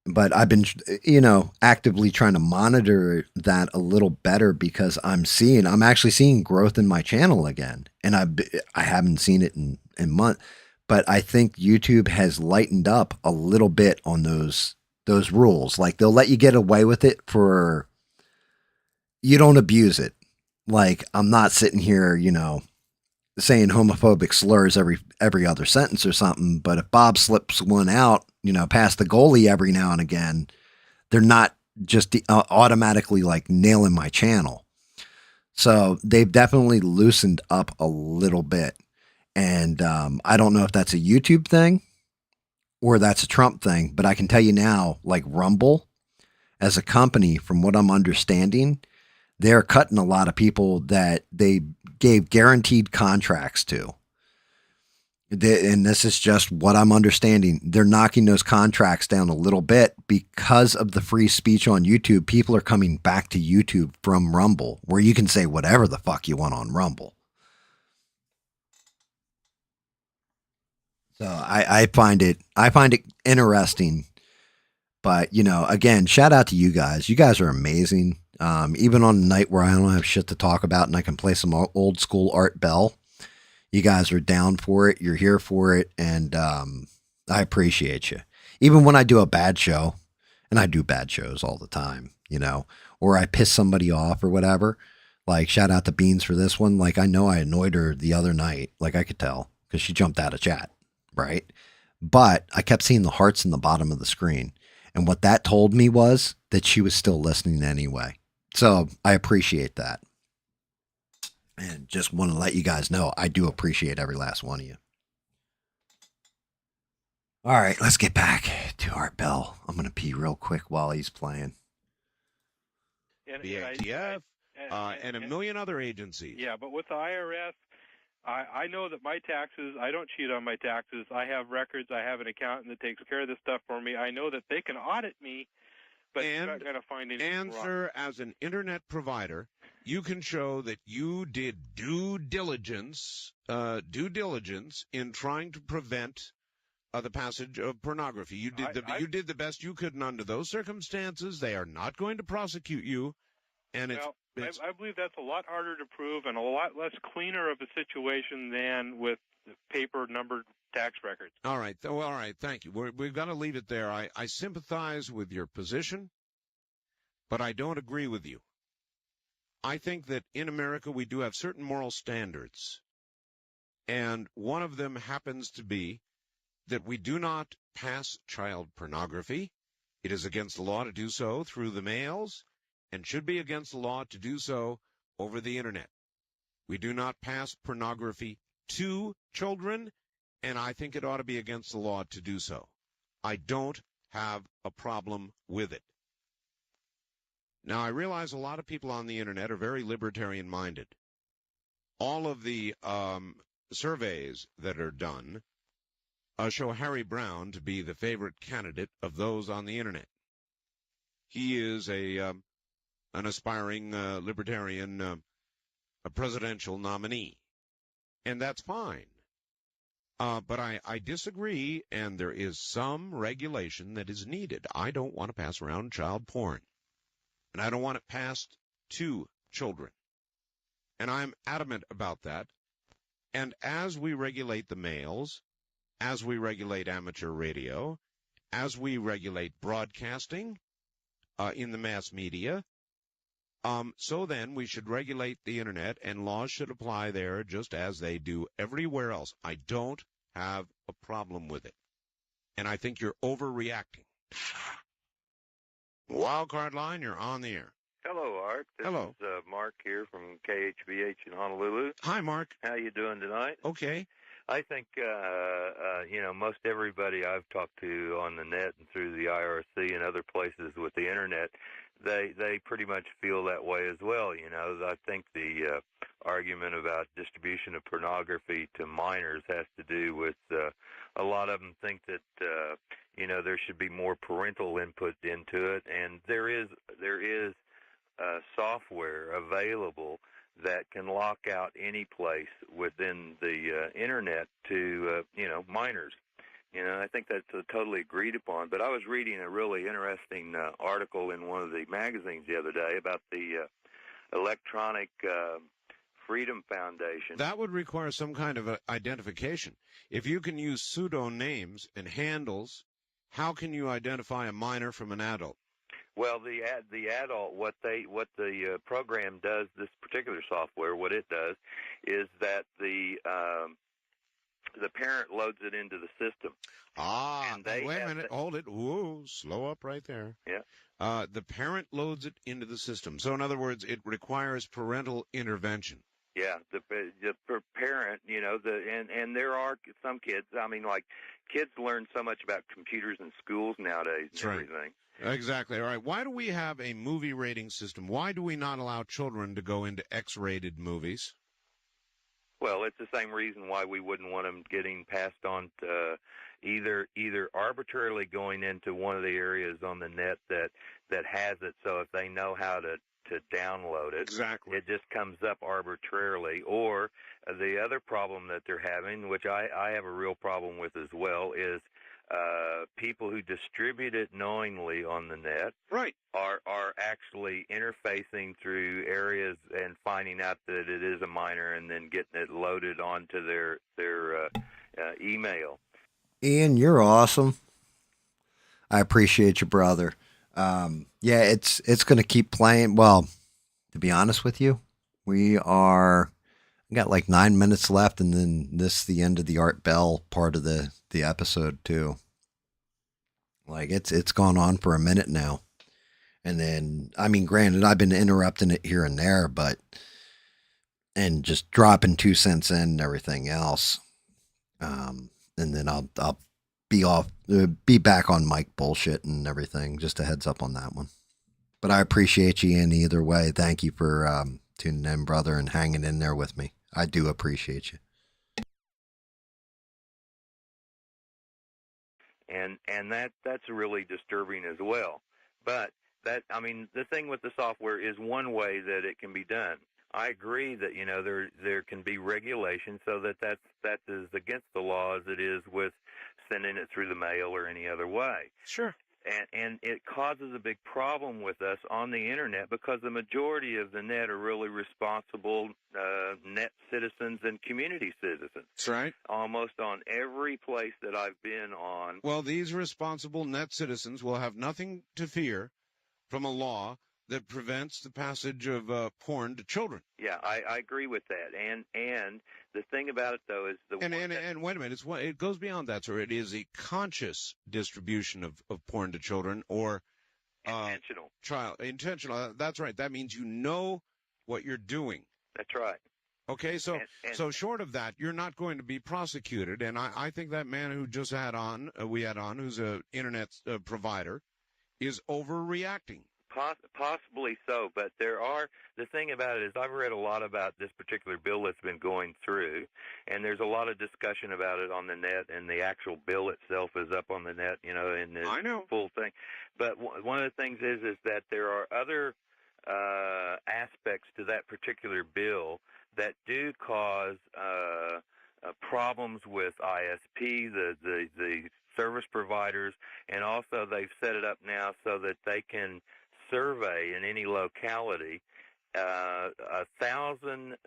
But I've been, you know, actively trying to monitor that a little better, because I'm actually seeing growth in my channel again. And I haven't seen it in months, but I think YouTube has lightened up a little bit on those rules. Like, they'll let you get away with it for, you don't abuse it. Like, I'm not sitting here, you know, saying homophobic slurs every other sentence or something. But if Bob slips one out, you know, past the goalie every now and again, they're not just automatically like nailing my channel. So they've definitely loosened up a little bit. And I don't know if that's a YouTube thing or that's a Trump thing, but I can tell you now, like Rumble as a company, from what I'm understanding, they're cutting a lot of people that they gave guaranteed contracts to. And this is just what I'm understanding. They're knocking those contracts down a little bit because of the free speech on YouTube. People are coming back to YouTube from Rumble, where you can say whatever the fuck you want on Rumble. So I find it interesting. But, you know, again, shout out to you guys. You guys are amazing. Even on a night where I don't have shit to talk about and I can play some old school Art Bell, you guys are down for it. You're here for it. And I appreciate you. Even when I do a bad show, and I do bad shows all the time, you know, or I piss somebody off or whatever. Like, shout out to Beans for this one. Like, I know I annoyed her the other night. Like, I could tell because she jumped out of chat, right? But I kept seeing the hearts in the bottom of the screen. And what that told me was that she was still listening anyway. So I appreciate that. And just want to let you guys know, I do appreciate every last one of you. All right, let's get back to Art Bell. I'm going to pee real quick while he's playing. The ATF and a million other agencies. Yeah, but with the IRS, I know that my taxes, I don't cheat on my taxes. I have records. I have an accountant that takes care of this stuff for me. I know that they can audit me But I got to find anything wrong. Answer, as an internet provider, you can show that you did due diligence in trying to prevent the passage of pornography. You did the best you could, and under those circumstances, they are not going to prosecute you. And I believe that's a lot harder to prove and a lot less cleaner of a situation than with paper numbered tax records. All right. All right. Thank you. We've got to leave it there. I sympathize with your position, but I don't agree with you. I think that in America we do have certain moral standards, and one of them happens to be that we do not pass child pornography. It is against the law to do so through the mails, and should be against the law to do so over the Internet. We do not pass pornography to children, and I think it ought to be against the law to do so. I don't have a problem with it. Now, I realize a lot of people on the Internet are very libertarian-minded. All of the surveys that are done show Harry Brown to be the favorite candidate of those on the Internet. He is an aspiring libertarian a presidential nominee, and that's fine. But I disagree, and there is some regulation that is needed. I don't want to pass around child porn, and I don't want it passed to children. And I'm adamant about that. And as we regulate the mails, as we regulate amateur radio, as we regulate broadcasting in the mass media, so then we should regulate the Internet, and laws should apply there just as they do everywhere else. I don't have a problem with it. And I think you're overreacting. Wildcard line, you're on the air. Hello, Art. This is Mark here from KHVH in Honolulu. Hi, Mark. How you doing tonight? Okay. I think, most everybody I've talked to on the net and through the IRC and other places with the Internet, they pretty much feel that way as well. I think the argument about distribution of pornography to minors has to do with a lot of them think that there should be more parental input into it, and there is software available that can lock out any place within the Internet to minors. I think that's totally agreed upon. But I was reading a really interesting article in one of the magazines the other day about the Electronic Freedom Foundation. That would require some kind of identification. If you can use pseudonames and handles, how can you identify a minor from an adult? Well, the adult, what the program does, this particular software, what it does is that the parent loads it into the system. Wait a minute, hold it. Whoa, slow up right there. Yeah. The parent loads it into the system. So in other words, it requires parental intervention. Yeah, the parent, and there are some kids. Kids learn so much about computers in schools nowadays and everything. Exactly. All right. Why do we have a movie rating system? Why do we not allow children to go into X-rated movies? Well, it's the same reason why we wouldn't want them getting passed on to either arbitrarily going into one of the areas on the net that has it. So if they know how to download it, exactly, it just comes up arbitrarily. Or the other problem that they're having, which I have a real problem with as well, is people who distribute it knowingly on the net are actually interfacing through areas and finding out that it is a minor and then getting it loaded onto their email. Ian, you're awesome. I appreciate you, brother. It's going to keep playing. Well, to be honest with you, we got like 9 minutes left, and then this is the end of the Art Bell part of the episode too. Like it's gone on for a minute now. And then, granted, I've been interrupting it here and there, and just dropping 2 cents in and everything else. And then I'll be back on mic bullshit and everything. Just a heads up on that one. But I appreciate you in either way. Thank you for tuning in, brother, and hanging in there with me. I do appreciate you. And that's really disturbing as well. But The thing with the software is one way that it can be done. I agree that there can be regulation so that's as against the law as it is with sending it through the mail or any other way. Sure. And it causes a big problem with us on the internet because the majority of the net are really responsible net citizens and community citizens. That's right. Almost on every place that I've been on. Well, these responsible net citizens will have nothing to fear from a law that prevents the passage of porn to children. Yeah, I agree with that. And the thing about it, though, is and wait a minute, it goes beyond that, sir. It is a conscious distribution of porn to children, or intentional. That's right. That means you know what you're doing. That's right. Okay, so so short of that, you're not going to be prosecuted. And I think that man who just we had on, who's an internet provider, is overreacting. Possibly so, but the thing about it is I've read a lot about this particular bill that's been going through, and there's a lot of discussion about it on the net, and the actual bill itself is up on the net, in the full thing. But one of the things is that there are other aspects to that particular bill that do cause problems with ISP, the service providers, and also they've set it up now so that they can survey in any locality 1,000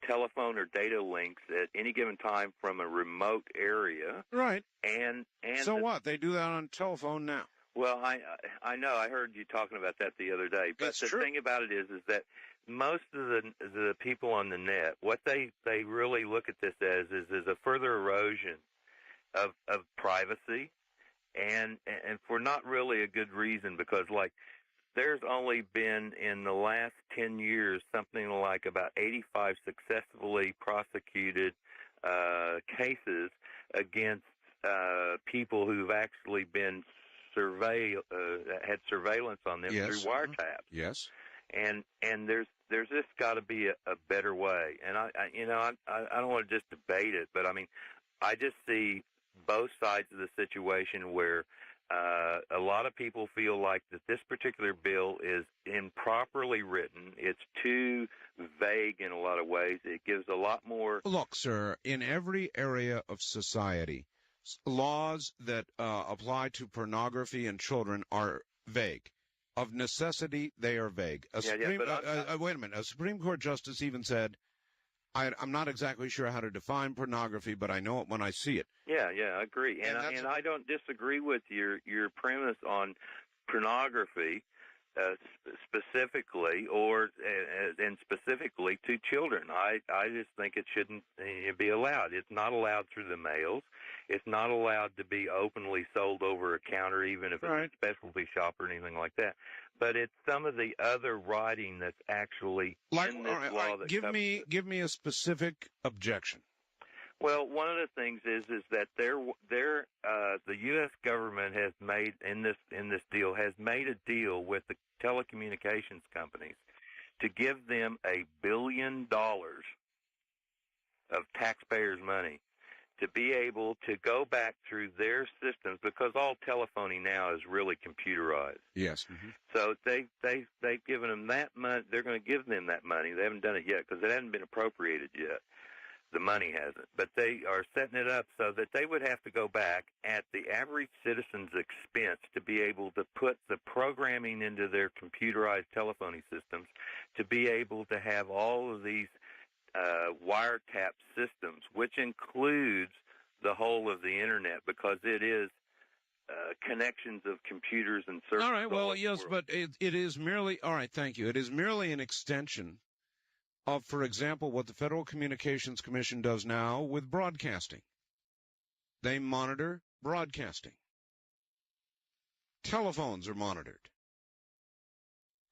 telephone or data links at any given time from a remote area. Right. And so what? They do that on telephone now. Well, I know. I heard you talking about that the other day. But the thing about it is that most of the people on the net, what they really look at this as is a further erosion of privacy, and for not really a good reason, because there's only been in the last 10 years something like about 85 successfully prosecuted cases against people who've actually been had surveillance on them through wiretaps. Yes. And there's just got to be a better way. And I don't want to just debate it, but I just see both sides of the situation where a lot of people feel like that this particular bill is improperly written. It's too vague in a lot of ways. It gives a lot more. Look, sir, in every area of society, laws that apply to pornography and children are vague. Of necessity, they are vague. Wait a minute. A Supreme Court justice even said, I'm not exactly sure how to define pornography, but I know it when I see it. Yeah, I agree. And I don't disagree with your premise on pornography specifically, and specifically to children. I just think it shouldn't be allowed. It's not allowed through the mails. It's not allowed to be openly sold over a counter, even if it's a specialty shop or anything like that. But it's some of the other writing that's actually in this law that give me a specific objection. Well, one of the things is that the U.S. government has made in this deal a deal with the telecommunications companies to give them $1 billion of taxpayers' money to be able to go back through their systems, because all telephony now is really computerized. Yes. Mm-hmm. So they've given them that money. They're going to give them that money. They haven't done it yet because it hasn't been appropriated yet. The money hasn't. But they are setting it up so that they would have to go back at the average citizen's expense to be able to put the programming into their computerized telephony systems, to be able to have all of these wiretap systems, which includes the whole of the internet, because it is connections of computers and servers. All right, well, yes, but it is merely, all right, thank you. It is merely an extension of, for example, what the Federal Communications Commission does now with broadcasting. They monitor broadcasting. Telephones are monitored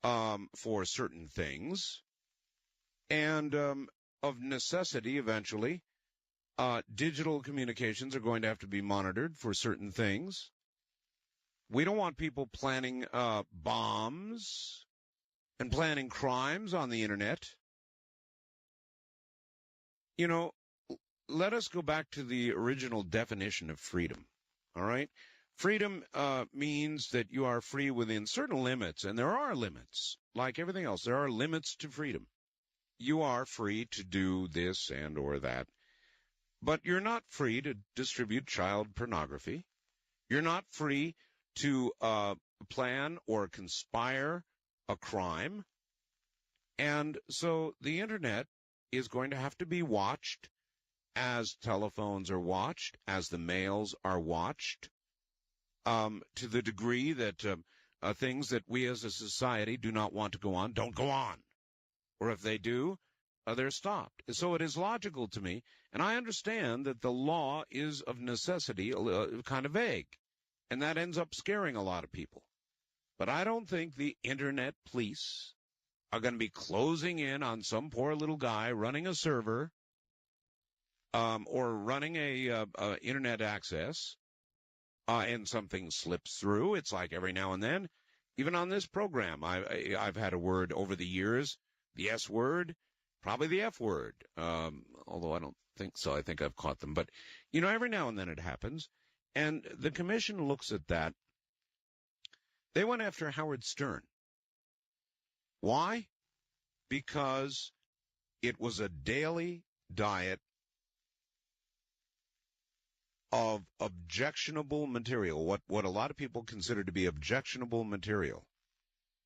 for certain things, and of necessity, eventually, digital communications are going to have to be monitored for certain things. We don't want people planning bombs and planning crimes on the internet. You know, let us go back to the original definition of freedom, all right? Freedom means that you are free within certain limits, and there are limits. Like everything else, there are limits to freedom. You are free to do this and or that, but you're not free to distribute child pornography. You're not free to plan or conspire a crime. And so the Internet is going to have to be watched as telephones are watched, as the mails are watched, to the degree that things that we as a society do not want to go on, don't go on. Or if they do, they're stopped. So it is logical to me, and I understand that the law is of necessity kind of vague, and that ends up scaring a lot of people. But I don't think the Internet police are going to be closing in on some poor little guy running a server or running a Internet access, and something slips through. It's like every now and then, even on this program, I've had a word over the years, the S word, probably the F word, although I don't think so. I think I've caught them. But, every now and then it happens. And the commission looks at that. They went after Howard Stern. Why? Because it was a daily diet of objectionable material, what a lot of people consider to be objectionable material.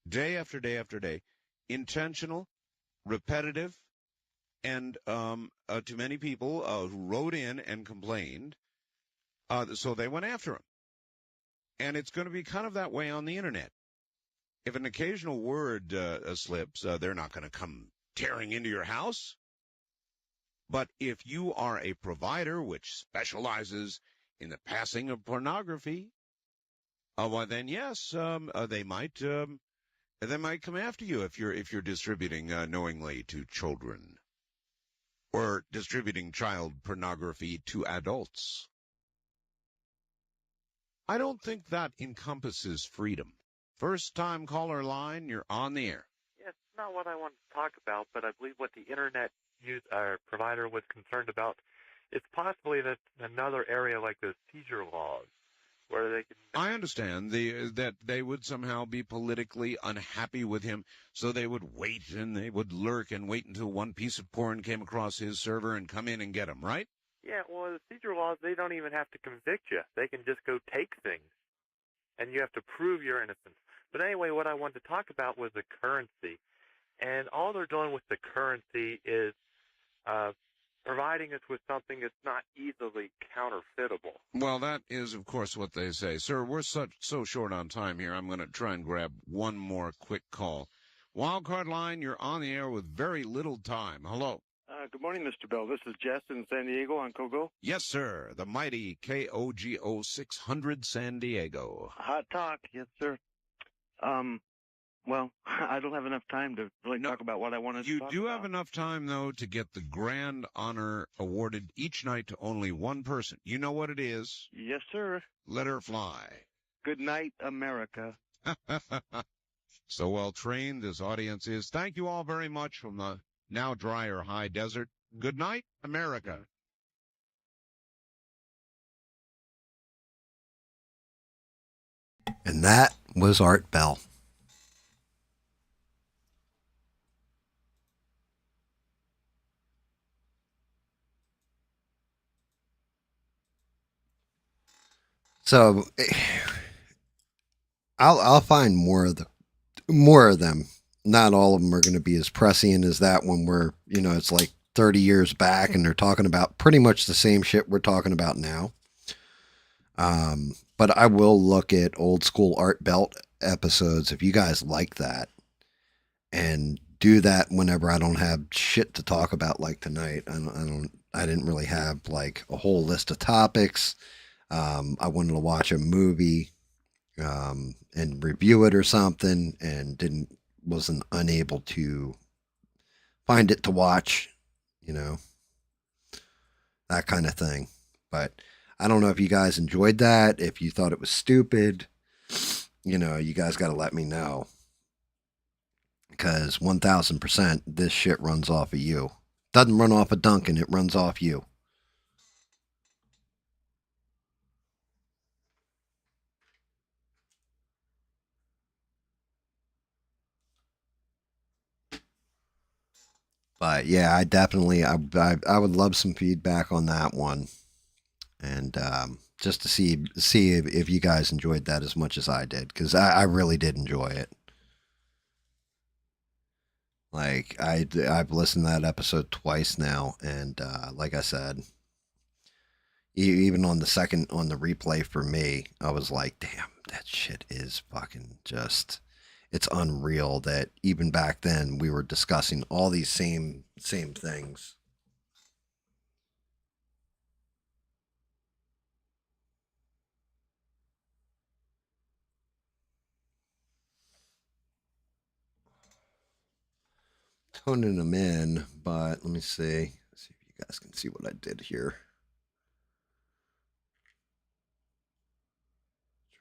Day after day after day. Intentional, repetitive, and to many people who wrote in and complained, so they went after him. And it's going to be kind of that way on the Internet. If an occasional word slips, they're not going to come tearing into your house. But if you are a provider which specializes in the passing of pornography, well, then yes, they might come after you if you're distributing knowingly to children or distributing child pornography to adults. I don't think that encompasses freedom. First time caller line, you're on the air. Yeah, it's not what I wanted to talk about, but I believe what the Internet provider was concerned about is possibly that another area like the seizure laws, where they can... I understand that they would somehow be politically unhappy with him, so they would wait and they would lurk and wait until one piece of porn came across his server and come in and get him, right? Yeah, well, the seizure laws, they don't even have to convict you. They can just go take things, and you have to prove your innocence. But anyway, what I wanted to talk about was the currency. And all they're doing with the currency is providing us with something that's not easily counterfeitable. Well, that is, of course, what they say. Sir, we're so short on time here, I'm going to try and grab one more quick call. Wildcard line, you're on the air with very little time. Hello. Good morning, Mr. Bell. This is Jess in San Diego on Kogo. Yes, sir. The mighty KOGO 600 San Diego. Hot talk. Yes, sir. Well, I don't have enough time to really talk about what I wanted to talk about. You do have enough time, though, to get the grand honor awarded each night to only one person. You know what it is? Yes, sir. Let her fly. Good night, America. So well trained this audience is. Thank you all very much from the now drier high desert. Good night, America. And that was Art Bell. So I'll find more of them. Not all of them are going to be as prescient as that when we're, it's like 30 years back and they're talking about pretty much the same shit we're talking about now. But I will look at old school Art Bell episodes if you guys like that, and do that whenever I don't have shit to talk about like tonight. I didn't really have like a whole list of topics. I wanted to watch a movie and review it or something, and wasn't unable to find it to watch, that kind of thing. But I don't know if you guys enjoyed that, if you thought it was stupid, you guys got to let me know, because 1000% this shit runs off of you. Doesn't run off of Duncan, it runs off you. But yeah, I would love some feedback on that one, and just to see if you guys enjoyed that as much as I did, because I really did enjoy it. Like I've listened to that episode twice now, and like I said, even on the replay for me, I was like, damn, that shit is fucking just. It's unreal that even back then we were discussing all these same things. Toning them in, but let me see. Let's see if you guys can see what I did here.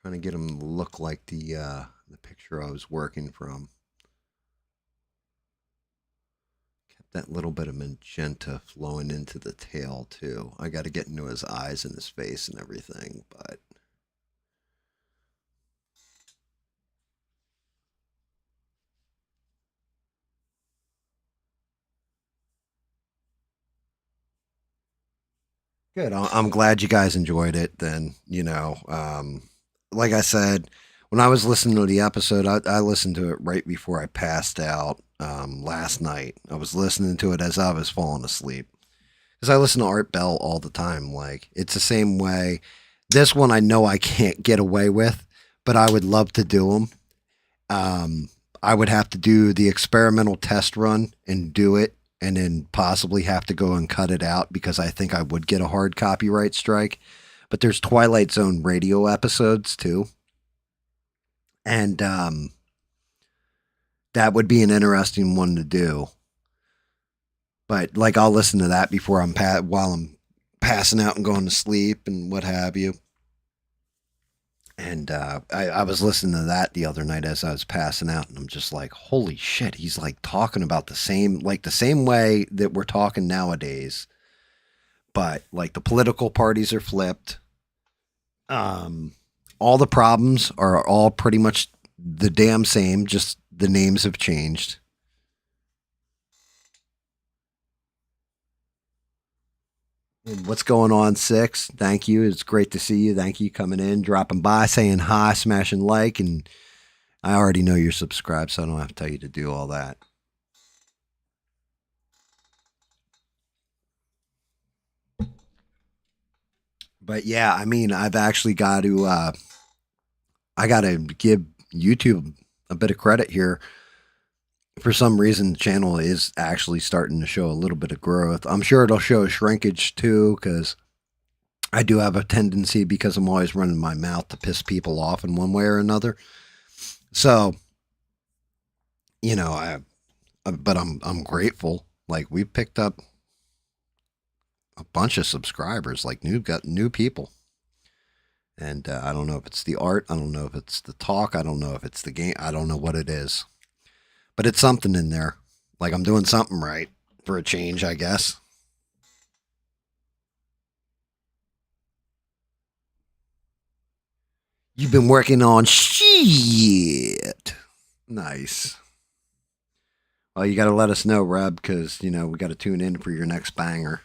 Trying to get them to look like the picture I was working from. Kept that little bit of magenta flowing into the tail too. I got to get into his eyes and his face and everything, but good. I'm glad you guys enjoyed it. Then, like I said, when I was listening to the episode, I listened to it right before I passed out last night. I was listening to it as I was falling asleep because I listen to Art Bell all the time. Like, it's the same way. This one I know I can't get away with, but I would love to do them. I would have to do the experimental test run and do it, and then possibly have to go and cut it out because I think I would get a hard copyright strike. But there's Twilight Zone radio episodes too. And that would be an interesting one to do. But like I'll listen to that before while I'm passing out and going to sleep and what have you. And I was listening to that the other night as I was passing out, and I'm just like, holy shit, he's like talking about the same way that we're talking nowadays. But like the political parties are flipped. All the problems are all pretty much the damn same, just the names have changed. And what's going on, Six? Thank you. It's great to see you. Thank you coming in, dropping by, saying hi, smashing like, and I already know you're subscribed, so I don't have to tell you to do all that. But yeah, I mean, I've actually got to I got to give YouTube a bit of credit here. For some reason, the channel is actually starting to show a little bit of growth. I'm sure it'll show shrinkage too, because I do have a tendency, because I'm always running my mouth, to piss people off in one way or another. So, but I'm grateful. Like, we picked up a bunch of subscribers, like new people. And I don't know if it's the art. I don't know if it's the talk. I don't know if it's the game. I don't know what it is. But it's something in there. Like, I'm doing something right for a change, I guess. You've been working on shit. Nice. Well, you got to let us know, Reb, because, we got to tune in for your next banger.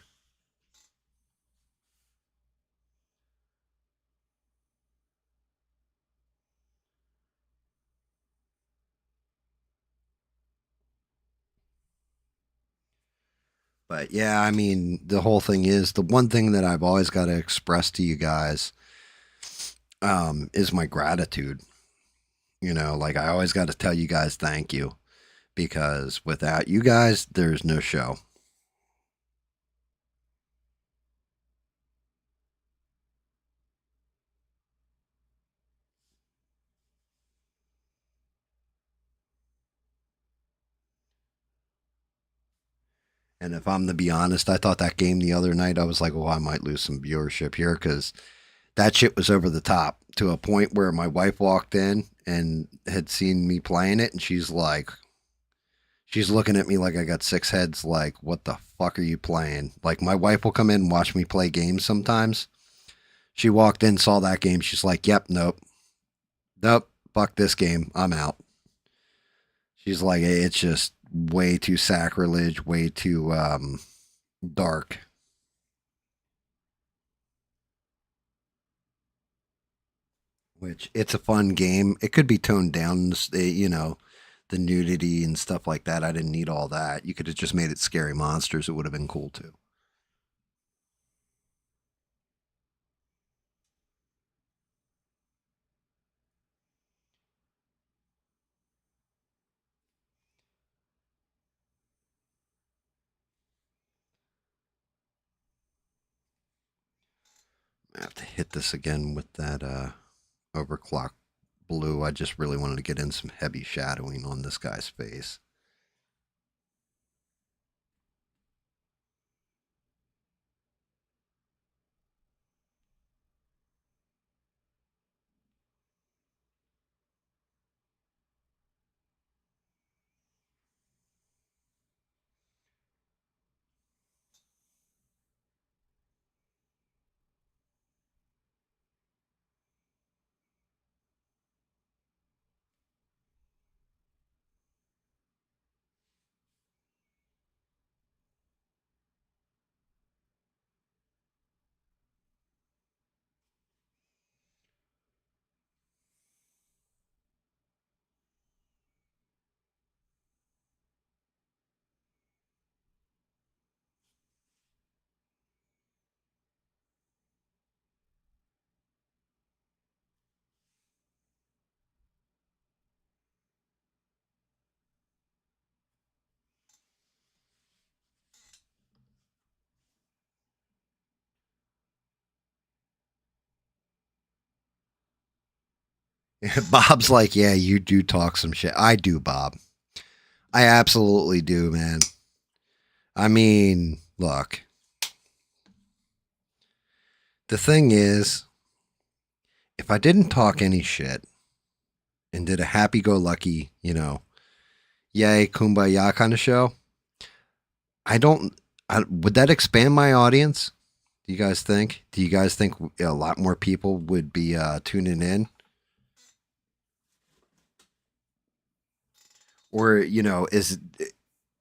But yeah, I mean, the whole thing is, the one thing that I've always got to express to you guys is my gratitude. Like, I always got to tell you guys thank you, because without you guys, there's no show. And if I'm to be honest, I thought that game the other night, I was like, well, I might lose some viewership here, because that shit was over the top, to a point where my wife walked in and had seen me playing it, and she's looking at me like I got six heads, like, what the fuck are you playing? Like, my wife will come in and watch me play games sometimes. She walked in, saw that game, she's like, yep, nope, fuck this game, I'm out. She's like, hey, it's just way too sacrilege, way too dark. Which it's a fun game. It could be toned down, the nudity and stuff like that. I didn't need all that. You could have just made it scary monsters. It would have been cool too. I have to hit this again with that overclock blue. I just really wanted to get in some heavy shadowing on this guy's face. Bob's like, yeah, you do talk some shit. I do, Bob. I absolutely do, man. I mean, look. The thing is, if I didn't talk any shit and did a happy go lucky, yay, kumbaya kind of show, would that expand my audience? Do you guys think? Do you guys think a lot more people would be tuning in? Or, is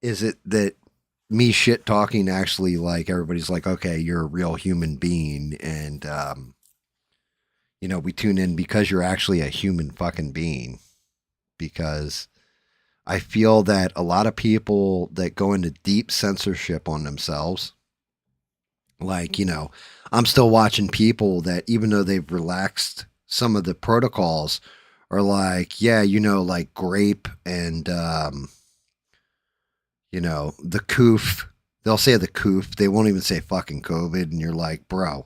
it that me shit talking actually, like, everybody's like, okay, you're a real human being, and we tune in because you're actually a human fucking being. Because I feel that a lot of people that go into deep censorship on themselves, like, I'm still watching people that, even though they've relaxed some of the protocols, are like, yeah, like grape and, the coof. They'll say the coof. They won't even say fucking COVID. And you're like, bro,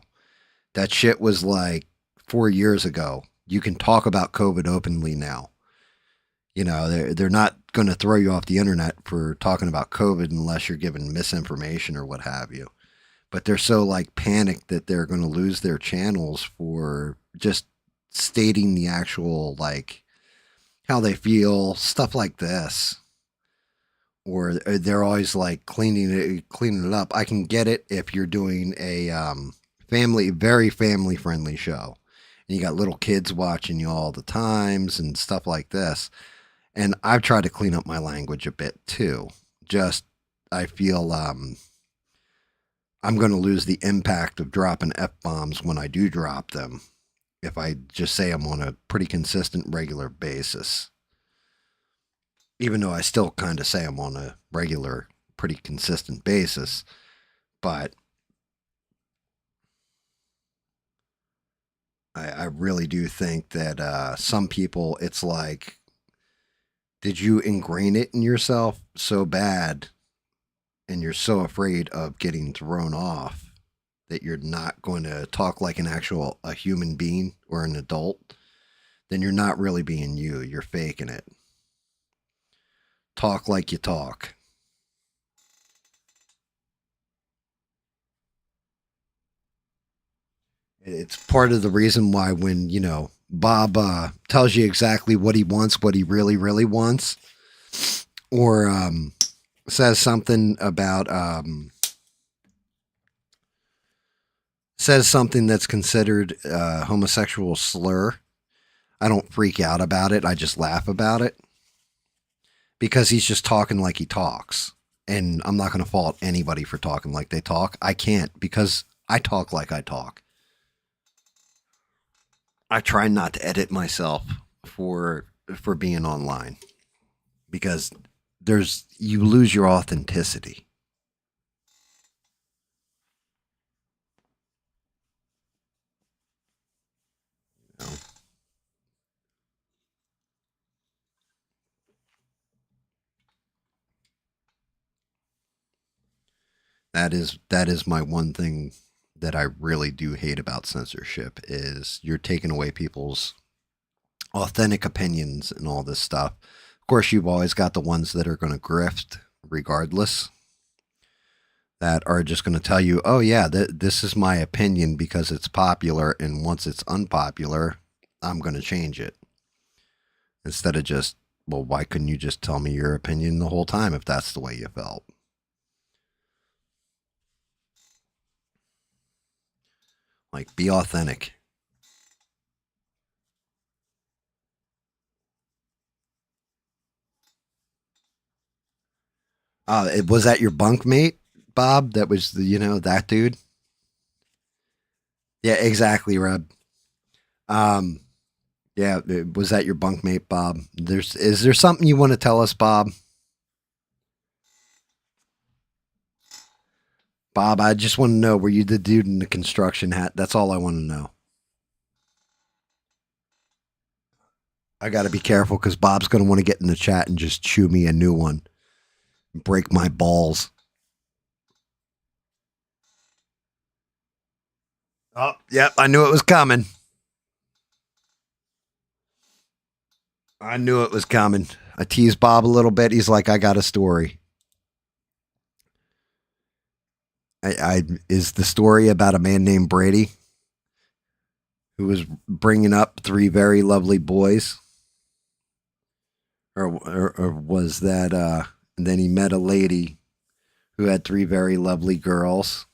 that shit was like 4 years ago. You can talk about COVID openly now. They're not going to throw you off the internet for talking about COVID unless you're given misinformation or what have you. But they're so like panicked that they're going to lose their channels for just stating the actual, like, how they feel, stuff like this. Or they're always like cleaning it up. I can get it if you're doing a very family friendly show, and you got little kids watching you all the times and stuff like this. And I've tried to clean up my language a bit too. Just, I feel I'm going to lose the impact of dropping F-bombs when I do drop them, if I just say them on a pretty consistent, regular basis. Even though I still kind of say them on a regular, pretty consistent basis. But I really do think that some people, it's like, did you ingrain it in yourself so bad, and you're so afraid of getting thrown off, that you're not going to talk like a human being or an adult? Then you're not really being you. You're faking it. Talk like you talk. It's part of the reason why when, Bob tells you exactly what he wants, what he really, really wants, or says something about, says something that's considered a homosexual slur, I don't freak out about it. I just laugh about it. because he's just talking like he talks. And I'm not going to fault anybody for talking like they talk. I can't, because I talk like I talk. I try not to edit myself for being online, because you lose your authenticity. You know? That is my one thing that I really do hate about censorship, is you're taking away people's authentic opinions and all this stuff. Of course, you've always got the ones that are going to grift regardless, that are just going to tell you, oh yeah, this is my opinion because it's popular, and once it's unpopular, I'm going to change it. Instead of just, well, why couldn't you just tell me your opinion the whole time if that's the way you felt? Like, be authentic. Was that your bunkmate, Bob? That was that dude? Yeah, exactly, Reb. Yeah, was that your bunkmate, Bob? Is there something you want to tell us, Bob? Bob, I just want to know, were you the dude in the construction hat? That's all I want to know. I got to be careful, because Bob's going to want to get in the chat and just chew me a new one. Break my balls. Oh, yep, I knew it was coming. I knew it was coming. I teased Bob a little bit. He's like, I got a story. Is the story about a man named Brady who was bringing up 3 very lovely boys? Or was that, and then he met a lady who had 3 very lovely girls.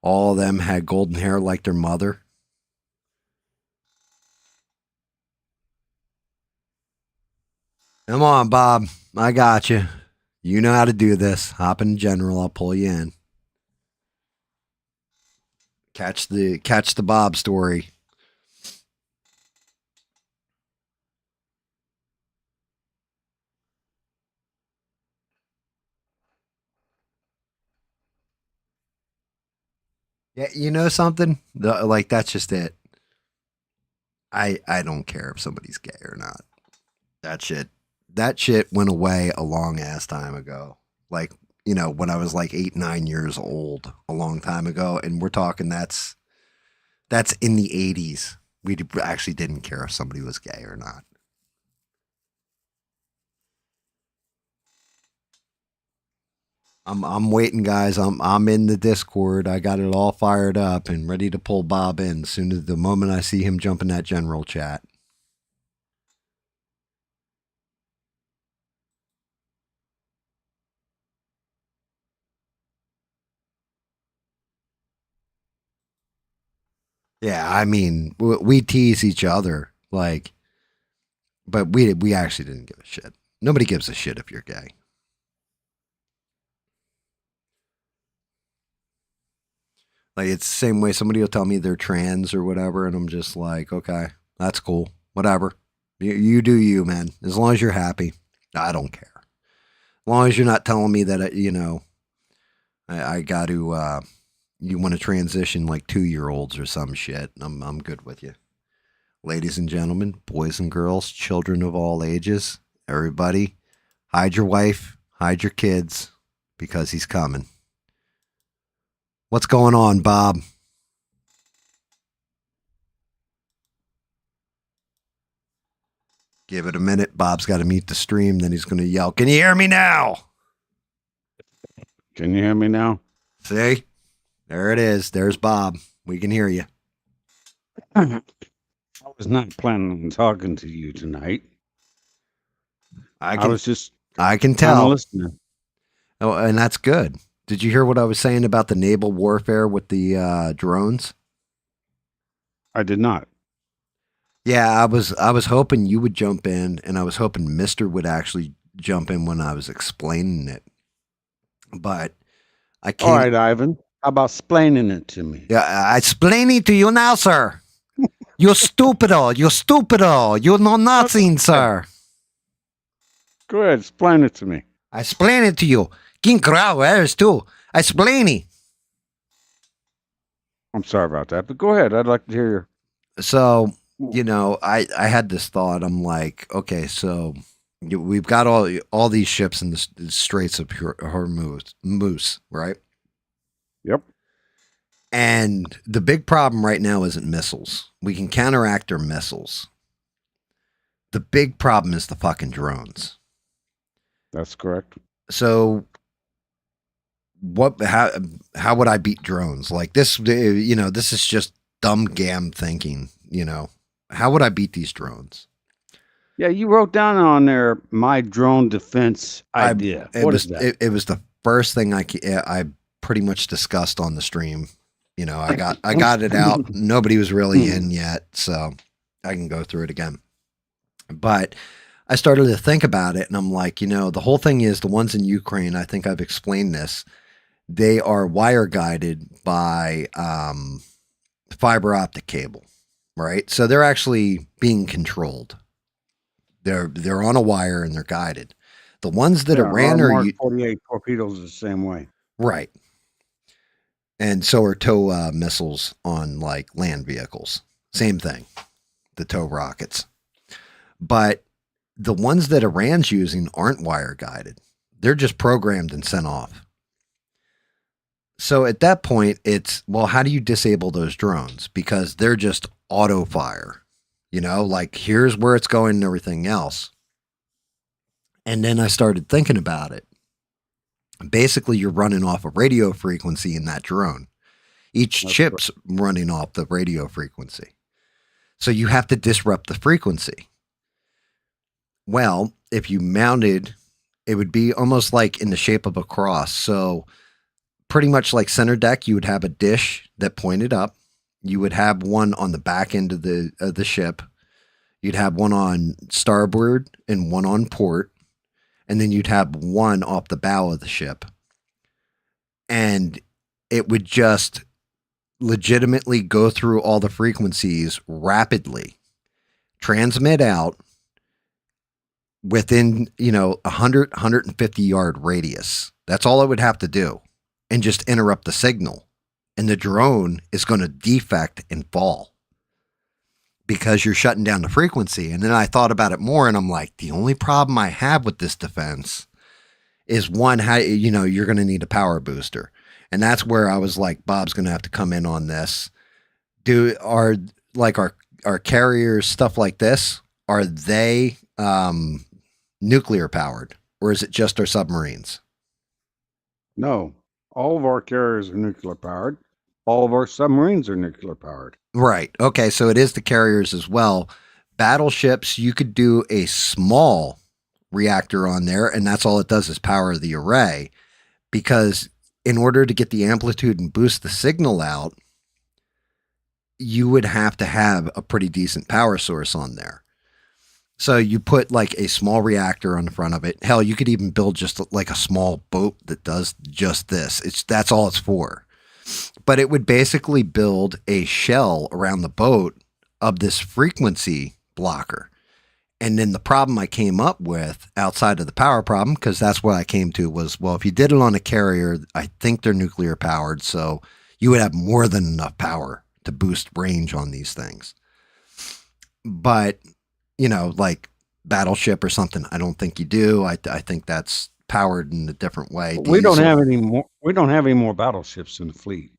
All of them had golden hair like their mother. Come on, Bob. I got you. You know how to do this. Hop in general. I'll pull you in. Catch the Bob story. Yeah, you know something? Like, that's just it. I don't care if somebody's gay or not. That shit went away a long ass time ago. Like, when I was like 8, 9 years old, a long time ago. And we're talking that's in the 80s. We actually didn't care if somebody was gay or not. I'm waiting, guys. I'm in the Discord. I got it all fired up and ready to pull Bob in as soon as the moment I see him jump in that general chat. Yeah, I mean, we tease each other, like, but we actually didn't give a shit. Nobody gives a shit if you're gay. Like, it's the same way somebody will tell me they're trans or whatever, and I'm just like, okay, that's cool, whatever. You do you, man. As long as you're happy, I don't care. As long as you're not telling me that I got to you want to transition like 2-year-olds or some shit. I'm good with you. Ladies and gentlemen, boys and girls, children of all ages, everybody, hide your wife, hide your kids, because he's coming. What's going on, Bob? Give it a minute. Bob's got to mute the stream. Then he's going to yell, "Can you hear me now?" Can you hear me now? See? There it is. There's Bob. We can hear you. I was not planning on talking to you tonight. I can tell. Listening. Oh, and that's good. Did you hear what I was saying about the naval warfare with the drones? I did not. Yeah, I was hoping you would jump in, and I was hoping Mister would actually jump in when I was explaining it, but I All can't. right, Ivan. How about splaining it to me? Yeah, I explain it to you now, sir. You stupido. You stupido. You know nothing, sir. Go ahead, explain it to me. I explain it to you. King Crow, there's too. I explain it. I'm sorry about that, but go ahead. I'd like to hear your. So, I had this thought. I'm like, okay, so we've got all these ships in the Straits of Hormuz, right? Yep. And the big problem right now isn't missiles. We can counteract their missiles. The big problem is the fucking drones. That's correct. So how would I beat drones? Like this, this is just dumb GAM thinking, How would I beat these drones? Yeah, you wrote down on there my drone defense idea. What is that? It was the first thing I pretty much discussed on the stream. I got it out. Nobody was really in yet, so I can go through it again. But I started to think about it, and I'm like, the whole thing is the ones in Ukraine. I think I've explained this. They are wire guided by fiber optic cable, right? So they're actually being controlled. They're on a wire and they're guided. The ones that Iran our are Mark 48 torpedoes the same way. Right. And so are tow missiles on like land vehicles. Same thing. The tow rockets. But the ones that Iran's using aren't wire guided. They're just programmed and sent off. So at that point, it's, well, how do you disable those drones? Because they're just auto fire. Like here's where it's going and everything else. And then I started thinking about it. Basically, you're running off a radio frequency in that drone. Each chip's running off the radio frequency. So you have to disrupt the frequency. Well, if you mounted, it would be almost like in the shape of a cross. So pretty much like center deck, you would have a dish that pointed up. You would have one on the back end of the ship. You'd have one on starboard and one on port. And then you'd have one off the bow of the ship. And it would just legitimately go through all the frequencies rapidly, transmit out within, 100, 150 yard radius. That's all it would have to do. And just interrupt the signal. And the drone is going to defect and fall. Because you're shutting down the frequency. And then I thought about it more and I'm like, the only problem I have with this defense is one, how, you're going to need a power booster. And that's where I was like, Bob's going to have to come in on this. Our carriers, stuff like this, are they nuclear powered or is it just our submarines? No, all of our carriers are nuclear powered. All of our submarines are nuclear powered. Right. Okay. So it is the carriers as well. Battleships, you could do a small reactor on there, and that's all it does is power the array. Because in order to get the amplitude and boost the signal out, you would have to have a pretty decent power source on there. So you put like a small reactor on the front of it. Hell, you could even build just like a small boat that does just this. That's all it's for. But it would basically build a shell around the boat of this frequency blocker. And then the problem I came up with outside of the power problem, because that's what I came to was, well, if you did it on a carrier, I think they're nuclear powered. So you would have more than enough power to boost range on these things. But, like Battleship or something, I don't think you do. I think that's powered in a different way. We don't have any more. We don't have any more battleships in the fleet.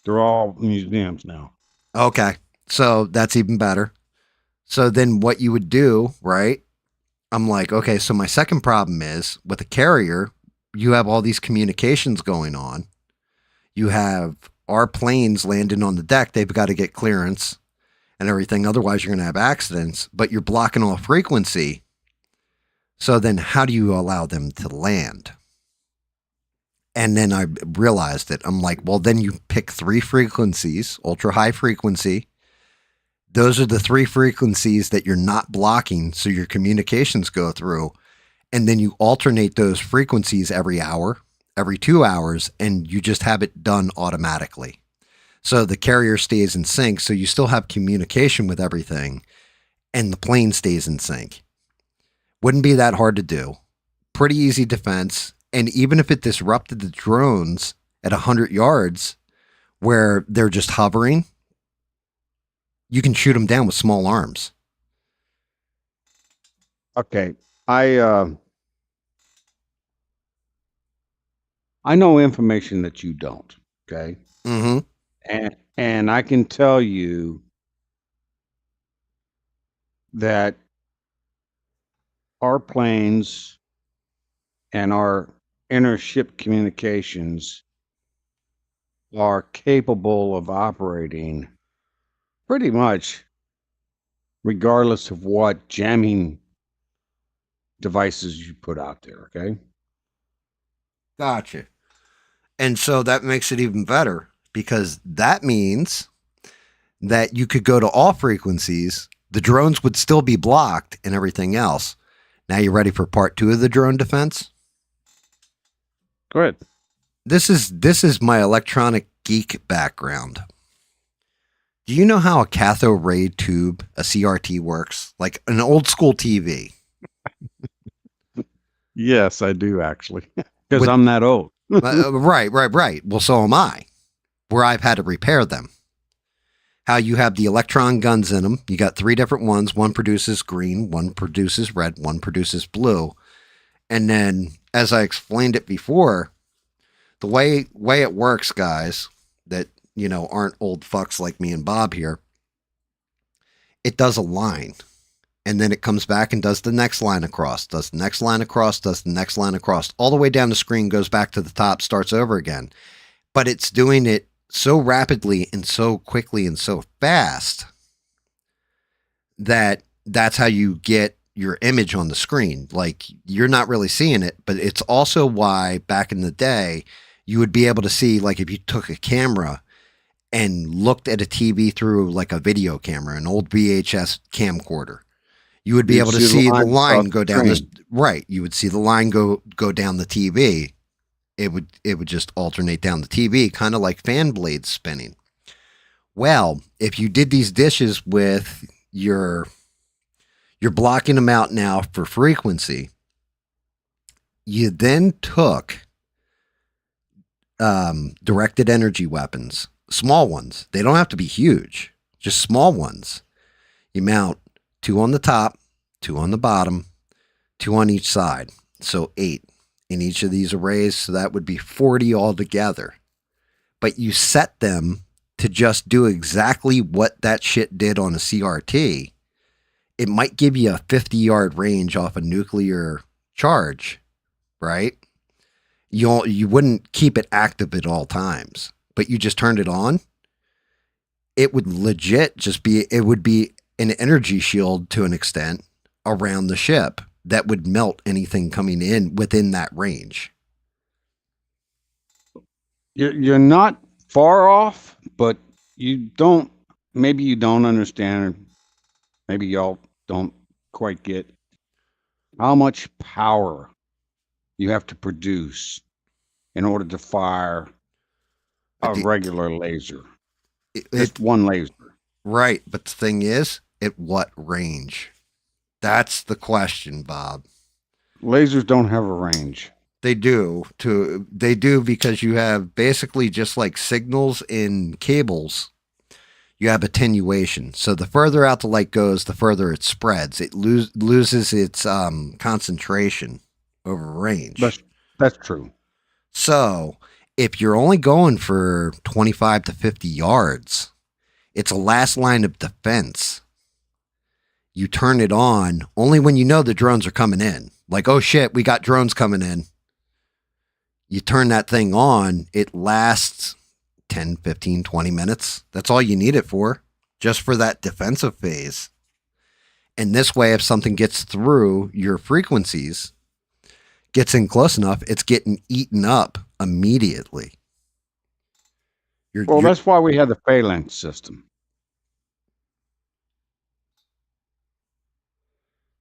They're all museums now. Okay, so that's even better. So then what you would do, right? I'm like, okay, so my second problem is with a carrier, you have all these communications going on. You have our planes landing on the deck. They've got to get clearance and everything. Otherwise, you're going to have accidents, but you're blocking all frequency. So then how do you allow them to land? And then I realized it. I'm like, well, then you pick 3 frequencies, ultra high frequency. Those are the 3 frequencies that you're not blocking. So your communications go through. and then you alternate those frequencies every hour, every 2 hours, and you just have it done automatically. So the carrier stays in sync, so you still have communication with everything, and the plane stays in sync. Wouldn't be that hard to do. Pretty easy defense, and even if it disrupted the drones at 100 yards where they're just hovering, you can shoot them down with small arms. Okay, I know information that you don't. Okay, Mm-hmm. and I can tell you that our planes and our intership communications are capable of operating pretty much regardless of what jamming devices you put out there. Okay. Gotcha. And so that makes it even better because that means that you could go to all frequencies, the drones would still be blocked and everything else. Now you ready for part 2 of the drone defense? Go ahead. This is my electronic geek background. Do you know how a cathode ray tube, a CRT, works? Like an old school TV. Yes, I do actually, because I'm that old. Right. Well, so am I, where I've had to repair them. How you have the electron guns in them. You got 3 different ones. One produces green, one produces red, one produces blue. And then, as I explained it before, the way it works, guys, that, aren't old fucks like me and Bob here, it does a line. And then it comes back and does the next line across, does the next line across, does the next line across, all the way down the screen, goes back to the top, starts over again. But it's doing it so rapidly and so quickly and so fast that that's how you get your image on the screen. Like, you're not really seeing it, but it's also why back in the day, you would be able to see, like, if you took a camera and looked at a TV through like a video camera, an old VHS camcorder, you would be able to see the line go down this. Right. You would see the line go down the TV. It would just alternate down the TV, kind of like fan blades spinning. Well, if you did these dishes with you're blocking them out now for frequency, you then took directed energy weapons, small ones. They don't have to be huge, just small ones. You mount 2 on the top, 2 on the bottom, 2 on each side. So 8 in each of these arrays. So that would be 40 altogether. But you set them to just do exactly what that shit did on a CRT. It might give you a 50-yard range off a nuclear charge, right? You wouldn't keep it active at all times, but you just turned it on. It would legit just be, it would be an energy shield to an extent around the ship that would melt anything coming in within that range. You're not far off, but maybe you don't understand, or maybe y'all don't quite get how much power you have to produce in order to fire a regular laser. Just one laser. Right. But the thing is, at what range? That's the question, Bob. Lasers don't have a range. They do because you have basically just like signals in cables. You have attenuation. So the further out the light goes, the further it spreads. It loses its concentration over range. That's true. So if you're only going for 25 to 50 yards, it's a last line of defense. You turn it on only when you know the drones are coming in. Like, oh shit, we got drones coming in. You turn that thing on, it lasts 10, 15, 20 minutes. That's all you need it for, just for that defensive phase. And this way, if something gets through your frequencies, gets in close enough, it's getting eaten up immediately. That's why we have the phalanx system.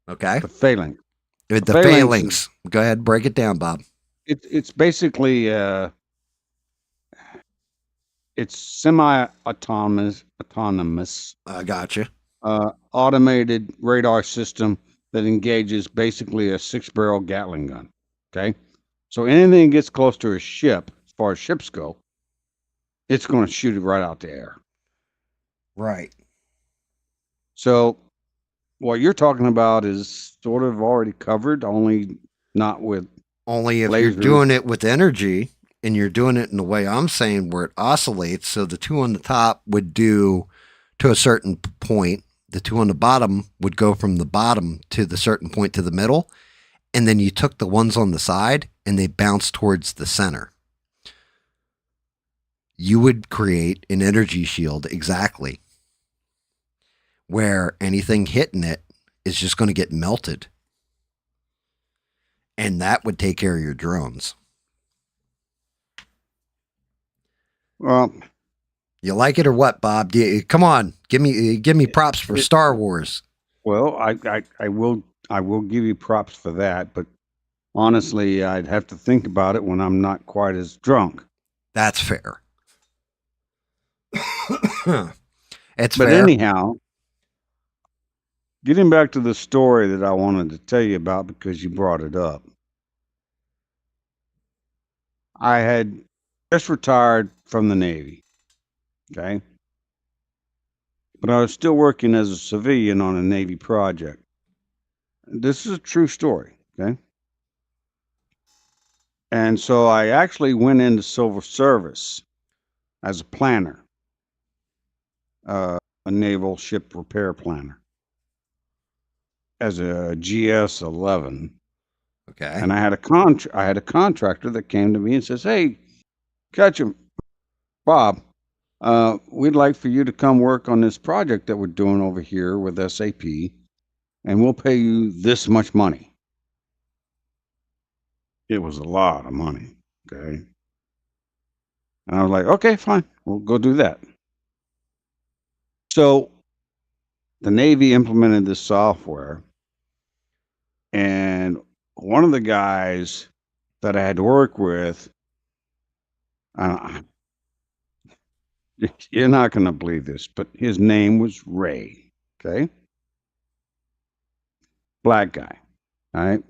Okay. The phalanx. The phalanx. Go ahead, break it down, Bob. It's basically it's semi-autonomous. Gotcha. Automated radar system that engages basically a 6-barrel Gatling gun. Okay, so anything that gets close to a ship, as far as ships go, it's going to shoot it right out the air. Right. So what you're talking about is sort of already covered, only not with only if lasers. You're doing it with energy, and you're doing it in the way I'm saying, where it oscillates. So the two on the top would do to a certain point. The two on the bottom would go from the bottom to the certain point to the middle. And then you took the ones on the side and they bounce towards the center. You would create an energy shield exactly where anything hitting it is just going to get melted. And that would take care of your drones. Well, you like it or what, Bob? Come on, give me props for Star Wars. Well, I will give you props for that, but honestly, I'd have to think about it when I'm not quite as drunk. That's fair. It's but fair. Anyhow, getting back to the story that I wanted to tell you about because you brought it up. I had just retired from the Navy. Okay. But I was still working as a civilian on a Navy project. This is a true story. Okay. And so I actually went into civil service as a planner, a naval ship repair planner, as a GS-11. Okay. And I had a contractor that came to me and says, "Hey, Ketchum, Bob, we'd like for you to come work on this project that we're doing over here with SAP, and we'll pay you this much money." It was a lot of money, okay? And I was like, "Okay, fine, we'll go do that." So the Navy implemented this software, and one of the guys that I had to work with, you're not going to believe this, but his name was Ray, okay? Black guy, all right?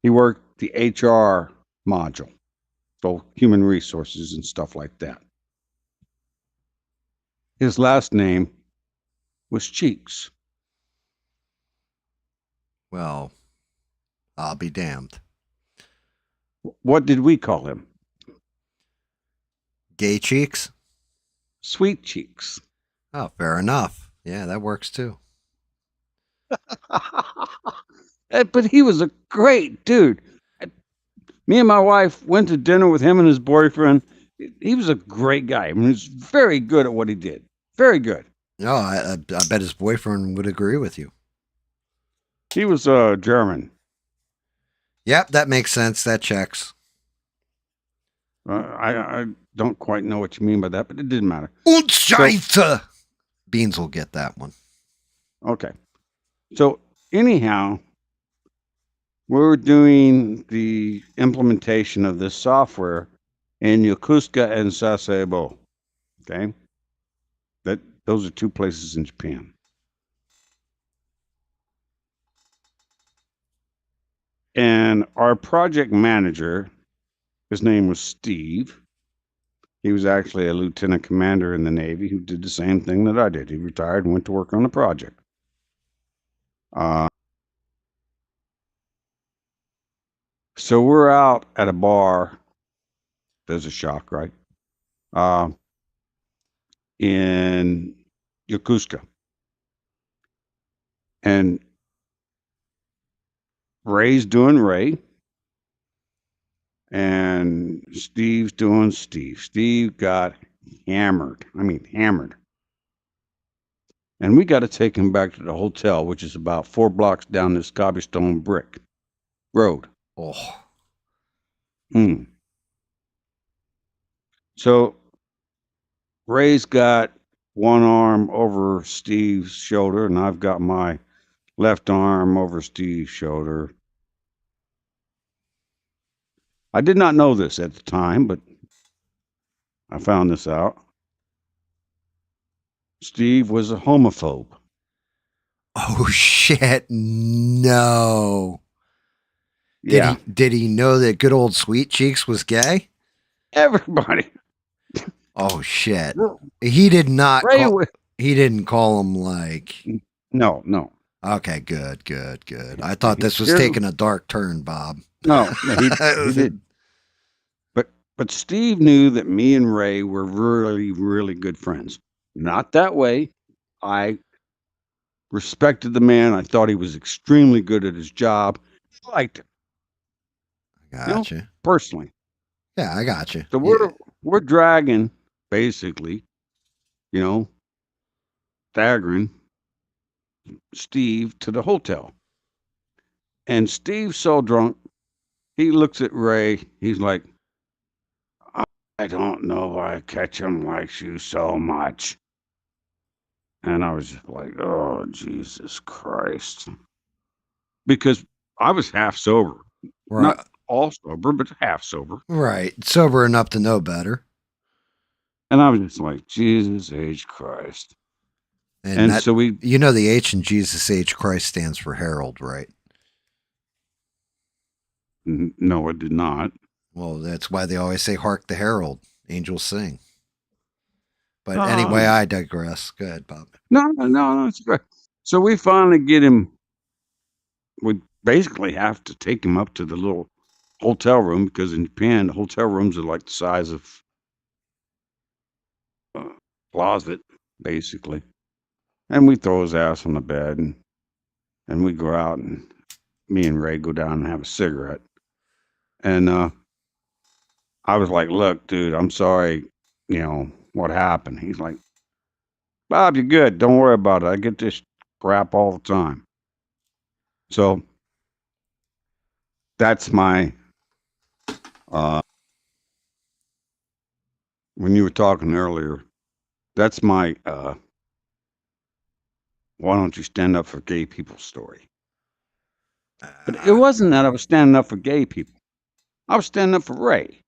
He worked the HR module, so human resources and stuff like that. His last name was Cheeks. Well, I'll be damned. What did we call him? Gay Cheeks? Sweet Cheeks. Oh, fair enough. Yeah, that works too. But he was a great dude. Me and my wife went to dinner with him and his boyfriend. He was a great guy. I mean, he was very good at what he did. Very good. No, I bet his boyfriend would agree with you. He was German. Yep, that makes sense. That checks. I don't quite know what you mean by that, but it didn't matter. So, Beans will get that one. Okay. So anyhow, we were doing the implementation of this software in Yokosuka and Sasebo. Okay. Those are two places in Japan. And our project manager, his name was Steve. He was actually a lieutenant commander in the Navy who did the same thing that I did. He retired and went to work on the project. So we're out at a bar. There's a shock, right? In Yokosuka. And Ray's doing Ray. And Steve's doing Steve. Steve got hammered. I mean, hammered. And we got to take him back to the hotel, which is about 4 blocks down this cobblestone brick road. Oh. So Ray's got one arm over Steve's shoulder, and I've got my left arm over Steve's shoulder. I did not know this at the time, but I found this out. Steve was a homophobe. Oh shit! No. Yeah. Did he know that good old Sweet Cheeks was gay? Everybody. Oh shit! He did not. He didn't call him like. No. Okay, good. I thought this was taking a dark turn, Bob. No, he did. But Steve knew that me and Ray were really, really good friends. Not that way. I respected the man. I thought he was extremely good at his job. I liked him. Gotcha. You know, personally. Yeah, I got you. So we're dragging, basically, staggering Steve to the hotel. And Steve's so drunk, he looks at Ray. He's like, I don't know why Ketchum likes you so much. And I was just like, oh, Jesus Christ. Because I was half sober. Right. Not all sober, but half sober. Right. Sober enough to know better. And I was just like, Jesus H. Christ. And so the H in Jesus H. Christ stands for Herald, right? No, it did not. Well, that's why they always say, hark the herald, angels sing. But anyway, I digress. Go ahead, Bob. No, it's great. So we finally get him. We basically have to take him up to the little hotel room because in Japan, the hotel rooms are like the size of a closet, basically. And we throw his ass on the bed and we go out and me and Ray go down and have a cigarette. And I was like, look, dude, I'm sorry, what happened. He's like, Bob, you're good. Don't worry about it. I get this crap all the time. So that's my, when you were talking earlier, that's my, why don't you stand up for gay people story. But it wasn't that I was standing up for gay people. I was standing up for Ray.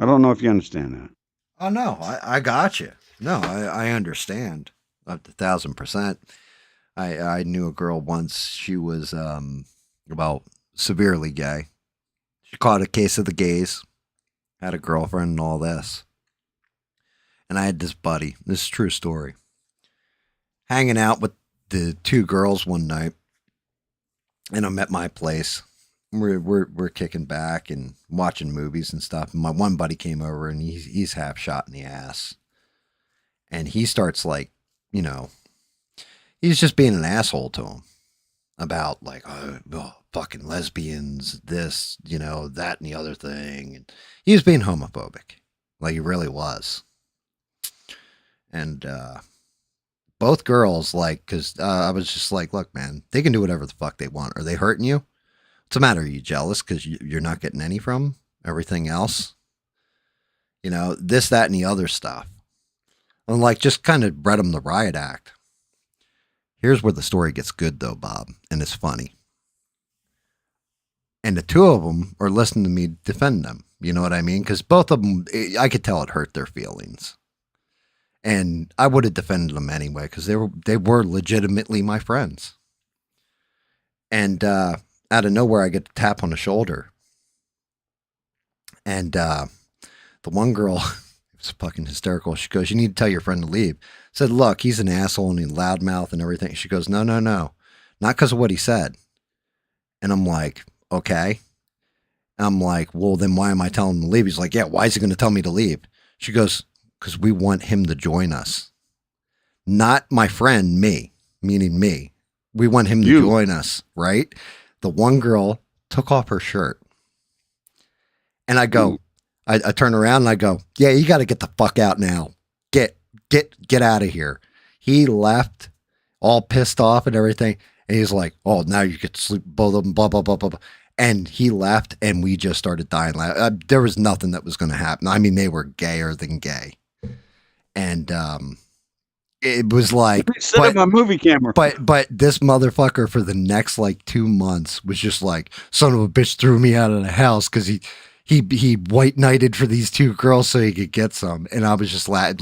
I don't know if you understand that. Oh, no, I got you. No, I understand. Up to 1,000%. I knew a girl once. She was severely gay. She caught a case of the gays, had a girlfriend and all this. And I had this buddy. This is a true story. Hanging out with the two girls one night, and I'm at my place. We're kicking back and watching movies and stuff. And my one buddy came over and he's half shot in the ass. And he starts like, he's just being an asshole to him about like, oh, fucking lesbians, this, that and the other thing. And he was being homophobic. Like he really was. And both girls, like, because I was just like, look, man, they can do whatever the fuck they want. Are they hurting you? What's the matter? Are you jealous because you're not getting any from everything else? This, that, and the other stuff. And like, just kind of read them the riot act. Here's where the story gets good, though, Bob, and it's funny. And the two of them are listening to me defend them. You know what I mean? Because both of them, I could tell it hurt their feelings. And I would have defended them anyway because they were legitimately my friends. And out of nowhere, I get a tap on the shoulder. And the one girl, it was fucking hysterical. She goes, you need to tell your friend to leave. I said, look, he's an asshole and he's loudmouth and everything. She goes, no. Not because of what he said. And I'm like, okay. I'm like, well, then why am I telling him to leave? He's like, yeah, why is he going to tell me to leave? She goes, because we want him to join us. Not my friend, me, meaning me. We want him to join us, right? The one girl took off her shirt. And I go, I turn around and I go, yeah, you got to get the fuck out now. Get out of here. He left all pissed off and everything. And he's like, oh, now you get to sleep, both of them, blah, blah, blah, blah, blah. And he left and we just started dying. There was nothing that was going to happen. I mean, they were gayer than gay. And it was like set up my movie camera. But this motherfucker for the next like 2 months was just like, son of a bitch threw me out of the house because he white knighted for these 2 girls so he could get some. And I was just like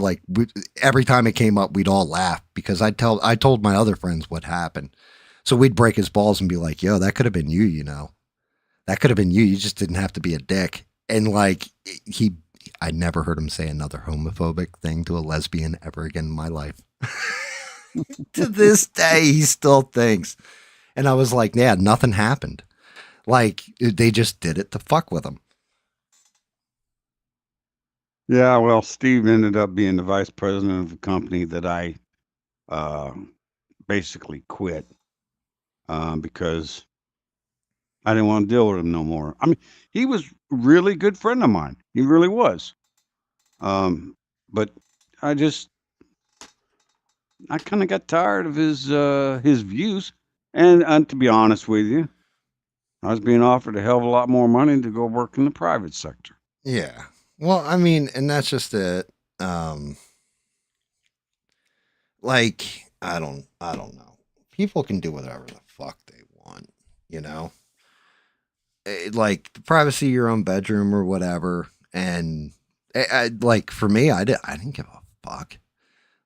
every time it came up, we'd all laugh because I told my other friends what happened. So we'd break his balls and be like, yo, that could have been you, you know. That could have been you. You just didn't have to be a dick. And like I never heard him say another homophobic thing to a lesbian ever again in my life. To this day, he still thinks. And I was like, yeah, nothing happened. Like, they just did it to fuck with him. Yeah, well, Steve ended up being the vice president of a company that I basically quit because I didn't want to deal with him no more. I mean, he was a really good friend of mine. He really was. But I kind of got tired of his views. And to be honest with you, I was being offered a hell of a lot more money to go work in the private sector. Yeah. Well, I mean, and that's just it. Like, I don't know. People can do whatever the fuck they want, you know? Like the privacy of your own bedroom or whatever. And like for me, I didn't give a fuck.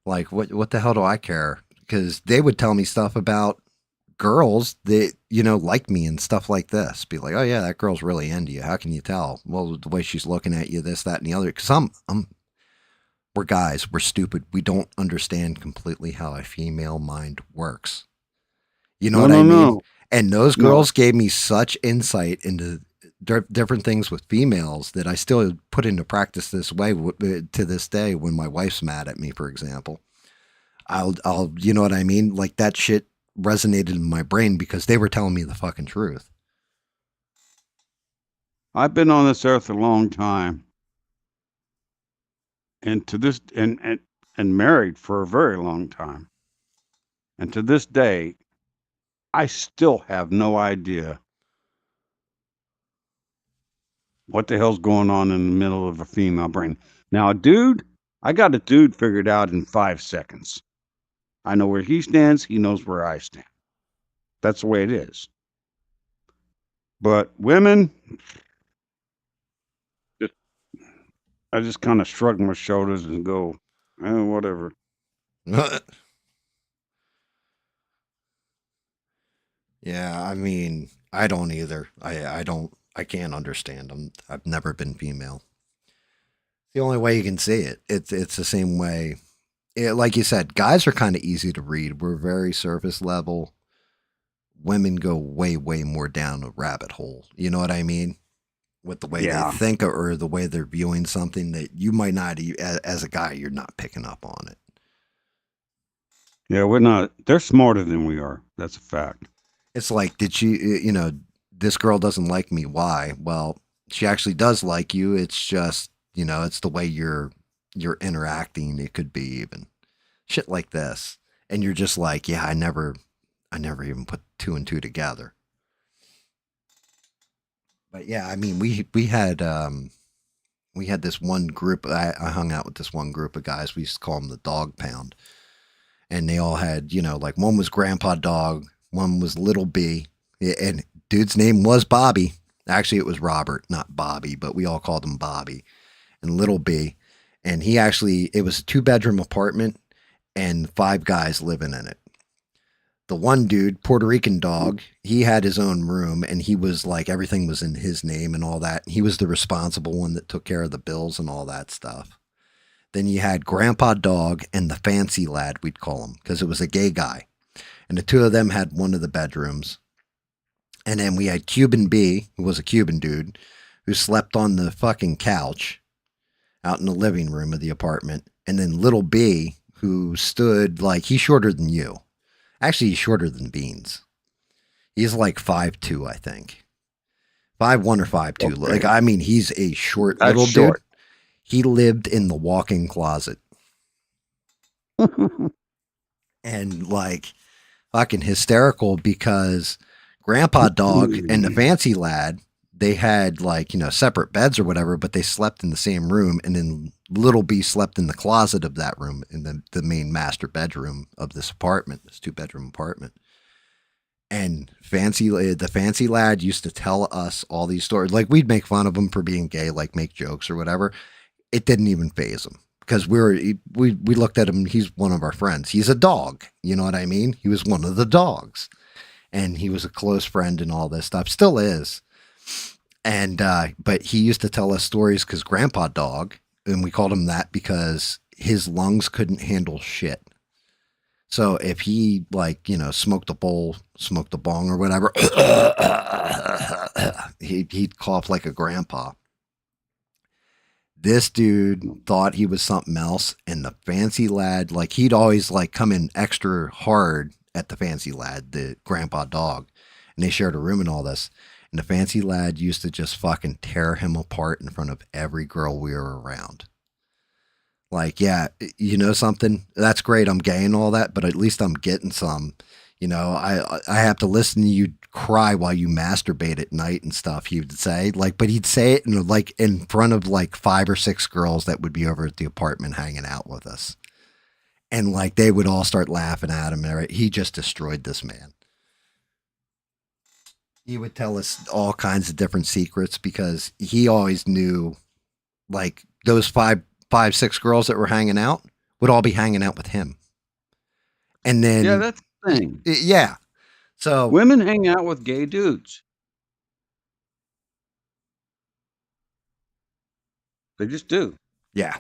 Like what the hell do I care? Because they would tell me stuff about girls that, you know, like me and stuff like this. Be like, oh yeah, that girl's really into you. How can you tell? Well, the way she's looking at you, this, that, and the other. Because we're guys, we're stupid. We don't understand completely how a female mind works. You know what I mean? No. And those girls gave me such insight into different things with females that I still put into practice this way to this day. When my wife's mad at me, for example, I'll, you know what I mean? Like that shit resonated in my brain because they were telling me the fucking truth. I've been on this earth a long time, and to this and married for a very long time, and to this day, I still have no idea what the hell's going on in the middle of a female brain. Now, I got a dude figured out in 5 seconds. I know where he stands. He knows where I stand. That's the way it is. But women, I just kind of shrug my shoulders and go, whatever. Yeah, I mean, I don't either. I can't understand them. I've never been female. The only way you can see it. It's the same way. Like you said, guys are kind of easy to read. We're very surface level. Women go way, way more down a rabbit hole. You know what I mean? With the way they think or the way they're viewing something that you might not, as a guy, you're not picking up on it. Yeah, we're not. They're smarter than we are. That's a fact. It's like, did she, you know, this girl doesn't like me. Why? Well, she actually does like you. It's just, you know, it's the way you're interacting. It could be even shit like this. And you're just like, yeah, I never even put 2 and 2 together. But yeah, I mean, we had this one group. I hung out with this one group of guys. We used to call them the Dog Pound. And they all had, you know, like one was Grandpa Dog, one was Little B, and dude's name was Bobby. Actually, it was Robert, not Bobby, but we all called him Bobby. And Little B, and it was a 2-bedroom apartment and 5 guys living in it. The one dude, Puerto Rican Dog, he had his own room, and he was like, everything was in his name and all that. He was the responsible one that took care of the bills and all that stuff. Then you had Grandpa Dog and the Fancy Lad, we'd call him, because it was a gay guy. And the 2 of them had one of the bedrooms. And then we had Cuban B, who was a Cuban dude, who slept on the fucking couch out in the living room of the apartment. And then Little B, who stood like, he's shorter than you. Actually, he's shorter than Beans. He's like 5'2", I think. 5'1" or 5'2". Okay. Like, I mean, he's a little dude. He lived in the walk-in closet. And like fucking hysterical because Grandpa Dog and the Fancy Lad, they had like, separate beds or whatever, but they slept in the same room. And then little B slept in the closet of that room in the main master bedroom of this apartment, this 2-bedroom apartment. And the fancy lad used to tell us all these stories. Like, we'd make fun of him for being gay, like make jokes or whatever. It didn't even faze him because we looked at him. He's one of our friends. He's a dog. You know what I mean? He was one of the dogs, and he was a close friend and all this stuff. Still is. And but he used to tell us stories because Grandpa Dog, and we called him that because his lungs couldn't handle shit. So if he smoked a bowl, smoked a bong or whatever, he'd cough like a grandpa. This dude thought he was something else, and the fancy lad, like, he'd always like come in extra hard at the fancy lad, the Grandpa Dog, and they shared a room and all this. And the fancy lad used to just fucking tear him apart in front of every girl we were around. Like, yeah, you know something? That's great. I'm gay and all that, but at least I'm getting some. I have to listen to you cry while you masturbate at night and stuff. He would say, like, but he'd say it in front of like 5 or 6 girls that would be over at the apartment hanging out with us, and like they would all start laughing at him. He just destroyed this man. He would tell us all kinds of different secrets because he always knew, like, those 5, 6 girls that were hanging out would all be hanging out with him. And then, yeah, that's the thing. Yeah. So women hang out with gay dudes. They just do. Yeah.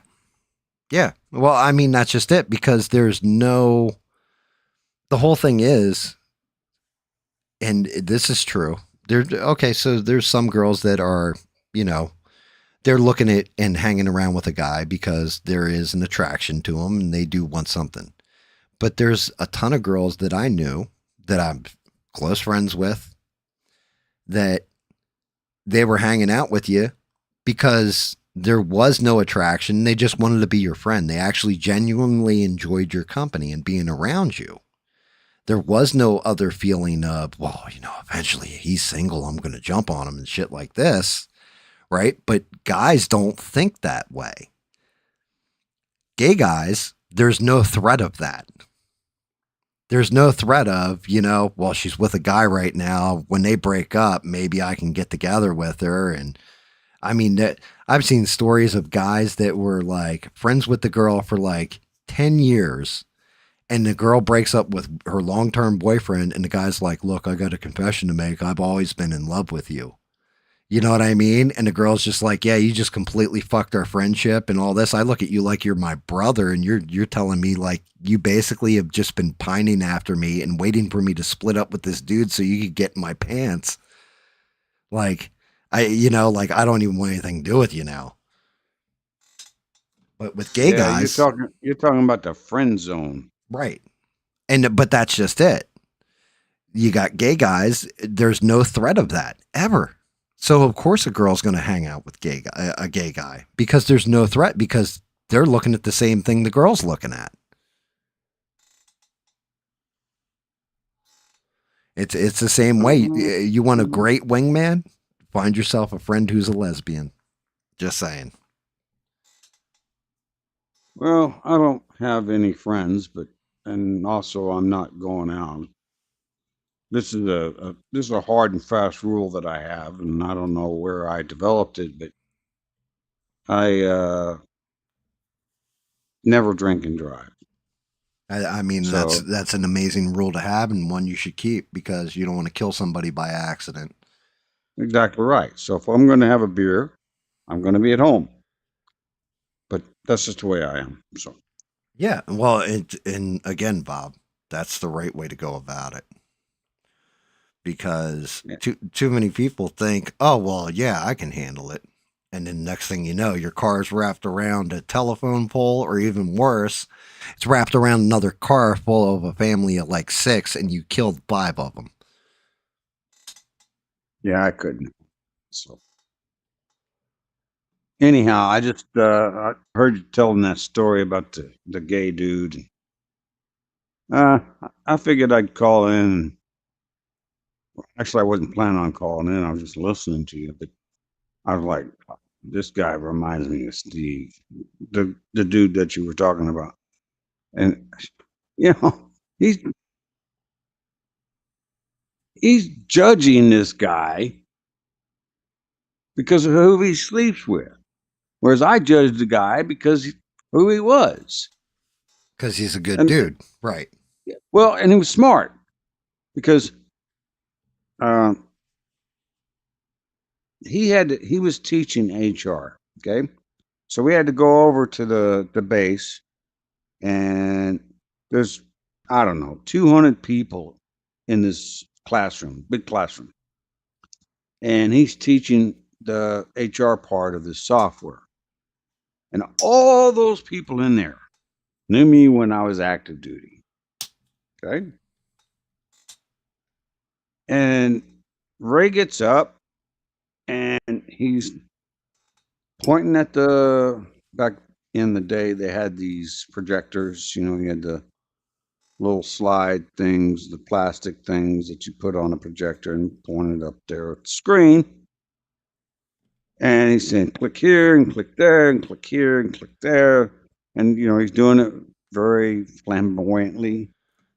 Yeah. Well, I mean, that's just it, because the whole thing is, and this is true. So there's some girls that are, they're looking at and hanging around with a guy because there is an attraction to him and they do want something. But there's a ton of girls that I knew that I'm close friends with that they were hanging out with you because there was no attraction. They just wanted to be your friend. They actually genuinely enjoyed your company and being around you. There was no other feeling of, well, eventually he's single, I'm going to jump on him and shit like this. Right? But guys don't think that way. Gay guys, there's no threat of that. There's no threat of, well, she's with a guy right now. When they break up, maybe I can get together with her. And I mean, I've seen stories of guys that were like friends with the girl for like 10 years. And the girl breaks up with her long-term boyfriend. And the guy's like, look, I got a confession to make. I've always been in love with you. You know what I mean? And the girl's just like, yeah, you just completely fucked our friendship and all this. I look at you like you're my brother, and you're telling me like you basically have just been pining after me and waiting for me to split up with this dude so you could get in my pants. Like, I don't even want anything to do with you now. But with gay guys, you're talking about the friend zone. Right. But that's just it. You got gay guys. There's no threat of that ever. So of course a girl's going to hang out with a gay guy because there's no threat, because they're looking at the same thing the girl's looking at. It's the same way. You want a great wingman? Find yourself a friend who's a lesbian. Just saying. Well, I don't have any friends, and also I'm not going out. This is a hard and fast rule that I have, and I don't know where I developed it, but I never drink and drive. I mean, that's an amazing rule to have, and one you should keep, because you don't want to kill somebody by accident. Exactly right. So if I'm going to have a beer, I'm going to be at home. But that's just the way I am. So yeah, well, and again, Bob, that's the right way to go about it. Because too many people think, oh, well, yeah, I can handle it. And then next thing you know, your car's wrapped around a telephone pole, or even worse, it's wrapped around another car full of a family of like 6, and you killed 5 of them. Yeah, I couldn't. So anyhow, I just I heard you telling that story about the gay dude. I figured I'd call in. Actually, I wasn't planning on calling in. I was just listening to you, but I was like, this guy reminds me of Steve, the dude that you were talking about. And he's judging this guy because of who he sleeps with, whereas I judged the guy because who he was. Because he's a good dude, right? Well, and he was smart because he was teaching HR. Okay, so we had to go over to the base, and there's, I don't know, 200 people in this classroom, big classroom, and he's teaching the HR part of the software, and all those people in there knew me when I was active duty. Okay, and Ray gets up and he's pointing at back in the day, they had these projectors, you had the little slide things, the plastic things that you put on a projector and pointed up there at the screen. And he's saying, click here and click there and click here and click there. And, he's doing it very flamboyantly.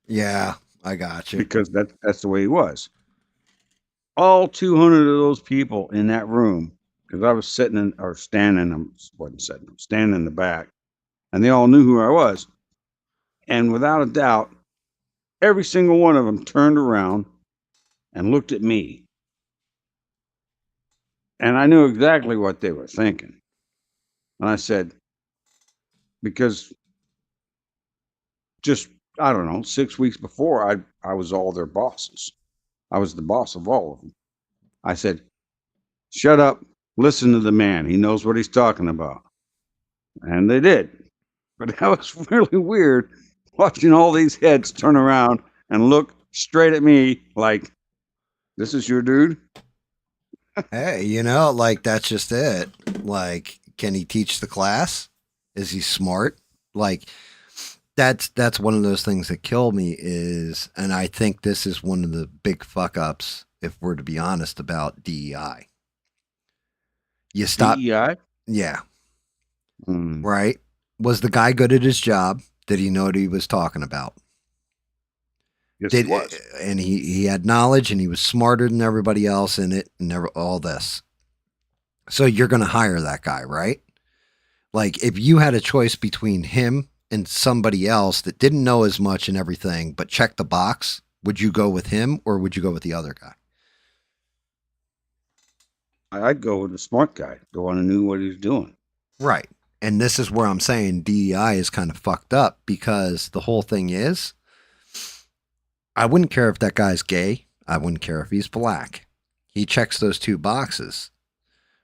Yeah, I got you. Because that's the way he was. All 200 of those people in that room, because I was standing in the back, and they all knew who I was. And without a doubt, every single one of them turned around and looked at me. And I knew exactly what they were thinking. And I said, because just, I don't know, 6 weeks before, I was all their bosses. I was the boss of all of them. I said, shut up, listen to the man. He knows what he's talking about. And they did. But that was really weird, watching all these heads turn around and look straight at me like, this is your dude? Hey, that's just it. Like, can he teach the class? Is he smart? Like, that's one of those things that kill me is, and I think this is one of the big fuck ups, if we're to be honest, about DEI. You stop. DEI? Yeah. Right? Was the guy good at his job? Did he know what he was talking about? Yes, he was. And he had knowledge, and he was smarter than everybody else in it, and all this. So you're going to hire that guy, right? Like, if you had a choice between him and somebody else that didn't know as much and everything, but checked the box, would you go with him or would you go with the other guy? I'd go with the smart guy, the one who knew what he was doing. Right. And this is where I'm saying DEI is kind of fucked up, because the whole thing is, I wouldn't care if that guy's gay. I wouldn't care if he's black. He checks those two boxes,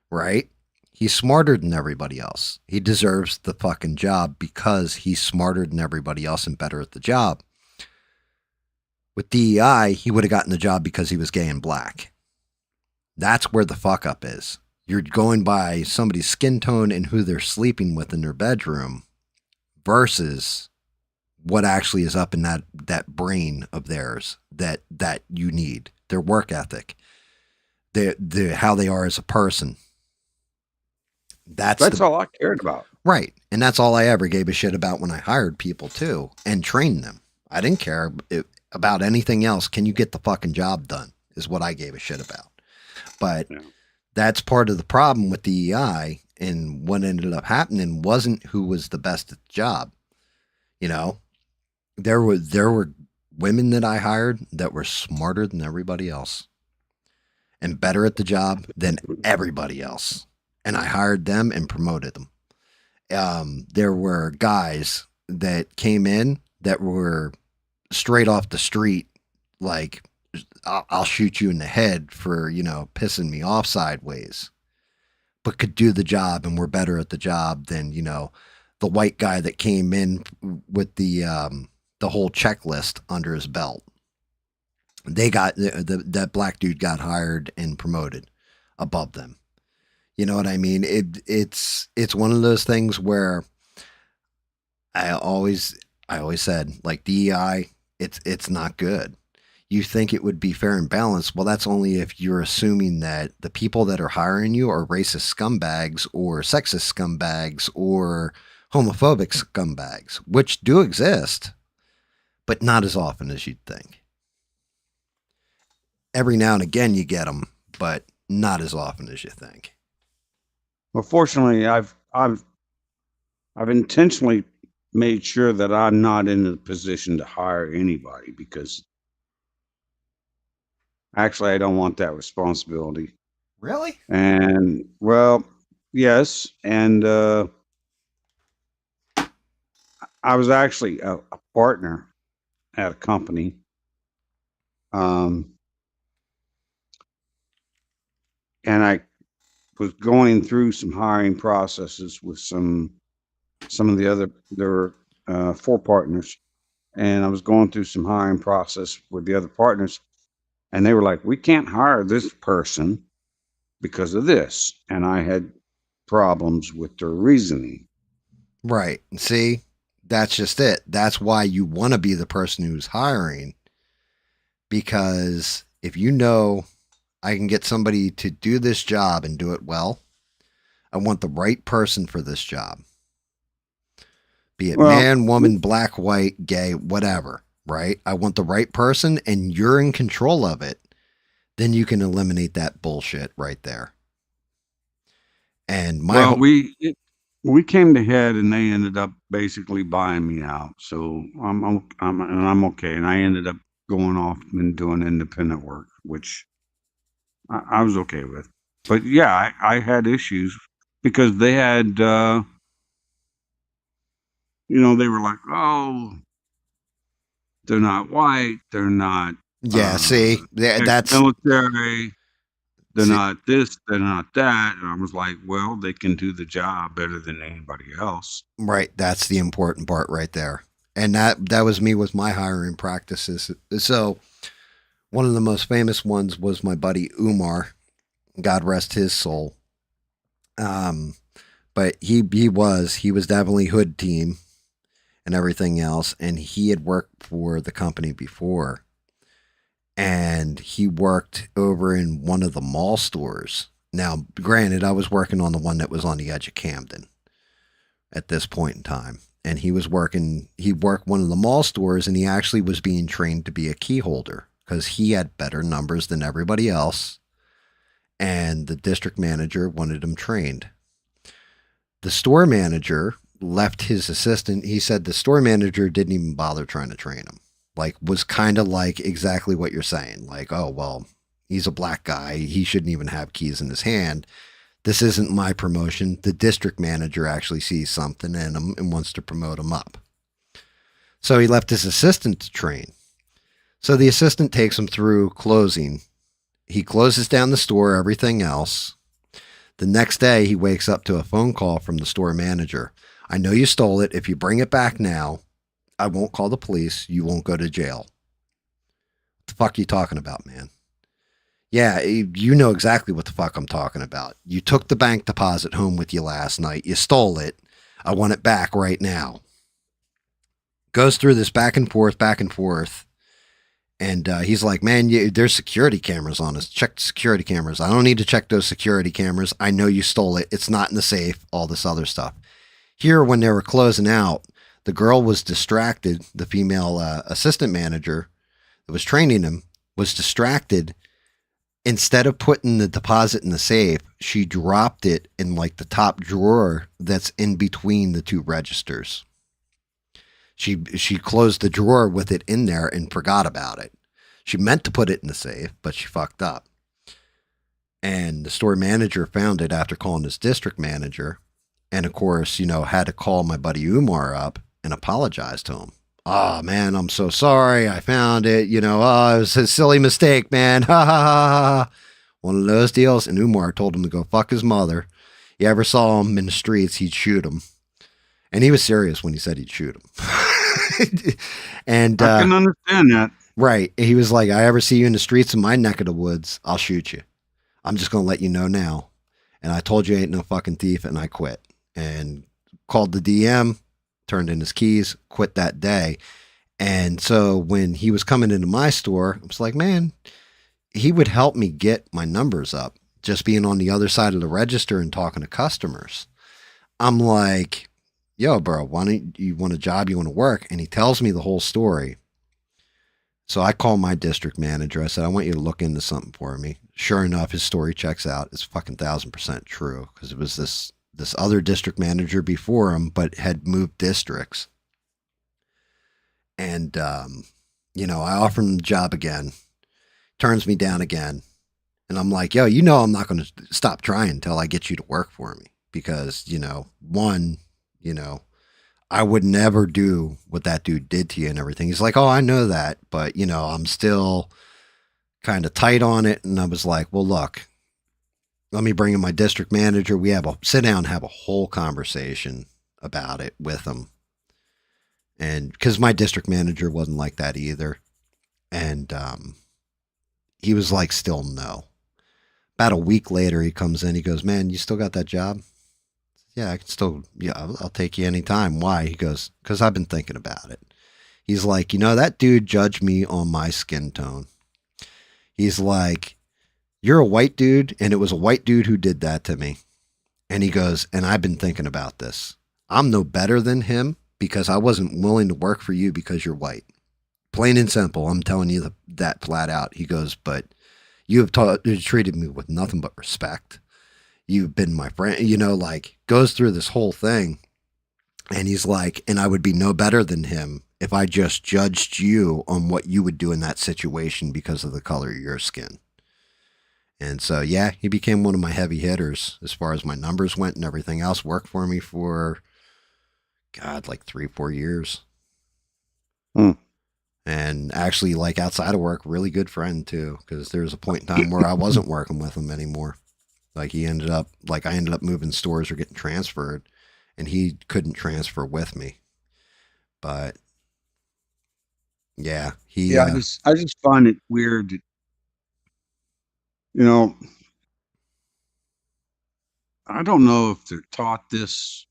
right? He's smarter than everybody else. He deserves the fucking job because he's smarter than everybody else and better at the job. With DEI, he would have gotten the job because he was gay and black. That's where the fuck up is. You're going by somebody's skin tone and who they're sleeping with in their bedroom versus what actually is up in that brain of theirs that you need. Their work ethic. How they are as a person. That's all I cared about. Right. And that's all I ever gave a shit about when I hired people too and trained them. I didn't care about anything else. Can you get the fucking job done is what I gave a shit about. But that's part of the problem with DEI, and what ended up happening wasn't who was the best at the job. There were women that I hired that were smarter than everybody else and better at the job than everybody else. And I hired them and promoted them. There were guys that came in that were straight off the street, like, I'll shoot you in the head for, pissing me off sideways, but could do the job and were better at the job than, the white guy that came in with the whole checklist under his belt. They got, that black dude got hired and promoted above them. You know what I mean? It's one of those things where I always said, like, DEI, it's not good. you think it would be fair and balanced. Well, that's only if you're assuming that the people that are hiring you are racist scumbags or sexist scumbags or homophobic scumbags, which do exist, but not as often as you'd think. Every now and again you get them, but not as often as you think. Well, fortunately, I've intentionally made sure that I'm not in a position to hire anybody because actually I don't want that responsibility. Really? And well, yes, and I was actually a partner at a company. And I was going through some hiring processes with some of the other, there were 4 partners, and I was going through some hiring process with the other partners, and they were like, we can't hire this person because of this. And I had problems with their reasoning. Right. See, that's just it. That's why you want to be the person who's hiring, because if you know I can get somebody to do this job and do it well, I want the right person for this job. Be it man, woman, black, white, gay, whatever, right? I want the right person and you're in control of it. Then you can eliminate that bullshit right there. And we came to head and they ended up basically buying me out. So I'm okay. And I ended up going off and doing independent work, which I was okay with. But yeah, I had issues because they had, they were like, oh, they're not white. They're not. Yeah, see, that's military. They're not this. They're not that. And I was like, well, they can do the job better than anybody else. Right. That's the important part right there. And that was me with my hiring practices. So one of the most famous ones was my buddy Umar, God rest his soul. But he was definitely hood team and everything else. And he had worked for the company before. And he worked over in one of the mall stores. Now, granted, I was working on the one that was on the edge of Camden at this point in time. And he worked one of the mall stores, and he actually was being trained to be a key holder because he had better numbers than everybody else. And the district manager wanted him trained. The store manager left his assistant. He said the store manager didn't even bother trying to train him. Like, was kind of like exactly what you're saying. Like, oh, well, he's a black guy. He shouldn't even have keys in his hand. This isn't my promotion. The district manager actually sees something in him and wants to promote him up. So he left his assistant to train. So the assistant takes him through closing. He closes down the store, everything else. The next day, he wakes up to a phone call from the store manager. I know you stole it. If you bring it back now, I won't call the police. You won't go to jail. What the fuck are you talking about, man? Yeah, you know exactly what the fuck I'm talking about. You took the bank deposit home with you last night. You stole it. I want it back right now. Goes through this back and forth. And he's like, man, there's security cameras on us. Check the security cameras. I don't need to check those security cameras. I know you stole it. It's not in the safe. All this other stuff. Here, when they were closing out, the girl was distracted. The female assistant manager that was training him was distracted. Instead of putting the deposit in the safe, she dropped it in like the top drawer that's in between the two registers. She closed the drawer with it in there and forgot about it. She meant to put it in the safe, but she fucked up. And the store manager found it after calling his district manager. And of course, had to call my buddy Umar up and apologize to him. Oh, man, I'm so sorry. I found it. It was a silly mistake, man. Ha, ha, ha, ha. One of those deals. And Umar told him to go fuck his mother. You ever saw him in the streets, he'd shoot him. And he was serious when he said he'd shoot him. And I can understand that. Right. He was like, I ever see you in the streets in my neck of the woods, I'll shoot you. I'm just going to let you know now. And I told you I ain't no fucking thief, and I quit. And called the DM, turned in his keys, quit that day. And so when he was coming into my store, I was like, man, he would help me get my numbers up just being on the other side of the register and talking to customers. I'm like, yo, bro, why don't you want a job? You want to work? And he tells me the whole story. So I call my district manager. I said, I want you to look into something for me. Sure enough, his story checks out. It's fucking 1,000% true because it was this other district manager before him, but had moved districts. And, you know, I offer him the job again, turns me down again. And I'm like, yo, you know, I'm not going to stop trying until I get you to work for me because, you know, one, you know, I would never do what that dude did to you and everything. He's like, oh, I know that, but you know, I'm still kind of tight on it. And I was like, well, look, let me bring in my district manager. We have a sit down, have a whole conversation about it with him. And because my district manager wasn't like that either. And he was like, still no. About a week later, he comes in. He goes, man, you still got that job? Yeah, I can still, yeah, I'll take you anytime. Why? He goes, because I've been thinking about it. He's like, you know, that dude judged me on my skin tone. He's like, you're a white dude, and it was a white dude who did that to me. And he goes, and I've been thinking about this. I'm no better than him because I wasn't willing to work for you because you're white. Plain and simple. I'm telling you that flat out. He goes, but you have treated me with nothing but respect. You've been my friend, you know, like goes through this whole thing. And he's like, and I would be no better than him if I just judged you on what you would do in that situation because of the color of your skin. And so, yeah, he became one of my heavy hitters as far as my numbers went and everything else. Worked for me for, God, like 3-4 years. And actually, like outside of work, really good friend too, because there was a point in time where I wasn't working with him anymore. Like I ended up moving stores or getting transferred, and he couldn't transfer with me. But yeah, I just find it weird. You know, I don't know if they're taught this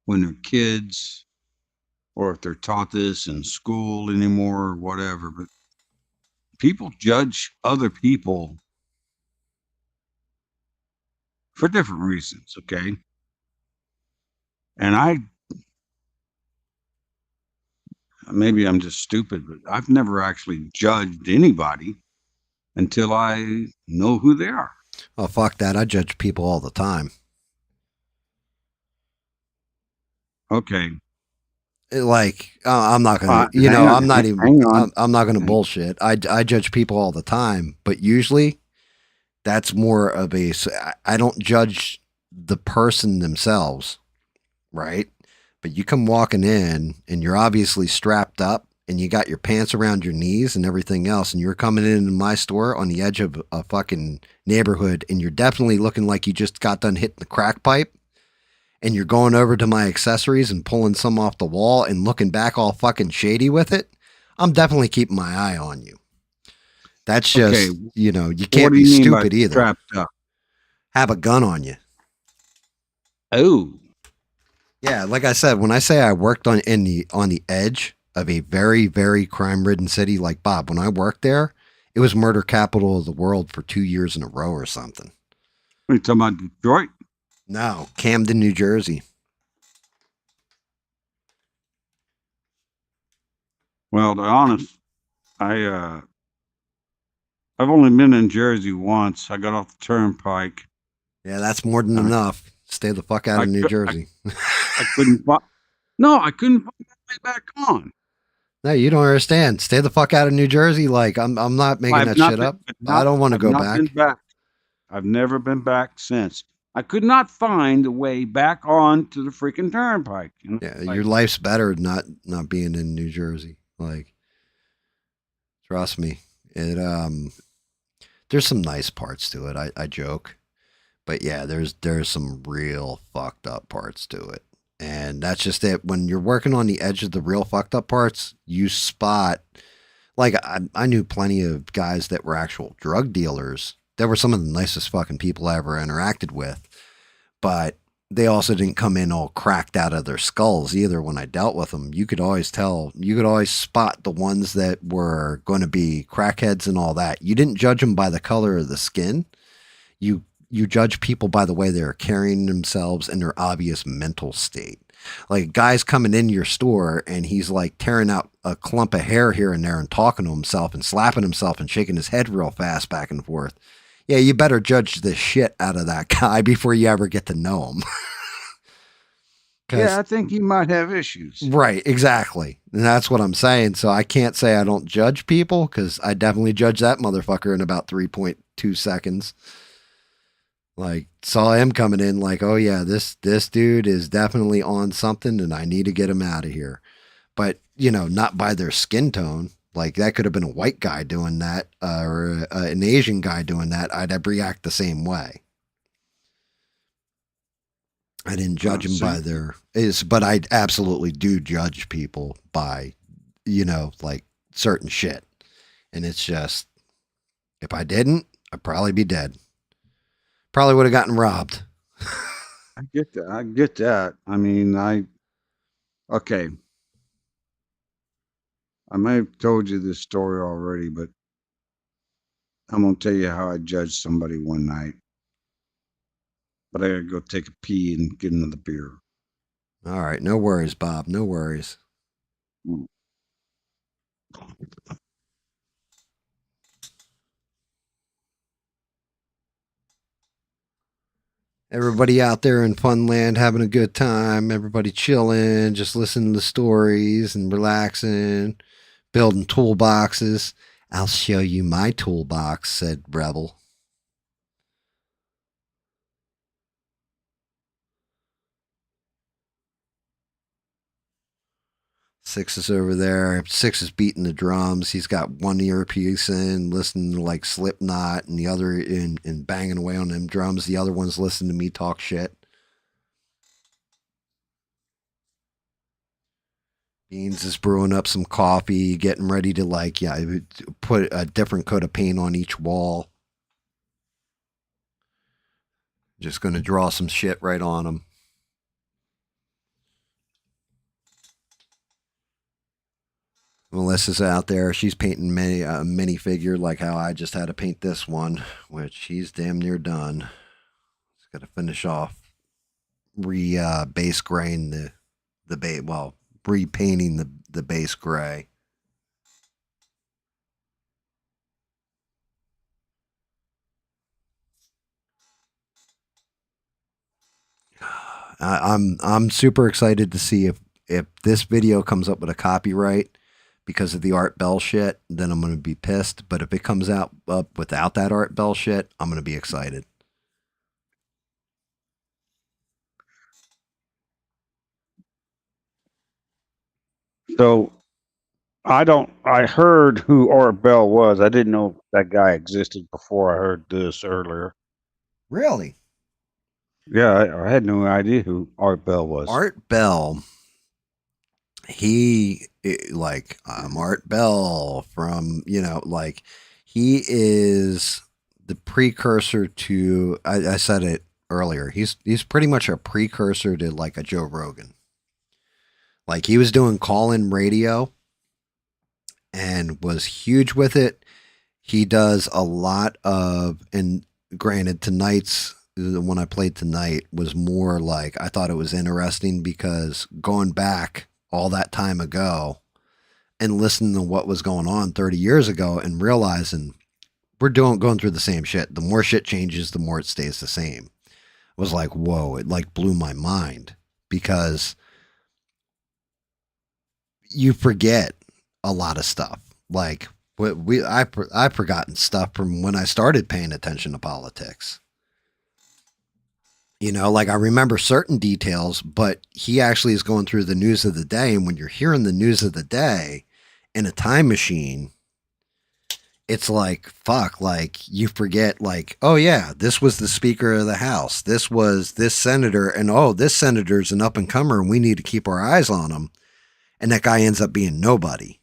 when they're kids, or if they're taught this in school anymore, or whatever. But people judge other people for different reasons, okay? And maybe I'm just stupid, but I've never actually judged anybody until I know who they are. Oh, fuck that. I judge people all the time. Okay. Like, I'm not going to, you know, I'm not even, I'm not going to bullshit. I judge people all the time, but usually that's more of I don't judge the person themselves, right? But you come walking in and you're obviously strapped up and you got your pants around your knees and everything else, and you're coming in my store on the edge of a fucking neighborhood, and you're definitely looking like you just got done hitting the crack pipe, and you're going over to my accessories and pulling some off the wall and looking back all fucking shady with it, I'm definitely keeping my eye on you. That's just, okay. You know, you can't be stupid either. Strapped up? Have a gun on you. Oh. Yeah, like I said, when I say I worked on the edge of a very, very crime-ridden city like Bob, when I worked there, it was murder capital of the world for 2 years in a row or something. Are you talking about Detroit? No, Camden, New Jersey. Well, to be honest, I've only been in Jersey once. I got off the turnpike. Yeah, that's more than enough. Stay the fuck out of New Jersey. I couldn't find. No, I couldn't find my way back on. No, you don't understand. Stay the fuck out of New Jersey. Like I'm not making that shit up. I don't want to go back. I've never been back since. I could not find the way back on to the freaking turnpike. You know? Yeah, your life's better not being in New Jersey. Like, trust me. It there's some nice parts to it. I joke. But yeah, there's some real fucked up parts to it. And that's just it. When you're working on the edge of the real fucked up parts, you spot, like I knew plenty of guys that were actual drug dealers. They were some of the nicest fucking people I ever interacted with. But they also didn't come in all cracked out of their skulls either. When I dealt with them, you could always spot the ones that were going to be crackheads and all that. You didn't judge them by the color of the skin. You judge people by the way they're carrying themselves and their obvious mental state. Like, a guy's coming into your store and he's like tearing out a clump of hair here and there and talking to himself and slapping himself and shaking his head real fast back and forth. Yeah, you better judge the shit out of that guy before you ever get to know him. Yeah, I think you might have issues. Right, exactly. And that's what I'm saying. So I can't say I don't judge people, because I definitely judge that motherfucker in about 3.2 seconds. Like, saw him coming in like, oh yeah, this dude is definitely on something and I need to get him out of here. But, not by their skin tone. Like, that could have been a white guy doing that, or an Asian guy doing that. I'd react the same way. I didn't judge them by but I absolutely do judge people by, like, certain shit. And it's just, if I didn't, I'd probably be dead. Probably would have gotten robbed. I get that. I mean, okay. I may have told you this story already, but I'm going to tell you how I judged somebody one night. But I got to go take a pee and get another beer. All right. No worries, Bob. No worries. Everybody out there in Funland having a good time. Everybody chilling, just listening to stories and relaxing, building toolboxes. I'll show you my toolbox, said Rebel. Six is over there. Six is beating the drums. He's got one earpiece in, listening to like Slipknot, and the other in banging away on them drums. The other one's listening to me talk shit. Beans is brewing up some coffee, getting ready to put a different coat of paint on each wall. Just going to draw some shit right on them. Melissa's out there. She's painting a minifigure like how I just had to paint this one, which he's damn near done. Just got to finish off base graying repainting the base gray. I'm super excited to see if this video comes up with a copyright because of the Art Bell shit, then I'm going to be pissed. But if it comes up without that Art Bell shit, I'm going to be excited. So I heard who Art Bell was. I didn't know that guy existed before I heard this earlier. Really? Yeah, I had no idea who Art Bell was. Art Bell, I'm Art Bell from, he is the precursor to, I said it earlier, he's pretty much a precursor to like a Joe Rogan. Like, he was doing call-in radio and was huge with it. He does a lot of, and granted, the one I played tonight was more like, I thought it was interesting because going back all that time ago and listening to what was going on 30 years ago and realizing we're going through the same shit. The more shit changes, the more it stays the same. It was like, whoa, it like blew my mind because you forget a lot of stuff. Like I've forgotten stuff from when I started paying attention to politics. Like I remember certain details, but he actually is going through the news of the day. And when you're hearing the news of the day in a time machine, it's like, fuck, like you forget like, oh yeah, this was the Speaker of the House. This was this senator. And oh, this senator's an up and comer and we need to keep our eyes on him. And that guy ends up being nobody,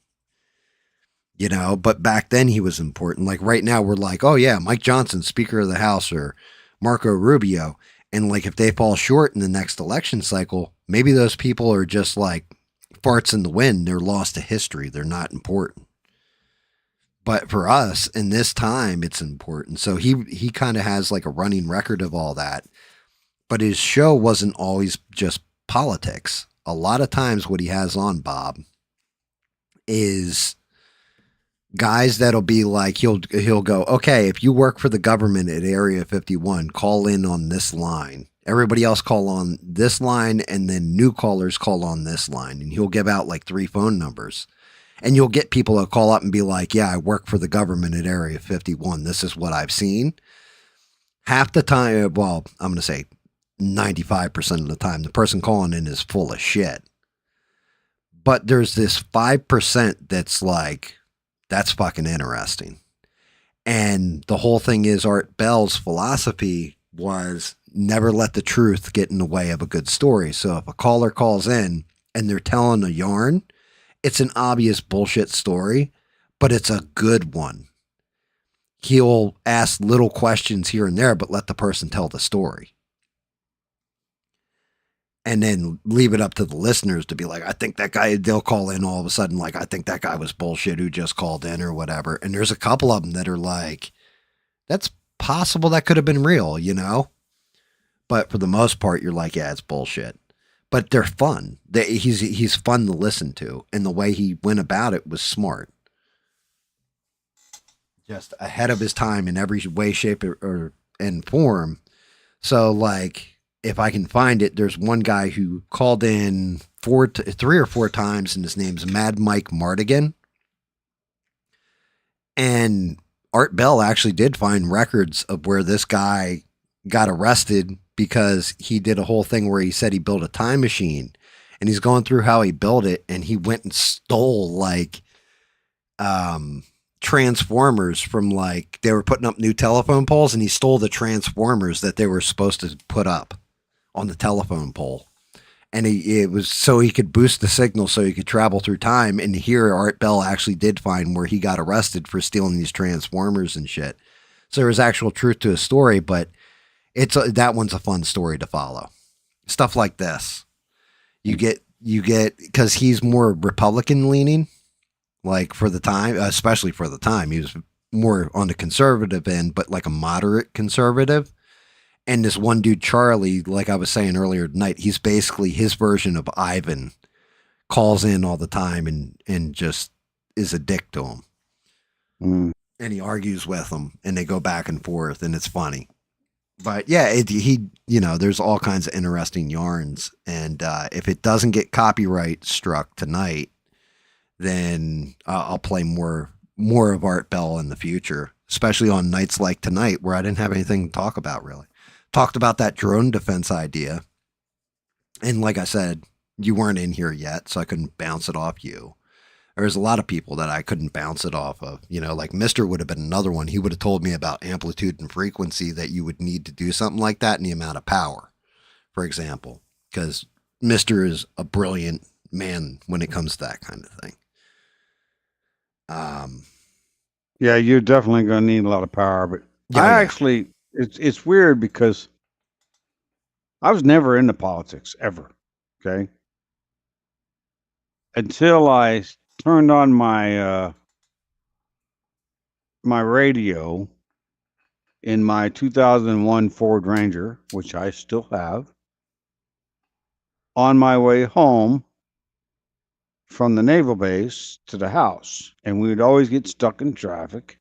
but back then he was important. Like right now we're like, oh yeah, Mike Johnson, Speaker of the House, or Marco Rubio. And like if they fall short in the next election cycle, maybe those people are just like farts in the wind. They're lost to history. They're not important. But for us in this time, it's important. So he kind of has like a running record of all that. But his show wasn't always just politics. A lot of times what he has on, Bob, is guys that'll be like, he'll go, okay, if you work for the government at Area 51, call in on this line. Everybody else call on this line, and then new callers call on this line. And he'll give out like 3 phone numbers. And you'll get people to call up and be like, yeah, I work for the government at Area 51. This is what I've seen. Half the time, well, I'm going to say 95% of the time, the person calling in is full of shit. But there's this 5% that's like, that's fucking interesting. And the whole thing is Art Bell's philosophy was never let the truth get in the way of a good story. So if a caller calls in and they're telling a yarn, it's an obvious bullshit story, but it's a good one. He'll ask little questions here and there, but let the person tell the story. And then leave it up to the listeners to be like, I think that guy, they'll call in all of a sudden, like, I think that guy was bullshit who just called in or whatever. And there's a couple of them that are like, that's possible that could have been real, you know? But for the most part, you're like, yeah, it's bullshit. But they're fun. He's fun to listen to. And the way he went about it was smart. Just ahead of his time in every way, shape, or and form. So, like, if I can find it, there's one guy who called in 3 or 4 times, and his name's Mad Mike Mardigan. And Art Bell actually did find records of where this guy got arrested because he did a whole thing where he said he built a time machine, and he's going through how he built it, and he went and stole like transformers from, like, they were putting up new telephone poles, and he stole the transformers that they were supposed to put up on the telephone pole. And it was so he could boost the signal so he could travel through time. And here Art Bell actually did find where he got arrested for stealing these transformers and shit. So there was actual truth to his story, but that one's a fun story to follow. Stuff like this. You get, because he's more Republican leaning, like for the time, especially for the time, he was more on the conservative end, but like a moderate conservative. And this one dude, Charlie, like I was saying earlier tonight, he's basically his version of Ivan, calls in all the time and just is a dick to him. Mm. And he argues with him, and they go back and forth, and it's funny. But yeah, there's all kinds of interesting yarns. And if it doesn't get copyright struck tonight, then I'll play more of Art Bell in the future, especially on nights like tonight where I didn't have anything to talk about really. Talked about that drone defense idea. And like I said, you weren't in here yet, so I couldn't bounce it off you. There's a lot of people that I couldn't bounce it off of. You know, like Mr. would have been another one. He would have told me about amplitude and frequency that you would need to do something like that and the amount of power, for example, because Mr. is a brilliant man when it comes to that kind of thing. Yeah, you're definitely going to need a lot of power, but actually, it's weird because I was never into politics ever. Okay. Until I turned on my my radio in my 2001 Ford Ranger, which I still have, on my way home from the naval base to the house, and we would always get stuck in traffic.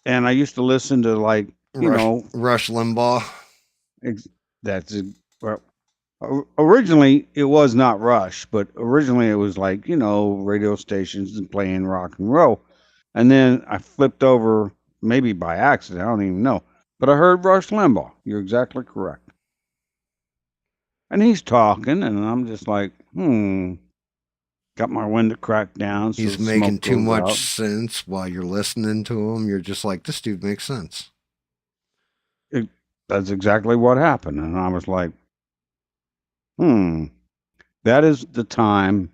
And I used to listen to, like, Rush Limbaugh. Originally it was not Rush, but originally it was like, radio stations and playing rock and roll. And then I flipped over, maybe by accident, I don't even know, but I heard Rush Limbaugh. You're exactly correct. And he's talking, and I'm just like, got my window cracked down. So he's making too much sense while you're listening to him. You're just like, this dude makes sense. That's exactly what happened. And I was like, that is the time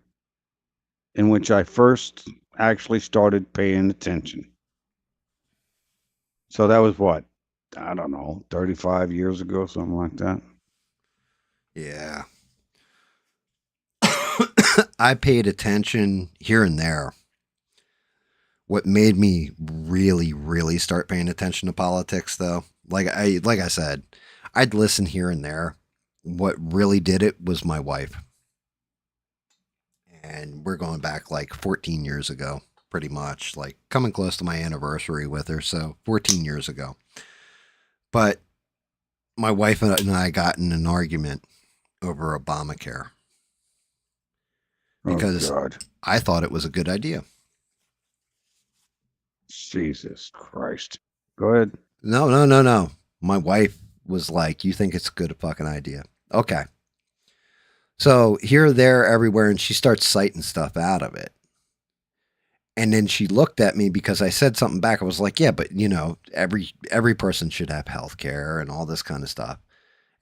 in which I first actually started paying attention. So that was what? I don't know, 35 years ago, something like that. Yeah. I paid attention here and there. What made me really, really start paying attention to politics, though, like I said, I'd listen here and there. What really did it was my wife, and we're going back like 14 years ago, pretty much, like coming close to my anniversary with her, so 14 years ago. But my wife and I got in an argument over Obamacare because I thought it was a good idea. Jesus Christ. Go ahead. No. My wife was like, you think it's a good fucking idea. Okay. So here, there, everywhere, and she starts citing stuff out of it. And then she looked at me because I said something back. I was like, yeah, but you know, every person should have health care and all this kind of stuff.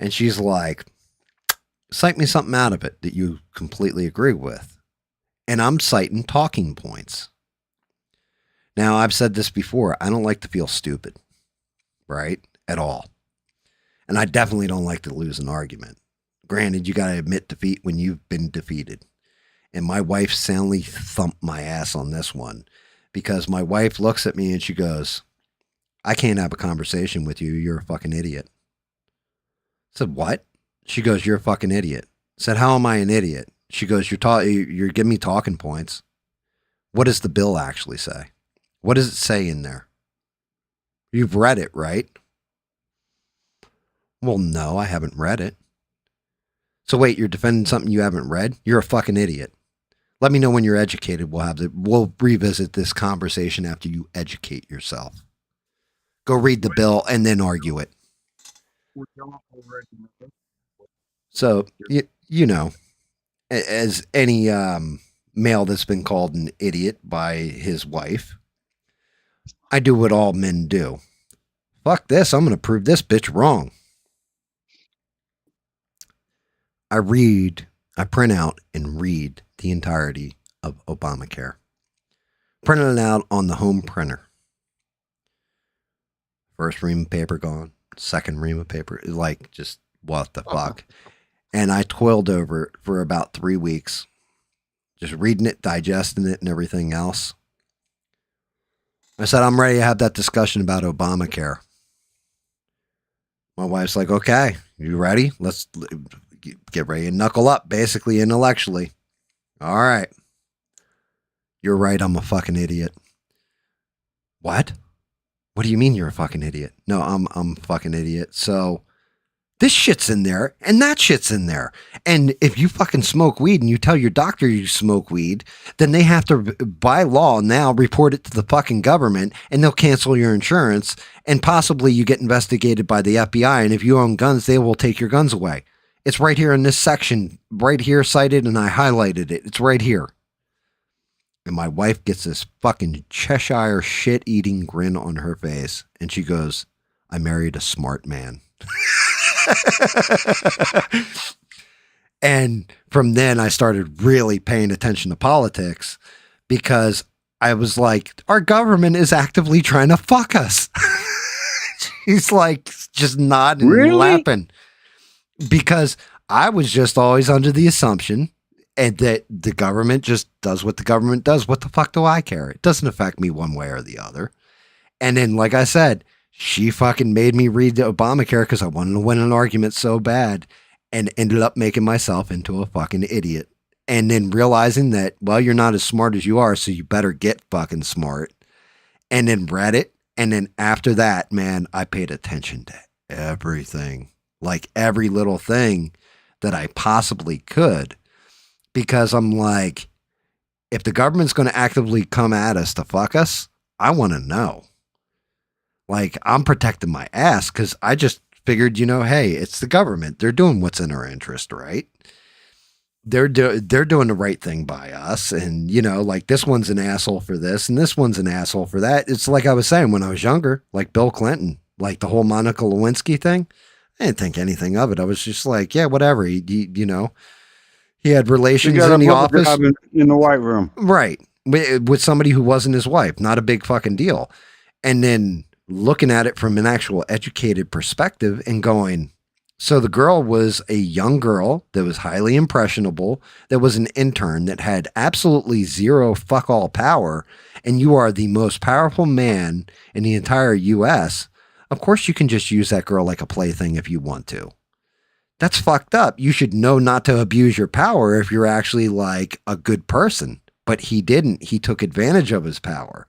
And she's like, cite me something out of it that you completely agree with. And I'm citing talking points. Now, I've said this before. I don't like to feel stupid, right? At all. And I definitely don't like to lose an argument. Granted, you got to admit defeat when you've been defeated. And my wife soundly thumped my ass on this one because my wife looks at me and she goes, I can't have a conversation with you. You're a fucking idiot. I said, what? She goes, you're a fucking idiot. I said, how am I an idiot? She goes, you're giving me talking points. What does the bill actually say? What does it say in there? You've read it, right? Well, no, I haven't read it. So wait, you're defending something you haven't read? You're a fucking idiot. Let me know when you're educated. We'll revisit this conversation after you educate yourself. Go read the bill and then argue it. So, you know, as any male that's been called an idiot by his wife, I do what all men do. Fuck this. I'm going to prove this bitch wrong. I print out and read the entirety of Obamacare. Printed it out on the home printer. First ream of paper gone. Second ream of paper. Like, just what the fuck? And I toiled over it for about 3 weeks. Just reading it, digesting it, and everything else. I said, I'm ready to have that discussion about Obamacare. My wife's like, okay, you ready? Let's get ready and knuckle up, basically, intellectually. All right. You're right, I'm a fucking idiot. What? What do you mean you're a fucking idiot? No, I'm a fucking idiot. So this shit's in there and that shit's in there. And if you fucking smoke weed and you tell your doctor you smoke weed, then they have to, by law now, report it to the fucking government and they'll cancel your insurance and possibly you get investigated by the FBI. And if you own guns, they will take your guns away. It's right here in this section, right here cited, and I highlighted it. It's right here. And my wife gets this fucking Cheshire shit-eating grin on her face. And she goes, I married a smart man. And from then I started really paying attention to politics because I was like, our government is actively trying to fuck us. She's like just nodding and laughing because I was just always under the assumption and that the government just does what the government does. What the fuck do I care? It doesn't affect me one way or the other. And then, like I said, she fucking made me read the Obamacare because I wanted to win an argument so bad and ended up making myself into a fucking idiot. And then realizing that, well, you're not as smart as you are, so you better get fucking smart. And then read it. And then after that, man, I paid attention to everything. Like every little thing that I possibly could. Because I'm like, if the government's going to actively come at us to fuck us, I want to know. Like, I'm protecting my ass because I just figured, you know, hey, it's the government. They're doing what's in our interest, right? They're doing the right thing by us. And, you know, like this one's an asshole for this and this one's an asshole for that. It's like I was saying when I was younger, like Bill Clinton, like the whole Monica Lewinsky thing. I didn't think anything of it. I was just like, yeah, whatever. He you know, he had relations in the office. In the White Room. Right. With somebody who wasn't his wife. Not a big fucking deal. And then looking at it from an actual educated perspective and going, so the girl was a young girl that was highly impressionable, that was an intern that had absolutely zero fuck all power, and you are the most powerful man in the entire US. Of course you can just use that girl like a plaything if you want to. That's fucked up. You should know not to abuse your power if you're actually like a good person. But he didn't. He took advantage of his power.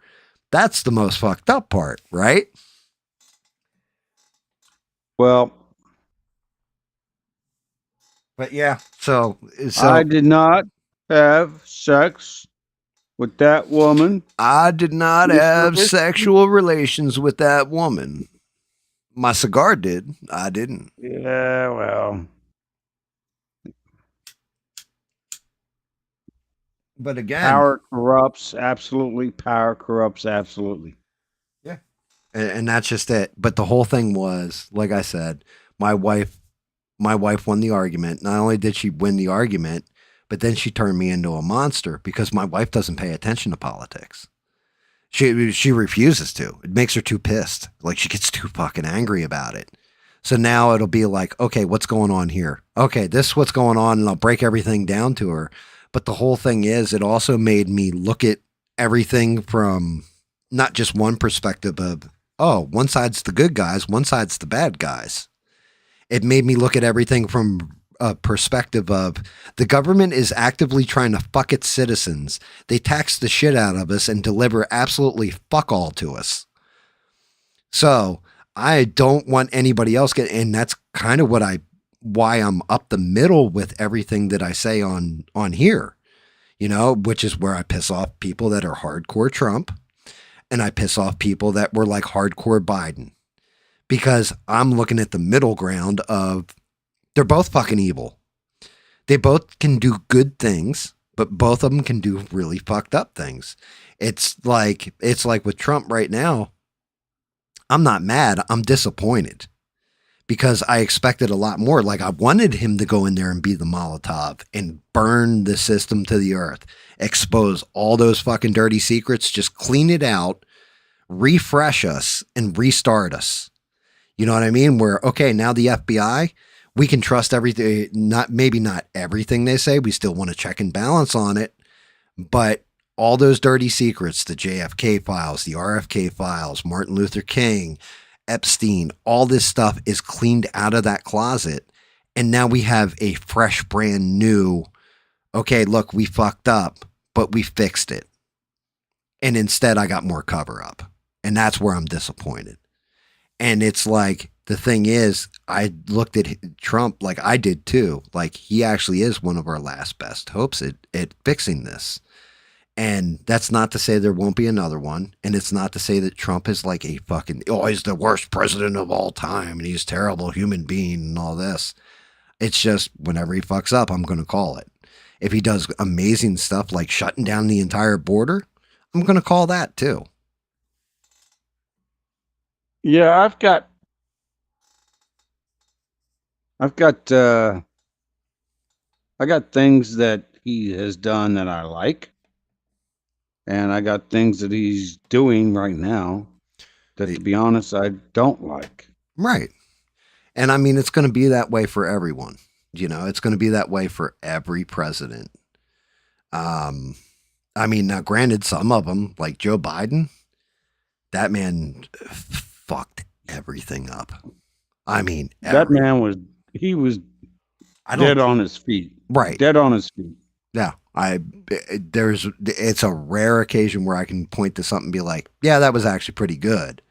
That's the most fucked up part, right? Well, but yeah, so I did not have sex with that woman. I did not have sexual relations with that woman. My cigar did. I didn't. Yeah, well. But again, power corrupts absolutely. Power corrupts absolutely. Yeah. And that's just it. But the whole thing was, like I said, my wife won the argument. Not only did she win the argument, but then she turned me into a monster because my wife doesn't pay attention to politics. She refuses to. It makes her too pissed. Like she gets too fucking angry about it. So now it'll be like, okay, what's going on here? Okay, this is what's going on, and I'll break everything down to her. But the whole thing is, it also made me look at everything from not just one perspective of, oh, one side's the good guys, one side's the bad guys. It made me look at everything from a perspective of the government is actively trying to fuck its citizens. They tax the shit out of us and deliver absolutely fuck all to us. So I don't want anybody else and that's kind of why I'm up the middle with everything that I say on here, which is where I piss off people that are hardcore Trump and I piss off people that were like hardcore Biden, because I'm looking at the middle ground of they're both fucking evil. They both can do good things, but both of them can do really fucked up things. It's like with Trump right now. I'm not mad. I'm disappointed because I expected a lot more. Like I wanted him to go in there and be the Molotov and burn the system to the earth, expose all those fucking dirty secrets, just clean it out, refresh us and restart us. You know what I mean? Where, okay, now the FBI, we can trust everything, maybe not everything they say. We still want to check and balance on it, but all those dirty secrets, the JFK files, the RFK files, Martin Luther King, Epstein, all this stuff is cleaned out of that closet. And now we have a fresh, brand new, okay, look, we fucked up, but we fixed it. And instead I got more cover up. And that's where I'm disappointed. And it's like, the thing is, I looked at Trump like I did too. Like he actually is one of our last best hopes at fixing this. And that's not to say there won't be another one. And it's not to say that Trump is like a fucking, oh, he's the worst president of all time and he's a terrible human being and all this. It's just whenever he fucks up, I'm going to call it. If he does amazing stuff like shutting down the entire border, I'm going to call that too. Yeah, I've got things that he has done that I like. And I got things that he's doing right now that, to be honest, I don't like. Right. And I mean, it's going to be that way for everyone. It's going to be that way for every president. I mean, now granted, some of them, like Joe Biden, that man fucked everything up. I mean, that man was dead on his feet. Right. Dead on his feet. Yeah. It's a rare occasion where I can point to something and be like, yeah, that was actually pretty good.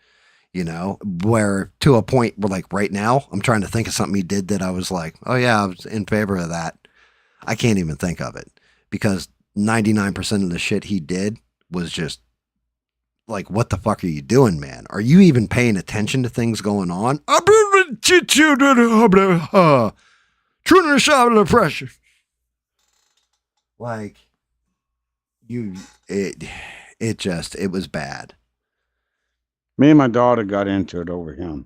Where to a point where like right now, I'm trying to think of something he did that I was like, oh yeah, I was in favor of that. I can't even think of it because 99% of the shit he did was just like, what the fuck are you doing, man? Are you even paying attention to things going on? Pressure. Like it was bad. Me and my daughter got into it over him.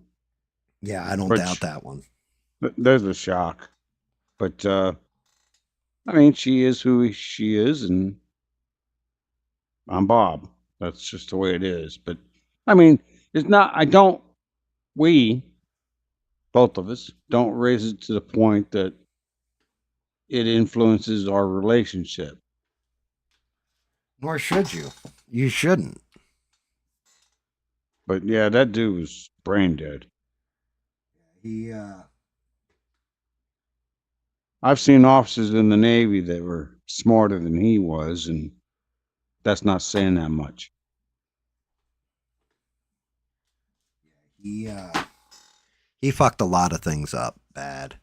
Yeah, I don't doubt that one. There's a shock. But, I mean, she is who she is, and I'm Bob. That's just the way it is. But, I mean, It's not. We, both of us, don't raise it to the point that it influences our relationship. Nor should you. You shouldn't. But yeah, that dude was brain dead. He I've seen officers in the Navy that were smarter than he was, and that's not saying that much. he fucked a lot of things up bad.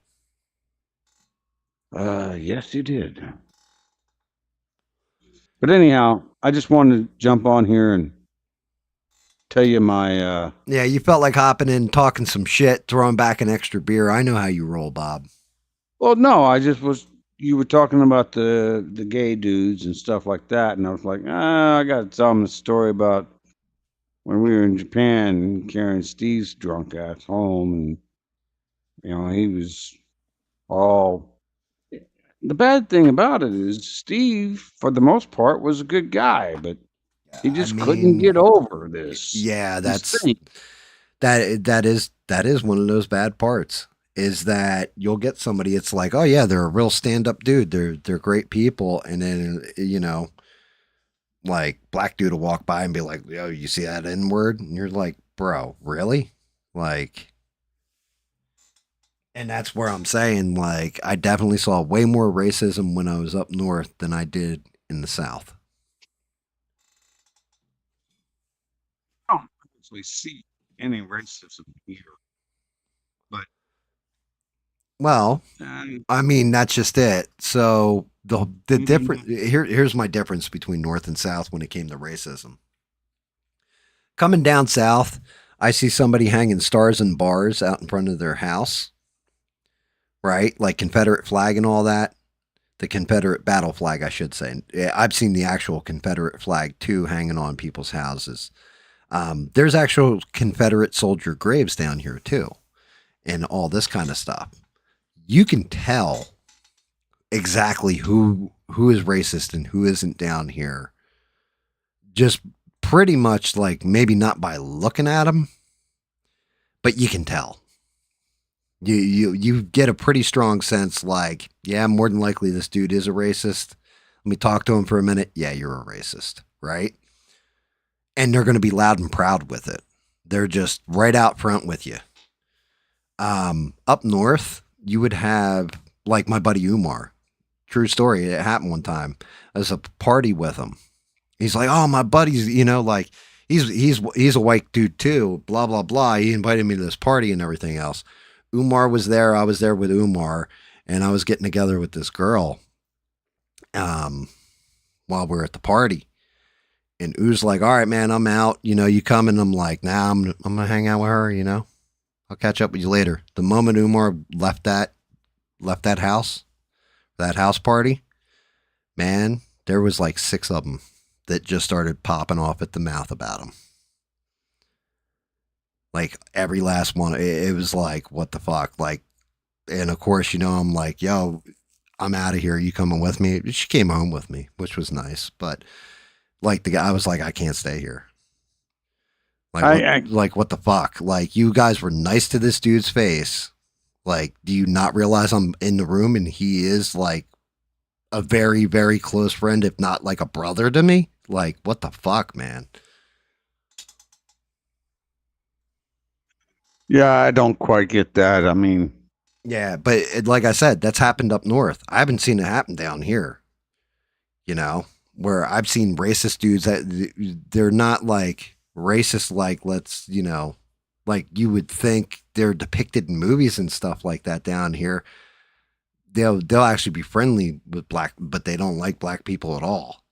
Yes, he did. But anyhow, I just wanted to jump on here and tell you my Yeah, you felt like hopping in, talking some shit, throwing back an extra beer. I know how you roll, Bob. Well, no, I just was. You were talking about the gay dudes and stuff like that, and I was like, I got to tell them the story about when we were in Japan and carrying Steve's drunk ass home, and he was all. The bad thing about it is Steve, for the most part, was a good guy, but he just couldn't get over this. Yeah, this that's thing. that is one of those bad parts. Is that you'll get somebody, it's like, oh yeah, they're a real stand-up dude. They're great people, and then like black dude will walk by and be like, yo, you see that N-word? And you're like, bro, really? Like, and that's where I'm saying, like, I definitely saw way more racism when I was up north than I did in the South. I don't actually see any racism here. But Well, I mean, that's just it. So the different here's my difference between North and South when it came to racism. Coming down south, I see somebody hanging stars and bars out in front of their house, right? Like Confederate flag and all that. The Confederate battle flag, I should say. I've seen the actual Confederate flag too hanging on people's houses. There's actual Confederate soldier graves down here too, and all this kind of stuff. You can tell exactly who is racist and who isn't down here. Just pretty much, like, maybe not by looking at them, but you can tell. You get a pretty strong sense, like, yeah, more than likely this dude is a racist. Let me talk to him for a minute. Yeah, you're a racist, right? And they're going to be loud and proud with it. They're just right out front with you. Up north, you would have, like, my buddy Umar. True story. It happened one time. I was at a party with him. He's like, oh, my buddy's, like, he's a white dude too, blah, blah, blah. He invited me to this party and everything else. Umar was there. I was there with Umar, and I was getting together with this girl while we were at the party. And U's like, all right, man, I'm out. You come? And I'm like, nah, I'm going to hang out with her, I'll catch up with you later. The moment Umar left that house party, man, there was like 6 of them that just started popping off at the mouth about him. Like every last one. It was like, what the fuck? Like, and of course, I'm like, yo, I'm out of here. You coming with me? She came home with me, which was nice. But like the guy, I was like, I can't stay here. Like, what the fuck? Like, you guys were nice to this dude's face. Like, do you not realize I'm in the room and he is like a very, very close friend, if not like a brother to me? Like, what the fuck, man? Yeah, I don't quite get that. I mean, yeah, but like I said, that's happened up north. I haven't seen it happen down here. Where I've seen racist dudes that they're not like racist, like, let's, like you would think they're depicted in movies and stuff like that down here. They'll actually be friendly with black, but they don't like black people at all.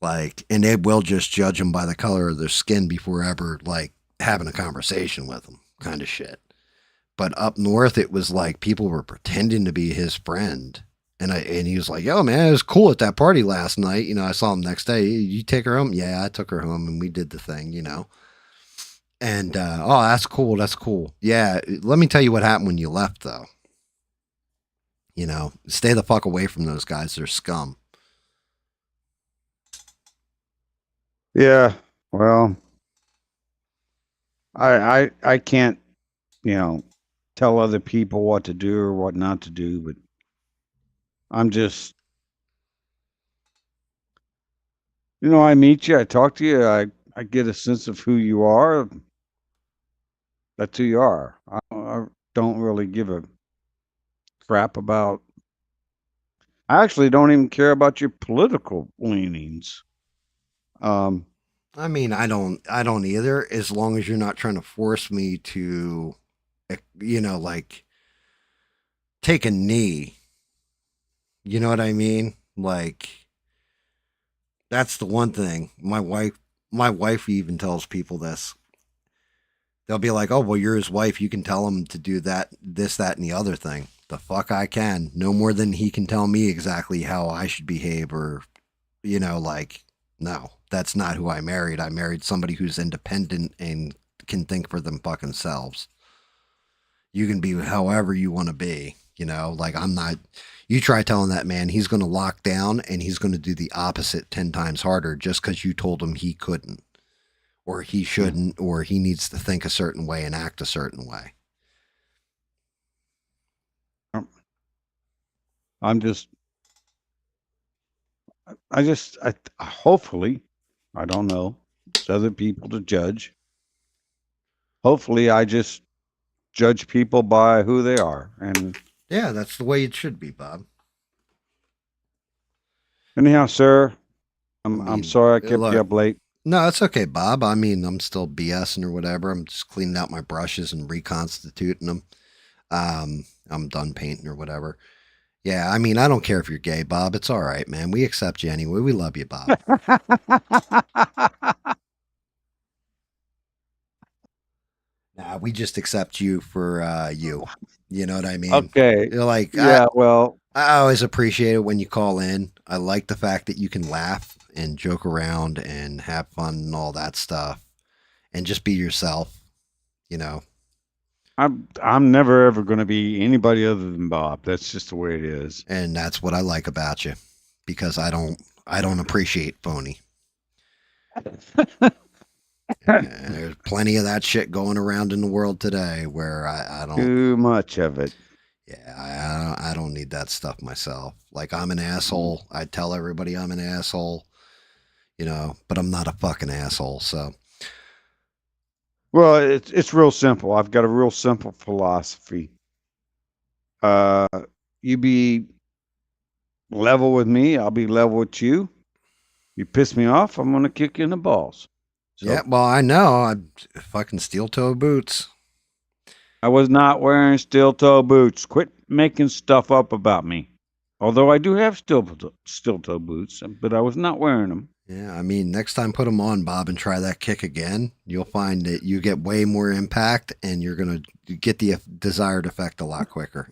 Like, and they will just judge them by the color of their skin before ever like having a conversation with them, kind of shit. But up north, it was like people were pretending to be his friend. And he was like, yo, man, it was cool at that party last night. I saw him next day. You take her home? Yeah, I took her home and we did the thing, And, oh, that's cool. That's cool. Yeah. Let me tell you what happened when you left, though. Stay the fuck away from those guys. They're scum. Yeah. Well, I can't, tell other people what to do or what not to do, but I'm just, I meet you, I talk to you, I get a sense of who you are. That's who you are. I don't really give a crap about. I actually don't even care about your political leanings. I mean, I don't either, as long as you're not trying to force me to, like take a knee. You know what I mean? Like, that's the one thing. My wife even tells people this. They'll be like, "Oh, well, you're his wife. You can tell him to do that, this, that, and the other thing." The fuck I can. No more than he can tell me exactly how I should behave, or, like, no, that's not who I married. I married somebody who's independent and can think for them fucking selves. You can be however you want to be, like, I'm not. You try telling that man he's going to lock down and he's going to do the opposite 10 times harder just because you told him he couldn't, or he shouldn't, or he needs to think a certain way and act a certain way. Hopefully, I don't know, it's other people to judge. Hopefully, I just judge people by who they are. And yeah, that's the way it should be, Bob. Anyhow, sir, I'm sorry I kept you up late. No, it's okay, Bob. I mean, I'm still BSing or whatever. I'm just cleaning out my brushes and reconstituting them. I'm done painting or whatever. Yeah, I mean, I don't care if you're gay, Bob. It's all right, man. We accept you anyway. We love you, Bob. Nah, we just accept you for you. You know what I mean? Okay. You're like, yeah, well, I always appreciate it when you call in. I like the fact that you can laugh and joke around and have fun and all that stuff, and just be yourself. I'm never ever going to be anybody other than Bob. That's just the way it is. And that's what I like about you, because I don't appreciate phony. There's plenty of that shit going around in the world today where I don't. Too much of it. Yeah, I don't need that stuff myself. Like, I'm an asshole. I tell everybody I'm an asshole, but I'm not a fucking asshole. So, well, it's real simple. I've got a real simple philosophy. You be level with me, I'll be level with you. You piss me off, I'm gonna kick you in the balls. So, yeah, well, I know. I'm fucking steel toe boots. I was not wearing steel toe boots. Quit making stuff up about me. Although I do have steel toe boots, but I was not wearing them. Yeah, I mean, next time put them on, Bob, and try that kick again. You'll find that you get way more impact, and you're going to get the desired effect a lot quicker.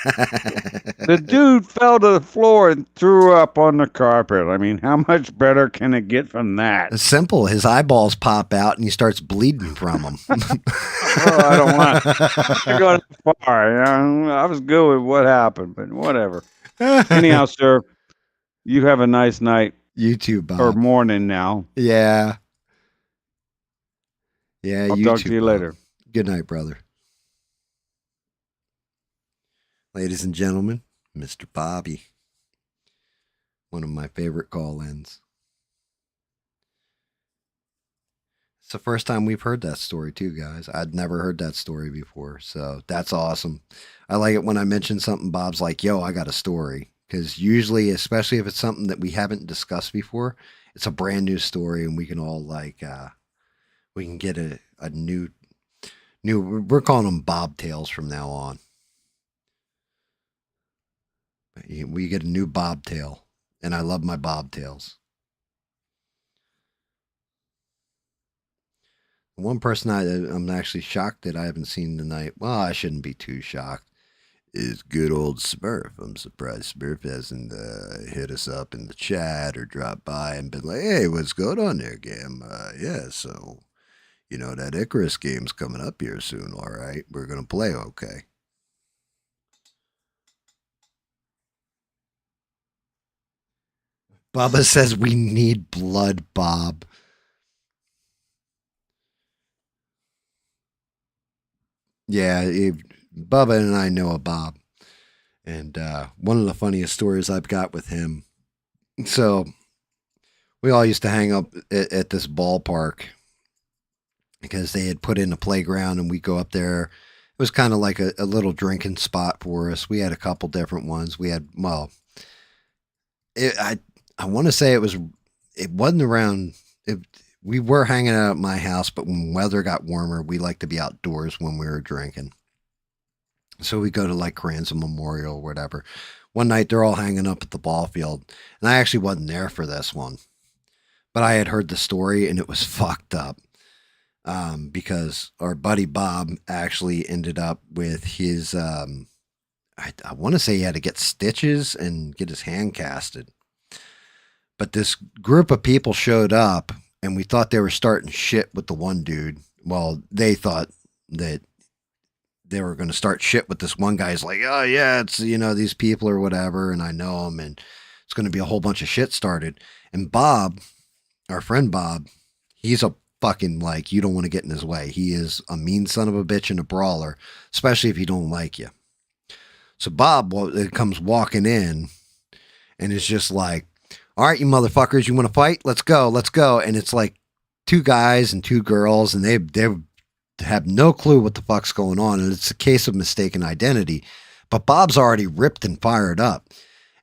The dude fell to the floor and threw up on the carpet. I mean, how much better can it get from that? It's simple. His eyeballs pop out, and he starts bleeding from them. I don't want to go too far. I was good with what happened, but whatever. Anyhow, sir, you have a nice night. You too, Bob. Or morning now. Yeah. Yeah, I'll talk to you later. Good night, brother. Ladies and gentlemen, Mr. Bobby. One of my favorite call-ins. It's the first time we've heard that story too, guys. I'd never heard that story before, so that's awesome. I like it when I mention something, Bob's like, yo, I got a story. Because usually, especially if it's something that we haven't discussed before, it's a brand new story, and we can all we can get a new. We're calling them bobtails from now on. We get a new bobtail, and I love my bobtails. One person I'm actually shocked that I haven't seen tonight. Well, I shouldn't be too shocked. Is good old Smurf. I'm surprised Smurf hasn't hit us up in the chat or dropped by and been like, hey, what's going on there, GAM? Yeah, so, that Icarus game's coming up here soon, all right? We're going to play, okay? Bubba says we need blood, Bob. Yeah, Bubba and I know a Bob. And one of the funniest stories I've got with him. So we all used to hang up at this ballpark because they had put in a playground and we go up there. It was kind of like a little drinking spot for us. We had a couple different ones. We had, well, I want to say it wasn't around, we were hanging out at my house, but when weather got warmer, we liked to be outdoors when we were drinking. So we go to like Carranza Memorial or whatever. One night they're all hanging up at the ball field, and I actually wasn't there for this one, but I had heard the story and it was fucked up. Because our buddy Bob actually ended up with his, I want to say he had to get stitches and get his hand casted. But this group of people showed up and we thought they were starting shit with the one dude. Well, they thought that they were going to start shit with this one guy. He's like, oh yeah, it's, these people or whatever. And I know them and it's going to be a whole bunch of shit started. And Bob, our friend Bob, he's a fucking, like, you don't want to get in his way. He is a mean son of a bitch and a brawler, especially if he don't like you. So Bob comes walking in and is just like, all right, you motherfuckers, you want to fight? Let's go. And it's like two guys and two girls, and they have no clue what the fuck's going on. And it's a case of mistaken identity. But Bob's already ripped and fired up.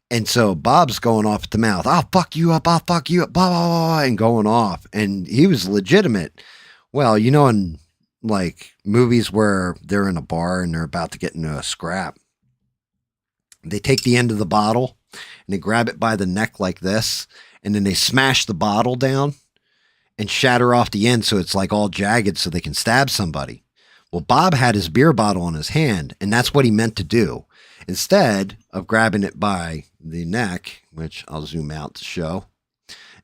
And so Bob's going off at the mouth. I'll fuck you up, blah, blah, blah, and going off. And he was legitimate. Well, in like movies where they're in a bar and they're about to get into a scrap, they take the end of the bottle and they grab it by the neck like this. And then they smash the bottle down and shatter off the end so it's like all jagged so they can stab somebody. Well, Bob had his beer bottle in his hand, and that's what he meant to do. Instead of grabbing it by the neck, which I'll zoom out to show,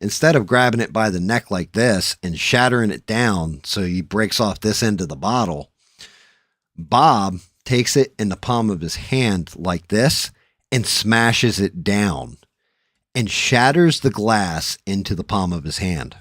instead of grabbing it by the neck like this and shattering it down so he breaks off this end of the bottle, Bob takes it in the palm of his hand like this and smashes it down and shatters the glass into the palm of his hand.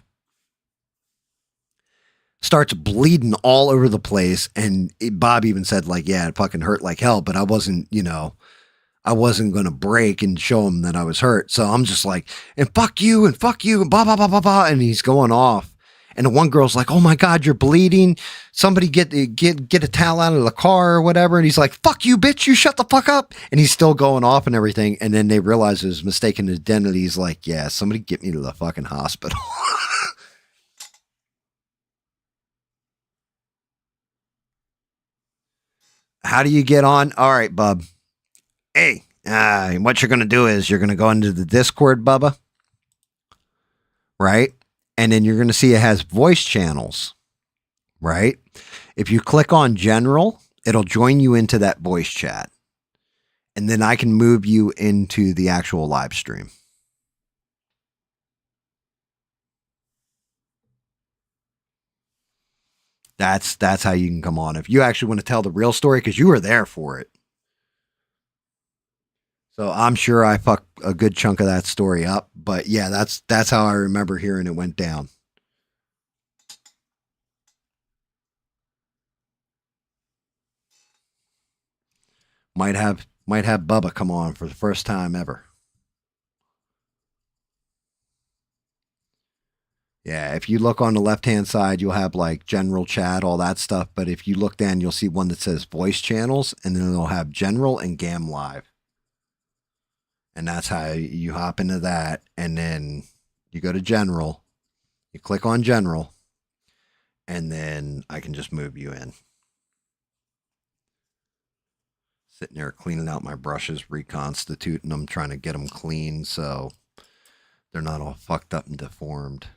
Starts bleeding all over the place. And Bob even said, like, yeah, it fucking hurt like hell, but I wasn't going to break and show him that I was hurt. So I'm just like, and fuck you, and blah, blah, blah, blah, blah. And he's going off. And the one girl's like, oh my God, you're bleeding. Somebody get a towel out of the car or whatever. And he's like, fuck you, bitch, you shut the fuck up. And he's still going off and everything. And then they realize his mistaken identity. He's like, yeah, somebody get me to the fucking hospital. How do you get on? All right, bub. Hey, what you're going to do is you're going to go into the Discord, Bubba. Right? And then you're going to see it has voice channels. Right? If you click on general, it'll join you into that voice chat. And then I can move you into the actual live stream. That's how you can come on. If you actually want to tell the real story, because you were there for it. So I'm sure I fucked a good chunk of that story up. But yeah, that's how I remember hearing it went down. Might have Bubba come on for the first time ever. Yeah, if you look on the left-hand side, you'll have like general chat, all that stuff. But if you look down, you'll see one that says voice channels, and then it'll have general and GAM live. And that's how you hop into that. And then you go to general, you click on general, and then I can just move you in. Sitting there cleaning out my brushes, reconstituting them, trying to get them clean so they're not all fucked up and deformed.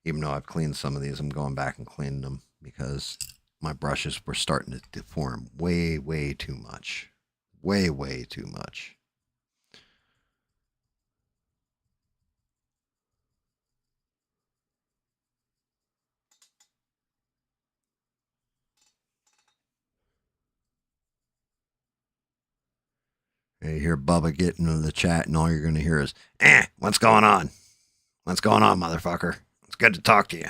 Even though I've cleaned some of these, I'm going back and cleaning them because my brushes were starting to deform way, way too much. Way, way too much. You hear Bubba get into the chat, and all you're going to hear is, what's going on? What's going on, motherfucker? It's good to talk to you.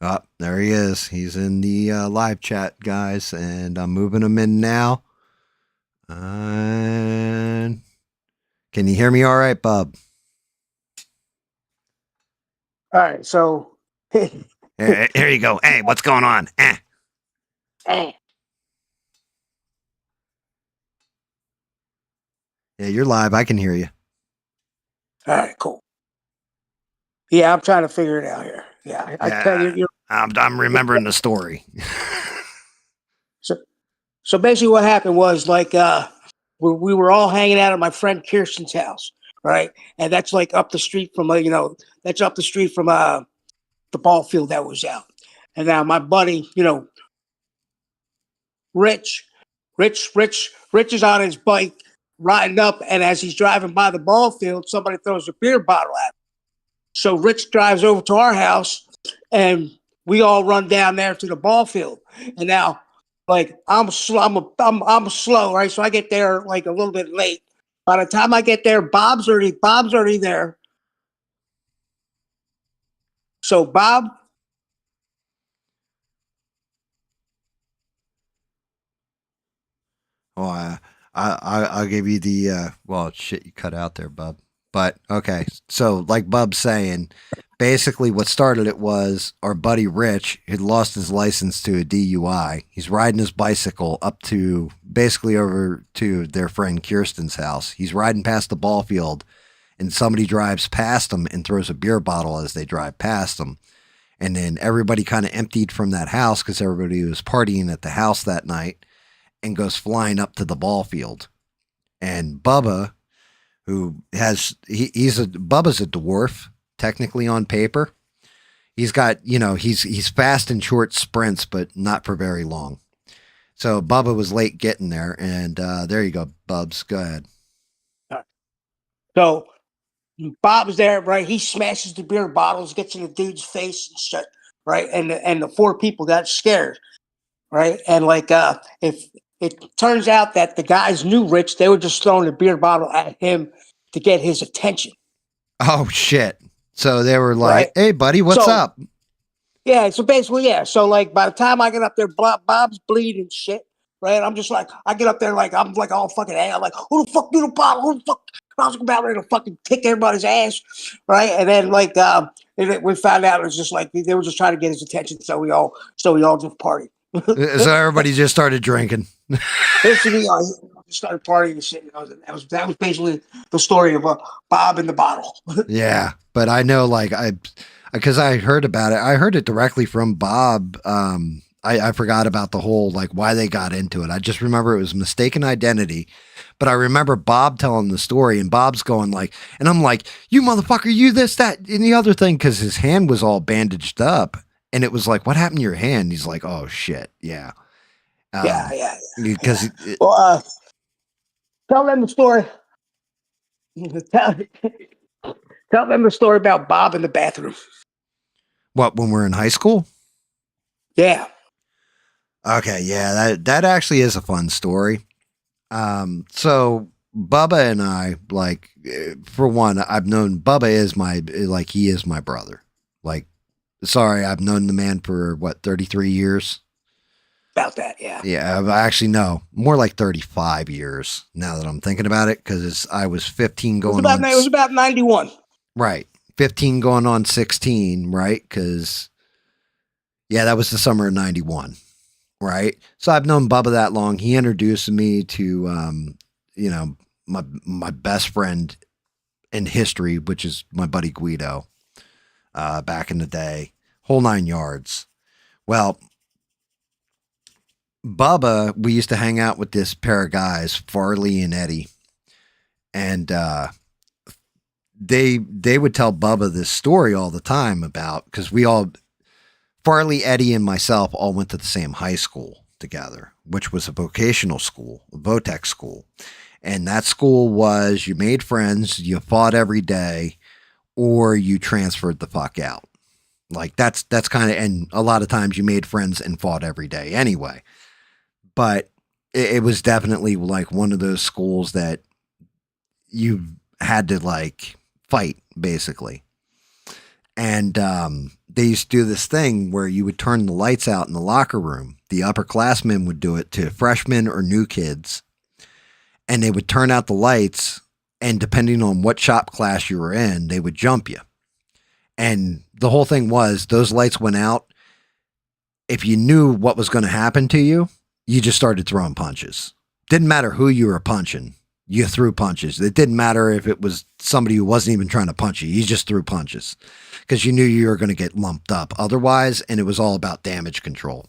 Oh, there he is. He's in the live chat, guys, and I'm moving him in now. And can you hear me all right, Bub? All right, so Here you go. Hey, what's going on? Hey. Yeah, you're live. I can hear you. All right, cool. Yeah, I'm trying to figure it out here. Yeah, I tell you, I'm remembering the story. So basically, what happened was like we were all hanging out at my friend Kirsten's house, right? And that's like up the street from that's up the street from the ball field that was out. And now my buddy, Rich is on his bike riding up, and as he's driving by the ball field, somebody throws a beer bottle at him. So Rich drives over to our house, and we all run down there to the ball field. And now, like I'm slow, right? So I get there like a little bit late. By the time I get there, Bob's already there. So Bob. Oh, I'll give you the well, shit, you cut out there, Bub. But okay, so like Bub's saying, basically what started it was our buddy Rich had lost his license to a DUI. He's riding his bicycle up to basically over to their friend Kirsten's house. He's riding past the ball field, and somebody drives past him and throws a beer bottle as they drive past him. And then everybody kind of emptied from that house because everybody was partying at the house that night, and goes flying up to the ball field. And Bubba, who has, Bubba's a dwarf, technically on paper. He's got, he's fast in short sprints, but not for very long. So Bubba was late getting there, and there you go, Bubs. Go ahead. So Bob's there, right? He smashes the beer bottles, gets in the dude's face and shit, right? And the four people got scared, right? And like if it turns out that the guys knew Rich, they were just throwing a beer bottle at him to get his attention. Oh shit! So they were like, Right. "Hey, buddy, what's up?" Yeah. So basically, yeah. So like by the time I get up there, Bob's bleeding shit. Right. I'm just like, I get up there like I'm like all fucking angry. I'm like, who the fuck threw the bottle? Who the fuck? I was about ready to fucking kick everybody's ass. Right. And then like we found out it was just like they were just trying to get his attention. So we all just partied. So everybody just started drinking. Basically, I started partying and shit. That was basically the story of Bob in the bottle. Yeah, but I know, like because I heard about it. I heard it directly from Bob. I forgot about the whole like why they got into it. I just remember it was mistaken identity. But I remember Bob telling the story, and Bob's going like, and I'm like, you motherfucker, you this, that, and the other thing, because his hand was all bandaged up. And it was like, what happened to your hand? He's like, oh shit, yeah. Yeah. Because well, tell them the story. Tell them the story about Bob in the bathroom. What, when we're in high school? Yeah. Okay, yeah, that actually is a fun story. So Bubba and I, like, for one, I've known Bubba he is my brother. Like, sorry, I've known the man for 33 years? About that, yeah. Yeah, I actually know more like 35 years now that I'm thinking about it, because I was 15 going on. It was about 91. Right. 15 going on 16, right? Because, yeah, that was the summer of 91, right? So I've known Bubba that long. He introduced me to, my best friend in history, which is my buddy Guido, back in the day. Whole 9 yards. Well, Bubba, we used to hang out with this pair of guys, Farley and Eddie. And they would tell Bubba this story all the time about, because Farley, Eddie, and myself all went to the same high school together, which was a vocational school, a VOTEC school. And that school was, you made friends, you fought every day, or you transferred the fuck out. Like that's kind of, and a lot of times you made friends and fought every day anyway. But it was definitely like one of those schools that you had to like fight, basically. And they used to do this thing where you would turn the lights out in the locker room. The upperclassmen would do it to freshmen or new kids, and they would turn out the lights, and depending on what shop class you were in, they would jump you. And the whole thing was those lights went out. If you knew what was going to happen to you, you just started throwing punches. Didn't matter who you were punching. You threw punches. It didn't matter if it was somebody who wasn't even trying to punch you. You just threw punches because you knew you were going to get lumped up otherwise, and it was all about damage control.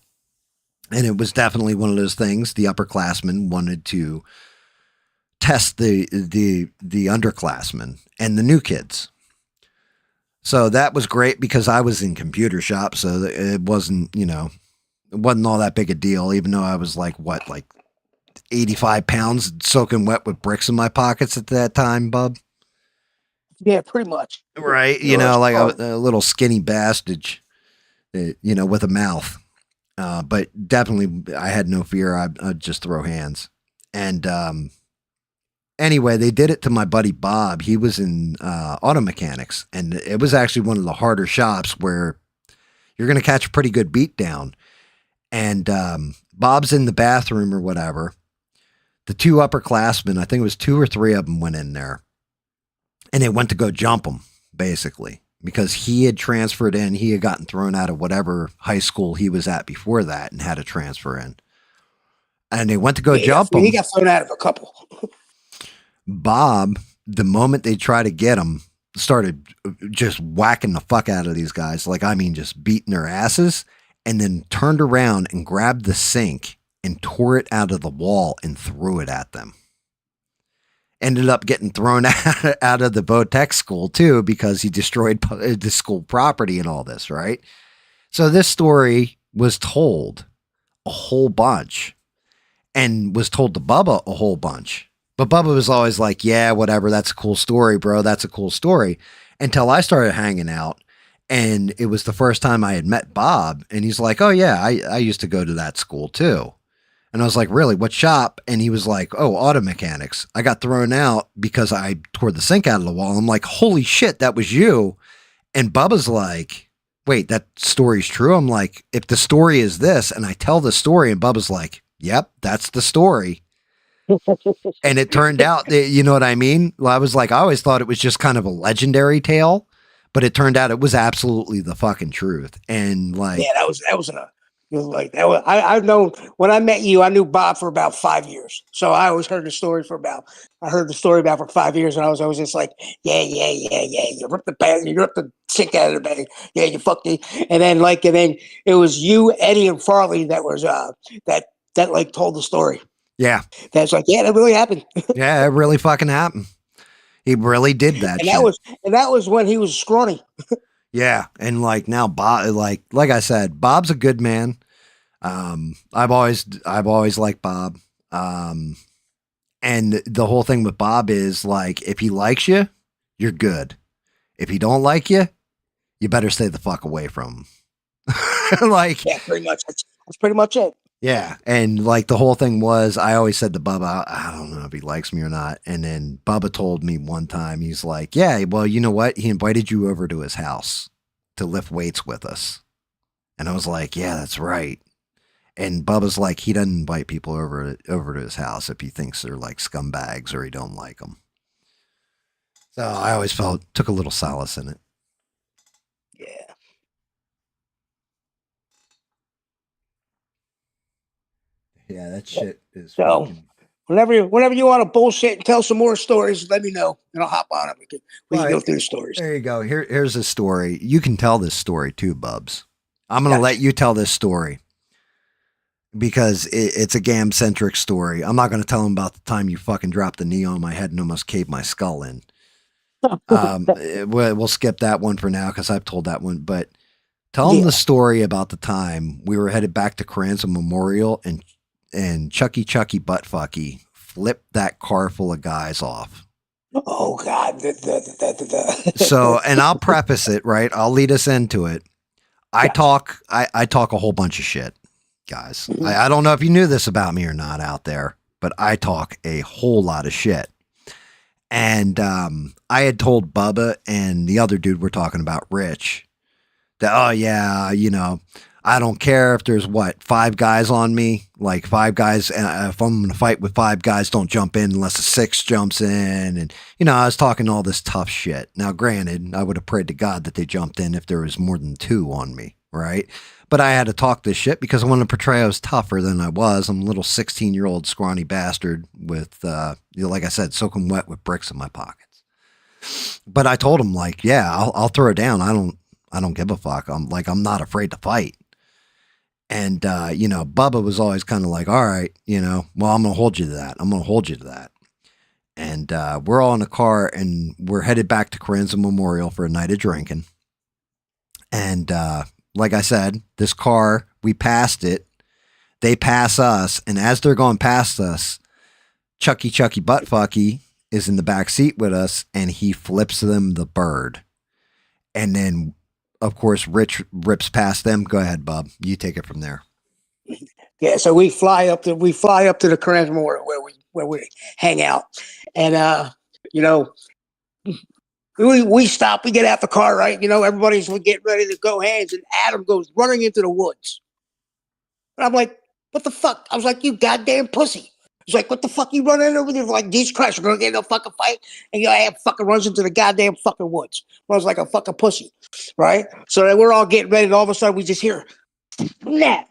And it was definitely one of those things the upperclassmen wanted to test the underclassmen and the new kids. So that was great because I was in computer shop, so it wasn't, it wasn't all that big a deal, even though I was like 85 pounds soaking wet with bricks in my pockets at that time, bub. Yeah, pretty much. Right. Like a little skinny bastard, with a mouth. But definitely I had no fear. I'd just throw hands. And anyway, they did it to my buddy Bob. He was in auto mechanics, and it was actually one of the harder shops where you're going to catch a pretty good beat down. And Bob's in the bathroom or whatever. The two upperclassmen, I think it was 2 or 3 of them, went in there, and they went to go jump him, basically, because he had transferred in. He had gotten thrown out of whatever high school he was at before that and had to transfer in. And they went to go jump him. He got thrown out of a couple. Bob, the moment they tried to get him, started just whacking the fuck out of these guys. Just beating their asses, and then turned around and grabbed the sink and tore it out of the wall and threw it at them. Ended up getting thrown out of the Votech school too, because he destroyed the school property and all this, right? So this story was told a whole bunch and was told to Bubba a whole bunch. But Bubba was always like, yeah, whatever. That's a cool story, bro. That's a cool story. Until I started hanging out, and it was the first time I had met Bob, and he's like, oh yeah, I used to go to that school too. And I was like, really, what shop? And he was like, oh, auto mechanics. I got thrown out because I tore the sink out of the wall. I'm like, holy shit, that was you. And Bubba's like, wait, that story's true? I'm like, if the story is this, and I tell the story, and Bubba's like, yep, that's the story. And it turned out that, you know what I mean? Well, I was like, I always thought it was just kind of a legendary tale, but it turned out it was absolutely the fucking truth. And like, yeah, I've known, when I met you, I knew Bob for about 5 years. So I always heard the story for 5 years, and I was always just like, yeah. You ripped the sick out of the bag. Yeah, you fucked it. And then it was you, Eddie, and Farley that was that told the story. Yeah. That's like, yeah, that really happened. Yeah, it really fucking happened. He really did that. And shit. that was when he was scrawny. Yeah. And like now Bob, like I said, Bob's a good man. I've always liked Bob. And the whole thing with Bob is like, if he likes you, you're good. If he don't like you, you better stay the fuck away from him. Like, yeah, pretty much. That's pretty much it. Yeah. And like the whole thing was, I always said to Bubba, I don't know if he likes me or not. And then Bubba told me one time, he's like, yeah, well, you know what? He invited you over to his house to lift weights with us. And I was like, yeah, that's right. And Bubba's like, he doesn't invite people over to his house if he thinks they're like scumbags or he don't like them. So I always took a little solace in it. Yeah. Yeah, that shit is. So, whenever you want to bullshit and tell some more stories, let me know, and I'll hop on it. We can go through the stories. There you go. Here's a story. You can tell this story too, Bubs. I'm going to let you tell this story because it's a GAM-centric story. I'm not going to tell them about the time you fucking dropped the knee on my head and almost caved my skull in. We'll skip that one for now because I've told that one. But tell them the story about the time we were headed back to Cranston Memorial and Chucky Buttfucky flipped that car full of guys off. Oh God. So, and I'll preface it, right? I'll lead us into it. I talk a whole bunch of shit, guys. I don't know if you knew this about me or not out there, but I talk a whole lot of shit. And I had told Bubba and the other dude we're talking about, Rich, that, oh yeah, I don't care if there's 5 guys on me, like 5 guys. If I'm going to fight with 5 guys, don't jump in unless a 6 jumps in. And, I was talking all this tough shit. Now, granted, I would have prayed to God that they jumped in if there was more than 2 on me, right? But I had to talk this shit because I wanted to portray I was tougher than I was. I'm a little 16-year-old scrawny bastard with, like I said, soaking wet with bricks in my pockets. But I told him, like, yeah, I'll throw it down. I don't give a fuck. I'm not afraid to fight. And, Bubba was always kind of like, all right, well, I'm going to hold you to that. I'm going to hold you to that. And we're all in a car and we're headed back to Carranza Memorial for a night of drinking. And like I said, this car, we passed it. They pass us. And as they're going past us, Chucky Buttfucky is in the back seat with us and he flips them the bird. And then, of course, Rich rips past them. Go ahead, Bob. You take it from there. Yeah, so we fly up to the Carranza Memorial where we hang out, and we stop. We get out the car, right? Everybody's getting ready to go hands, and Adam goes running into the woods. And I'm like, "What the fuck?" I was like, "You goddamn pussy!" He's like, "What the fuck you running over there?" Like, Jesus Christ, we're gonna get in a fucking fight, and Adam fucking runs into the goddamn fucking woods. Runs like a fucking pussy, right? So then we're all getting ready, and all of a sudden we just hear, "Snap!"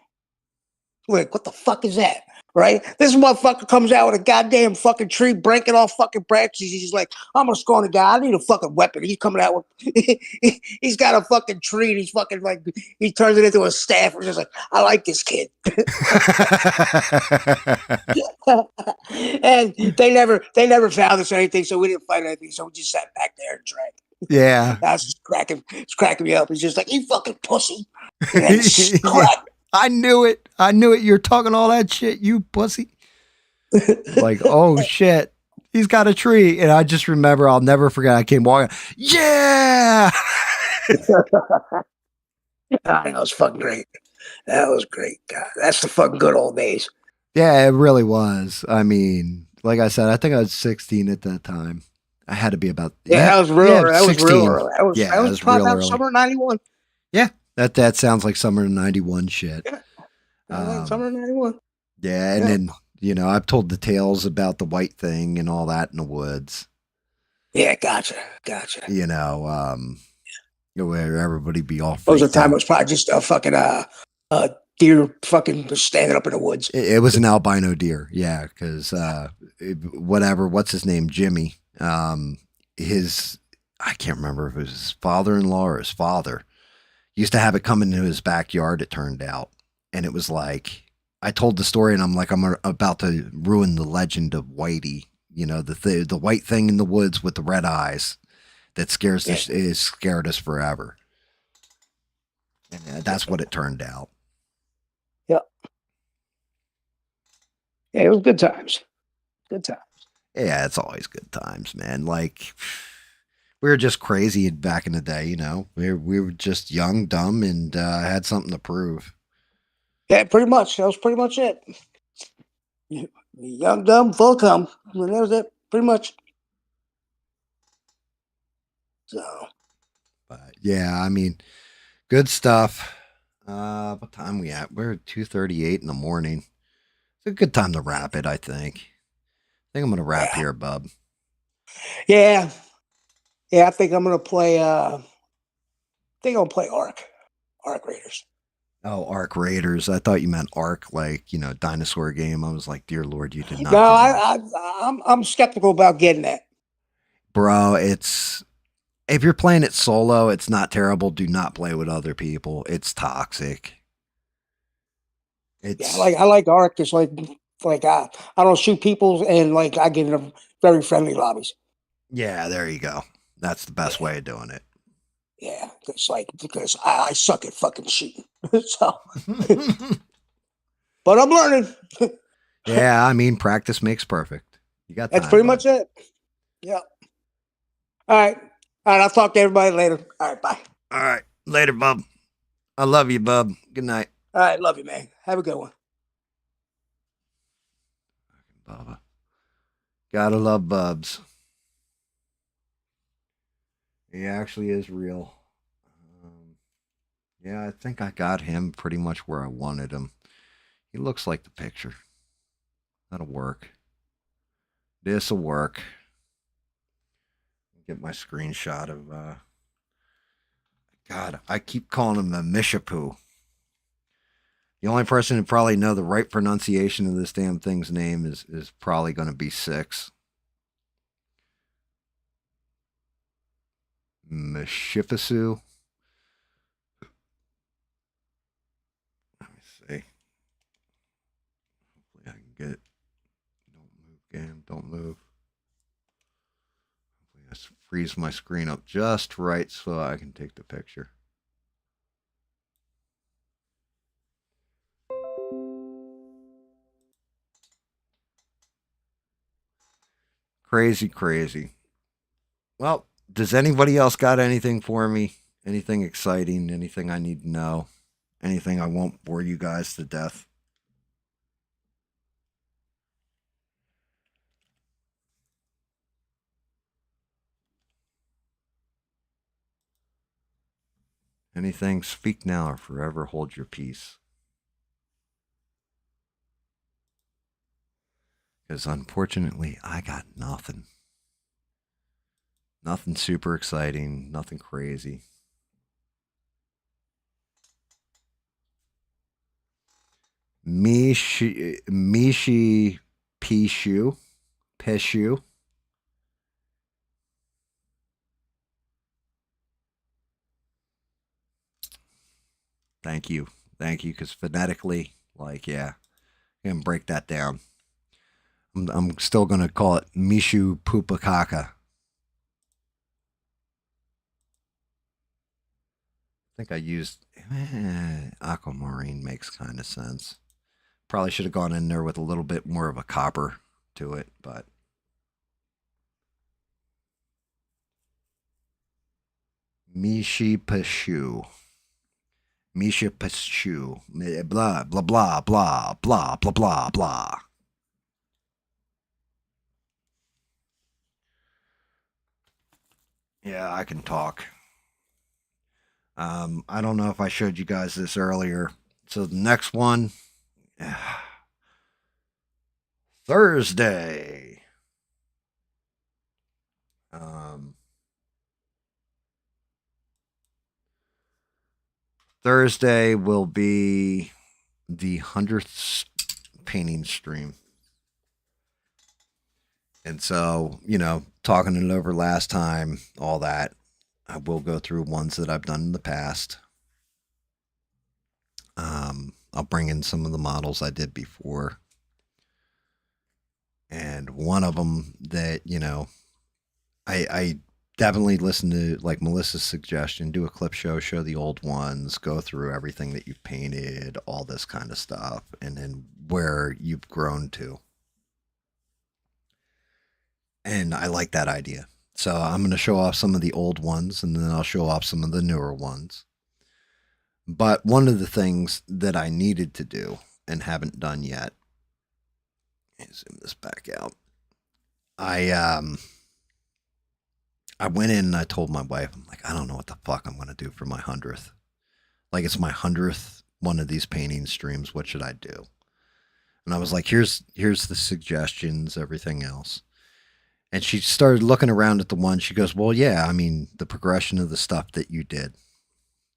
Like, what the fuck is that? Right? This motherfucker comes out with a goddamn fucking tree, breaking off fucking branches. He's like, I'm a scrawny guy. I need a fucking weapon. He's coming out with, he's got a fucking tree. And he's fucking like, he turns it into a staff. We're just like, I like this kid. And they never found us or anything, so we didn't fight anything. So we just sat back there and drank. Yeah. That's just cracking me up. He's just like, you fucking pussy. And then crack. I knew it. You're talking all that shit, you pussy. Like, oh shit, he's got a tree. And I just remember, I'll never forget, I came walking. Yeah. That was fucking great. That was great. God, that's the fucking good old days. Yeah, it really was. I mean, like I said, I think I was 16 at that time. I had to be about. That was real. Yeah, that was 16. real early. That was probably about summer of '91. Yeah, that sounds like summer of '91 shit. Yeah, summer of '91. Yeah, and then I've told the tales about the white thing and all that in the woods. Yeah, gotcha. Where everybody be all. Most of the time, it was probably just a fucking deer fucking just standing up in the woods. It was an albino deer, yeah, because what's his name, Jimmy? I can't remember if it was his father-in-law or his father. Used to have it come into his backyard, it turned out. And it was like, I told the story and I'm like, I'm about to ruin the legend of Whitey. The white thing in the woods with the red eyes that scared us forever. And that's what it turned out. Yep. Yeah, it was good times. Good times. Yeah, it's always good times, man. Like, we were just crazy back in the day, We were just young, dumb, and had something to prove. Yeah, pretty much. That was pretty much it. Young, dumb, full cum. That was it, pretty much. So. But yeah, I mean, good stuff. What time we at? We're at 2:38 in the morning. It's a good time to wrap it, I think. I think I'm gonna wrap here, bub. Yeah. Yeah, I think I'm gonna play Ark Raiders. Oh, Ark Raiders. I thought you meant Ark, like, dinosaur game. I was like, dear Lord, you did not. No, I'm skeptical about getting that. Bro, if you're playing it solo, it's not terrible. Do not play with other people. It's toxic. I like Ark. It's like I don't shoot people, and like I get in very friendly lobbies. Yeah, there you go. That's the best way of doing it. Yeah, because I suck at fucking shooting. So, but I'm learning. Yeah, I mean, practice makes perfect. You got that's pretty much it. Yeah. All right. I'll talk to everybody later. All right, bye. All right, later, bub. I love you, bub. Good night. All right, love you, man. Have a good one. Bubba. Gotta love Bubs. He actually is real. Yeah, I think I got him pretty much where I wanted him. He looks like the picture. That'll work. This'll work. Get my screenshot of God, I keep calling him the Mishipeshu. The only person who probably know the right pronunciation of this damn thing's name is probably going to be Six. Mishipeshu. Let me see. Hopefully I can get it. Don't move, GAM. Don't move. Hopefully I freeze my screen up just right so I can take the picture. Crazy, crazy. Well, does anybody else got anything for me? Anything exciting? Anything I need to know? Anything I won't bore you guys to death? Anything? Speak now or forever hold your peace. Because unfortunately, I got nothing. Nothing super exciting. Nothing crazy. Mishipeshu. Peshu. Thank you. Thank you. Because phonetically, like, yeah, I can break that down. I'm still going to call it Mishu Pupakaka. I think I used aquamarine makes kind of sense. Probably should have gone in there with a little bit more of a copper to it, but Mishipeshu. Mishipeshu. Blah, blah, blah, blah, blah, blah, blah, blah. Yeah, I can talk. I don't know if I showed you guys this earlier. So the next one, Thursday. Thursday will be the 100th painting stream. And so, you know, talking it over last time, all that, I will go through ones that I've done in the past. I'll bring in some of the models I did before. And one of them that, you know, I definitely listen to, like Melissa's suggestion, do a clip show the old ones, go through everything that you've painted, all this kind of stuff, and then where you've grown to. And I like that idea. So I'm going to show off some of the old ones, and then I'll show off some of the newer ones. But one of the things that I needed to do and haven't done yet, zoom this back out. I went in and I told my wife, I'm like, I don't know what the fuck I'm going to do for my 100th. Like, it's my 100th one of these painting streams. What should I do? And I was like, here's the suggestions, everything else. And she started looking around at the one. She goes, well, yeah, I mean, the progression of the stuff that you did.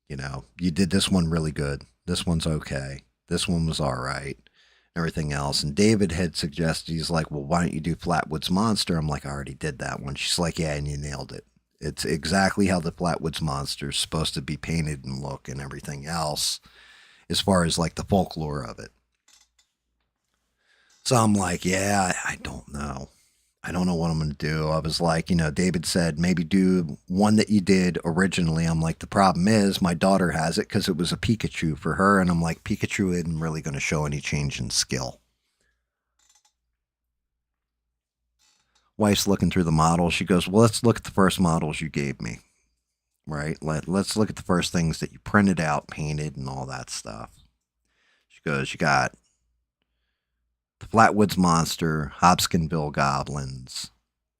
You know, you did this one really good. This one's okay. This one was all right. Everything else. And David had suggested, he's like, well, why don't you do Flatwoods Monster? I'm like, I already did that one. She's like, yeah, and you nailed it. It's exactly how the Flatwoods Monster is supposed to be painted and look and everything else, as far as like the folklore of it. So I'm like, yeah, I don't know. I don't know what I'm going to do. I was like, you know, David said, maybe do one that you did originally. I'm like, the problem is my daughter has it because it was a Pikachu for her. And I'm like, Pikachu isn't really going to show any change in skill. Wife's looking through the models. She goes, well, let's look at the first models you gave me. Right? Let's look at the first things that you printed out, painted, and all that stuff. She goes, you got the Flatwoods Monster, Hobskinville Goblins,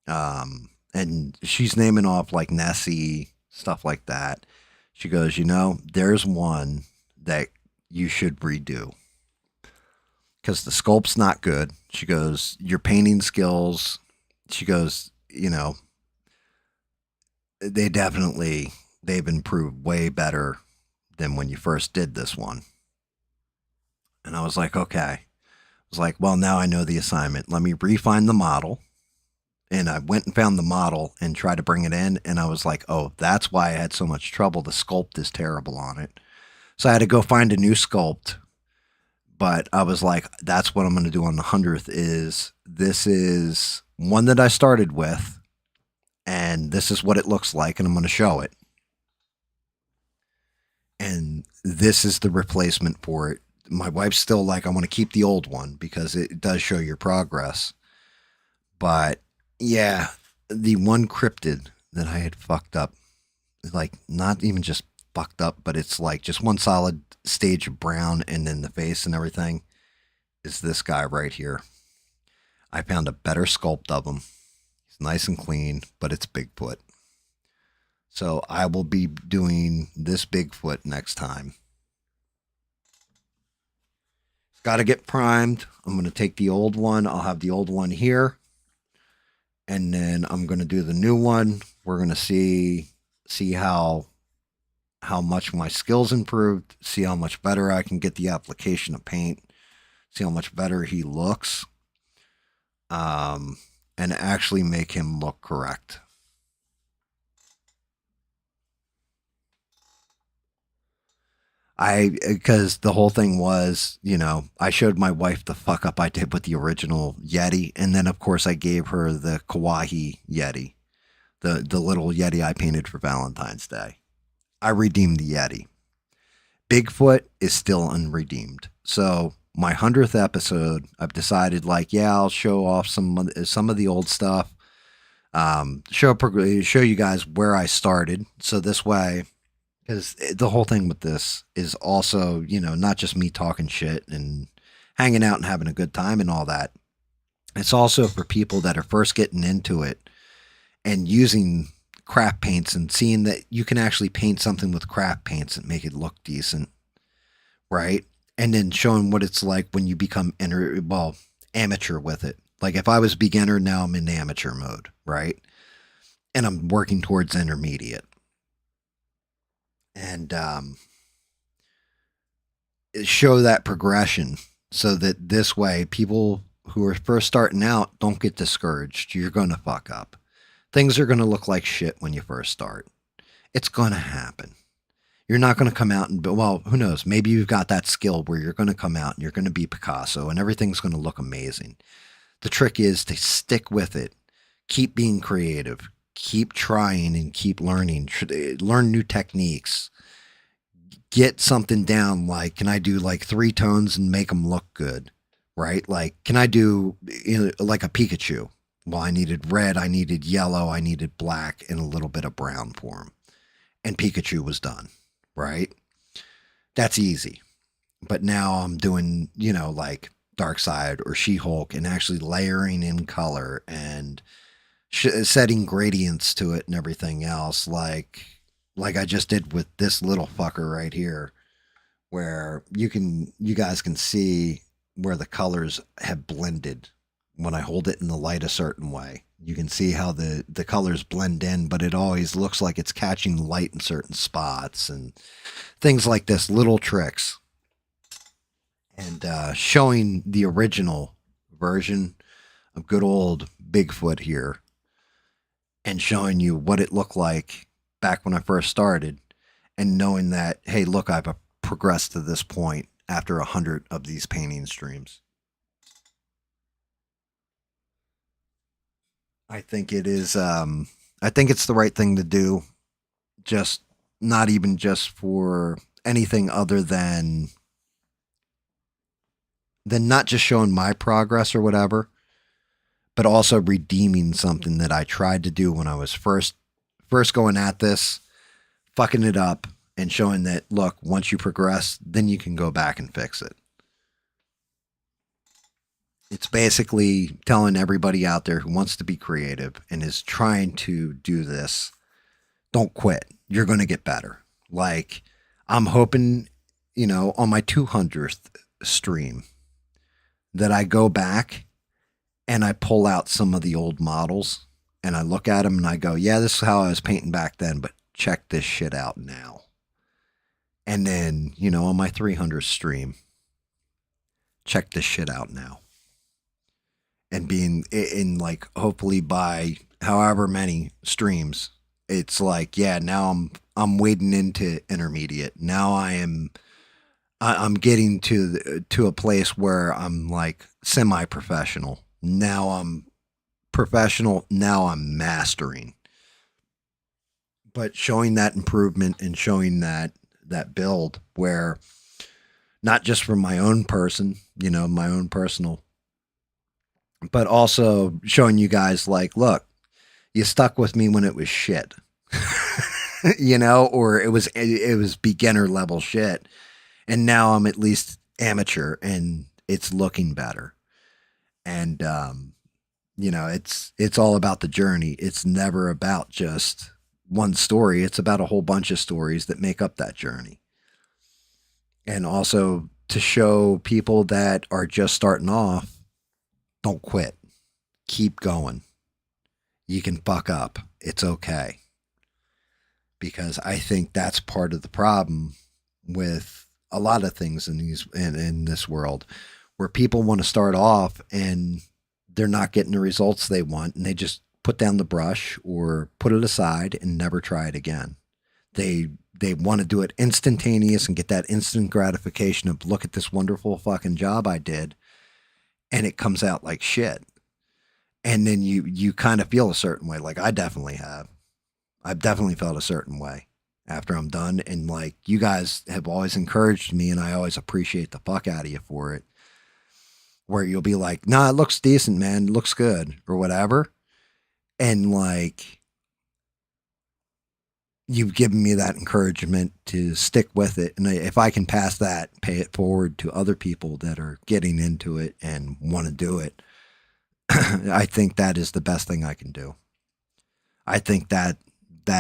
and she's naming off like Nessie, stuff like that. She goes, you know, there's one that you should redo because the sculpt's not good. She goes, your painting skills, she goes, you know, they've improved way better than when you first did this one. And I was like, okay. I was like, well, now I know the assignment. Let me refine the model. And I went and found the model and tried to bring it in. And I was like, oh, that's why I had so much trouble. The sculpt is terrible on it. So I had to go find a new sculpt. But I was like, that's what I'm going to do on the 100th this is one that I started with. And this is what it looks like. And I'm going to show it. And this is the replacement for it. My wife's still like, I want to keep the old one because it does show your progress. But yeah, the one cryptid that I had fucked up, like not even just fucked up, but it's like just one solid stage of brown and then the face and everything, is this guy right here. I found a better sculpt of him. He's nice and clean, but it's Bigfoot. So I will be doing this Bigfoot next time. Got to get primed. I'm going to take the old one. I'll have the old one here. And then I'm going to do the new one. We're going to see how much my skills improved, see how much better I can get the application of paint, see how much better he looks, and actually make him look correct. Because the whole thing was, you know, I showed my wife the fuck up I did with the original Yeti. And then, of course, I gave her the Kawaii Yeti, the little Yeti I painted for Valentine's Day. I redeemed the Yeti. Bigfoot is still unredeemed. So my 100th episode, I've decided like, yeah, I'll show off some of the old stuff. Show you guys where I started. So this way, because the whole thing with this is also, you know, not just me talking shit and hanging out and having a good time and all that. It's also for people that are first getting into it and using craft paints and seeing that you can actually paint something with craft paints and make it look decent, right? And then showing what it's like when you become amateur with it. Like if I was beginner, now I'm in amateur mode, right? And I'm working towards intermediate. And show that progression so that this way people who are first starting out don't get discouraged. You're going to fuck up. Things are going to look like shit when you first start. It's going to happen. You're not going to come out and, well, who knows? Maybe you've got that skill where you're going to come out and you're going to be Picasso and everything's going to look amazing. The trick is to stick with it. Keep being creative. Keep trying and keep learning. Learn new techniques. Get something down like, can I do like 3 tones and make them look good, right? Like, can I do like a Pikachu? Well, I needed red, I needed yellow, I needed black, and a little bit of brown for him. And Pikachu was done, right? That's easy. But now I'm doing, you know, like Darkseid or She-Hulk and actually layering in color and setting gradients to it and everything else, like I just did with this little fucker right here, where you guys can see where the colors have blended when I hold it in the light a certain way. You can see how the colors blend in, but it always looks like it's catching light in certain spots and things like this, little tricks. And showing the original version of good old Bigfoot here, and showing you what it looked like back when I first started, and knowing that, hey, look, I've progressed to this point after 100 of these painting streams. I think it is, I think it's the right thing to do. Just not even just for anything other than not just showing my progress or whatever, but also redeeming something that I tried to do when I was first going at this, fucking it up, and showing that, look, once you progress, then you can go back and fix it. It's basically telling everybody out there who wants to be creative and is trying to do this, don't quit. You're going to get better. Like, I'm hoping, on my 200th stream that I go back and I pull out some of the old models and I look at them and I go, yeah, this is how I was painting back then, but check this shit out now. And then, on my 300th stream, check this shit out now. And being in like, hopefully by however many streams, it's like, yeah, now I'm wading into intermediate. Now I'm getting to a place where I'm like semi-professional. Now I'm professional. Now I'm mastering. But showing that improvement and showing that build where not just for my own person, my own personal, but also showing you guys like, look, you stuck with me when it was shit, or it was beginner level shit. And now I'm at least amateur and it's looking better. And, it's all about the journey. It's never about just one story. It's about a whole bunch of stories that make up that journey. And also to show people that are just starting off, don't quit. Keep going. You can fuck up. It's okay. Because I think that's part of the problem with a lot of things in this world, where people want to start off and they're not getting the results they want, and they just put down the brush or put it aside and never try it again. They want to do it instantaneous and get that instant gratification of, look at this wonderful fucking job I did, and it comes out like shit. And then you kind of feel a certain way. Like I definitely have. I've definitely felt a certain way after I'm done. And like, you guys have always encouraged me, and I always appreciate the fuck out of you for it. Where you'll be like, nah, it looks decent, man. It looks good, or whatever. And like, you've given me that encouragement to stick with it. And if I can pass that, pay it forward to other people that are getting into it and want to do it, I think that is the best thing I can do. I think that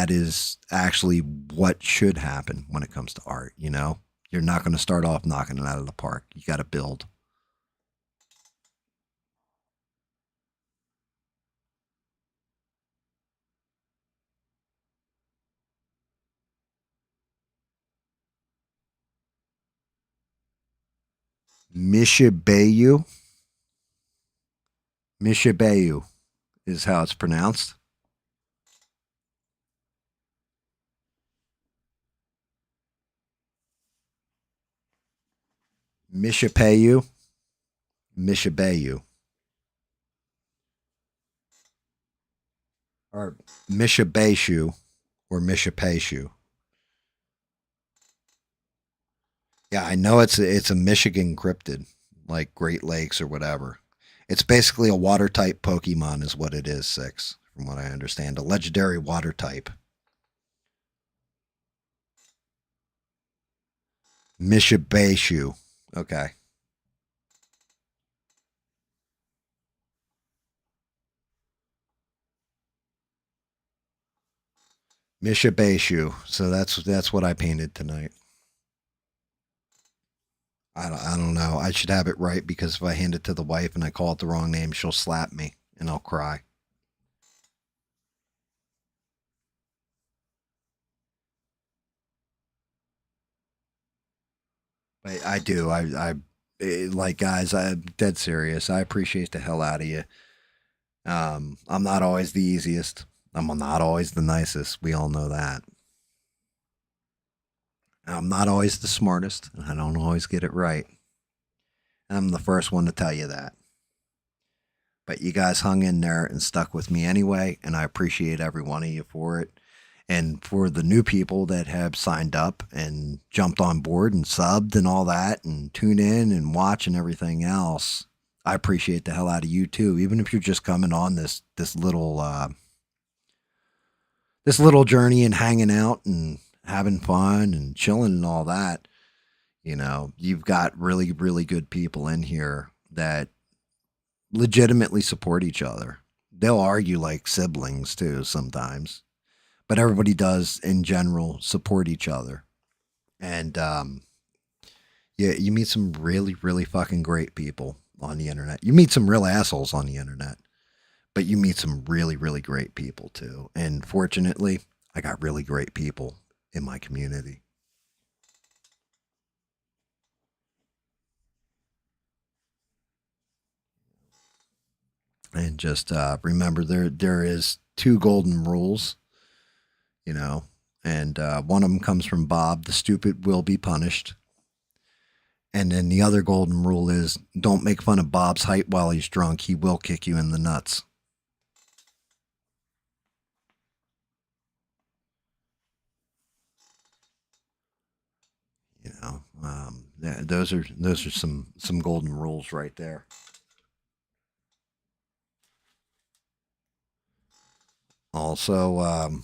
is actually what should happen when it comes to art. You're not going to start off knocking it out of the park. You got to build. Mishipeshu is how it's pronounced. Mishipeshu. Or Mishipeshu or Mishipeshu. Yeah, I know it's a Michigan cryptid, like Great Lakes or whatever. It's basically a water type Pokemon is what it is, 6, from what I understand. A legendary water type. Mishipeshu. Okay. Mishipeshu. So that's what I painted tonight. I don't know. I should have it right, because if I hand it to the wife and I call it the wrong name, she'll slap me and I'll cry. I do. Like, guys, I'm dead serious. I appreciate the hell out of you. I'm not always the easiest. I'm not always the nicest. We all know that. I'm not always the smartest. I don't always get it right. I'm the first one to tell you that. But you guys hung in there and stuck with me anyway, and I appreciate every one of you for it. And for the new people that have signed up and jumped on board and subbed and all that and tune in and watch and everything else, I appreciate the hell out of you too. Even if you're just coming on this little journey and hanging out and having fun and chilling and all that, you've got really, really good people in here that legitimately support each other. They'll argue like siblings too sometimes. but everybody does in general support each other. And yeah, you meet some really, really fucking great people on the internet. You meet some real assholes on the internet, but you meet some really, really great people too. And fortunately, I got really great people in my community. And just remember, there is 2 golden rules, you know, and one of them comes from Bob: the stupid will be punished. And then the other golden rule is, don't make fun of Bob's height while he's drunk. He will kick you in the nuts. You know, those are some golden rules right there. Also,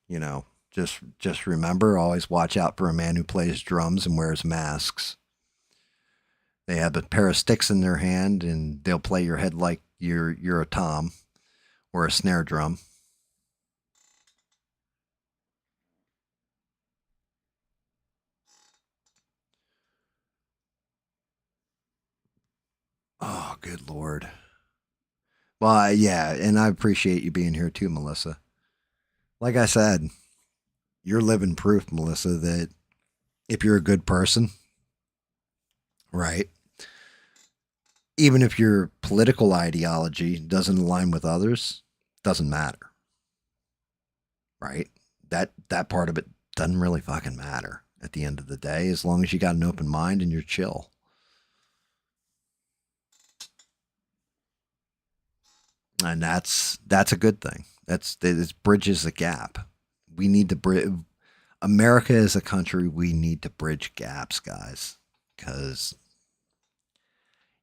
you know, just remember, always watch out for a man who plays drums and wears masks. They have a pair of sticks in their hand, and they'll play your head like you're a tom or a snare drum. Oh, good Lord. Well, yeah, and I appreciate you being here too, Melissa. Like I said, you're living proof, Melissa, that if you're a good person, right? Even if your political ideology doesn't align with others, doesn't matter. Right? That part of it doesn't really fucking matter at the end of the day, as long as you got an open mind and you're chill. And that's a good thing. This bridges the gap. We need to bridge. America is a country, we need to bridge gaps, guys, because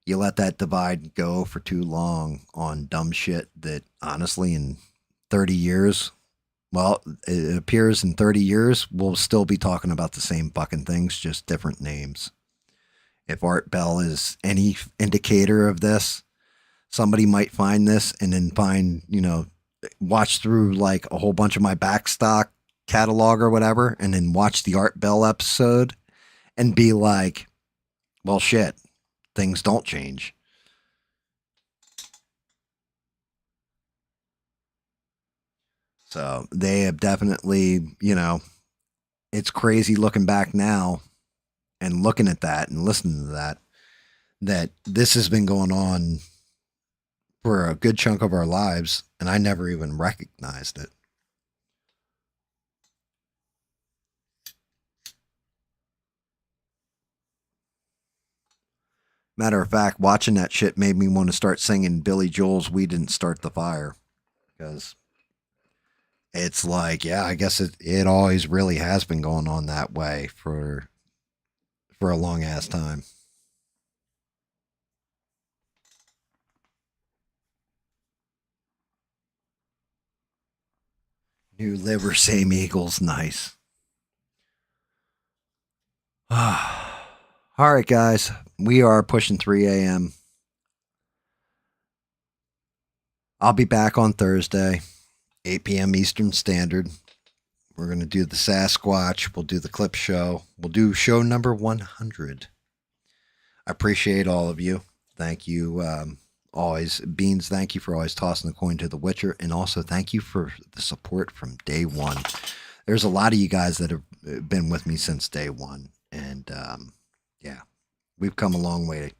you let that divide go for too long on dumb shit that honestly in 30 years, well, it appears in 30 years, we'll still be talking about the same fucking things, just different names. If Art Bell is any indicator of this, somebody might find this and then find, you know, watch through like a whole bunch of my backstock catalog or whatever, and then watch the Art Bell episode and be like, well, shit, things don't change. So they have definitely, you know, it's crazy looking back now and looking at that and listening to that this has been going on for a good chunk of our lives, and I never even recognized it. Matter of fact, watching that shit made me want to start singing Billy Joel's "We Didn't Start the Fire," because it's like, yeah, I guess it always really has been going on that way for a long ass time. New liver, same Eagles, nice. All right, guys, we are pushing 3 a.m. I'll be back on Thursday, 8 p.m. Eastern Standard. We're going to do the Sasquatch. We'll do the clip show. We'll do show number 100. I appreciate all of you. Thank you. Always. Beans, thank you for always tossing the coin to the Witcher. And also thank you for the support from day one. There's a lot of you guys that have been with me since day one. And yeah, we've come a long way.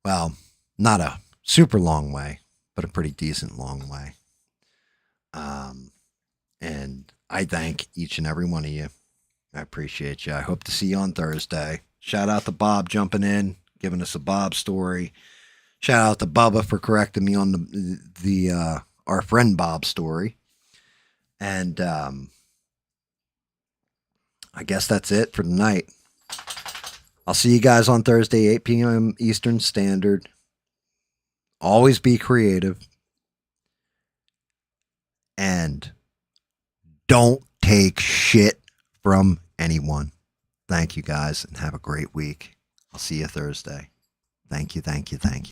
Well, not a super long way, but a pretty decent long way. And I thank each and every one of you. I appreciate you. I hope to see you on Thursday. Shout out to Bob jumping in, giving us a Bob story. Shout out to Bubba for correcting me on the our friend Bob story. And I guess that's it for tonight. I'll see you guys on Thursday, 8 p.m. Eastern Standard. Always be creative. And don't take shit from anyone. Thank you guys and have a great week. I'll see you Thursday. Thank you, thank you, thank you.